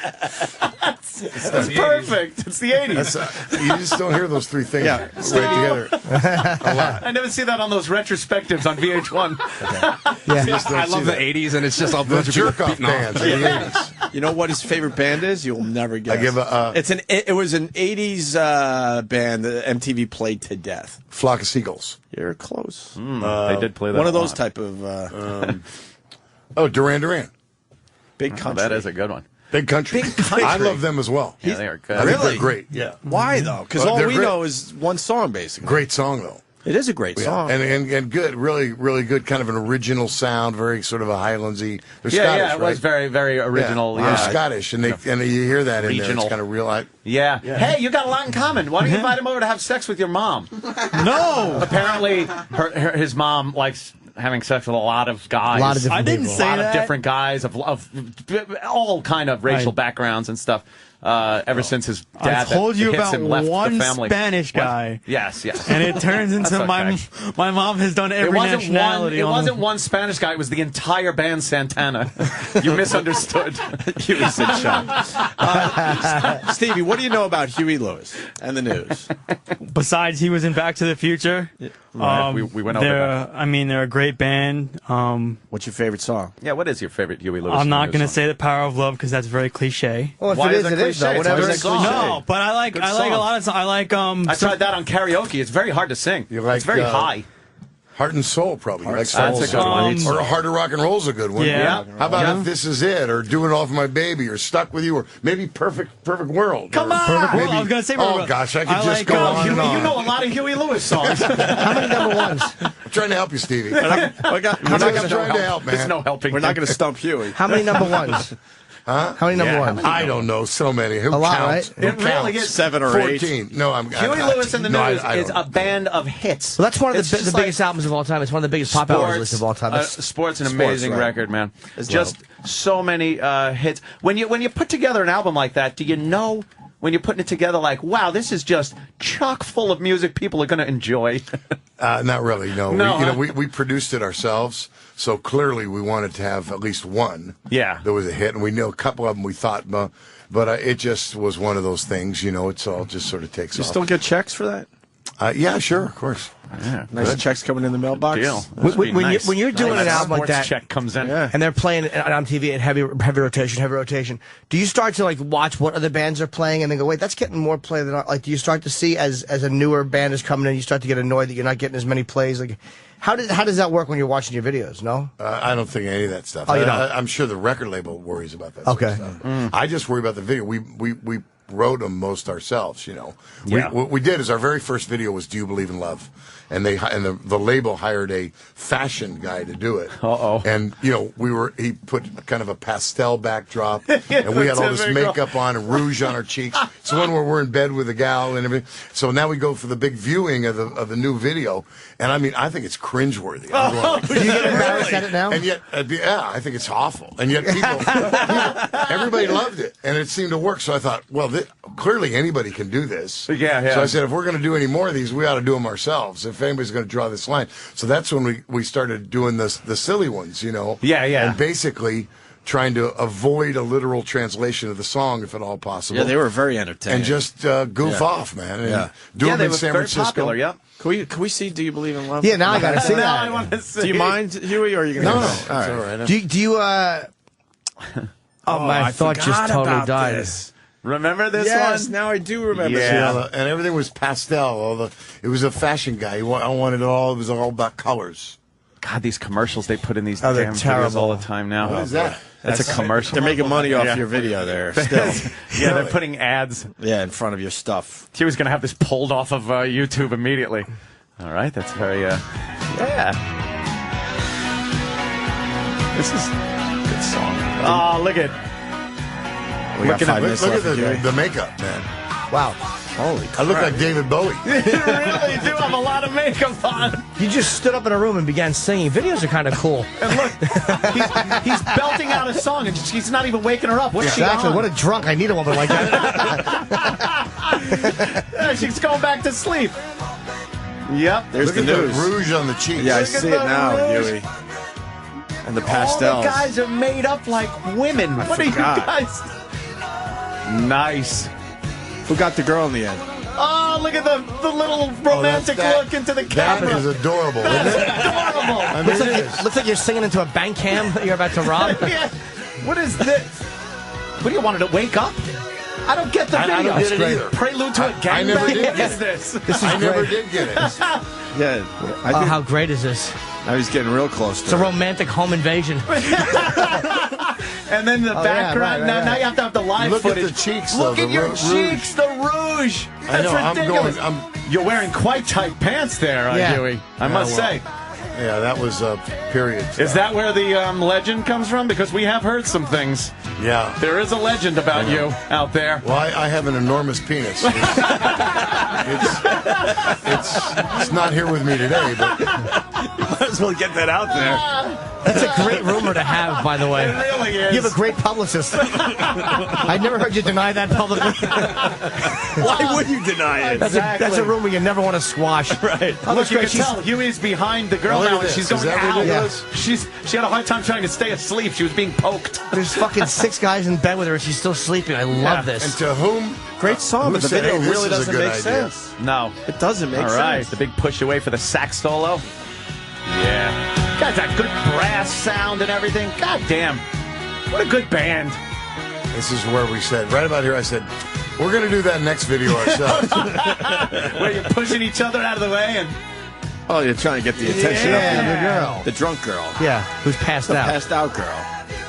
S8: That's perfect. It's the 80s.
S5: You just don't hear those three things
S3: Yeah.
S5: right together a lot.
S8: I never see that on those retrospectives on VH1.
S5: I
S15: love the 80s, and it's just all
S5: the jerk off bands in the 80s.
S3: You know what his favorite band is? You'll never guess.
S5: I give a
S3: It was an '80s band that MTV played to death.
S5: Flock of Seagulls.
S3: You're close.
S8: They did play that.
S3: One of
S8: a
S3: those
S8: lot.
S3: type of.
S5: Oh, Duran Duran.
S3: Big Country.
S8: That is a good one.
S5: Big Country.
S3: Big Country.
S5: I love them as well.
S8: Yeah, they are good.
S5: I think
S3: Really?
S5: they're great. Yeah.
S3: Why though? Because all
S5: They're
S3: we
S5: great.
S3: know is one song, basically.
S5: Great song though.
S3: It is a great song.
S5: And good, really good, kind of an original sound, very sort of a Highlandsy. They're
S8: Yeah,
S5: Scottish,
S8: yeah, it
S5: right?
S8: was very, very original.
S5: Yeah.
S8: Yeah.
S5: They're Scottish, and and you hear that in there.
S8: Regional.
S5: It's kind of real.
S8: Yeah. Hey, you got a lot in common. Why don't you invite him over to have sex with your mom?
S11: No.
S8: Apparently, his mom likes having sex with a lot of guys.
S9: A lot of different
S11: I didn't
S9: people.
S11: say
S8: a lot
S11: that.
S8: of different guys of all kind of racial
S11: Right.
S8: backgrounds and stuff. Ever since his
S11: I
S8: dad
S11: told
S8: that
S11: you
S8: hits
S11: about
S8: him left
S11: one
S8: the family.
S11: Spanish
S8: What?
S11: guy.
S8: Yes, yes.
S11: And it turns into
S8: That's
S11: my
S8: okay.
S11: my mom has done every nationality.
S8: It
S11: on
S8: wasn't one Spanish guy. It was the entire band Santana. You misunderstood.
S3: Huey said Stevie, what do you know about Huey Lewis and the news?
S11: Besides, he was in Back to the Future.
S8: Right, we went over that.
S11: I mean, they're a great band.
S3: What's your favorite song?
S8: Yeah, what is your favorite Huey Lewis?
S11: I'm not
S8: going
S11: to say The Power of Love because that's very cliche.
S9: Well, if
S8: Why
S9: it
S8: is
S9: is,
S8: it
S9: it is,
S8: cliche?
S9: though.
S8: It's
S9: Whatever.
S8: a good song.
S11: No, but I like
S8: Good
S11: a
S8: song.
S11: lot of songs. I like
S8: I tried that on karaoke. It's very hard to sing.
S5: You like,
S8: it's very high.
S5: Heart and Soul, probably. You like
S8: That's
S5: soul
S8: a good one.
S5: Or Heart of Rock and Roll's a good one.
S11: Yeah.
S5: How about If This Is It, or Doing It All for My Baby, or Stuck With You, or maybe Perfect World.
S8: Come
S5: or
S8: on!
S11: Perfect World.
S5: maybe-
S11: I was gonna say
S5: Oh
S11: Perfect World.
S5: gosh, I could
S11: I
S5: just
S11: like,
S5: go
S11: oh,
S5: on and
S8: You
S5: on.
S8: know a lot of Huey Lewis songs.
S9: How many number ones?
S5: I'm trying to help you, Stevie.
S3: I'm
S5: I'm just trying to help, man.
S8: There's no helping.
S3: We're not going to stump Huey.
S9: How many number ones?
S5: Huh?
S9: How many number
S8: Yeah,
S9: ones?
S5: I don't know. So many. Who
S9: A lot,
S5: counts?
S9: right?
S5: Who
S8: It really
S5: counts?
S8: is.
S3: 7 or 8.
S5: 14. No, I'm.
S8: Huey Lewis and the
S5: no,
S8: News
S5: I
S8: is
S5: don't
S8: a band of hits.
S9: Well, that's one of
S8: It's
S9: the
S8: just
S9: biggest albums of all time. It's one of the biggest pop albums list of all time. It's-
S8: Sports, an
S3: Sports,
S8: amazing
S3: right.
S8: record, man. It's just so many hits. When you put together an album like that, do you know when you're putting it together, like, wow, this is just chock full of music people are going to enjoy?
S5: Not really. No.
S8: No,
S5: We produced it ourselves, so clearly we wanted to have at least one.
S8: Yeah.
S5: That was a hit, and we knew a couple of them. We thought, but it just was one of those things. It's all just sort of takes
S3: You
S5: off.
S3: still get checks for that?
S5: Yeah, sure, of course.
S8: Yeah,
S3: Nice checks coming in the mailbox.
S8: deal.
S9: When you're doing an album like that,
S8: check comes in.
S3: Yeah.
S9: and they're playing it on TV in heavy rotation, do you start to like watch what other bands are playing and then go, wait, that's getting more play than like? Do you start to see as a newer band is coming in, you start to get annoyed that you're not getting as many plays? Like, how does that work when you're watching your videos? No,
S5: I don't think any of that stuff.
S9: Oh, you don't?
S5: I'm sure the record label worries about that.
S9: Okay.
S5: Sort of stuff. I just worry about the video. We wrote them most ourselves.
S8: Yeah.
S5: What we did is our very first video was "Do You Believe in Love," and the label hired a fashion guy to do it.
S8: Uh-oh.
S5: And he put kind of a pastel backdrop, and we had all this makeup on and rouge on our cheeks. It's the one where we're in bed with a gal and everything. So now we go for the big viewing of the new video, and I mean I think it's cringeworthy.
S9: do you get embarrassed at it now?
S5: And yet, I think it's awful. And yet, everybody loved it, and it seemed to work. So I thought, well, clearly anybody can do this.
S8: Yeah.
S5: So I said, if we're going to do any more of these, we ought to do them ourselves. If anybody's going to draw this line, so that's when we started doing the silly ones,
S8: Yeah.
S5: and basically trying to avoid a literal translation of the song if at all possible.
S3: Yeah, they were very entertaining.
S5: and just goof off, man. And do
S8: Yeah,
S5: them
S8: they
S5: in
S8: were
S5: San
S8: very
S5: Francisco.
S8: popular. Yeah.
S3: Can we see Do You Believe in Love?
S9: Yeah, now I got to see
S8: Now I
S9: that.
S8: want to see.
S3: Do you mind, Huey, or are you going
S5: No,
S3: to?
S5: it's all right.
S9: Do you? My thought just
S3: forgot
S9: totally
S3: about
S9: died.
S3: this.
S8: Remember this
S3: Yes,
S8: one?
S3: now I do remember.
S8: Yeah.
S5: And everything was pastel. It was a fashion guy. I wanted it all. It was all about colors.
S8: God, these commercials they put in these
S9: Oh, they're
S8: damn videos
S9: terrible.
S8: all the time now.
S5: What is that?
S8: That's a commercial.
S3: They're making money off
S8: Yeah.
S3: your video there. Still,
S8: Yeah, they're putting ads.
S3: yeah, in front of your stuff.
S8: He was going to have this pulled off of YouTube immediately. All right, that's very, yeah. This is a good song. Oh, look at
S3: We got 5 minutes
S5: Look
S3: left.
S5: at
S3: Huey.
S5: the makeup, man.
S9: Wow.
S3: Holy
S5: I look like David Bowie.
S8: You really do have a lot of makeup on.
S9: You just stood up in a room and began singing. Videos are kind of cool.
S8: And look, he's belting out a song, and she's not even waking her up. What's
S9: Exactly.
S8: she on?
S9: What a drunk. I need a woman like that.
S8: Yeah, she's going back to sleep. Yep.
S3: There's
S5: Look
S3: the
S5: at
S3: news.
S5: the rouge on the cheeks.
S3: Yeah, I
S8: Look at
S3: see it
S8: the
S3: now,
S8: rouge.
S3: Huey. And the
S8: All
S3: pastels.
S8: the guys are made up like women. What are you
S3: forgot.
S8: guys? Nice.
S3: Who got the girl in the end?
S8: Oh, look at the little romantic look into the
S5: That
S8: camera.
S5: is adorable.
S8: That's
S5: Isn't it?
S8: adorable.
S5: I mean,
S9: looks,
S5: it
S9: like
S5: is.
S9: looks like you're singing into a bank cam that you're about to rob.
S8: Yeah. What is this? What do you want her to wake up? I don't get the video.
S5: I don't get it
S9: great.
S5: either.
S8: Prelude to a
S5: I never
S8: gangbang?
S5: did
S8: What
S5: get
S8: is
S5: it.
S8: this?
S9: This is
S5: I never
S9: great.
S5: did get it.
S3: Yeah, I
S9: Oh,
S3: did.
S9: how great is this?
S3: I was getting real close to
S9: It's a
S3: it.
S9: romantic home invasion.
S8: And then the background. Now you have to have the live footage.
S5: Look at the cheeks.
S8: Look
S5: though,
S8: at your
S5: rouge.
S8: cheeks, the rouge.
S5: I
S8: That's
S5: know.
S8: ridiculous.
S5: I'm
S8: You're wearing quite tight pants there, Huey. I must say.
S5: Yeah, that was a period.
S8: Is that where the legend comes from? Because we have heard some things.
S5: Yeah.
S8: There is a legend about you out there.
S5: Well, I have an enormous penis. It's not here with me today, but
S3: you might as well get that out there.
S9: That's a great rumor to have, by the way.
S8: It really is.
S9: You have a great publicist. I never heard you deny that publicly.
S3: Why would you deny it?
S9: That's a rumor you never want to squash.
S3: Right.
S8: Look, you can tell Huey's behind the girl now, and she's going out.
S9: Yeah.
S8: She had a hard time trying to stay asleep. She was being poked.
S9: There's fucking 6 guys in bed with her, and she's still sleeping. I love this.
S5: And to whom?
S3: Great song, but the
S5: said,
S3: video
S5: hey,
S3: really
S5: this is a
S3: doesn't
S5: good
S3: make
S5: idea.
S3: sense.
S8: No.
S3: It doesn't make sense.
S8: All right, the big push away for the sax solo. Yeah. Got that good brass sound and everything. God damn. What a good band.
S5: This is where we said, right about here, I said, we're going to do that next video ourselves.
S8: Where you're pushing each other out of the way and...
S3: Oh, you're trying to get the attention of
S9: the girl.
S3: The drunk girl.
S9: Yeah, who's passed
S3: The
S9: out.
S3: passed out girl.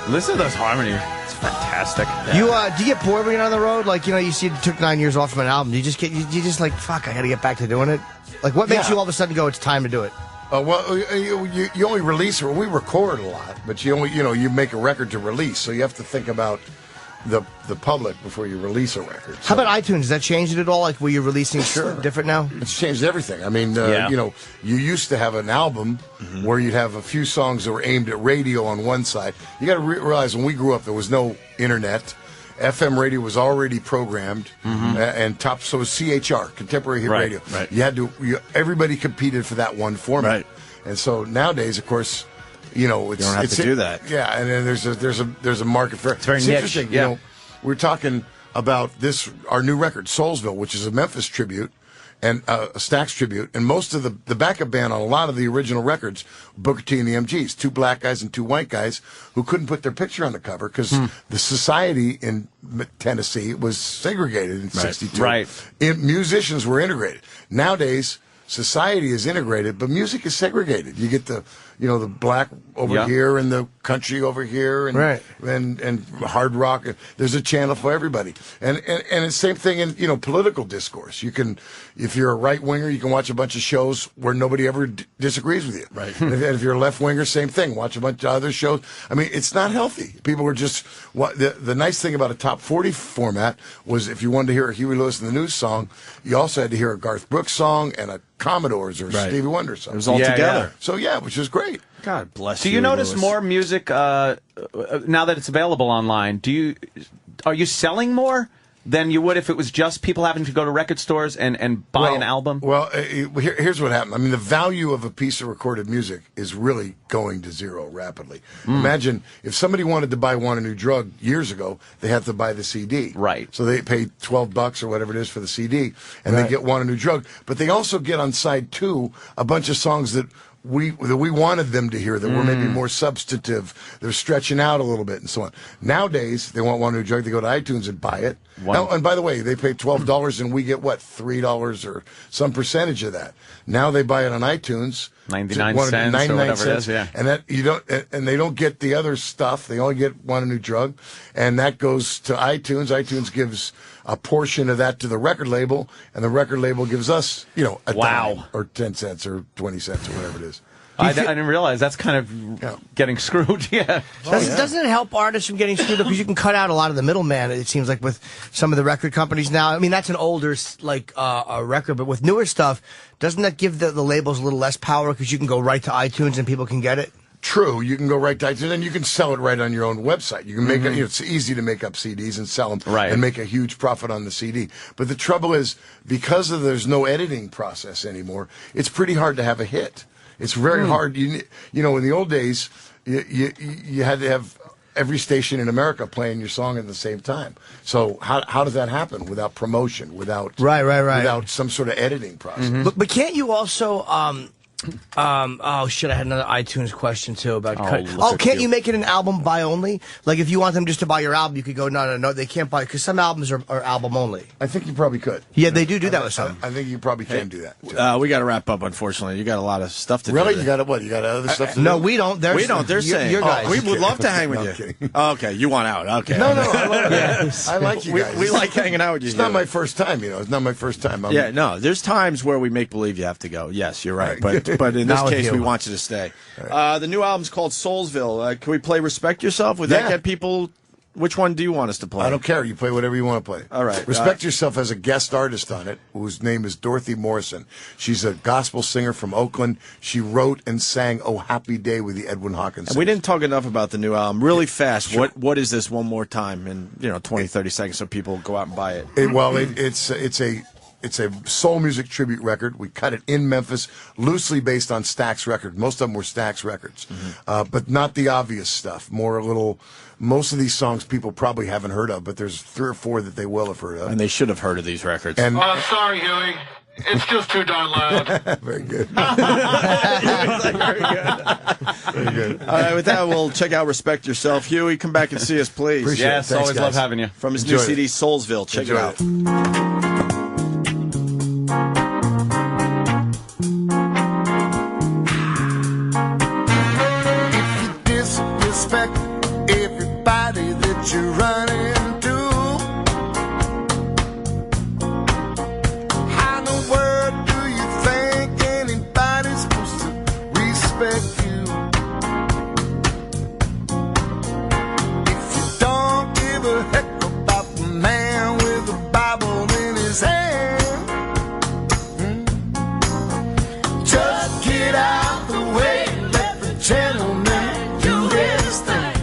S8: Listen to those harmonies. It's fantastic.
S9: You do you get bored when you're on the road? Like, you see, it took 9 years off from an album. Do you just just like, fuck, I got to get back to doing it? Like, what makes you all of a sudden go, it's time to do it?
S5: Well, you only release, or we record a lot, but you only, you make a record to release, so you have to think about the public before you release a record. So.
S9: How about iTunes? Has that changed it at all? Like, were you releasing different now?
S5: It's changed everything. I mean, you used to have an album where you'd have a few songs that were aimed at radio on one side. You got to realize when we grew up, there was no internet. FM radio was already programmed, and so was CHR, Contemporary Hit Radio.
S3: Right.
S5: You had to. Everybody competed for that one format,
S3: right.
S5: And so nowadays, of course, it's
S3: you don't have to do that.
S5: Yeah, and then there's a market for it.
S8: It's very niche.
S5: Interesting.
S8: Yeah.
S5: We're talking about our new record, Soulsville, which is a Memphis tribute. And a Stax tribute, and most of the backup band on a lot of the original records, Booker T and the MGs, 2 black guys and 2 white guys who couldn't put their picture on the cover because the society in Tennessee was segregated in '62.
S8: Right.
S5: Musicians were integrated. Nowadays, society is integrated, but music is segregated. You get the black over here and the country over here, and hard rock. There's a channel for everybody, and it's the same thing in political discourse. You can, if you're a right winger, you can watch a bunch of shows where nobody ever disagrees with you. Right. And if you're a left winger, same thing. Watch a bunch of other shows. I mean, it's not healthy. People are just the nice thing about a top 40 format was if you wanted to hear a Huey Lewis and the News song, you also had to hear a Garth Brooks song and a Commodores or Stevie Wonder song.
S3: It was all together.
S5: So which is great.
S3: God bless you.
S8: Do you notice
S3: Lewis.
S8: more music now that it's available online? Are you selling more than you would if it was just people having to go to record stores and buy an album?
S5: Well, here's what happened. I mean, the value of a piece of recorded music is really going to zero rapidly. Imagine if somebody wanted to buy Want a New Drug years ago, they had to buy the CD.
S8: Right.
S5: So they paid $12 or whatever it is for the CD, and they get Want a New Drug. But they also get on side 2 a bunch of songs that we wanted them to hear that were maybe more substantive. They're stretching out a little bit and so on. Nowadays, they want Want a New Drug. They go to iTunes and buy it. Now, and by the way, they pay $12 and we get what, $3 or some percentage of that. Now they buy it on iTunes.
S8: 99 cents or whatever it is, yeah.
S5: And that and they don't get the other stuff. They only get Want a New Drug, and that goes to iTunes. iTunes gives a portion of that to the record label, and the record label gives us, a dime or 10 cents or 20 cents or whatever it is.
S8: I didn't realize that's kind of getting screwed. Yeah.
S9: Doesn't it help artists from getting screwed up because you can cut out a lot of the middleman? It seems like with some of the record companies now. I mean, that's an older a record, but with newer stuff, doesn't that give the labels a little less power because you can go right to iTunes and people can get it?
S5: True, you can go right to iTunes and you can sell it right on your own website. You can make it's easy to make up CDs and sell them and make a huge profit on the CD. But the trouble is, because there's no editing process anymore, it's pretty hard to have a hit. It's very hard. In the old days, you had to have every station in America playing your song at the same time. So how does that happen without promotion, without without some sort of editing process?
S9: But can't you also Oh shit! I had another iTunes question too about.
S3: look
S9: Can't
S3: at
S9: you make it an album buy only? Like if you want them just to buy your album, you could go no, they can't buy because some albums are album only.
S5: I think you probably could.
S9: Yeah, they do that with some.
S5: I think you probably can do that.
S3: We got to wrap up. Unfortunately, you got a lot of stuff to do.
S5: Really? You got what? You got other stuff to do?
S9: No, we don't.
S3: We don't. They're saying
S9: your guys.
S3: we would love to hang with
S5: No,
S3: you.
S5: I'm kidding.
S3: Okay, you want out? Okay.
S5: No, I like, I like you guys.
S3: We like hanging out with you.
S5: It's not my first time, It's not my first time.
S3: No. There's times where we make believe you have to go. Yes, you're right. But in this case, we want you to stay. The new album's called Soulsville. Can we play Respect Yourself? Would that get people? Which one do you want us to play?
S5: I don't care. You play whatever you want to play.
S3: All right.
S5: Respect Yourself has a guest artist on it whose name is Dorothy Morrison. She's a gospel singer from Oakland. She wrote and sang "Oh Happy Day" with the Edwin Hawkins.
S3: And we didn't talk enough about the new album. Really fast. Sure. What is this one more time in 20, 30 seconds so people go out and buy it?
S5: It's a soul music tribute record. We cut it in Memphis, loosely based on Stax records. Most of them were Stax records, but not the obvious stuff. Most of these songs people probably haven't heard of, but there's 3 or 4 that they will have heard of.
S3: And they should have heard of these records.
S5: And
S7: I'm sorry, Huey. It's just too darn loud.
S5: Very good.
S3: Very good. All right, with that, we'll check out Respect Yourself. Huey, come back and see us, please.
S5: Appreciate it.
S8: Yes,
S5: Thanks,
S8: always
S5: guys.
S8: love having you.
S3: From his
S5: Enjoy
S3: new
S5: it.
S3: CD, Soulsville. Check
S5: Enjoy
S3: it out.
S22: Disrespect everybody that you run into. How in the world do you think anybody's supposed to respect you? If you don't give a heck about the man with a Bible in his hand, just get out the way and let the gentleman do his thing.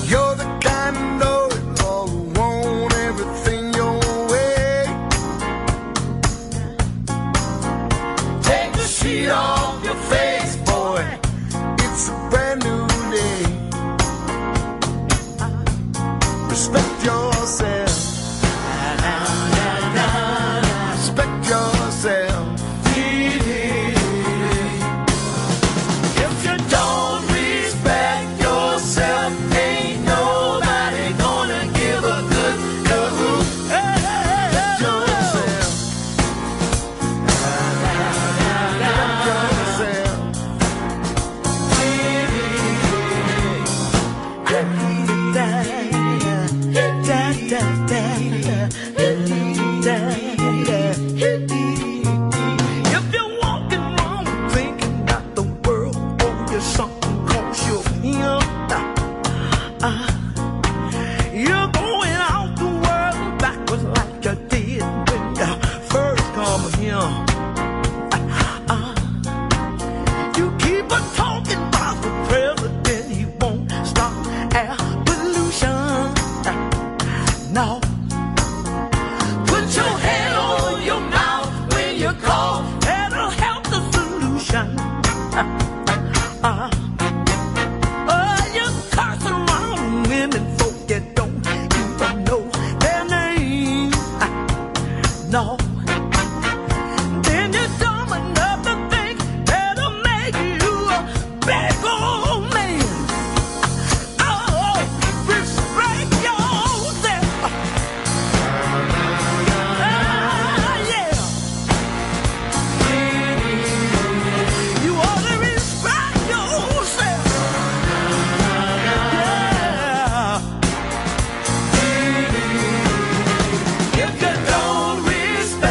S22: You're the kind of know-it-all who want everything your way. Take the sheet off your face, boy. It's a brand new day. Respect yourself. Respect yourself. If you don't respect yourself, ain't nobody gonna give a good hoot. Respect yourself. If you're walking around thinking that the world owes you something 'cause you're young, you're going out the world backwards like you did when you first come here. You keep on talking about the president, he won't stop air pollution. No. Put your hand on your mouth when you call. That'll help the solution. You curse around women, folk you don't even know their name. No. Then you're dumb enough to think that'll make you a big old man. Oh, respect yourself. Yeah. You ought to respect yourself. Yeah. If you don't respect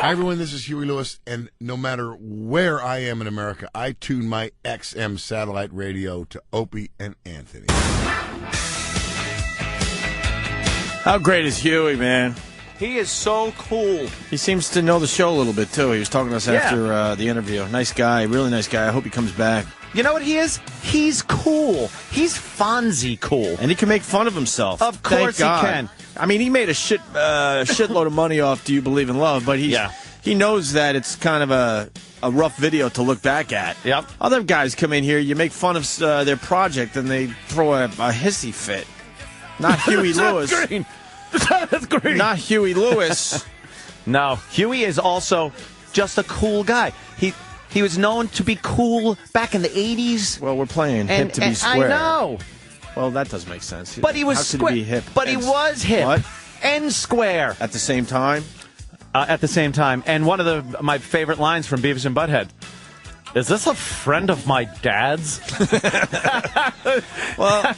S5: Hi, everyone. This is Huey Lewis, and no matter where I am in America, I tune my XM satellite radio to Opie and Anthony.
S3: How great is Huey, man?
S8: He is so cool.
S3: He seems to know the show a little bit, too. He was talking to us after the interview. Nice guy, really nice guy. I hope he comes back.
S8: You know what he is? He's cool. He's Fonzie cool.
S3: And he can make fun of himself.
S8: Of course he can.
S3: I mean, he made a shitload of money off Do You Believe in Love, but he knows that it's kind of a rough video to look back at.
S8: Yep.
S3: Other guys come in here, you make fun of their project, and they throw a hissy fit. Not Huey Lewis.
S8: That's great.
S3: Not Huey Lewis.
S8: No, Huey is also just a cool guy. He was known to be cool back in the 80s.
S3: Well, we're playing hip to be square.
S8: I know.
S3: Well, that does make sense.
S8: But he was
S3: square. He be hip?
S8: But he was hip.
S3: What?
S8: And square.
S3: At the same time?
S8: At the same time. And one of my favorite lines from Beavis and Butthead. Is this a friend of my dad's?
S3: Well,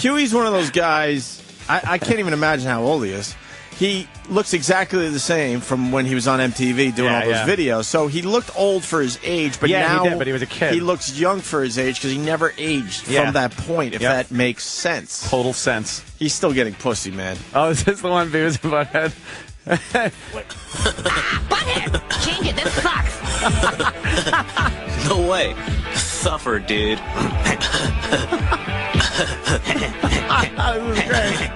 S3: Huey's one of those guys, I can't even imagine how old he is. He looks exactly the same from when he was on MTV doing all those videos. So he looked old for his age, but now
S8: he did, but he was a kid.
S3: He looks young for his age because he never aged from that point, if that makes sense.
S8: Total sense.
S3: He's still getting pussy, man.
S8: Oh, is this the one Beavis and Butthead?
S22: Butthead! Change it, this sucks!
S10: No way. Suffer, dude.
S3: This is great.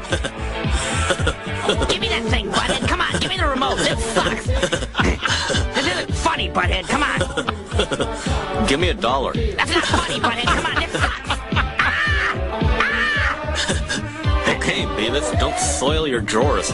S22: Give me that thing, Butthead. Come on, give me the remote. This sucks. This isn't funny, Butthead. Come on.
S10: Give me $1.
S22: That's not funny, Butthead. Come on, this sucks.
S10: Okay, Beavis, don't soil your drawers.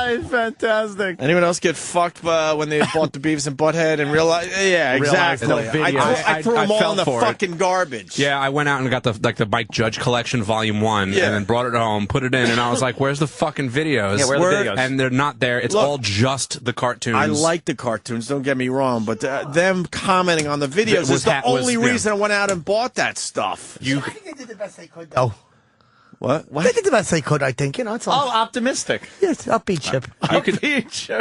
S3: It's fantastic. Anyone else get fucked when they bought the Beavis and Butthead and realized? Yeah, exactly. I threw them all in the fucking garbage.
S15: Yeah, I went out and got the Mike Judge Collection Volume 1 and then brought it home, put it in, and I was like, where's the fucking videos?
S8: Yeah, where are the videos?
S15: And they're not there. It's all just the cartoons.
S3: I like the cartoons, don't get me wrong, but them commenting on the videos is the only reason I went out and bought that stuff.
S9: I think they did the best they could, though.
S3: What?
S9: They did the best they could, I think. You know, it's all.
S8: Oh, optimistic.
S9: Yes, upbeat chip.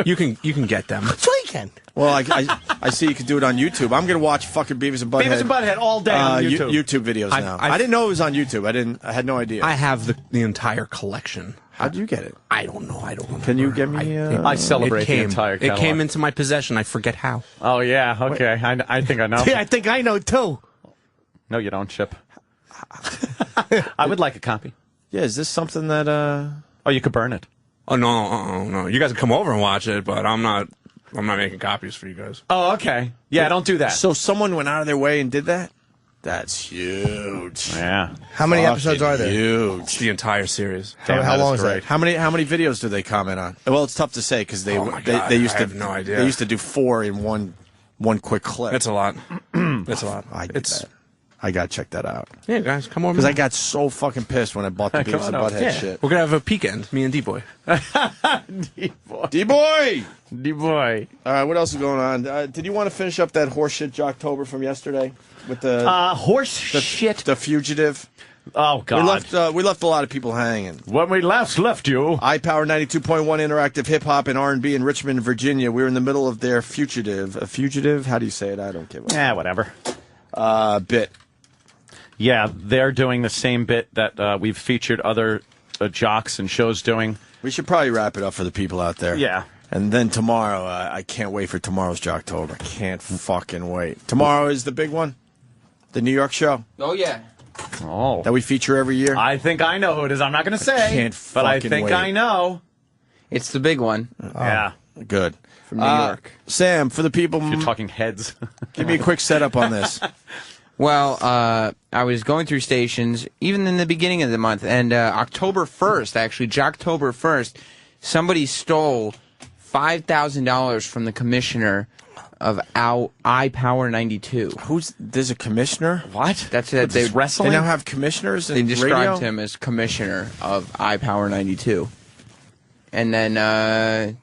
S15: You can get them.
S9: So you can.
S3: Well, I see you can do it on YouTube. I'm going to watch fucking Beavis and Butthead.
S8: Beavis and Butthead all day on YouTube.
S3: YouTube videos now. I didn't know it was on YouTube. I had no idea.
S15: I have the entire collection.
S3: How'd you get it?
S15: I don't know.
S3: Can you give me?
S8: I celebrate the entire catalog.
S15: It came into my possession. I forget how.
S8: Oh yeah. Okay. I think I know.
S9: Yeah, I think I know too.
S8: No, you don't, Chip. I would like a copy.
S3: Yeah, is this something that
S8: Oh, you could burn it.
S15: Oh no. You guys can come over and watch it, but I'm not making copies for you guys.
S8: Oh, okay. Yeah, don't do that.
S3: So someone went out of their way and did that? That's huge.
S8: Yeah.
S9: How many episodes are there?
S3: Huge.
S15: It's the entire series.
S9: How long is that?
S3: How many videos do they comment on? Well, it's tough to say because they used to
S15: I have no idea.
S3: They used to do 4 in one quick clip.
S15: It's a lot. It's a lot.
S3: I gotta check that out.
S15: Yeah, guys, come over.
S3: Because I got so fucking pissed when I bought the Beavis and Butthead shit.
S15: We're gonna have a peekend, me and D-Boy.
S3: D-Boy!
S8: D-Boy.
S3: All right, what else is going on? Did you want to finish up that horseshit Jocktober from yesterday? With the
S8: horseshit?
S3: The fugitive?
S8: Oh, God.
S3: We left a lot of people hanging.
S8: When we left you.
S3: iPower 92.1 Interactive Hip Hop and R&B in Richmond, Virginia. We were in the middle of their fugitive. A fugitive? How do you say it? I don't give a
S8: fuck. Whatever.
S3: Bit.
S8: Yeah, they're doing the same bit that we've featured other jocks and shows doing.
S3: We should probably wrap it up for the people out there.
S8: Yeah.
S3: And then tomorrow, I can't wait for tomorrow's Jocktober. I can't fucking wait. Tomorrow is the big one? The New York show?
S10: Oh, yeah.
S8: Oh.
S3: That we feature every year?
S8: I think I know who it is. I'm not going to say. But I think I know.
S10: It's the big one.
S8: Yeah.
S3: Good.
S10: From New York.
S3: Sam, for the people...
S8: If you're talking heads.
S3: Give me a quick setup on this.
S13: Well, I was going through stations, even in the beginning of the month, and October 1st, actually, Jocktober 1st, somebody stole $5,000 from the commissioner of iPower 92.
S3: There's a commissioner?
S13: What? That's it.
S3: They wrestling? They now have commissioners in
S13: They described
S3: radio?
S13: him as commissioner of iPower 92. And then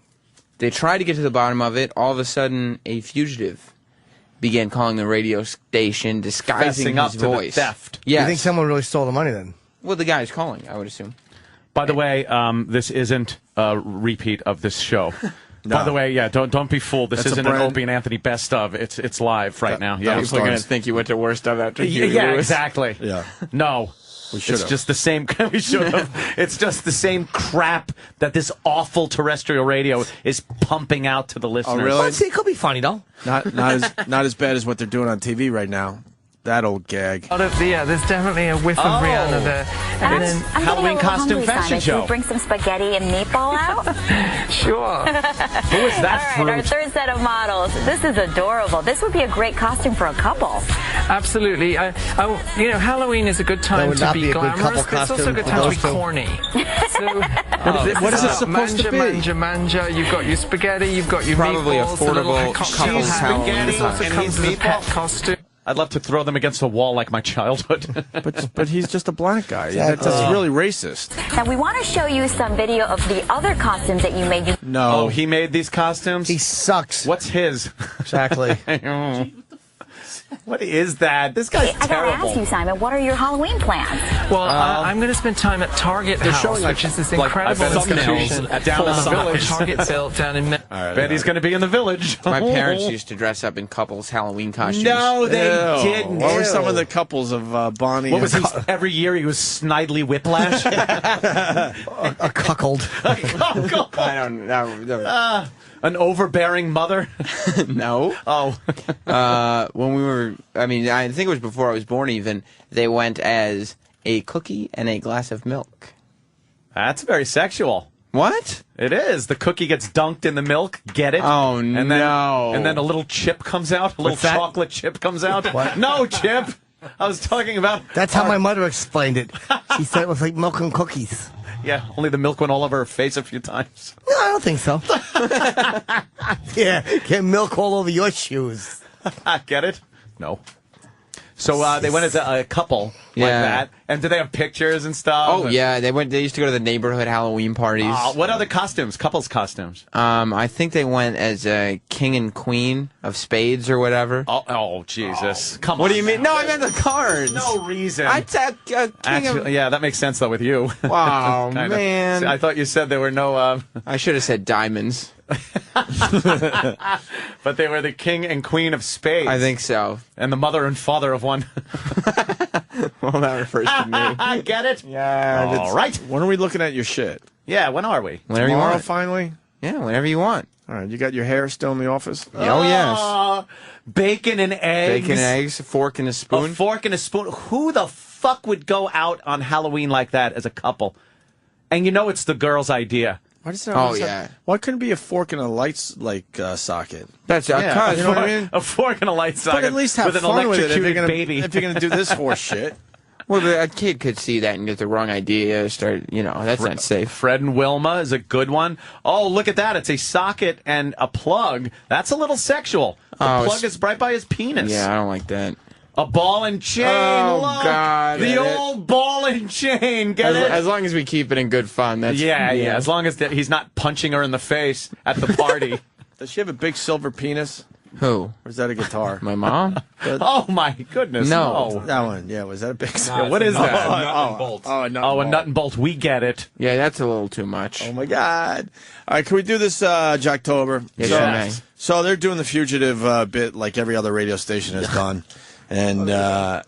S13: they tried to get to the bottom of it. All of a sudden, a fugitive began calling the radio station, disguising his voice.
S8: The theft.
S13: Yes.
S9: You think someone really stole the money then?
S13: Well, the guy is calling, I would assume.
S8: By the way, this isn't repeat of this show. By the way, yeah, don't be fooled. This isn't an Opie and Anthony best of. It's live right now. Yeah,
S13: people are going to think you went to worst of after Huey
S8: yeah,
S13: Lewis.
S8: Exactly.
S3: Yeah.
S8: No. It's just the same. We should have. It's just the same crap that this awful terrestrial radio is pumping out to the listeners.
S3: Oh, really?
S9: Well, see, it could be funny though.
S3: Not as bad as what they're doing on TV right now. That old gag.
S16: There's definitely a whiff of Rihanna there. And then
S8: Halloween costume fashion show.
S17: Can you bring some spaghetti and meatball out?
S16: Sure.
S8: Who is that
S17: All right, our
S8: fruit?
S17: third set of models. This is adorable. This would be a great costume for a couple.
S16: Absolutely. Halloween is a good time to be glamorous, but it's also a good time to be corny. So,
S3: what is it supposed to be?
S16: Manja. You've got your spaghetti. You've got your
S13: Probably
S16: meatballs.
S13: affordable
S16: Cheese
S8: spaghetti
S16: also comes as a pet costume.
S8: I'd love to throw them against a wall like my childhood.
S3: but he's just a black guy. That's really racist.
S17: Now, we want to show you some video of the other costumes that you made.
S8: No. Oh, he made these costumes?
S9: He sucks.
S8: What's his?
S9: Exactly.
S8: What is that? This guy's
S17: I
S8: terrible.
S17: gotta ask you, Simon, what are your Halloween plans?
S16: Well, I'm going to spend time at Target House, which is this incredible institution
S8: down in the village.
S16: Target sale down in.
S8: Bet he's going to be in the village.
S13: My parents used to dress up in couples' Halloween costumes.
S8: No, they didn't.
S3: What were some of the couples of Bonnie?
S8: What was he? Every year he was Snidely Whiplash.
S9: A cuckold.
S13: I don't know.
S8: An overbearing mother?
S13: No.
S8: Oh.
S13: When we were, I think it was before I was born even, they went as a cookie and a glass of milk.
S8: That's very sexual.
S13: What?
S8: It is. The cookie gets dunked in the milk. Get it?
S13: Oh,
S8: and then,
S13: no.
S8: And then a little chip comes out. A little chocolate chip comes out.
S9: What?
S8: No, Chip. I was talking about...
S9: That's how my mother explained it. She said it was like milk and cookies.
S8: Yeah, only the milk went all over her face a few times.
S9: No, I don't think so. Yeah, get milk all over your shoes.
S8: Get it? No. So they went as a couple like that. And do they have pictures and stuff?
S13: Oh, yeah. They used to go to the neighborhood Halloween parties.
S8: What other costumes? Couples costumes?
S13: I think they went as a king and queen of spades or whatever.
S8: Oh Jesus. Come on.
S13: What do you mean? No, I meant the cards.
S8: No reason.
S13: Yeah,
S8: that makes sense, though, with you.
S13: Wow, man.
S8: See, I thought you said there were no...
S13: I should have said diamonds.
S8: But they were the king and queen of spades.
S13: I think so.
S8: And the mother and father of one.
S13: Well, that refers to me.
S8: Get it?
S3: Yeah.
S8: All right.
S3: When are we looking at your shit?
S8: Yeah, when are we?
S13: Whenever you
S3: Tomorrow,
S13: want.
S3: finally?
S13: Yeah, whenever you want.
S3: All right, you got your hair still in the office?
S13: Oh, yes.
S8: Bacon and eggs.
S13: Bacon, eggs, a fork and a spoon.
S8: A fork and a spoon. Who the fuck would go out on Halloween like that as a couple? And you know it's the girl's idea.
S3: Why couldn't it be a fork and a light socket?
S13: That's
S3: you know what I mean?
S8: A fork and a light socket.
S3: But at least have
S8: with an
S3: fun with it
S8: electrocuted baby.
S3: if you're gonna do this horse shit.
S13: Well, a kid could see that and get the wrong idea. That's not safe.
S8: Fred and Wilma is a good one. Oh, look at that. It's a socket and a plug. That's a little sexual. The plug is right by his penis.
S13: Yeah, I don't like that.
S8: A ball and chain.
S13: Oh,
S8: look.
S13: God.
S8: The old ball and chain. Get it?
S13: As long as we keep it in good fun. That's
S8: yeah. As long as he's not punching her in the face at the party.
S3: Does she have a big silver penis?
S13: Who?
S3: Or is that a guitar?
S13: My mom?
S8: Oh, my goodness. No.
S3: That one. Yeah, was that a big
S8: Yeah, what is that?
S3: A nut and bolt.
S8: A nut and bolt. We get it.
S13: Yeah, that's a little too much.
S3: Oh, my God. All right, can we do this Jocktober?
S13: Yes.
S3: So they're doing the fugitive bit like every other radio station has done. And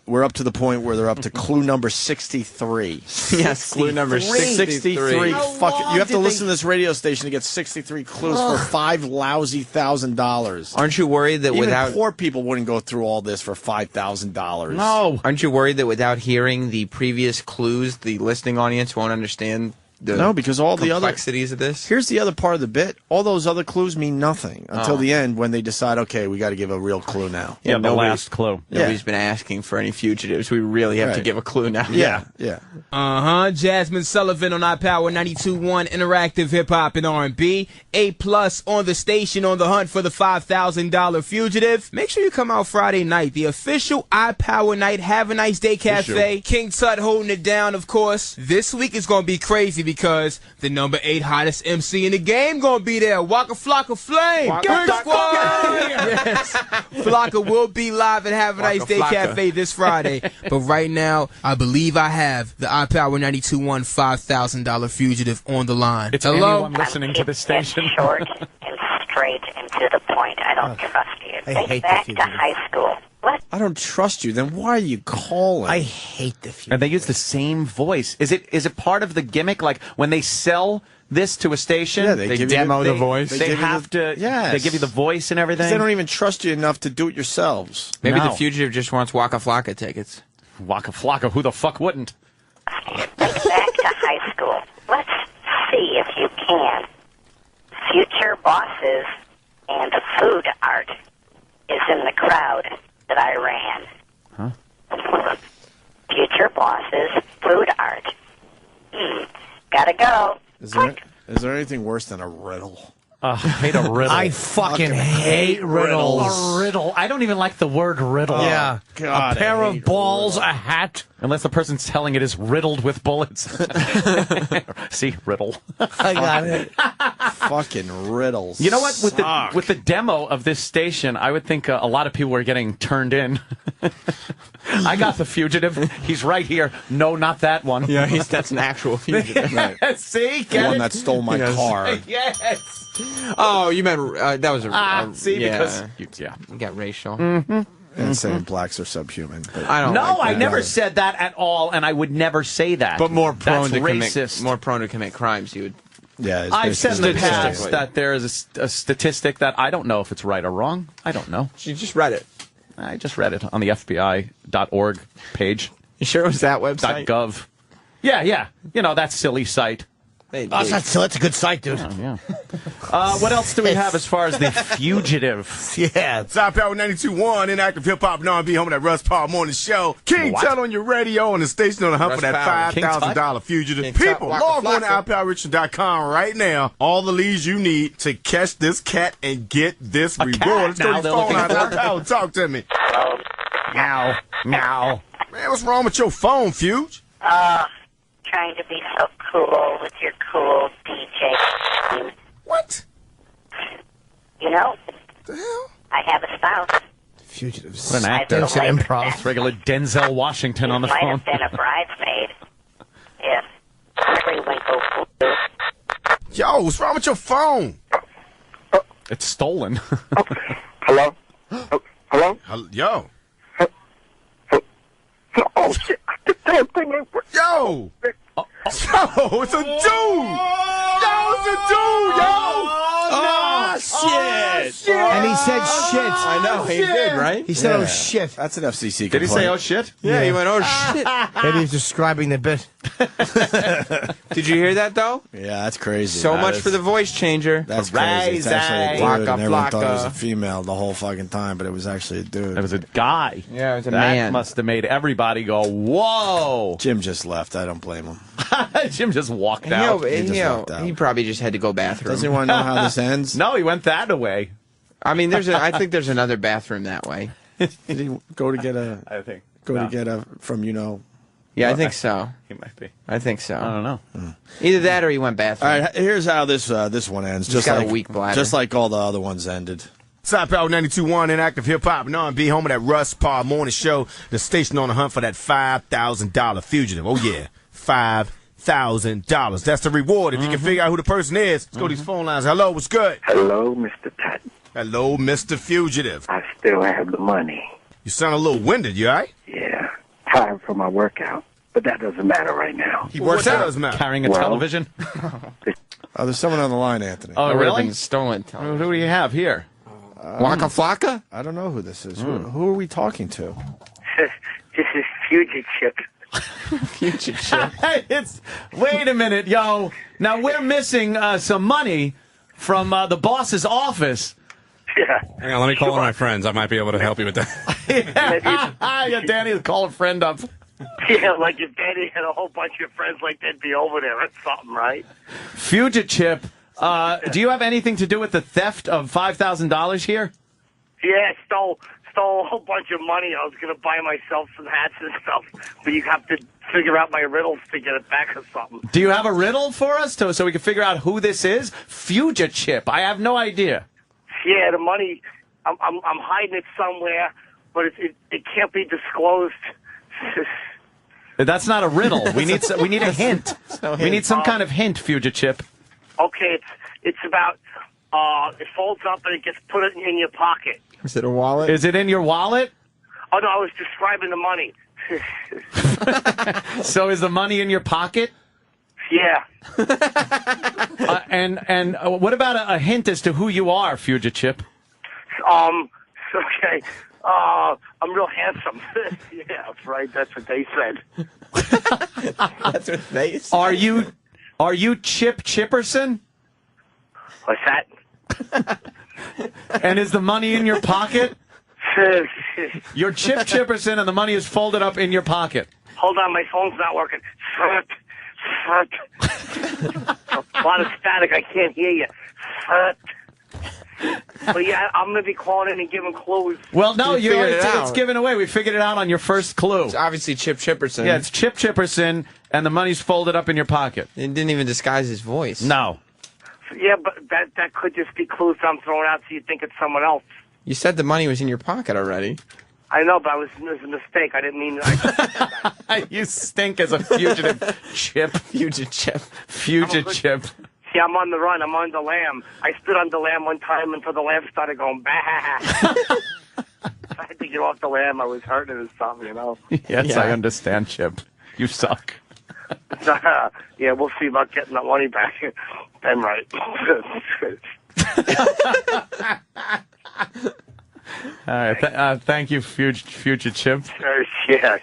S3: we're up to the point where they're up to clue number 63.
S13: Yes, clue number 63.
S3: Fuck it. You have to listen to this radio station to get 63 clues for $5,000 lousy.
S13: Aren't you worried that
S3: Even poor people wouldn't go through all this for $5,000?
S8: No.
S13: Aren't you worried that without hearing the previous clues, the listening audience won't understand the
S3: because all the other
S13: complexities of this?
S3: Here's the other part of the bit. All those other clues mean nothing until the end when they decide, okay, we got to give a real clue now.
S8: Yeah, the last clue.
S13: Nobody's been asking for any fugitives. We really have to give a clue now.
S3: Yeah.
S23: Jasmine Sullivan on iPower 92.1 Interactive Hip Hop and R&B. A+ on the station on the hunt for the $5,000 fugitive. Make sure you come out Friday night. The official iPower night. Have a Nice Day Cafe. King Tut holding it down, of course. This week is going to be crazy. because the number 8 hottest MC in the game gonna be there. Waka Flocka Flame. Get the fuck out of here. Yes. Flocka will be live at Have a Nice Day Cafe this Friday. But right now, I believe I have the iPower 92.1 $5,000 fugitive on the line.
S8: It's
S23: hello.
S8: anyone listening to the station.
S18: Short and straight and to the point. I don't trust you. Think back to high school. What?
S3: I don't trust you. Then why are you calling?
S9: I hate the fugitive.
S8: And they use the same voice. Is it part of the gimmick? Like when they sell this to a station,
S3: Yeah,
S8: they
S3: give
S8: demo
S3: you
S8: the voice. They
S3: give you
S8: have to.
S3: Yes.
S8: They give you the voice and everything.
S3: They don't even trust you enough to do it yourselves.
S13: Maybe
S8: No.
S13: the fugitive just wants Waka Flocka tickets.
S8: Waka Flocka. Who the fuck wouldn't?
S18: Think back to high school. Let's see if you can. Future bosses and food art is in the crowd that I ran.
S8: Huh?
S18: Future bosses, food art. Gotta go.
S3: Is there anything worse than a riddle?
S8: I hate a riddle.
S11: I fucking hate riddles.
S8: A riddle. I don't even like the word riddle.
S11: Yeah.
S3: God,
S11: a pair of balls, a hat.
S8: Unless the person's telling it is riddled with bullets. See, riddle.
S9: I got it.
S3: Fucking riddles.
S8: You know what? With the demo of this station, I would think a lot of people were getting turned in. I got the fugitive. He's right here. No, not that one.
S13: Yeah, that's an actual fugitive.
S3: Right.
S8: See?
S3: The one that stole my car.
S8: Yes.
S13: Oh, you meant that was a
S8: see,
S13: yeah.
S8: because
S13: You got racial.
S3: And saying blacks are subhuman. But
S13: I don't.
S8: No,
S13: like
S8: I
S13: that.
S8: never said that at all, and I would never say that.
S13: But more prone
S8: That's
S13: to
S8: racist.
S13: commit crimes. You would.
S3: yeah, it's
S8: I've said in the
S3: basically
S8: past that there is a statistic that I don't know if it's right or wrong. I don't know.
S13: You just read it.
S8: I just read it on the FBI.org page.
S13: You sure it was that website?
S8: .gov. Yeah. You know, that silly site.
S9: Oh, it's not silly. It's a good site, dude.
S8: Oh, yeah. What else do we have as far as the fugitive?
S9: Yeah.
S19: Top Power 92.1, inactive hip hop and R&B, home of that Russ Paul Morning Show. King Tut on your radio and the station on the hunt for that $5,000 fugitive. People, log on to iPowerRichard.com right now. All the leads you need to catch this cat and get this reward. Let's go to the phone line. Talk to me.
S8: Meow. Meow.
S19: Man, what's wrong with your phone, Fuge?
S18: Trying to be so cool with your cool DJ.
S19: What?
S18: You know,
S19: The hell?
S18: I have a spouse.
S9: Fugitives.
S8: What an actor.
S18: It's an improv.
S8: It's regular Denzel Washington on the
S18: Might
S8: phone.
S18: have been a bridesmaid. If Periwinkle flew.
S19: Yo, what's wrong with your phone?
S8: It's stolen.
S21: Hello? Hello?
S19: Yo.
S21: Oh, shit. The damn thing ain't working.
S19: Yo! Yo, it's a dude! Yo, it's a dude, yo!
S3: Oh, shit!
S9: And he said shit.
S3: I know, he did, right?
S9: He said, oh, shit.
S3: That's an FCC complaint.
S8: Did he say, oh, shit?
S13: Yeah, he went, oh shit.
S9: Maybe he's describing the bit.
S13: Did you hear that though?
S3: Yeah, that's crazy.
S13: So
S3: That
S13: much
S3: is-
S13: for the voice changer.
S3: That's crazy. It's actually a dude,
S13: Flocka,
S3: and everyone thought it was
S13: flocka.
S3: a female the whole fucking time, but it was actually a dude.
S8: It was a guy.
S13: Yeah, it was a
S8: That
S13: man.
S8: must have made everybody go, whoa.
S3: Jim just left. I don't blame him.
S8: Jim just walked
S13: And,
S8: out.
S13: he probably just had to go bathroom.
S3: Doesn't anyone know how this ends?
S8: No, he went that way.
S13: I mean, I think there's another bathroom that way.
S3: Did he go to get a?
S8: I think.
S3: To get a from
S13: Yeah, I think so.
S8: He might be.
S13: I think so.
S8: I don't know.
S13: Either that or he went bathroom.
S3: All right, here's how this one ends.
S13: He's got a weak bladder.
S3: Just like all the other ones ended.
S19: Top Power 92.1, inactive hip hop and R&B, home of that Russ Paul Morning Show. The station on the hunt for that $5,000 fugitive. Oh yeah, $5,000. That's the reward. If you can figure out who the person is, let's go to these phone lines. Hello, what's good?
S21: Hello, Mr. Tut.
S19: Hello, Mr. Fugitive.
S21: I still have the money.
S19: You sound a little winded. You all right?
S21: Yeah. Time for my workout. But that doesn't matter right now.
S19: He works out. Does matter?
S8: Carrying a television.
S3: There's someone on the line, Anthony.
S8: Oh,
S13: It would have
S8: really?
S13: been stolen.
S8: Who do you have here?
S13: Waka Flocka?
S3: I don't know who this is. Who are we talking to?
S21: This is Fugitive.
S8: Wait a minute, yo. Now we're missing some money from the boss's office.
S21: Yeah.
S15: Hang on, let me call one of my friends. I might be able to help you with that.
S8: Yeah, Danny, call a friend up.
S21: Yeah, like if Danny had a whole bunch of friends like that'd be over there or something, right?
S8: Fugitive, do you have anything to do with the theft of $5,000 here?
S21: Yeah, stole
S2: stole a whole bunch of money. I was going to buy myself some hats and stuff, but you have to figure out my riddles to get it back or something.
S8: Do you have a riddle for us so we can figure out who this is? Fugia Chip. I have no idea.
S2: Yeah, the money, I'm hiding it somewhere, but it can't be disclosed.
S8: That's not a riddle. We need a hint. We need some kind of hint, Fugia Chip.
S2: Okay, it's about, it folds up and it gets put in your pocket.
S13: Is it a wallet?
S8: Is it in your wallet?
S2: Oh, no, I was describing the money.
S8: So is the money in your pocket?
S2: Yeah.
S8: And what about a hint as to who you are, Fugia Chip?
S2: Okay. I'm real handsome. Yeah, that's right. That's what they said.
S13: That's what they said.
S8: Are you Chip Chipperson?
S2: What's that?
S8: And is the money in your pocket? You're Chip Chipperson and the money is folded up in your pocket.
S2: Hold on, my phone's not working. A lot of static. I can't hear you. But yeah, I'm going to be calling in and giving clues.
S8: Well, no, it's given away. We figured it out on your first clue.
S13: It's obviously Chip Chipperson.
S8: Yeah, it's Chip Chipperson, and the money's folded up in your pocket.
S13: It didn't even disguise his voice.
S8: No.
S2: Yeah, but that could just be clues I'm throwing out so you think it's someone else.
S13: You said the money was in your pocket already.
S2: I know, but it was a mistake. I didn't mean...
S8: You stink as a fugitive Chip.
S13: Fugitive Chip.
S8: Fugitive Chip.
S2: See, I'm on the run. I'm on the lamb. I stood on the lamb one time until the lamb started going, bah. I had to get off the lamb. I was hurting or something, you know?
S8: Yes,
S13: Yeah.
S8: I understand, Chip. You suck.
S2: Yeah, we'll see about getting that money back. I'm right.
S8: All right. Thank you, Future Chip.
S2: Yeah.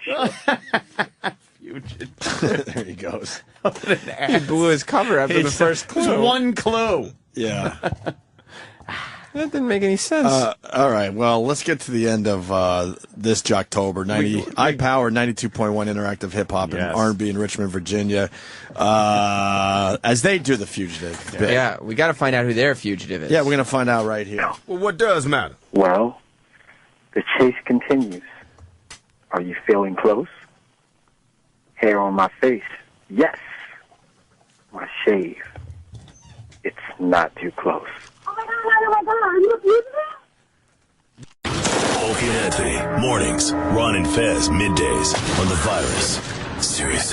S3: There he goes.
S13: He blew his cover after the first clue.
S8: Just one clue.
S3: Yeah.
S13: That didn't make any sense.
S3: All right. Well, let's get to the end of this Jocktober. iPower 92.1 interactive hip hop and R&B in Richmond, Virginia, as they do the fugitive.
S13: Yeah, we got to find out who their fugitive is.
S3: Yeah, we're gonna find out right here.
S19: Well, what does matter?
S6: Well, the chase continues. Are you feeling close? Hair on my face, yes. My shave, it's not too close.
S4: Opie and Anthony, mornings. Ron and Fez, middays on the Virus. Sirius